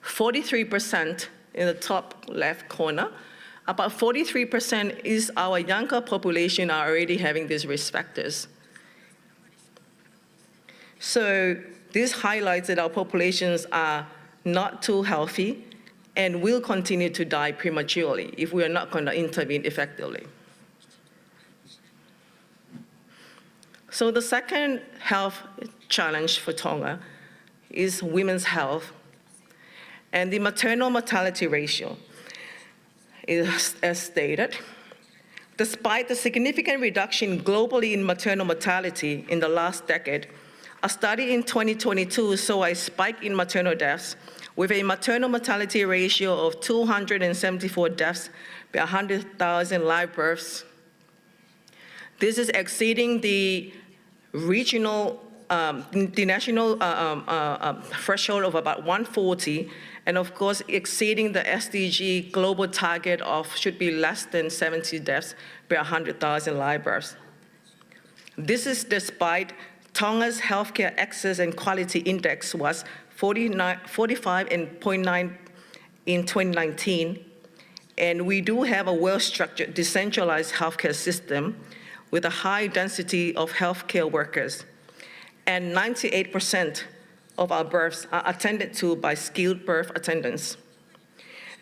43% in the top left corner, about 43% is our younger population are already having these risk factors. So this highlights that our populations are not too healthy and will continue to die prematurely if we are not going to intervene effectively. So the second health challenge for Tonga is women's health. And the maternal mortality ratio is as stated. Despite the significant reduction globally in maternal mortality in the last decade, a study in 2022 saw a spike in maternal deaths with a maternal mortality ratio of 274 deaths per 100,000 live births. This is exceeding the regional, the national threshold of about 140, and of course exceeding the SDG global target of should be less than 70 deaths per 100,000 live births. This is despite Tonga's healthcare access and quality index was 45.9 in 2019, And we do have a well-structured, decentralized healthcare system with a high density of healthcare workers. And 98% of our births are attended to by skilled birth attendants.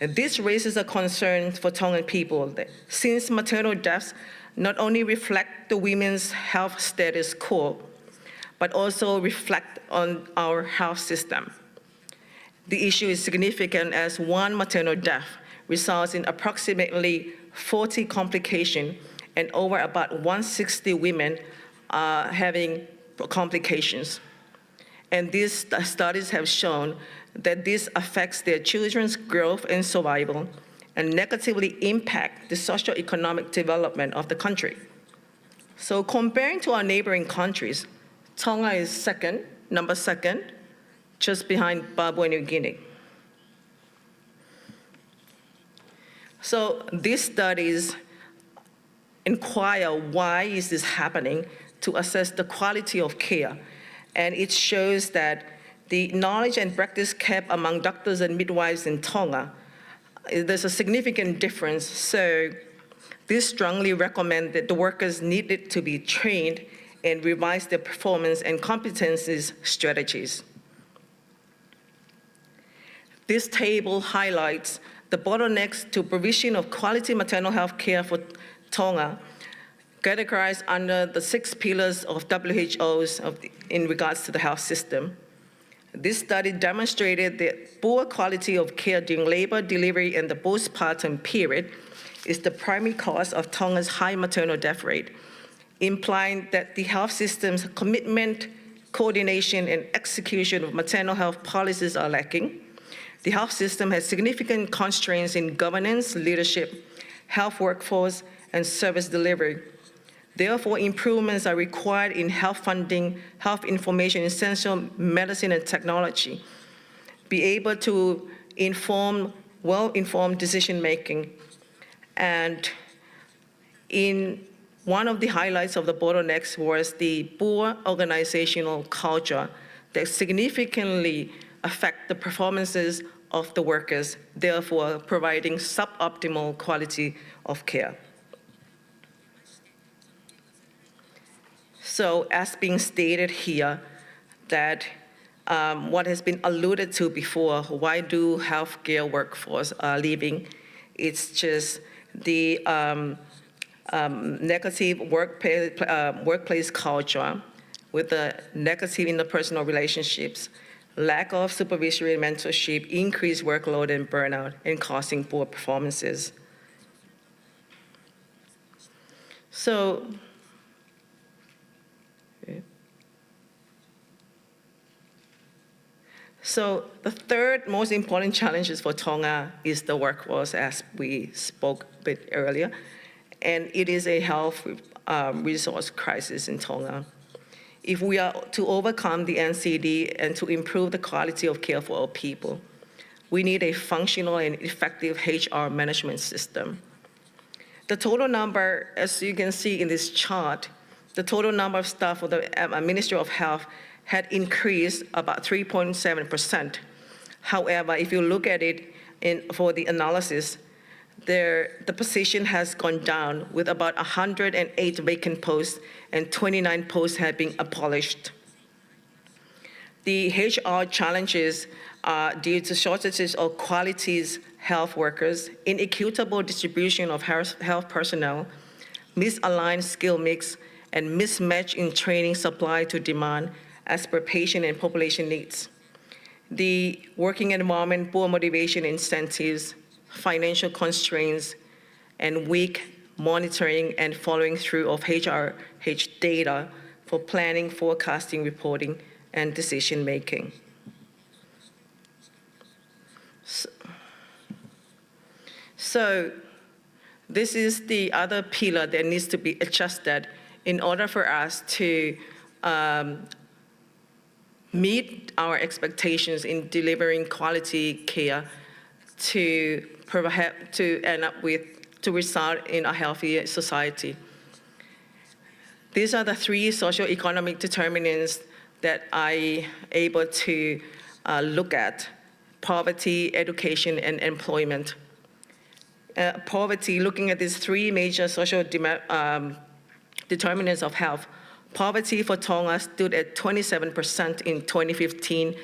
And this raises a concern for Tongan people that since maternal deaths not only reflect the women's health status quo, but also reflect on our health system. The issue is significant as one maternal death results in approximately 40 complications and over about 160 women having complications. And these studies have shown that this affects their children's growth and survival and negatively impact the socioeconomic development of the country. So comparing to our neighboring countries, Tonga is number second, just behind Papua New Guinea. So these studies inquire why is this happening to assess the quality of care. And it shows that the knowledge and practice kept among doctors and midwives in Tonga, there's a significant difference. So this strongly recommend that the workers needed to be trained and revise their performance and competencies strategies. This table highlights the bottlenecks to provision of quality maternal health care for Tonga, categorized under the 6 pillars of WHO's in regards to the health system. This study demonstrated that poor quality of care during labor, delivery, and the postpartum period is the primary cause of Tonga's high maternal death rate, implying that the health system's commitment, coordination, and execution of maternal health policies are lacking. The health system has significant constraints in governance, leadership, health workforce, and service delivery. Therefore, improvements are required in health funding, health information, essential medicine and technology, be able to inform, well-informed decision-making. And in one of the highlights of the bottlenecks was the poor organizational culture that significantly affect the performances of the workers, therefore providing suboptimal quality of care. So as being stated here, that what has been alluded to before, why do healthcare workforce are leaving? It's just the negative workplace culture with the negative interpersonal relationships, lack of supervisory and mentorship, increased workload and burnout, and causing poor performances. So, the third most important challenges for Tonga is the workforce, as we spoke a bit earlier, and it is a health resource crisis in Tonga. If we are to overcome the NCD and to improve the quality of care for our people, we need a functional and effective HR management system. The total number, as you can see in this chart, the total number of staff for the Ministry of Health had increased about 3.7%. However, if you look at it for the analysis, the position has gone down with about 108 vacant posts and 29 posts have been abolished. The HR challenges are due to shortages of quality health workers, inequitable distribution of health personnel, misaligned skill mix, and mismatch in training supply to demand as per patient and population needs. The working environment, poor motivation incentives, financial constraints, and weak monitoring and following through of HRH data for planning, forecasting, reporting, and decision-making. So this is the other pillar that needs to be adjusted in order for us to meet our expectations in delivering quality care to end up to result in a healthier society. These are the 3 socioeconomic determinants that I able to look at: poverty, education, and employment. poverty, looking at these three major social determinants of health, poverty for Tonga stood at 27% in 2015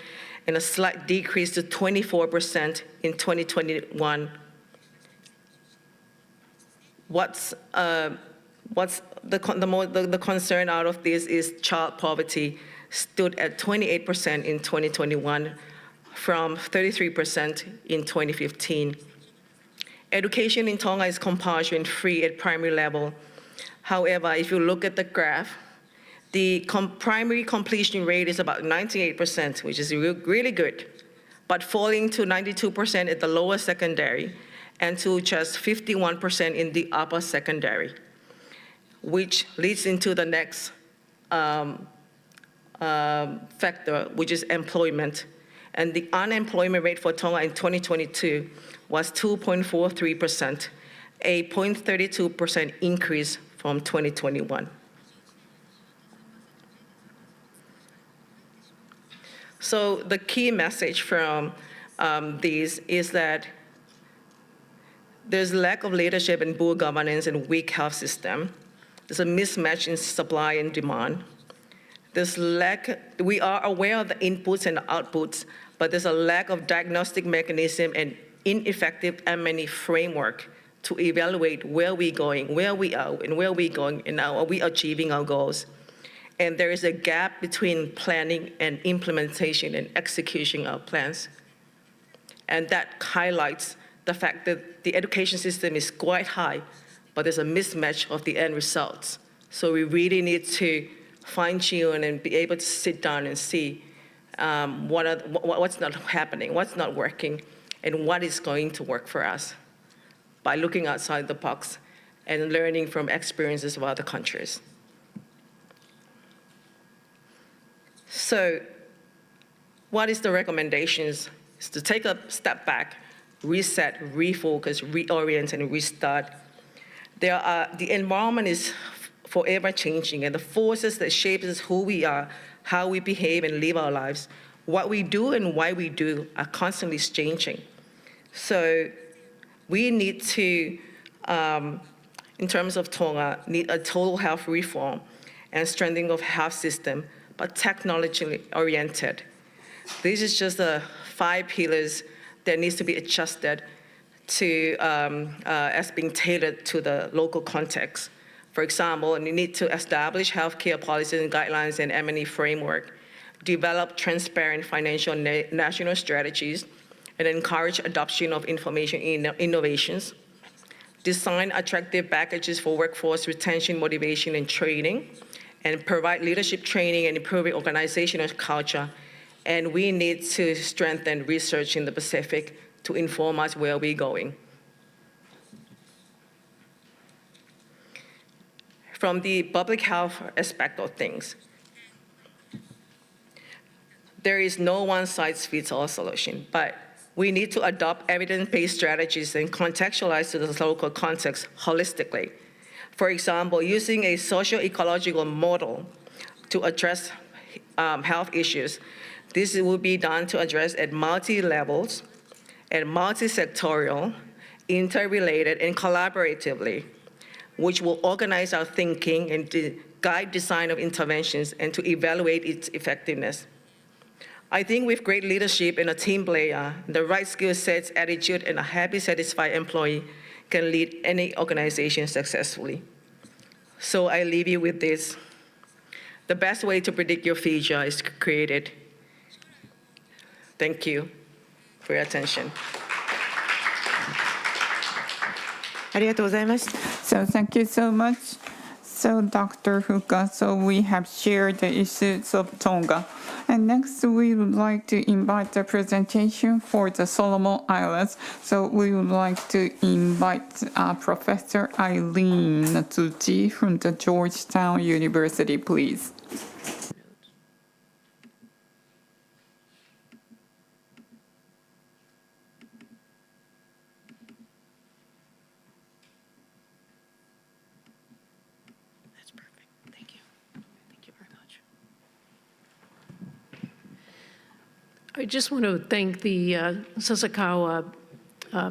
and a slight decrease to 24% in 2021. What's the concern out of this is child poverty stood at 28% in 2021 from 33% in 2015. Education in Tonga is compulsory and free at primary level. However, if you look at the graph, the primary completion rate is about 98%, which is really good, but falling to 92% at the lower secondary and to just 51% in the upper secondary, which leads into the next factor, which is employment. And the unemployment rate for Tonga in 2022 was 2.43%, a 0.32% increase from 2021. So the key message from these is that there's lack of leadership and poor governance and weak health system. There's a mismatch in supply and demand. We are aware of the inputs and the outputs, but there's a lack of diagnostic mechanism and ineffective M&E framework to evaluate where we're going, where we are, and where we're going, and are we achieving our goals. And there is a gap between planning and implementation and execution of plans. And that highlights the fact that the education system is quite high, but there's a mismatch of the end results. So we really need to fine-tune and be able to sit down and see what's not happening, what's not working, and what is going to work for us by looking outside the box and learning from experiences of other countries. So what is the recommendations? Is to take a step back, reset, refocus, reorient, and restart. The environment is forever changing, and the forces that shape us who we are, how we behave and live our lives, what we do and why we do are constantly changing. So we need to, in terms of Tonga, need a total health reform and strengthening of health system, but technologically oriented. This is just the 5 pillars that needs to be adjusted to as being tailored to the local context. For example, you need to establish healthcare policies and guidelines and M&E framework, develop transparent financial national strategies, and encourage adoption of information innovations, design attractive packages for workforce retention, motivation, and training, and provide leadership training and improving organizational culture. And we need to strengthen research in the Pacific to inform us where we're going. From the public health aspect of things, there is no one-size-fits-all solution, but we need to adopt evidence-based strategies and contextualize to the local context holistically. For example, using a socio-ecological model to address health issues. This will be done to address at multi-levels and multi-sectorial, interrelated, and collaboratively, which will organize our thinking and guide design of interventions and to evaluate its effectiveness. I think with great leadership and a team player, the right skill sets, attitude, and a happy, satisfied employee can lead any organization successfully. So I leave you with this. The best way to predict your future is to create it. Thank you for your attention. So thank you so much. So Dr. Fuka, so we have shared the issues of Tonga. And next we would like to invite the presentation for the Solomon Islands. So we would like to invite Professor Eileen Tsuchi from the Georgetown University, please. I just want to thank the Sasakawa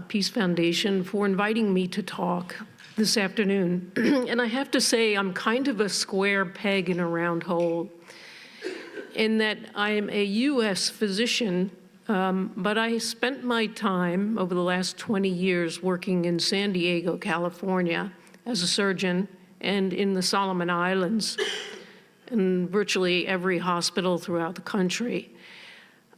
Peace Foundation for inviting me to talk this afternoon. And I have to say, I'm kind of a square peg in a round hole in that I am a US physician, but I spent my time over the last 20 years working in San Diego, California as a surgeon and in the Solomon Islands and virtually every hospital throughout the country.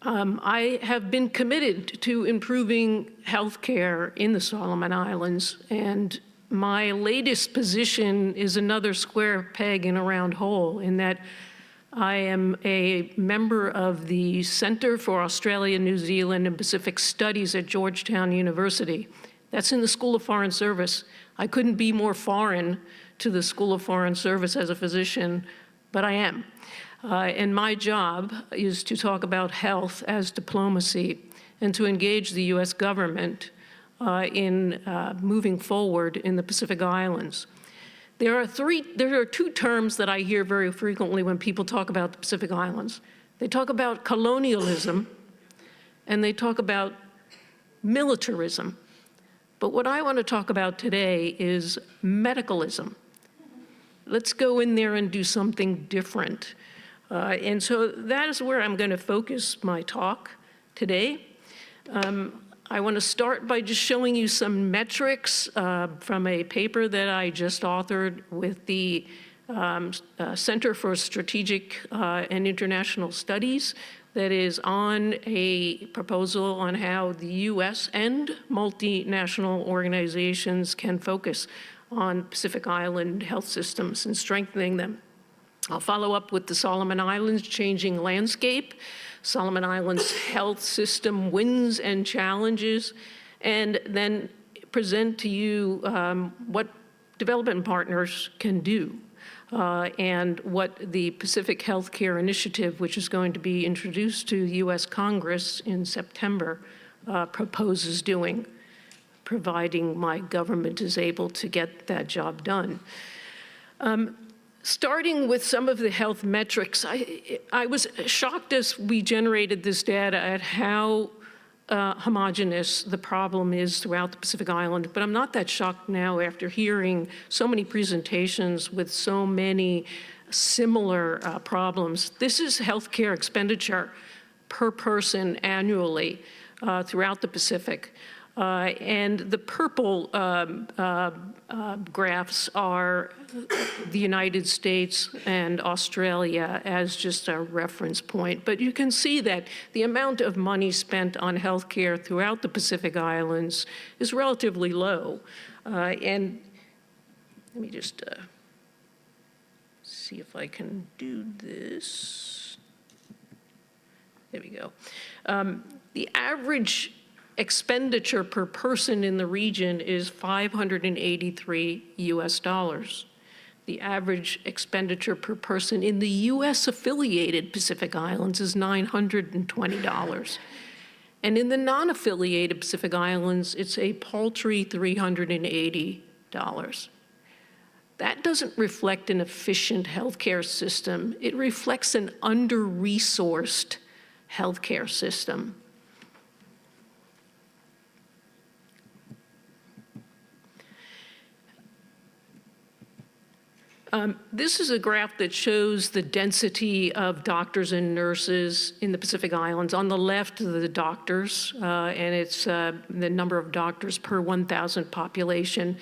I have been committed to improving healthcare in the Solomon Islands, and my latest position is another square peg in a round hole in that I am a member of the Center for Australia, New Zealand, and Pacific Studies at Georgetown University. That's in the School of Foreign Service. I couldn't be more foreign to the School of Foreign Service as a physician, but I am. And my job is to talk about health as diplomacy and to engage the US government in moving forward in the Pacific Islands. There are two terms that I hear very frequently when people talk about the Pacific Islands. They talk about colonialism and they talk about militarism. But what I want to talk about today is medicalism. Let's go in there and do something different. And so that is where I'm going to focus my talk today. I want to start by just showing you some metrics from a paper that I just authored with the Center for Strategic and International Studies that is on a proposal on how the US and multinational organizations can focus on Pacific Island health systems and strengthening them. I'll follow up with the Solomon Islands changing landscape, Solomon Islands health system wins and challenges, and then present to you what development partners can do and what the Pacific Healthcare Initiative, which is going to be introduced to the US Congress in September, proposes doing, providing my government is able to get that job done. Starting with some of the health metrics, I was shocked as we generated this data at how homogeneous the problem is throughout the Pacific Island, but I'm not that shocked now after hearing so many presentations with so many similar problems. This is healthcare expenditure per person annually throughout the Pacific. And the purple graphs are the United States and Australia as just a reference point. But you can see that the amount of money spent on healthcare throughout the Pacific Islands is relatively low. And let me just see if I can do this. There we go. The average expenditure per person in the region is $583 US. The average expenditure per person in the US affiliated Pacific Islands is $920. And in the non-affiliated Pacific Islands, it's a paltry $380. That doesn't reflect an efficient healthcare system. It reflects an under-resourced healthcare system. This is a graph that shows the density of doctors and nurses in the Pacific Islands. On the left are the doctors, and it's the number of doctors per 1,000 population.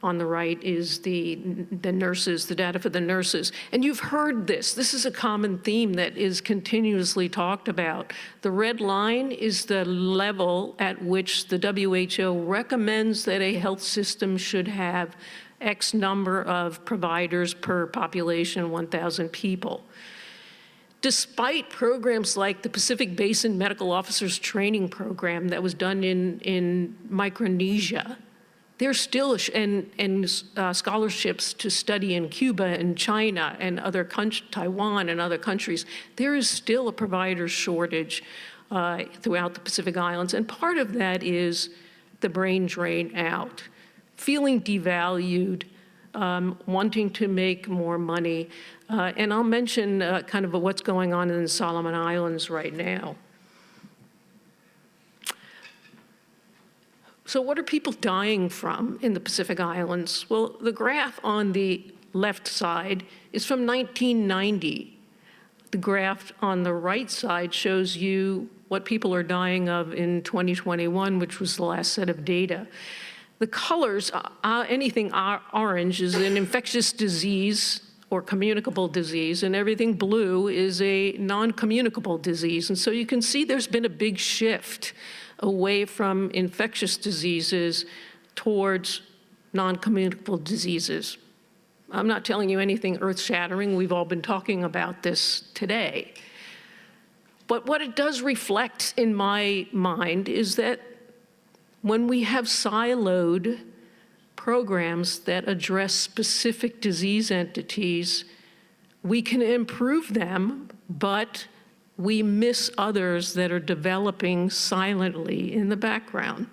On the right is the nurses, the data for the nurses. And you've heard this. This is a common theme that is continuously talked about. The red line is the level at which the WHO recommends that a health system should have X number of providers per population, 1,000 people. Despite programs like the Pacific Basin Medical Officers Training Program that was done in Micronesia, there's still, and scholarships to study in Cuba and China and other countries, Taiwan and other countries, there is still a provider shortage throughout the Pacific Islands. And part of that is the brain drain out, feeling devalued, wanting to make more money. And I'll mention kind of what's going on in the Solomon Islands right now. So what are people dying from in the Pacific Islands? Well, the graph on the left side is from 1990. The graph on the right side shows you what people are dying of in 2021, which was the last set of data. The colors, anything orange is an infectious disease or communicable disease, and everything blue is a non-communicable disease. And so you can see there's been a big shift away from infectious diseases towards non-communicable diseases. I'm not telling you anything earth-shattering. We've all been talking about this today. But what it does reflect in my mind is that when we have siloed programs that address specific disease entities, we can improve them, but we miss others that are developing silently in the background.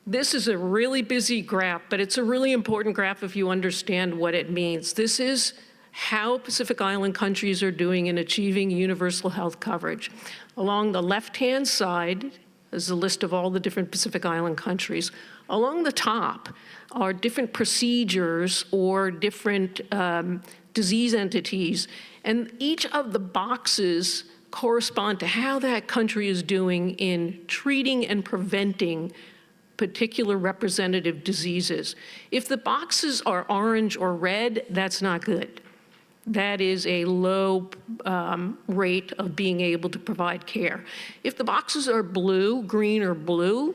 This is a really busy graph, but it's a really important graph if you understand what it means. This is how Pacific Island countries are doing in achieving universal health coverage. Along the left-hand side is a list of all the different Pacific Island countries. Along the top are different procedures or different disease entities, and each of the boxes correspond to how that country is doing in treating and preventing particular representative diseases. If the boxes are orange or red, that's not good. That is a low rate of being able to provide care. If the boxes are blue, green, or blue,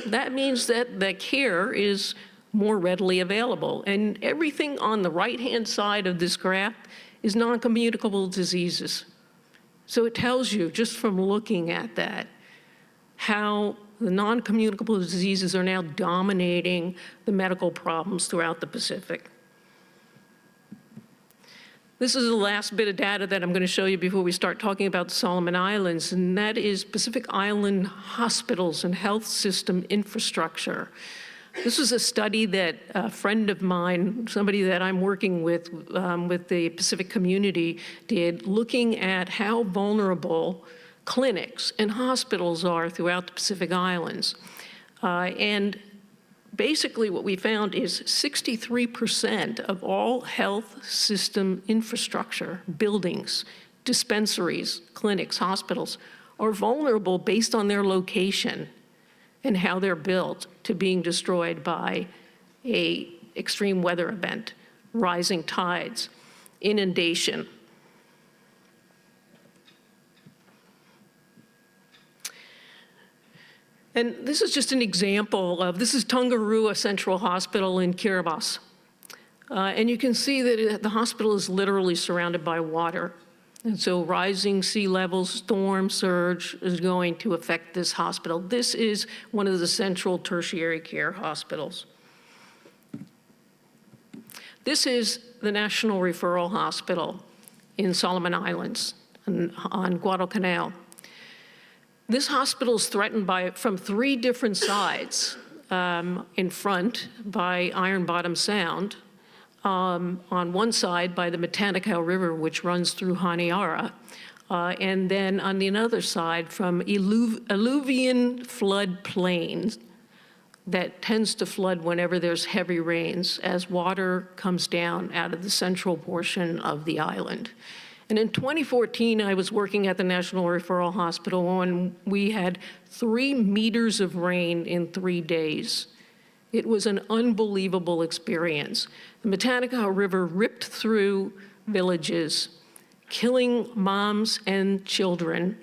that means that the care is more readily available. And everything on the right-hand side of this graph is non-communicable diseases. So it tells you, just from looking at that, how the non-communicable diseases are now dominating the medical problems throughout the Pacific. This is the last bit of data that I'm going to show you before we start talking about the Solomon Islands, and that is Pacific Island hospitals and health system infrastructure. This was a study that a friend of mine, somebody that I'm working with the Pacific community, did, looking at how vulnerable clinics and hospitals are throughout the Pacific Islands. And basically what we found is 63% of all health system infrastructure, buildings, dispensaries, clinics, hospitals, are vulnerable based on their location and how they're built to being destroyed by an extreme weather event, rising tides, inundation. And this is just an example of, this is Tongarua Central Hospital in Ngiraibelas. And you can see that the hospital is literally surrounded by water. And so rising sea levels, storm surge is going to affect this hospital. This is one of the central tertiary care hospitals. This is the National Referral Hospital in Solomon Islands on Guadalcanal. This hospital is threatened from 3 different sides. In front by Iron Bottom Sound, on one side by the Tmetuchl River, which runs through Honiara, and then on the other side from alluvian flood plains that tends to flood whenever there's heavy rains as water comes down out of the central portion of the island. And in 2014, I was working at the National Referral Hospital and we had 3 meters of rain in 3 days. It was an unbelievable experience. The Tmetuchl River ripped through villages, killing moms and children.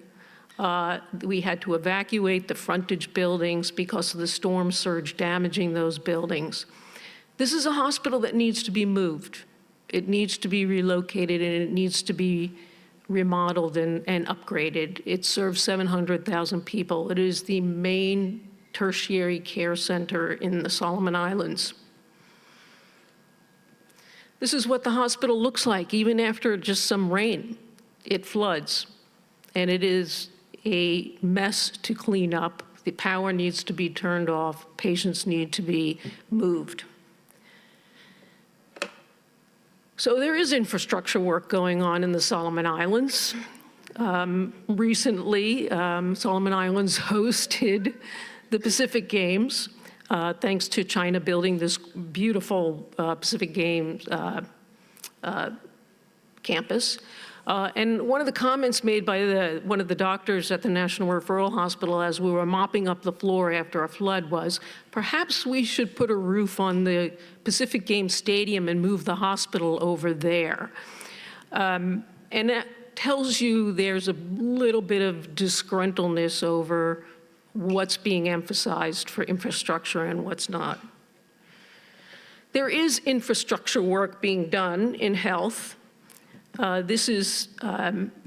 We had to evacuate the frontage buildings because of the storm surge damaging those buildings. This is a hospital that needs to be moved. It needs to be relocated and it needs to be remodeled and upgraded. It serves 700,000 people. It is the main tertiary care center in the Solomon Islands. This is what the hospital looks like even after just some rain. It floods and it is a mess to clean up. The power needs to be turned off. Patients need to be moved. So there is infrastructure work going on in the Solomon Islands. recently, Solomon Islands hosted the Pacific Games, thanks to China building this beautiful Pacific Games campus. And one of the comments made by one of the doctors at the National Referral Hospital as we were mopping up the floor after a flood was, perhaps we should put a roof on the Pacific Games Stadium and move the hospital over there. And that tells you there's a little bit of disgruntledness over what's being emphasized for infrastructure and what's not. There is infrastructure work being done in health. This is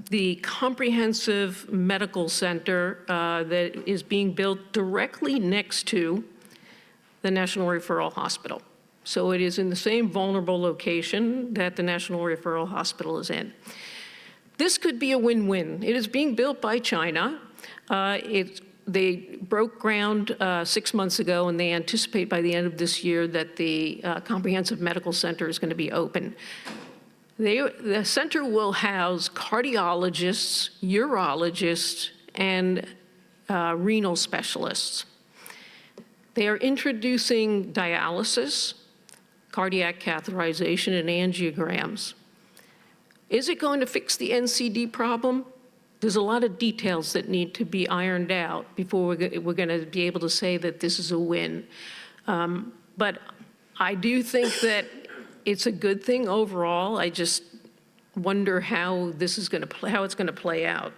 the comprehensive medical center that is being built directly next to the National Referral Hospital. So it is in the same vulnerable location that the National Referral Hospital is in. This could be a win-win. It is being built by China. They broke ground 6 months ago, and they anticipate by the end of this year that the comprehensive medical center is going to be open. The center will house cardiologists, urologists, and renal specialists. They are introducing dialysis, cardiac catheterization, and angiograms. Is it going to fix the NCD problem? There's a lot of details that need to be ironed out before we're going to be able to say that this is a win. But I do think that it's a good thing overall. I just wonder how this is going to how it's going to play out.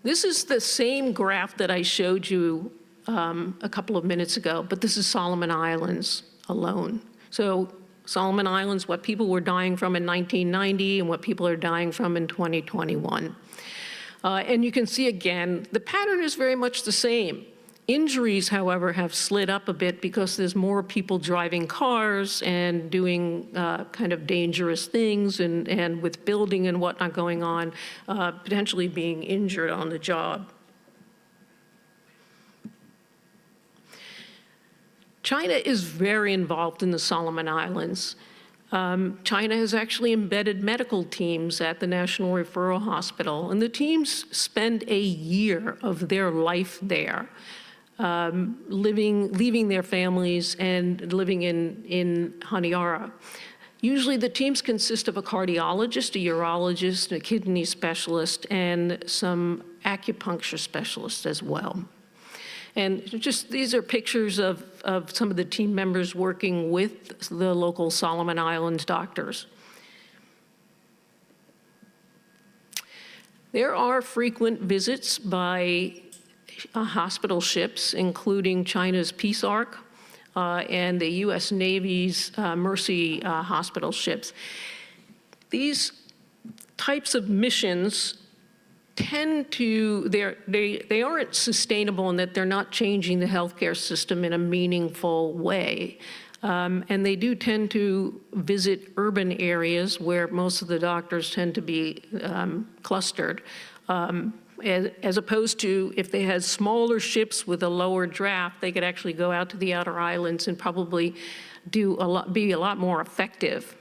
This is the same graph that I showed you a couple of minutes ago, but this is Solomon Islands alone. So Solomon Islands, what people were dying from in 1990 and what people are dying from in 2021. And you can see again, the pattern is very much the same. Injuries, however, have slid up a bit because there's more people driving cars and doing kind of dangerous things and with building and whatnot going on, potentially being injured on the job. China is very involved in the Solomon Islands. China has actually embedded medical teams at the National Referral Hospital, and the teams spend a year of their life there. Leaving their families and living in Honiara. Usually the teams consist of a cardiologist, a urologist, a kidney specialist, and some acupuncture specialists as well. And just these are pictures of some of the team members working with the local Solomon Islands doctors. There are frequent visits by hospital ships, including China's Peace Ark and the U.S. Navy's Mercy hospital ships. These types of missions tend to, they aren't sustainable in that they're not changing the healthcare system in a meaningful way. And they do tend to visit urban areas where most of the doctors tend to be clustered. As opposed to if they had smaller ships with a lower draft, they could actually go out to the outer islands and probably be a lot more effective.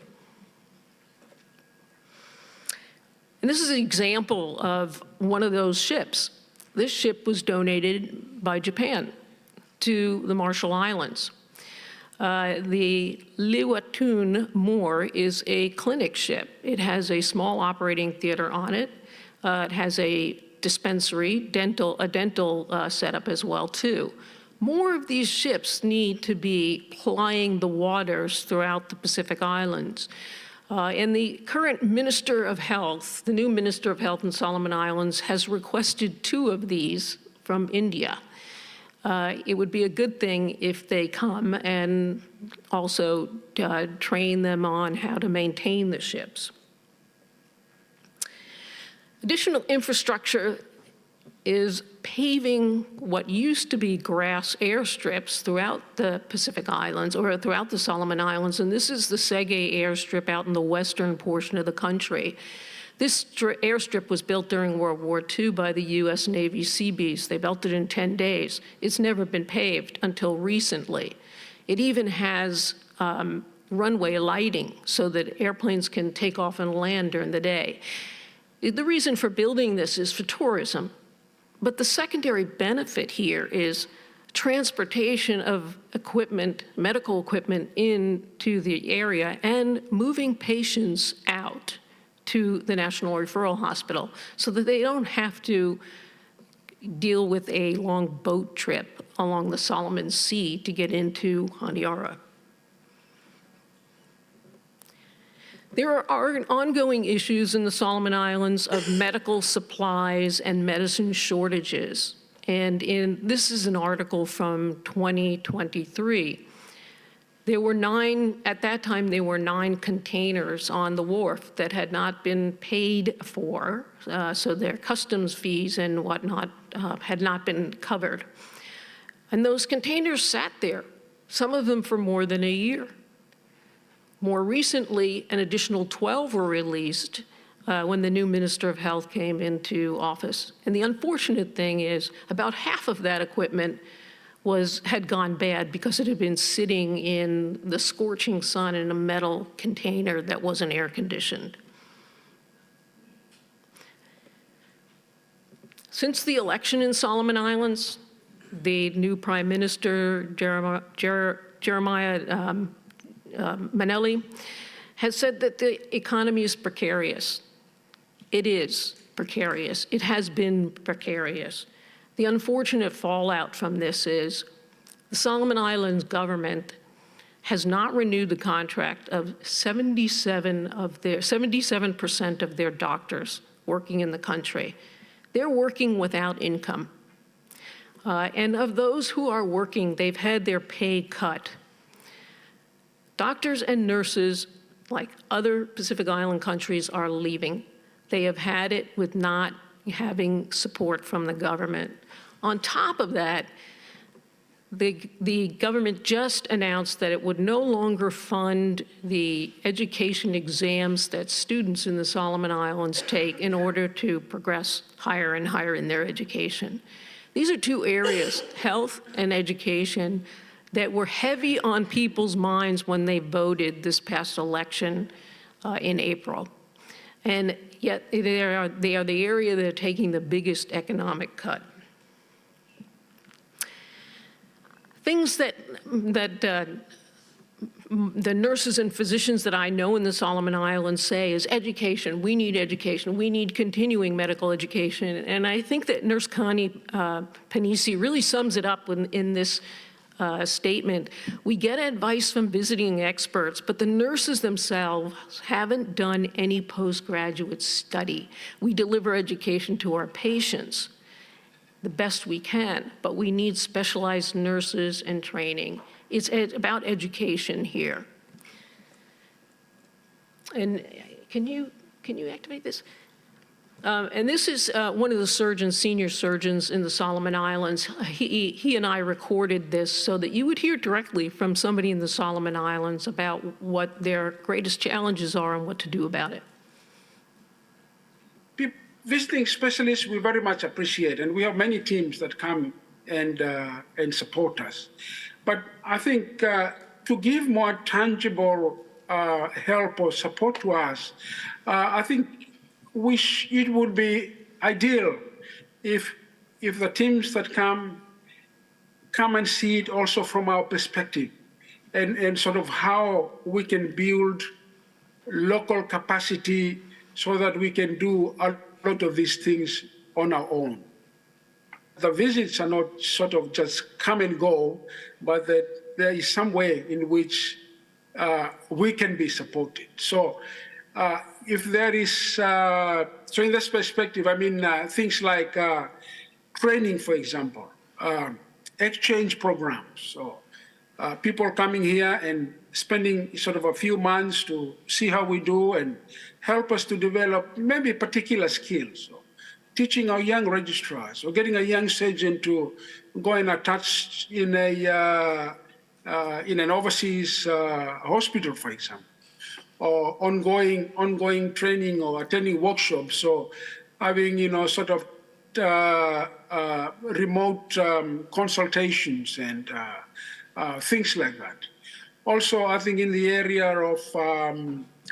And this is an example of one of those ships. This ship was donated by Japan to the Marshall Islands. The Liwatun Moor is a clinic ship. It has a small operating theater on it. It has a dispensary, a dental setup as well too. More of these ships need to be plying the waters throughout the Pacific Islands. And the current Minister of Health, the new Minister of Health in Solomon Islands, has requested 2 of these from India. It would be a good thing if they come and also train them on how to maintain the ships. Additional infrastructure is paving what used to be grass airstrips throughout the Pacific Islands or throughout the Solomon Islands, and this is the Sege airstrip out in the western portion of the country. This airstrip was built during World War II by the U.S. Navy Seabees. They built it in 10 days. It's never been paved until recently. It even has runway lighting so that airplanes can take off and land during the day. The reason for building this is for tourism, but the secondary benefit here is transportation of equipment, medical equipment into the area and moving patients out to the National Referral Hospital so that they don't have to deal with a long boat trip along the Solomon Sea to get into Honiara. There are ongoing issues in the Solomon Islands of medical supplies and medicine shortages. And this is an article from 2023. At that time, there were 9 containers on the wharf that had not been paid for, so their customs fees and whatnot had not been covered. And those containers sat there, some of them for more than a year. More recently, an additional 12 were released when the new Minister of Health came into office. And the unfortunate thing is about half of that equipment had gone bad because it had been sitting in the scorching sun in a metal container that wasn't air conditioned. Since the election in Solomon Islands, the new Prime Minister, Jeremiah Manelli, has said that the economy is precarious. It is precarious. It has been precarious. The unfortunate fallout from this is the Solomon Islands government has not renewed the contract of 77% of their doctors working in the country. They're working without income. And of those who are working, they've had their pay cut. Doctors and nurses, like other Pacific Island countries, are leaving. They have had it with not having support from the government. On top of that, the government just announced that it would no longer fund the education exams that students in the Solomon Islands take in order to progress higher and higher in their education. These are 2 areas, health and education, that were heavy on people's minds when they voted this past election in April. And yet they are the area that are taking the biggest economic cut. Things that the nurses and physicians that I know in the Solomon Islands say is education. We need education. We need continuing medical education. And I think that Nurse Connie Panisi really sums it up in this statement. We get advice from visiting experts, but the nurses themselves haven't done any postgraduate study. We deliver education to our patients the best we can, but we need specialized nurses and training. It's about education here. And can you activate this? And this is one of the surgeons, senior surgeons in the Solomon Islands. He and I recorded this so that you would hear directly from somebody in the Solomon Islands about what their greatest challenges are and what to do about it. Visiting specialists we very much appreciate, and we have many teams that come and support us. But I think to give more tangible help or support to us, I think it would be ideal if the teams that come and see it also from our perspective, and sort of how we can build local capacity so that we can do a lot of these things on our own. The visits are not sort of just come and go, but that there is some way in which we can be supported. So if there is, so in this perspective, I mean, things like training, for example, exchange programs. So people coming here and spending sort of a few months to see how we do and help us to develop maybe particular skills. So teaching our young registrars or getting a young surgeon to go and attach in an overseas hospital, for example, or ongoing training or attending workshops. So having, sort of remote consultations and things like that. Also, I think in the area of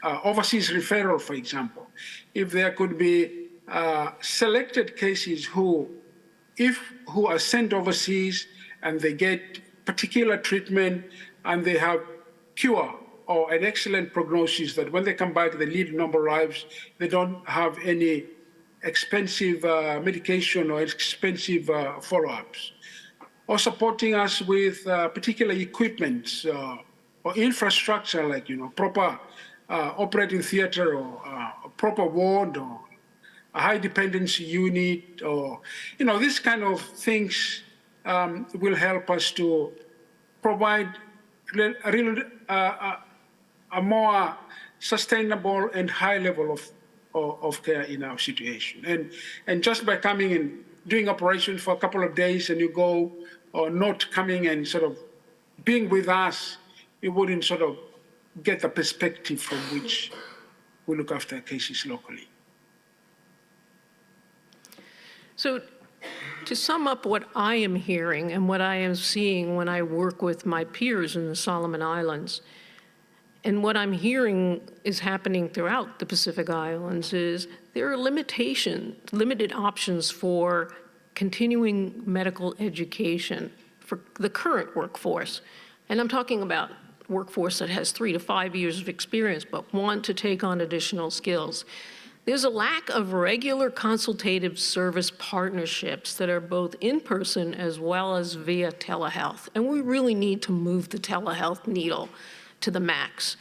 overseas referral, for example, if there could be selected cases who are sent overseas and they get particular treatment and they have cure or an excellent prognosis that when they come back, they lead normal lives, they don't have any expensive medication or expensive follow-ups. Or supporting us with particular equipment or infrastructure like, proper operating theater or a proper ward or a high dependency unit or, these kind of things will help us to provide a more sustainable and high level of care in our situation. And just by coming and doing operations for a couple of days and you go, or not coming and sort of being with us, you wouldn't sort of get the perspective from which we look after cases locally. So to sum up what I am hearing and what I am seeing when I work with my peers in the Solomon Islands, and what I'm hearing is happening throughout the Pacific Islands, is there are limited options for continuing medical education for the current workforce. And I'm talking about workforce that has 3 to 5 years of experience but want to take on additional skills. There's a lack of regular consultative service partnerships that are both in person as well as via telehealth. And we really need to move the telehealth needle to the max.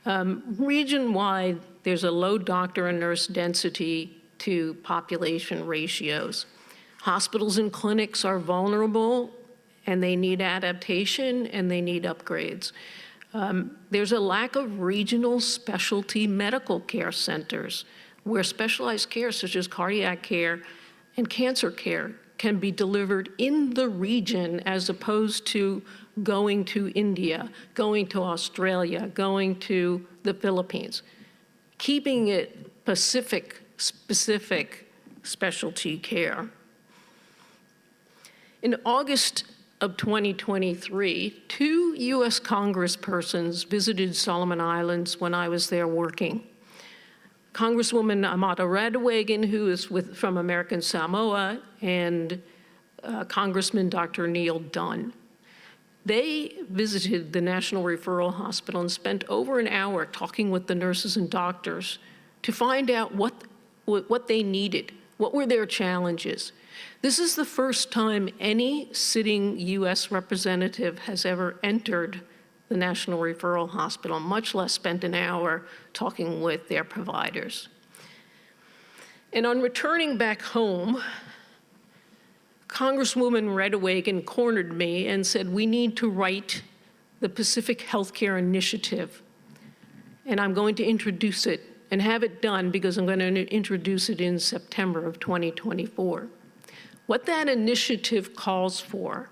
Region-wide, there's a low doctor and nurse density to population ratios. Hospitals and clinics are vulnerable and they need adaptation and they need upgrades. There's a lack of regional specialty medical care centers where specialized care such as cardiac care and cancer care can be delivered in the region as opposed to going to India, going to Australia, going to the Philippines. Keeping it Pacific-specific specialty care. In August of 2023, 2 U.S. congresspersons visited Solomon Islands when I was there working. Congresswoman Amata Radewagen, who is from American Samoa, and Congressman Dr. Neil Dunn. They visited the National Referral Hospital and spent over an hour talking with the nurses and doctors to find out what they needed, what were their challenges. This is the first time any sitting U.S. representative has ever entered the National Referral Hospital, much less spent an hour talking with their providers. And on returning back home, Congresswoman Radewagen cornered me and said, we need to write the Pacific Healthcare Initiative. And I'm going to introduce it and have it done because I'm going to introduce it in September of 2024. What that initiative calls for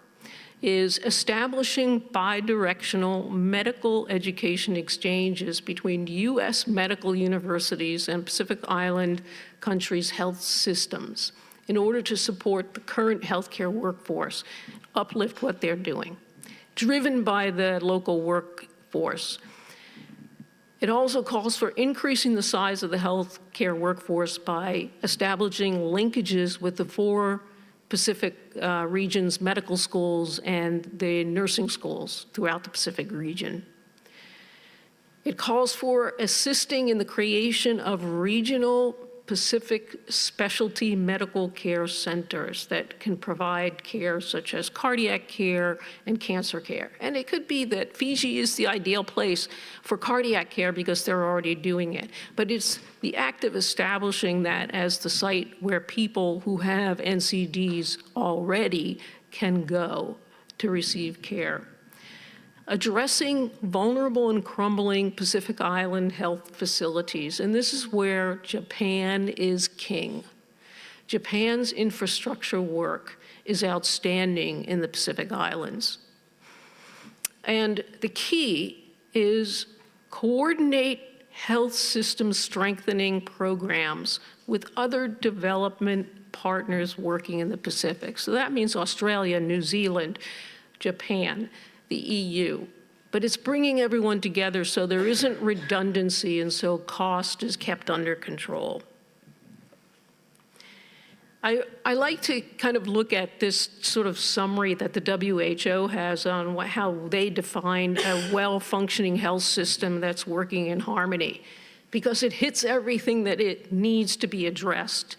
is establishing bidirectional medical education exchanges between U.S. medical universities and Pacific Island countries' health systems in order to support the current healthcare workforce, uplift what they're doing, driven by the local workforce. It also calls for increasing the size of the healthcare workforce by establishing linkages with the 4 Pacific region's medical schools and the nursing schools throughout the Pacific region. It calls for assisting in the creation of regional Pacific specialty medical care centers that can provide care such as cardiac care and cancer care. And it could be that Fiji is the ideal place for cardiac care because they're already doing it. But it's the act of establishing that as the site where people who have NCDs already can go to receive care. Addressing vulnerable and crumbling Pacific Island health facilities. And this is where Japan is king. Japan's infrastructure work is outstanding in the Pacific Islands. And the key is coordinate health system strengthening programs with other development partners working in the Pacific. So that means Australia, New Zealand, Japan, the EU, but it's bringing everyone together so there isn't redundancy and so cost is kept under control. I like to kind of look at this sort of summary that the WHO has on how they define a well-functioning health system that's working in harmony, because it hits everything that it needs to be addressed.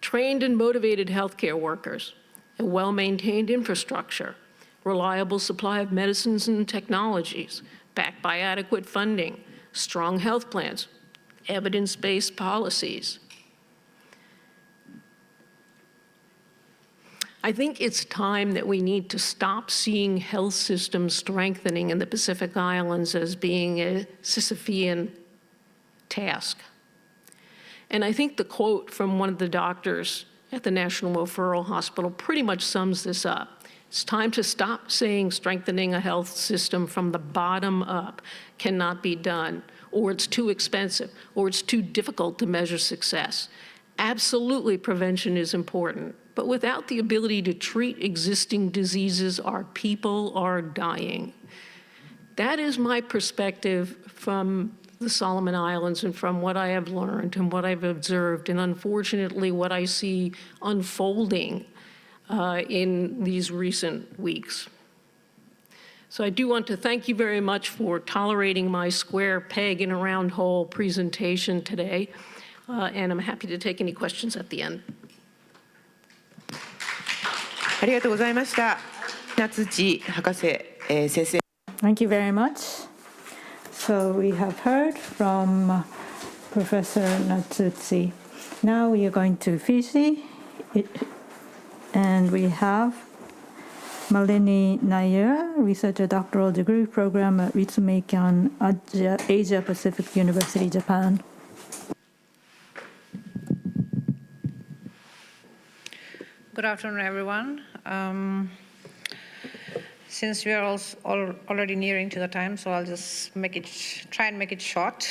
Trained and motivated healthcare workers, a well-maintained infrastructure, reliable supply of medicines and technologies, backed by adequate funding, strong health plans, evidence-based policies. I think it's time that we need to stop seeing health systems strengthening in the Pacific Islands as being a Sisyphean task. And I think the quote from one of the doctors at the National Referral Hospital pretty much sums this up. It's time to stop saying strengthening a health system from the bottom up cannot be done, or it's too expensive, or it's too difficult to measure success. Absolutely, prevention is important, but without the ability to treat existing diseases, our people are dying. That is my perspective from the Solomon Islands and from what I have learned and what I've observed, and unfortunately what I see unfolding in these recent weeks. So I do want to thank you very much for tolerating my square peg in a round hole presentation today, and I'm happy to take any questions at the end. ありがとうございました。夏地博士、先生。Thank you very much. So we have heard from Professor Natsuchi. Now we are going to Fiji, and we have Malini Nair, researcher doctoral degree program at Ritsumeikan Asia Pacific University, Japan. Good afternoon, everyone. Since we are already nearing to the time, so I'll just try and make it short.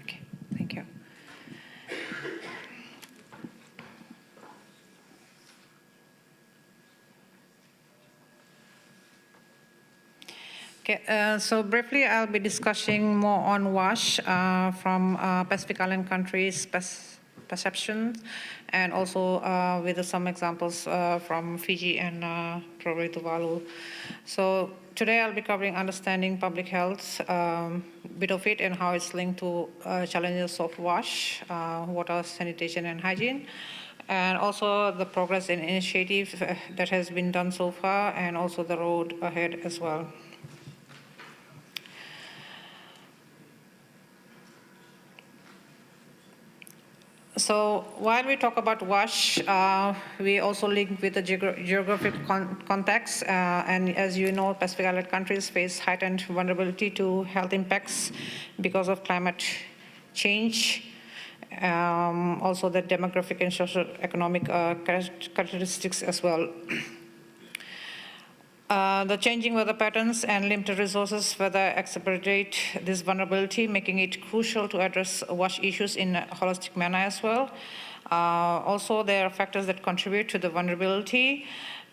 Okay, thank you. Okay, so briefly, I'll be discussing more on WASH from Pacific Island countries' perceptions, and also with some examples from Fiji and probably Tuvalu. So today I'll be covering understanding public health, bit of it, and how it's linked to challenges of WASH, water, sanitation, and hygiene, and also the progress and initiative that has been done so far, and also the road ahead as well. So while we talk about WASH, we also link with the geographic context. And as you know, Pacific Island countries face heightened vulnerability to health impacts because of climate change. Also the demographic and socio-economic characteristics as well. The changing weather patterns and limited resources further exacerbate this vulnerability, making it crucial to address WASH issues in a holistic manner as well. Also, there are factors that contribute to the vulnerability.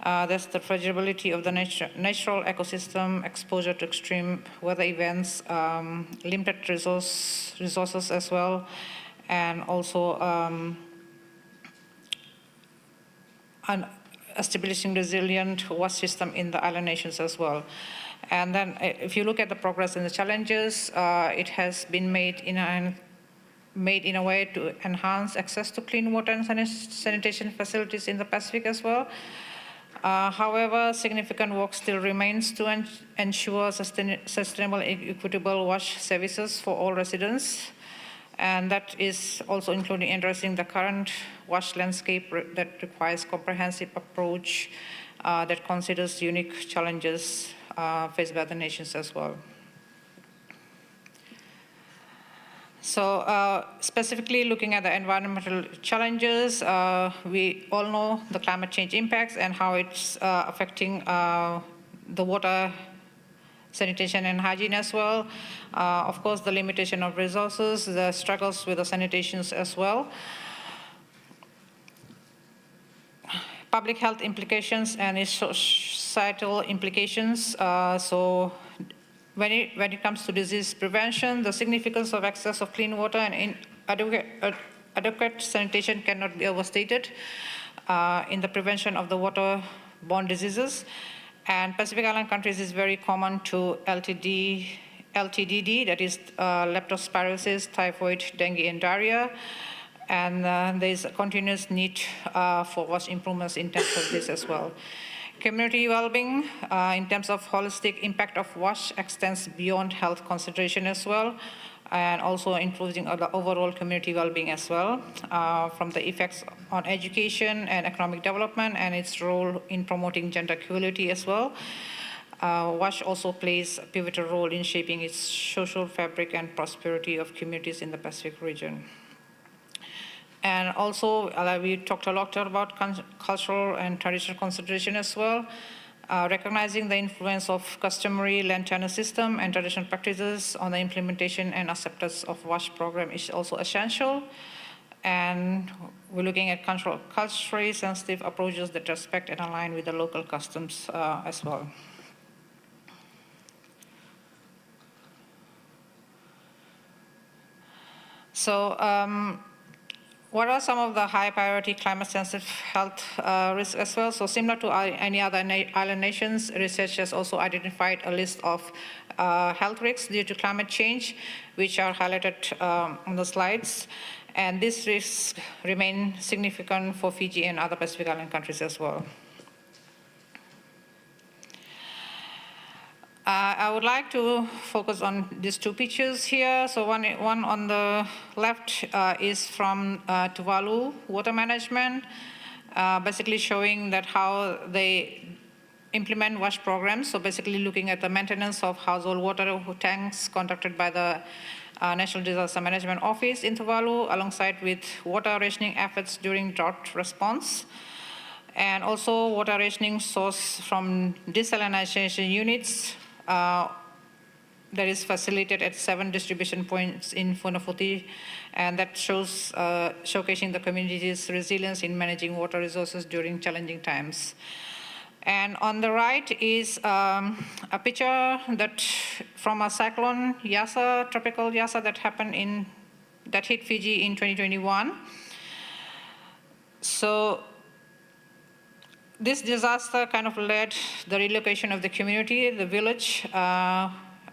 That's the fragility of the natural ecosystem, exposure to extreme weather events, limited resources as well, and also establishing resilient WASH system in the island nations as well. And then if you look at the progress and the challenges, it has been made in a way to enhance access to clean water and sanitation facilities in the Pacific as well. However, significant work still remains to ensure sustainable and equitable WASH services for all residents. And that is also including addressing the current WASH landscape that requires comprehensive approach that considers unique challenges faced by the nations as well. So specifically looking at the environmental challenges, we all know the climate change impacts and how it's affecting the water, sanitation and hygiene as well. Of course, the limitation of resources, the struggles with the sanitations as well. public health implications and its societal implications. So when it comes to disease prevention, the significance of access of clean water and adequate sanitation cannot be overstated in the prevention of the waterborne diseases. And Pacific Island countries is very common to LTDD, that is leptospirosis, typhoid, dengue, and diarrhea. And there is a continuous need for WASH improvements in terms of this as well. Community well-being in terms of holistic impact of WASH extends beyond health consideration as well, and also including the overall community well-being as well, from the effects on education and economic development and its role in promoting gender equality as well. WASH also plays a pivotal role in shaping its social fabric and prosperity of communities in the Pacific region. And also, we talked a lot about cultural and traditional consideration as well. Recognizing the influence of customary land tenure system and traditional practices on the implementation and acceptance of WASH program is also essential. And we're looking at culturally sensitive approaches that respect and align with the local customs as well. So, what are some of the high priority climate sensitive health risks as well? So similar to any other island nations, research has also identified a list of health risks due to climate change, which are highlighted on the slides. And these risks remain significant for Fiji and other Pacific Island countries as well. I would like to focus on these two pictures here. So one on the left is from Tuvalu water management, basically showing that how they implement WASH programs. So basically looking at the maintenance of household water tanks conducted by the National Disaster Management Office in Tuvalu, alongside with water rationing efforts during drought response. And also water rationing sourced from desalination units that is facilitated at 7 distribution points in Funafuti, and that shows showcasing the community's resilience in managing water resources during challenging times. And on the right is a picture that from a cyclone Yasa, tropical Yasa, that hit Fiji in 2021. So this disaster kind of led the relocation of the community, the village,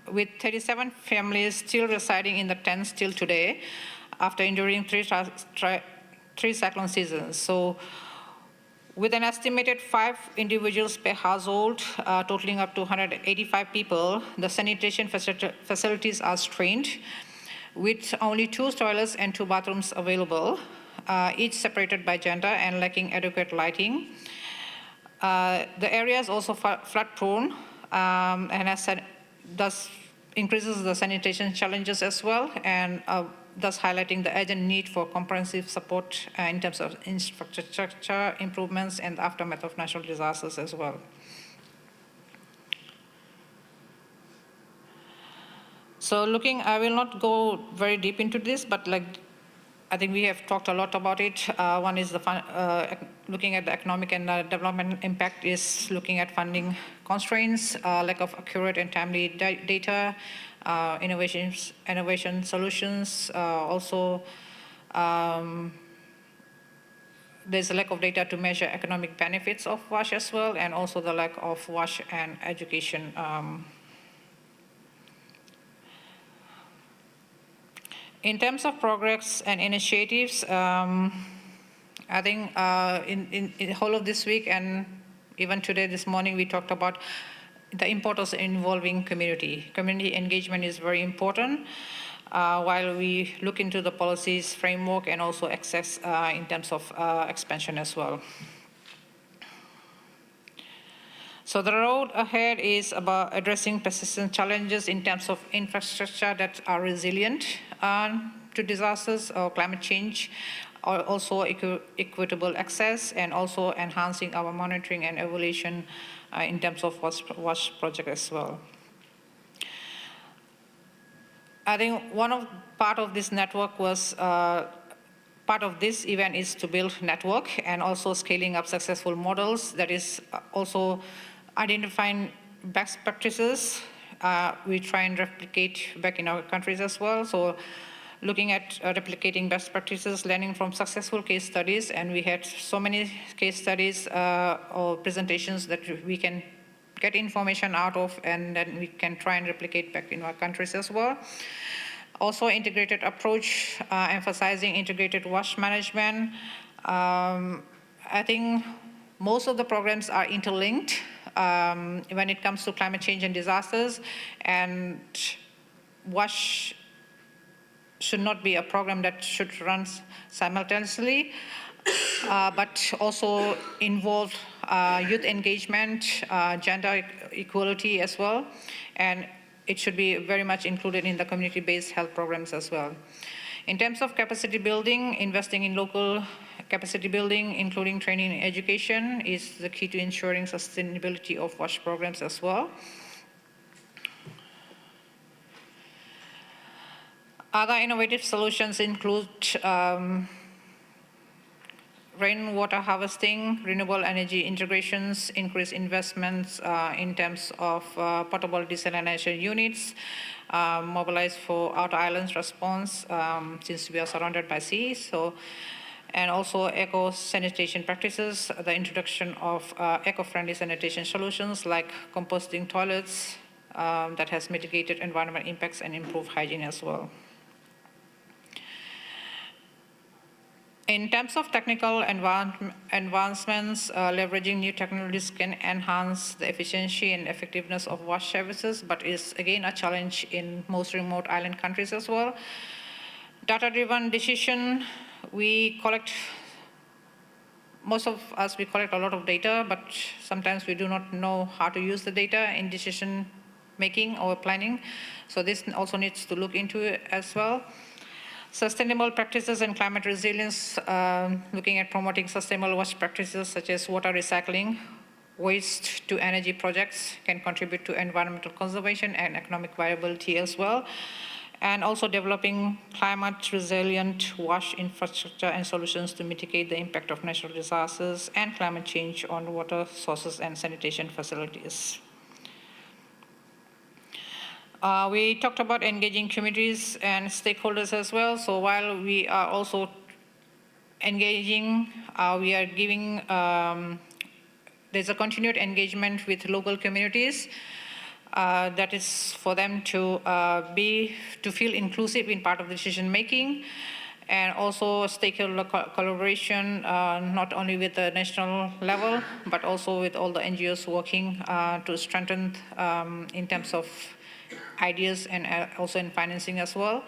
with 37 families still residing in the tents till today, after enduring three cyclone seasons. So with an estimated 5 individuals per household, totaling up to 185 people, the sanitation facilities are strained, with only 2 toilets and 2 bathrooms available, each separated by gender and lacking adequate lighting. The area is also flood prone, and thus increases the sanitation challenges as well, and thus highlighting the urgent need for comprehensive support in terms of infrastructure improvements and the aftermath of natural disasters as well. So I will not go very deep into this, but I think we have talked a lot about it. One is looking at the economic and development impact is looking at funding constraints, lack of accurate and timely data, innovation solutions. Also, there's a lack of data to measure economic benefits of WASH as well, and also the lack of WASH and education. In terms of progress and initiatives, I think in the whole of this week and even today, this morning, we talked about the importance of involving community. Community engagement is very important while we look into the policies framework and also access in terms of expansion as well. So the road ahead is about addressing persistent challenges in terms of infrastructure that are resilient to disasters or climate change, or also equitable access, and also enhancing our monitoring and evaluation in terms of WASH project as well. I think part of this network was part of this event is to build network and also scaling up successful models. That is also identifying best practices. We try and replicate back in our countries as well. So looking at replicating best practices, learning from successful case studies, and we had so many case studies or presentations that we can get information out of, and then we can try and replicate back in our countries as well. Also integrated approach, emphasizing integrated wash management. I think most of the programs are interlinked when it comes to climate change and disasters, and wash should not be a program that should run simultaneously, but also involve youth engagement, gender equality as well, and it should be very much included in the community-based health programs as well. In terms of capacity building, investing in local capacity building, including training and education, is the key to ensuring sustainability of WASH programs as well. Other innovative solutions include rainwater harvesting, renewable energy integrations, increased investments in terms of portable desalination units, mobilized for outer islands response since we are surrounded by sea. So, and also eco-sanitation practices, the introduction of eco-friendly sanitation solutions like composting toilets that has mitigated environmental impacts and improved hygiene as well. In terms of technical advancements, leveraging new technologies can enhance the efficiency and effectiveness of WASH services, but is again a challenge in most remote island countries as well. Data-driven decision, most of us collect a lot of data, but sometimes we do not know how to use the data in decision making or planning. So this also needs to look into it as well. Sustainable practices and climate resilience, looking at promoting sustainable waste practices such as water recycling, waste to energy projects can contribute to environmental conservation and economic viability as well. And also developing climate resilient wash infrastructure and solutions to mitigate the impact of natural disasters and climate change on water sources and sanitation facilities. We talked about engaging communities and stakeholders as well. So while we are also engaging, we are giving, there's a continued engagement with local communities that is for them to feel inclusive in part of decision making, and also stakeholder collaboration, not only with the national level, but also with all the NGOs working to strengthen in terms of ideas and also in financing as well.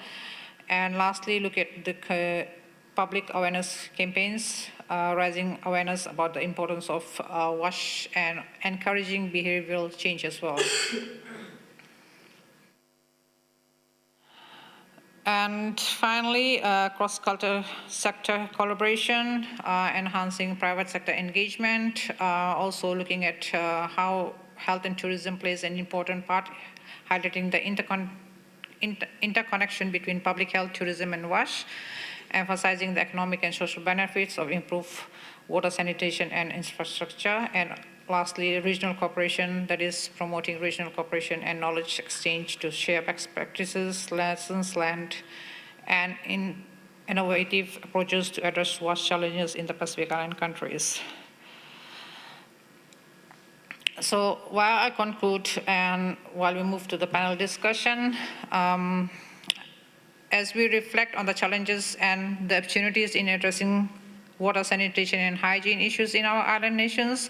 And lastly, look at the public awareness campaigns, raising awareness about the importance of WASH and encouraging behavioral change as well. And finally, cross-cultural sector collaboration, enhancing private sector engagement, also looking at how health and tourism plays an important part, highlighting the interconnection between public health, tourism, and WASH, emphasizing the economic and social benefits of improved water sanitation and infrastructure, and lastly, regional cooperation, that is promoting regional cooperation and knowledge exchange to share best practices, lessons learned, and innovative approaches to address WASH challenges in the Pacific Island countries. So while I conclude and while we move to the panel discussion, as we reflect on the challenges and the opportunities in addressing water sanitation and hygiene issues in our island nations,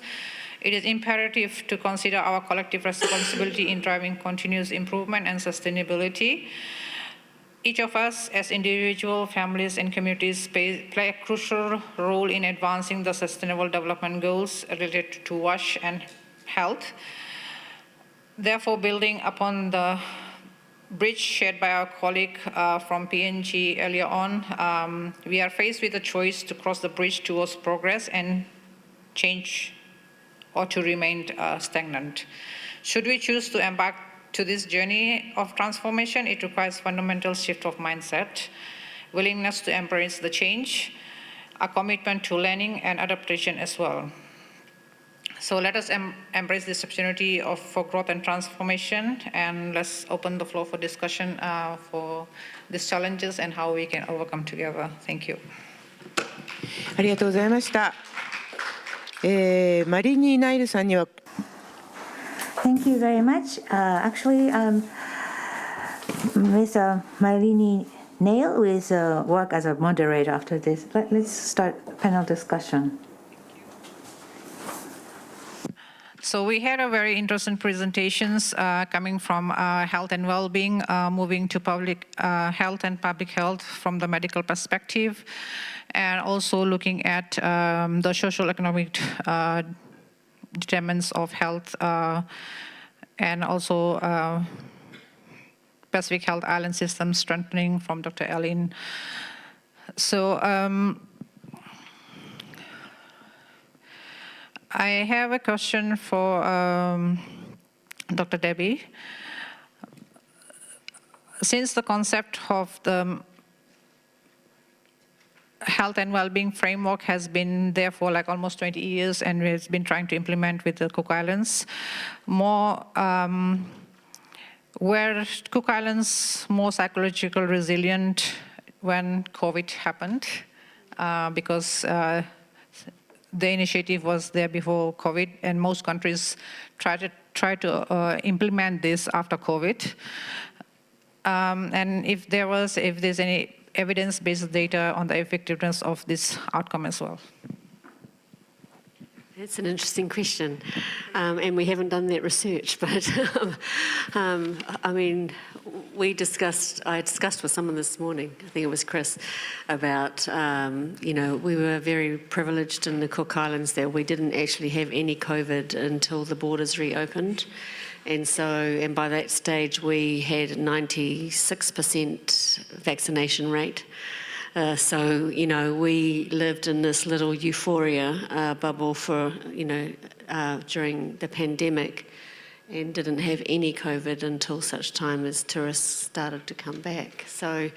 it is imperative to consider our collective responsibility in driving continuous improvement and sustainability. Each of us as individual families and communities play a crucial role in advancing the sustainable development goals related to WASH and health. Therefore, building upon the bridge shared by our colleague from PNG earlier on, we are faced with a choice to cross the bridge towards progress and change, or to remain stagnant. Should we choose to embark to this journey of transformation, it requires fundamental shift of mindset willingness to embrace the change, a commitment to learning and adaptation as well. So let us embrace this opportunity for growth and transformation, and let's open the floor for discussion for these challenges and how we can overcome together. Thank you. ありがとうございました。マリニー・ナイルさんには。Thank you very much. Actually, Ms. Marini Nail will work as a moderator after this. Let's start panel discussion. So we had a very interesting presentations coming from health and well-being, moving to public health and public health from the medical perspective, and also looking at the social economic determinants of health, and also Pacific Health Island System strengthening from Dr. Ellen. So I have a question for Dr. Debbie. Since the concept of the health and well-being framework has been there for like almost 20 years, and we've been trying to implement with the Cook Islands, were Cook Islands more psychological resilient when COVID happened? Because the initiative was there before COVID, and most countries try to implement this after COVID. And if there's any evidence-based data on the effectiveness of this outcome as well. That's an interesting question, and we haven't done that research, but I mean, I discussed with someone this morning, I think it was Chris, about, we were very privileged in the Cook Islands that we didn't actually have any COVID until the borders reopened. And by that stage, we had 96% vaccination rate. So, we lived in this little euphoria bubble for, during the pandemic, and didn't have any COVID until such time as tourists started to come back. So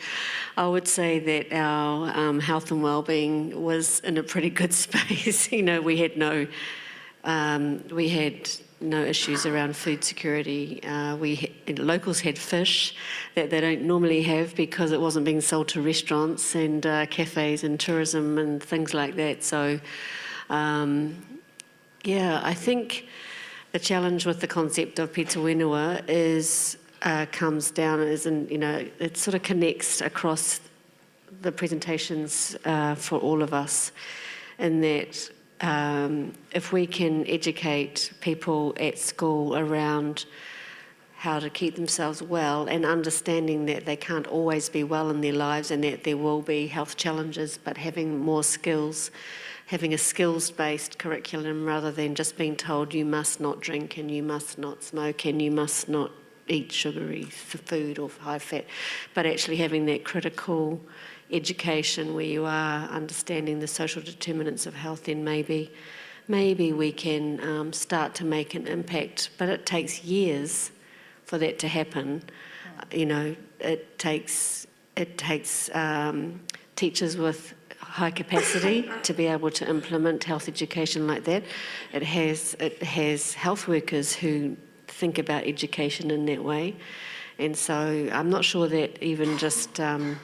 I would say that our health and well-being was in a pretty good space. We had no issues around food security. Locals had fish that they don't normally have because it wasn't being sold to restaurants and cafes and tourism and things like that. So, I think the challenge with the concept of pita whenua comes down it sort of connects across the presentations for all of us, in that if we can educate people at school around how to keep themselves well, and understanding that they can't always be well in their lives and that there will be health challenges, but having more skills, having a skills-based curriculum rather than just being told you must not drink and you must not smoke and you must not eat sugary food or high fat, but actually having that critical education where you are understanding the social determinants of health, then maybe we can start to make an impact. But it takes years for that to happen. It takes teachers with high capacity to be able to implement health education like that. It has health workers who think about education in that way. And so I'm not sure that even just, the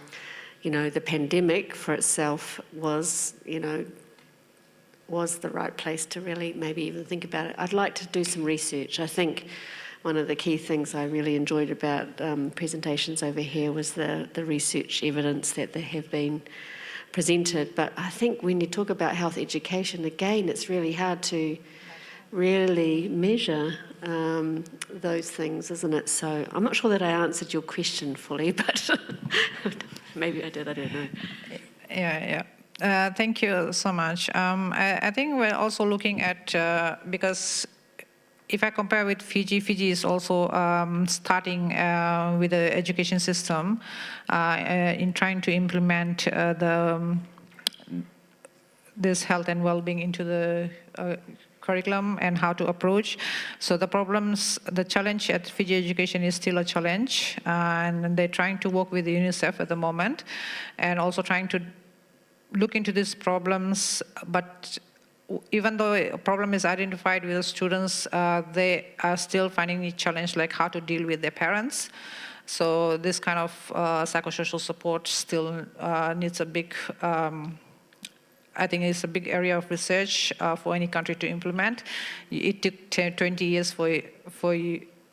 pandemic for itself was the right place to really maybe even think about it. I'd like to do some research. I think one of the key things I really enjoyed about presentations over here was the research evidence that they have been presented. But I think when you talk about health education, again, it's really hard to really measure those things, isn't it? So I'm not sure that I answered your question fully, but maybe I did, I don't know. Yeah. Thank you so much. I think we're also looking at, because if I compare with Fiji, Fiji is also starting with the education system in trying to implement this health and well-being into the curriculum and how to approach. So the challenge at Fiji Education is still a challenge, and they're trying to work with UNICEF at the moment, and also trying to look into these problems. But even though a problem is identified with the students, they are still finding a challenge like how to deal with their parents. So this kind of psychosocial support still needs a big, I think it's a big area of research for any country to implement. It took 20 years for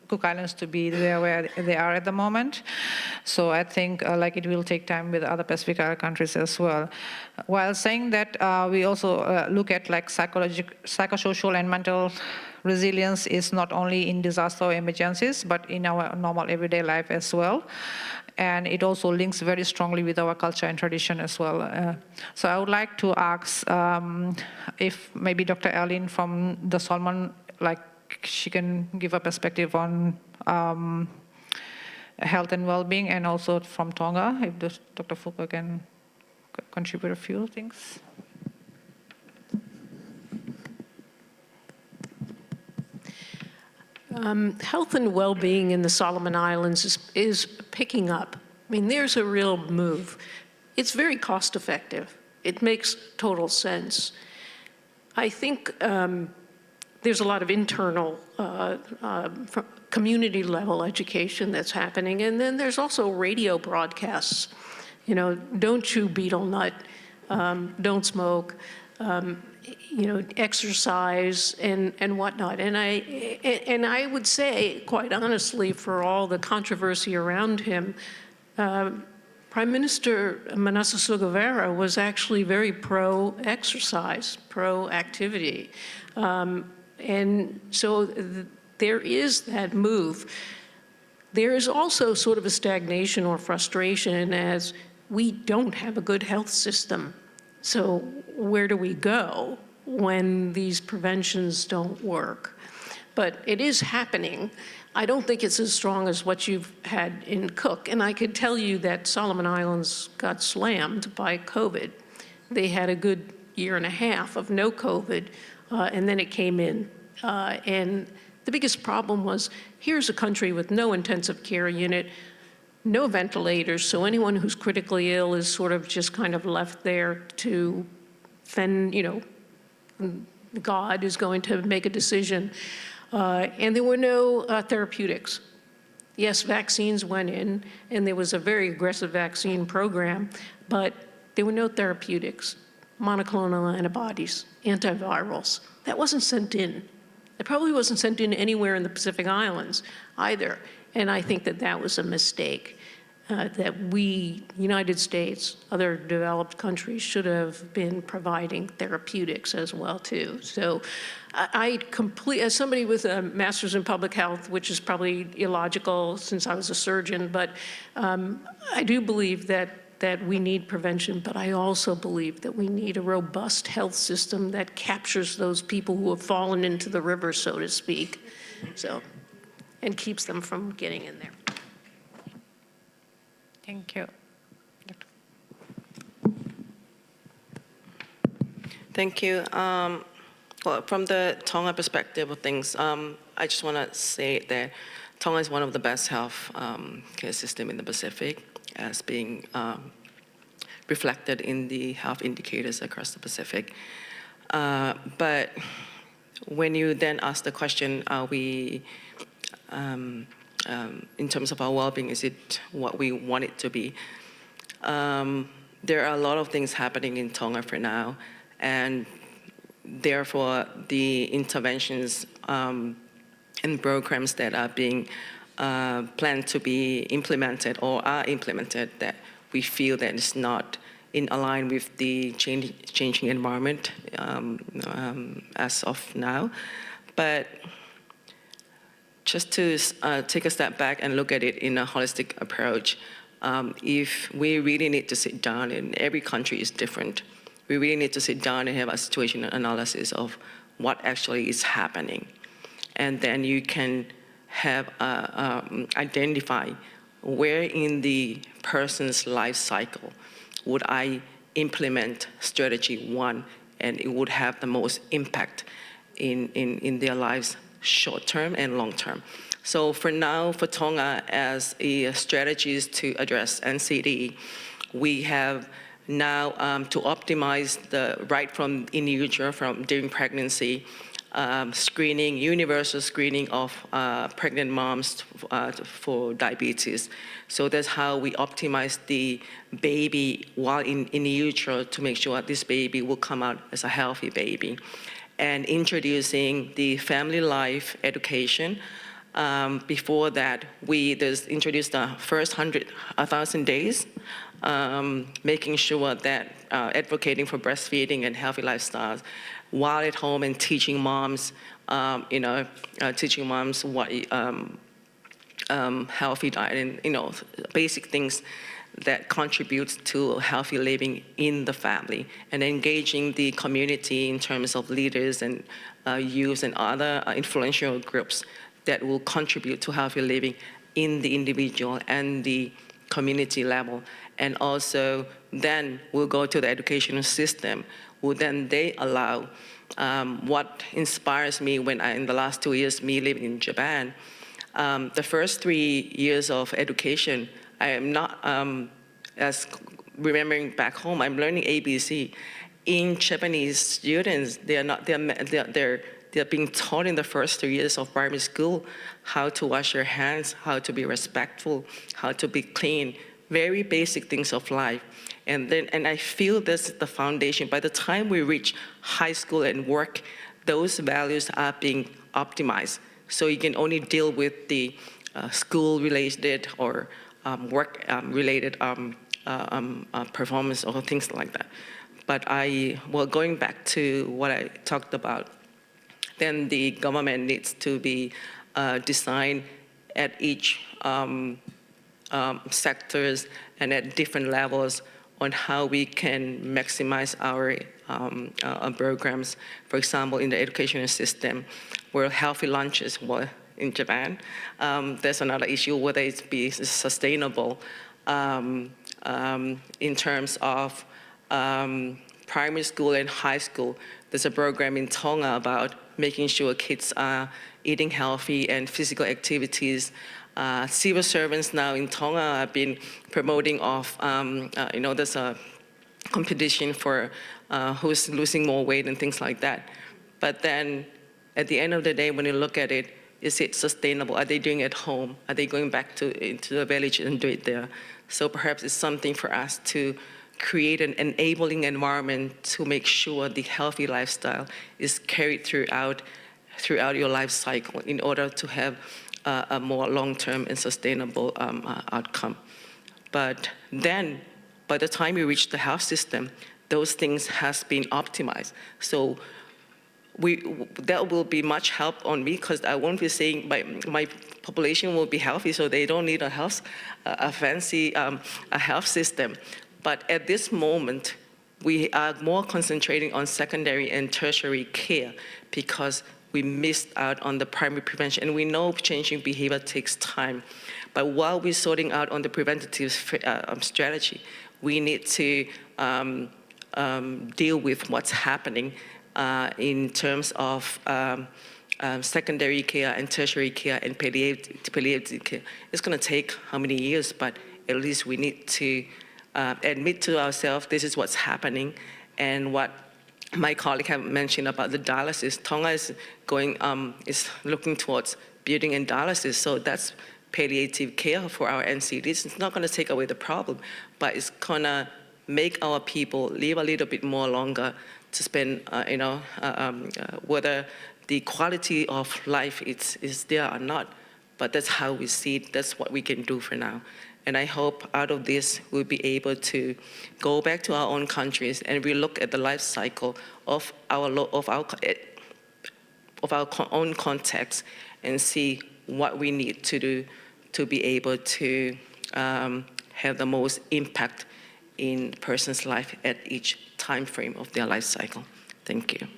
Cook Islands to be there where they are at the moment. So I think like it will take time with other Pacific Island countries as well. While saying that, we also look at like psychosocial and mental resilience is not only in disaster or emergencies, but in our normal everyday life as well. And it also links very strongly with our culture and tradition as well. So I would like to ask if maybe Dr. Airline from the Solomon, like she can give a perspective on health and well-being, and also from Tonga, if Dr. Fuka can contribute a few things. Health and well-being in the Solomon Islands is picking up. I mean, there's a real move. It's very cost-effective. It makes total sense. I think there's a lot of internal community-level education that's happening, and then there's also radio broadcasts. You know, don't chew betel nut, don't smoke. You know, exercise and whatnot. And I would say, quite honestly, for all the controversy around him, Prime Minister Manasseh Sugawara was actually very pro-exercise, pro-activity. And so there is that move. There is also sort of a stagnation or frustration as we don't have a good health system. So where do we go when these preventions don't work? But it is happening. I don't think it's as strong as what you've had in Cook. And I could tell you that Solomon Islands got slammed by COVID. They had a good year and a half of no COVID, and then it came in. And the biggest problem was, here's a country with no intensive care unit, no ventilators, so anyone who's critically ill is sort of just kind of left there to fend, you know, God is going to make a decision. And there were no therapeutics. Yes, vaccines went in, and there was a very aggressive vaccine program, but there were no therapeutics, monoclonal antibodies, antivirals. That wasn't sent in. It probably wasn't sent in anywhere in the Pacific Islands either. And I think that that was a mistake, that we, United States, other developed countries should have been providing therapeutics as well too. So as somebody with a master's in public health, which is probably illogical since I was a surgeon, but I do believe that we need prevention, but I also believe that we need a robust health system that captures those people who have fallen into the river, so to speak, so, and keeps them from getting in there. Thank you. Thank you. Well, from the Tonga perspective of things, I just want to say that Tonga is one of the best health care system in the Pacific, as being reflected in the health indicators across the Pacific. But when you then ask the question, are we, in terms of our well-being, is it what we want it to be? There are a lot of things happening in Tonga for now, and therefore the interventions and programs that are being planned to be implemented or are implemented that we feel that is not in line with the changing environment as of now. But just to take a step back and look at it in a holistic approach, if we really need to sit down, and every country is different, we really need to sit down and have a situation analysis of what actually is happening. And then you can have identify where in the person's life cycle would I implement strategy one, and it would have the most impact. in their lives, short term and long term. So for now, for Tonga, as a strategies to address NCD, we have now to optimize the right from in utero, from during pregnancy, screening, universal screening of pregnant moms for diabetes. So that's how we optimize the baby while in utero to make sure that this baby will come out as a healthy baby. And introducing the family life education. Before that, we introduced the first 1,000 days, making sure that advocating for breastfeeding and healthy lifestyles while at home and teaching moms, teaching moms what healthy diet and basic things that contributes to healthy living in the family, and engaging the community in terms of leaders and youth and other influential groups that will contribute to healthy living in the individual and the community level. And also then we'll go to the educational system, will then they allow what inspires me when in the last 2 years, me living in Japan, the first 3 years of education, I am not, as remembering back home, I'm learning ABC. In Japanese students, they're being taught in the first 3 years of primary school how to wash your hands, how to be respectful, how to be clean, very basic things of life. And I feel this is the foundation. By the time we reach high school and work, those values are being optimized. So you can only deal with the school-related or work-related performance or things like that. But going back to what I talked about, then the government needs to be designed at each sectors and at different levels on how we can maximize our programs. For example, in the educational system, where healthy lunches were in Japan, there's another issue whether it be sustainable in terms of primary school and high school. There's a program in Tonga about making sure kids are eating healthy and physical activities. Civil servants now in Tonga have been promoting there's a competition for who's losing more weight and things like that. But then at the end of the day, when you look at it, is it sustainable? Are they doing it at home? Are they going back into the village and do it there? So perhaps it's something for us to create an enabling environment to make sure the healthy lifestyle is carried throughout your life cycle in order to have a more long-term and sustainable outcome. But then, by the time we reach the health system, those things has been optimized. So that will be much help on me, because I won't be saying my population will be healthy, so they don't need a fancy health system. But at this moment, we are more concentrating on secondary and tertiary care because we missed out on the primary prevention. And we know changing behavior takes time. But while we're sorting out on the preventative strategy, we need to deal with what's happening in terms of secondary care and tertiary care and palliative care. It's going to take how many years, but at least we need to admit to ourselves this is what's happening. And what my colleague have mentioned about the dialysis, Tonga is looking towards building in dialysis, so that's palliative care for our NCDs. It's not going to take away the problem, but it's going to make our people live a little bit more longer to spend, whether the quality of life is there or not, but that's how we see it. That's what we can do for now. And I hope out of this, we'll be able to go back to our own countries and we look at the life cycle of our own context and see what we need to do to be able to have the most impact in a person's life at each time frame of their life cycle. Thank you.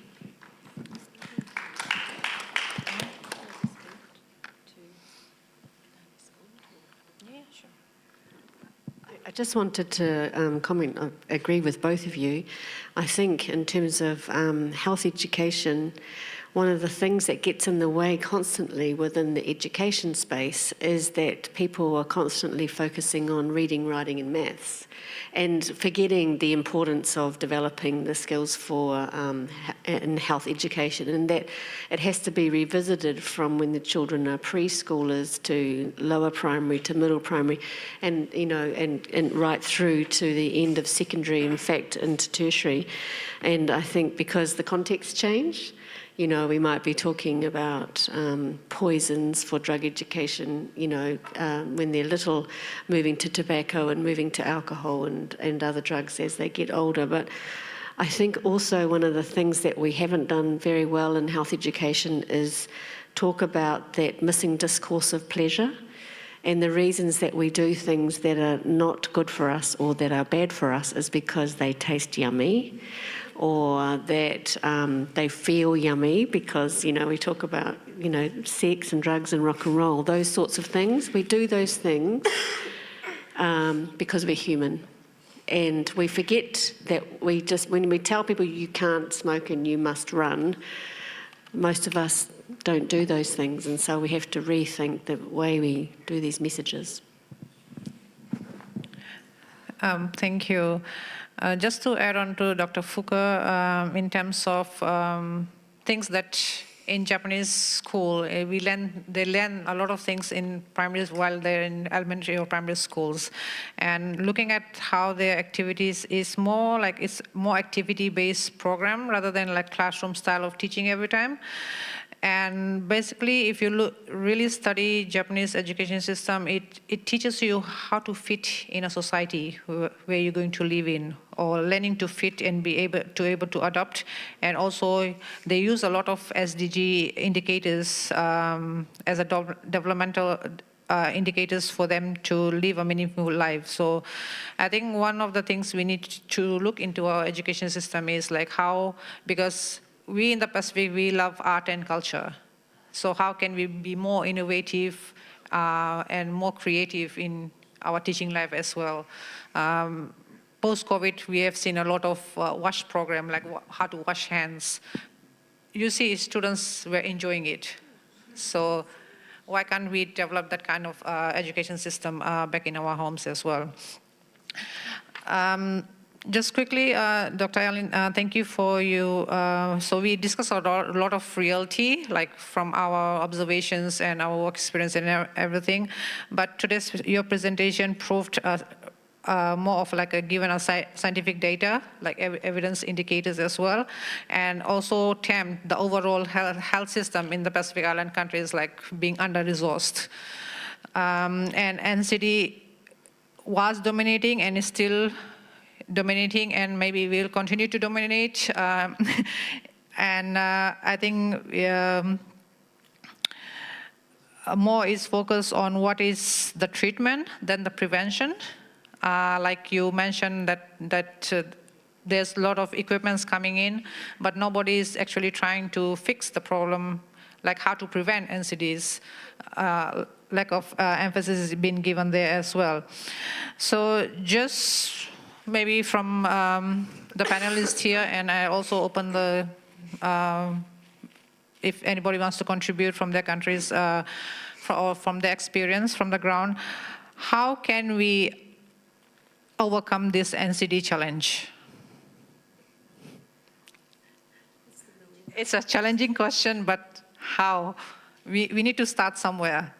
I just wanted to comment, I agree with both of you. I think in terms of health education, one of the things that gets in the way constantly within the education space is that people are constantly focusing on reading, writing and maths and forgetting the importance of developing the skills for in health education, and that it has to be revisited from when the children are preschoolers to lower primary to middle primary, and and right through to the end of secondary, in fact into tertiary. And I think because the context changed, we might be talking about poisons for drug education, when they're little, moving to tobacco and moving to alcohol and other drugs as they get older. But I think also one of the things that we haven't done very well in health education is talk about that missing discourse of pleasure and the reasons that we do things that are not good for us or that are bad for us is because they taste yummy, or that they feel yummy because, we talk about, sex and drugs and rock and roll, those sorts of things. We do those things because we're human. And we forget that when we tell people you can't smoke and you must run, most of us don't do those things. And so we have to rethink the way we do these messages. Thank you. Just to add on to Dr. Fuka, in terms of things that in Japanese school, they learn a lot of things in primary while they're in elementary or primary schools. And looking at how their activities is more like it's more activity-based program rather than like classroom style of teaching every time. And basically, if you really study Japanese education system, it teaches you how to fit in a society where you're going to live in, or learning to fit and be able to adapt. And also, they use a lot of SDG indicators as a developmental indicators for them to live a meaningful life. So I think one of the things we need to look into our education system is like how, because we in the Pacific, we love art and culture. So how can we be more innovative and more creative in our teaching life as well? Post-COVID, we have seen a lot of wash program, like how to wash hands. You see students were enjoying it. So why can't we develop that kind of education system back in our homes as well? Just quickly, Dr. Allen, thank you for you. So we discussed a lot of reality, like from our observations and our work experience and everything. But today's your presentation proved more of like a given a scientific data, like evidence indicators as well, and also TAM, the overall health system in the Pacific Island countries, like being under-resourced. And NCD was dominating and is still dominating, and maybe will continue to dominate. And I think more is focused on what is the treatment than the prevention. Like you mentioned that there's a lot of equipments coming in, but nobody is actually trying to fix the problem, like how to prevent NCDs. Lack of emphasis has been given there as well. So just maybe from the panelists here, and I also open the, if anybody wants to contribute from their countries or from their experience from the ground, how can we overcome this NCD challenge? It's a challenging question, but how? We need to start somewhere.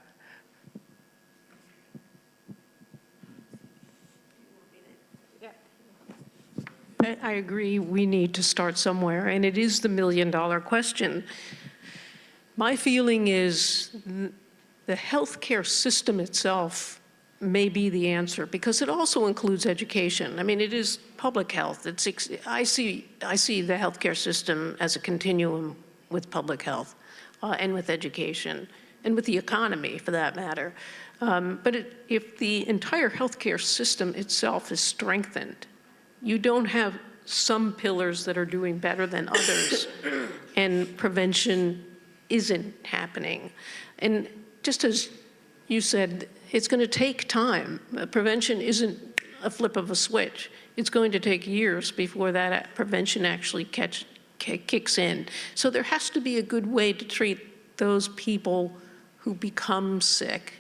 I agree, we need to start somewhere, and it is the million-dollar question. My feeling is the healthcare system itself may be the answer, because it also includes education. I mean, it is public health. I see the healthcare system as a continuum with public health and with education and with the economy, for that matter. But if the entire healthcare system itself is strengthened, you don't have some pillars that are doing better than others, and prevention isn't happening. And just as you said, it's going to take time. Prevention isn't a flip of a switch. It's going to take years before that prevention actually kicks in. So there has to be a good way to treat those people who become sick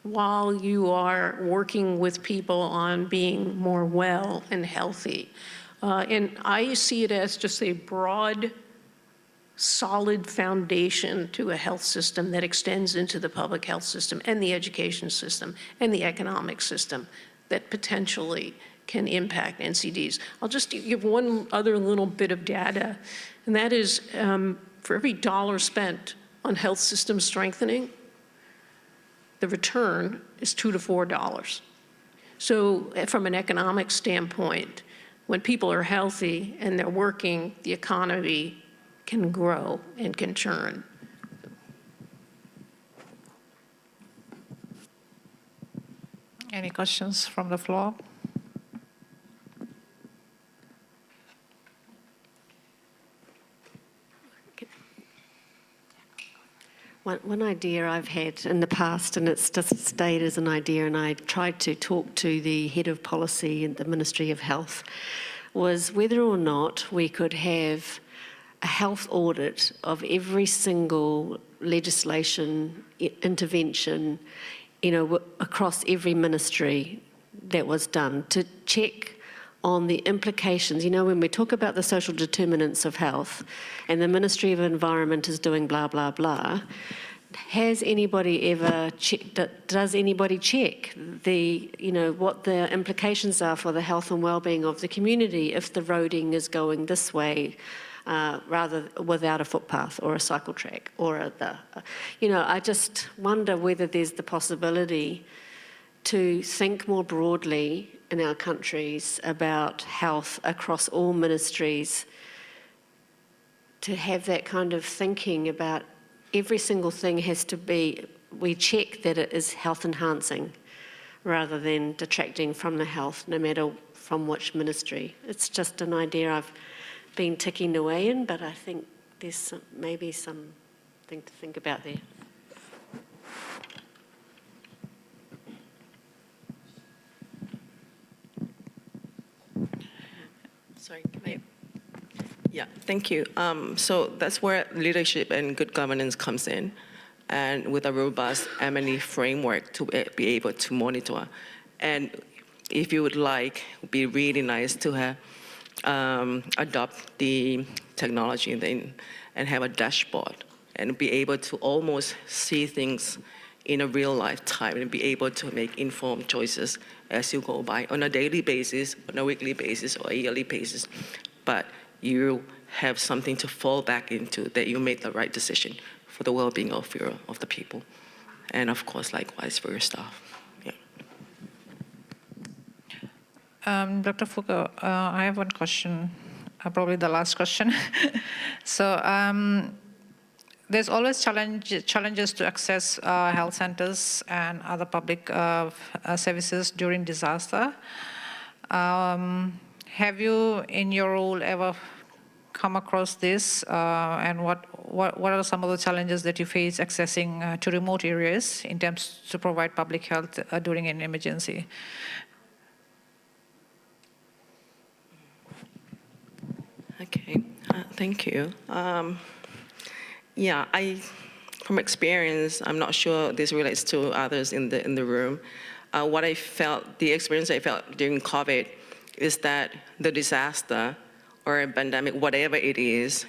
while you are working with people on being more well and healthy. And I see it as just a broad, solid foundation to a health system that extends into the public health system and the education system and the economic system that potentially can impact NCDs. I'll just give one other little bit of data, and that is for every dollar spent on health system strengthening, the return is $2 to $4. So from an economic standpoint, when people are healthy and they're working, the economy can grow and can churn. Any questions from the floor? One idea I've had in the past, and it's just stayed as an idea, and I tried to talk to the head of policy in the Ministry of Health, was whether or not we could have a health audit of every single legislation intervention, across every ministry that was done, to check on the implications. When we talk about the social determinants of health and the Ministry of Environment is doing blah, blah, blah, has anybody ever checked, does anybody check what the implications are for the health and well-being of the community if the roading is going this way rather without a footpath or a cycle track or I just wonder whether there's the possibility to think more broadly in our countries about health across all ministries, to have that kind of thinking about every single thing has to be, we check that it is health enhancing rather than detracting from the health, no matter from which ministry. It's just an idea I've been ticking away in, but I think there's maybe something to think about there. Sorry, yeah, thank you. So that's where leadership and good governance comes in, and with a robust M&E framework to be able to monitor. And if you would like, it would be really nice to have adopt the technology and have a dashboard and be able to almost see things in a real life time and be able to make informed choices as you go by on a daily basis, on a weekly basis, or a yearly basis. But you have something to fall back into that you made the right decision for the well-being of the people. And of course, likewise for your staff. Dr. Fuka, I have one question, probably the last question. So there's always challenges to access health centers and other public services during disaster. Have you, in your role, ever come across this? And what are some of the challenges that you face accessing to remote areas in terms to provide public health during an emergency? Okay, thank you. Yeah, from experience, I'm not sure this relates to others in the room. What I felt, the experience I felt during COVID is that the disaster or a pandemic, whatever it is,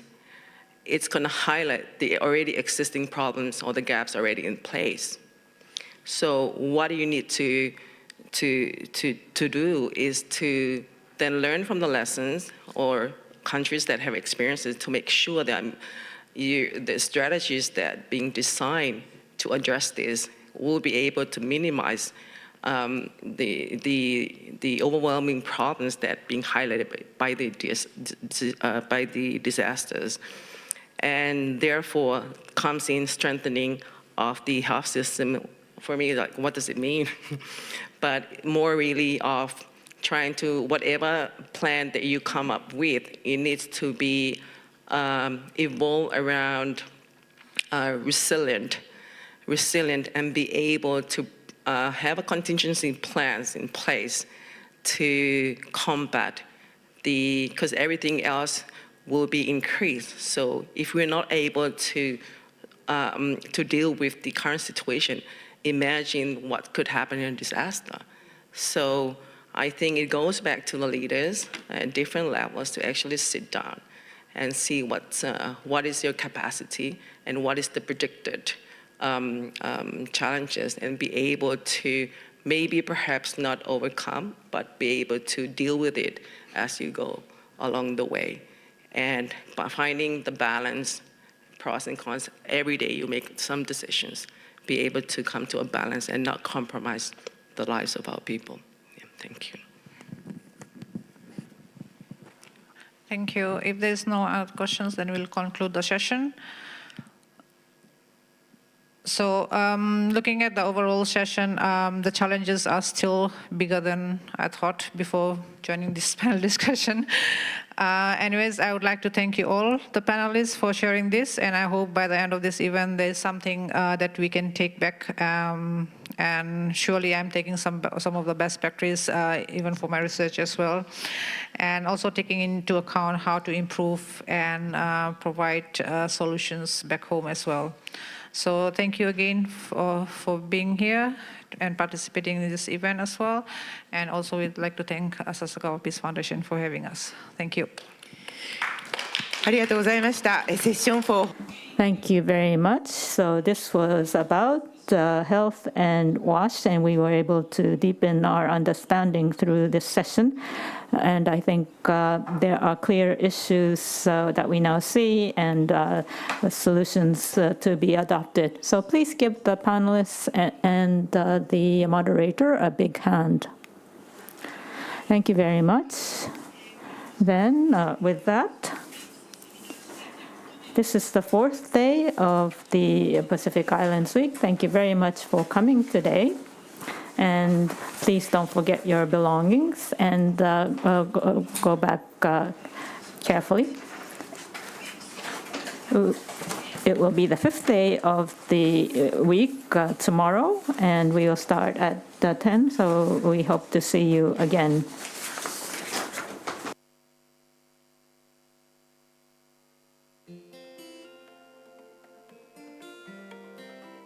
it's going to highlight the already existing problems or the gaps already in place. So what you need to do is to then learn from the lessons or countries that have experiences to make sure that the strategies that are being designed to address this will be able to minimize the overwhelming problems that are being highlighted by the disasters. And therefore comes in strengthening of the health system. For me, like, what does it mean? But more really of trying to, whatever plan that you come up with, it needs to be evolved around resilient and be able to have a contingency plans in place to combat because everything else will be increased. So if we're not able to deal with the current situation, imagine what could happen in a disaster. So I think it goes back to the leaders at different levels to actually sit down and see what is your capacity and what is the predicted challenges, and be able to maybe perhaps not overcome, but be able to deal with it as you go along the way. And by finding the balance, pros and cons, every day you make some decisions, be able to come to a balance and not compromise the lives of our people. Yeah, thank you. Thank you. If there's no other questions, then we'll conclude the session. So looking at the overall session, the challenges are still bigger than I thought before joining this panel discussion. Anyways, I would like to thank you all, the panelists, for sharing this, and I hope by the end of this event there's something that we can take back. And surely I'm taking some of the best practice, even for my research as well, and also taking into account how to improve and provide solutions back home as well. So thank you again for being here and participating in this event as well. And also we'd like to thank Sasakawa Peace Foundation for having us. Thank you. ありがとうございました。Session 4. Thank you very much. So this was about health and WASH, and we were able to deepen our understanding through this session. And I think there are clear issues that we now see, and solutions to be adopted. So please give the panelists and the moderator a big hand. Thank you very much. Then with that, this is the fourth day of the Pacific Islands Week. Thank you very much for coming today. And please don't forget your belongings, and go back carefully. It will be the fifth day of the week tomorrow, and we will start at 10, so we hope to see you again.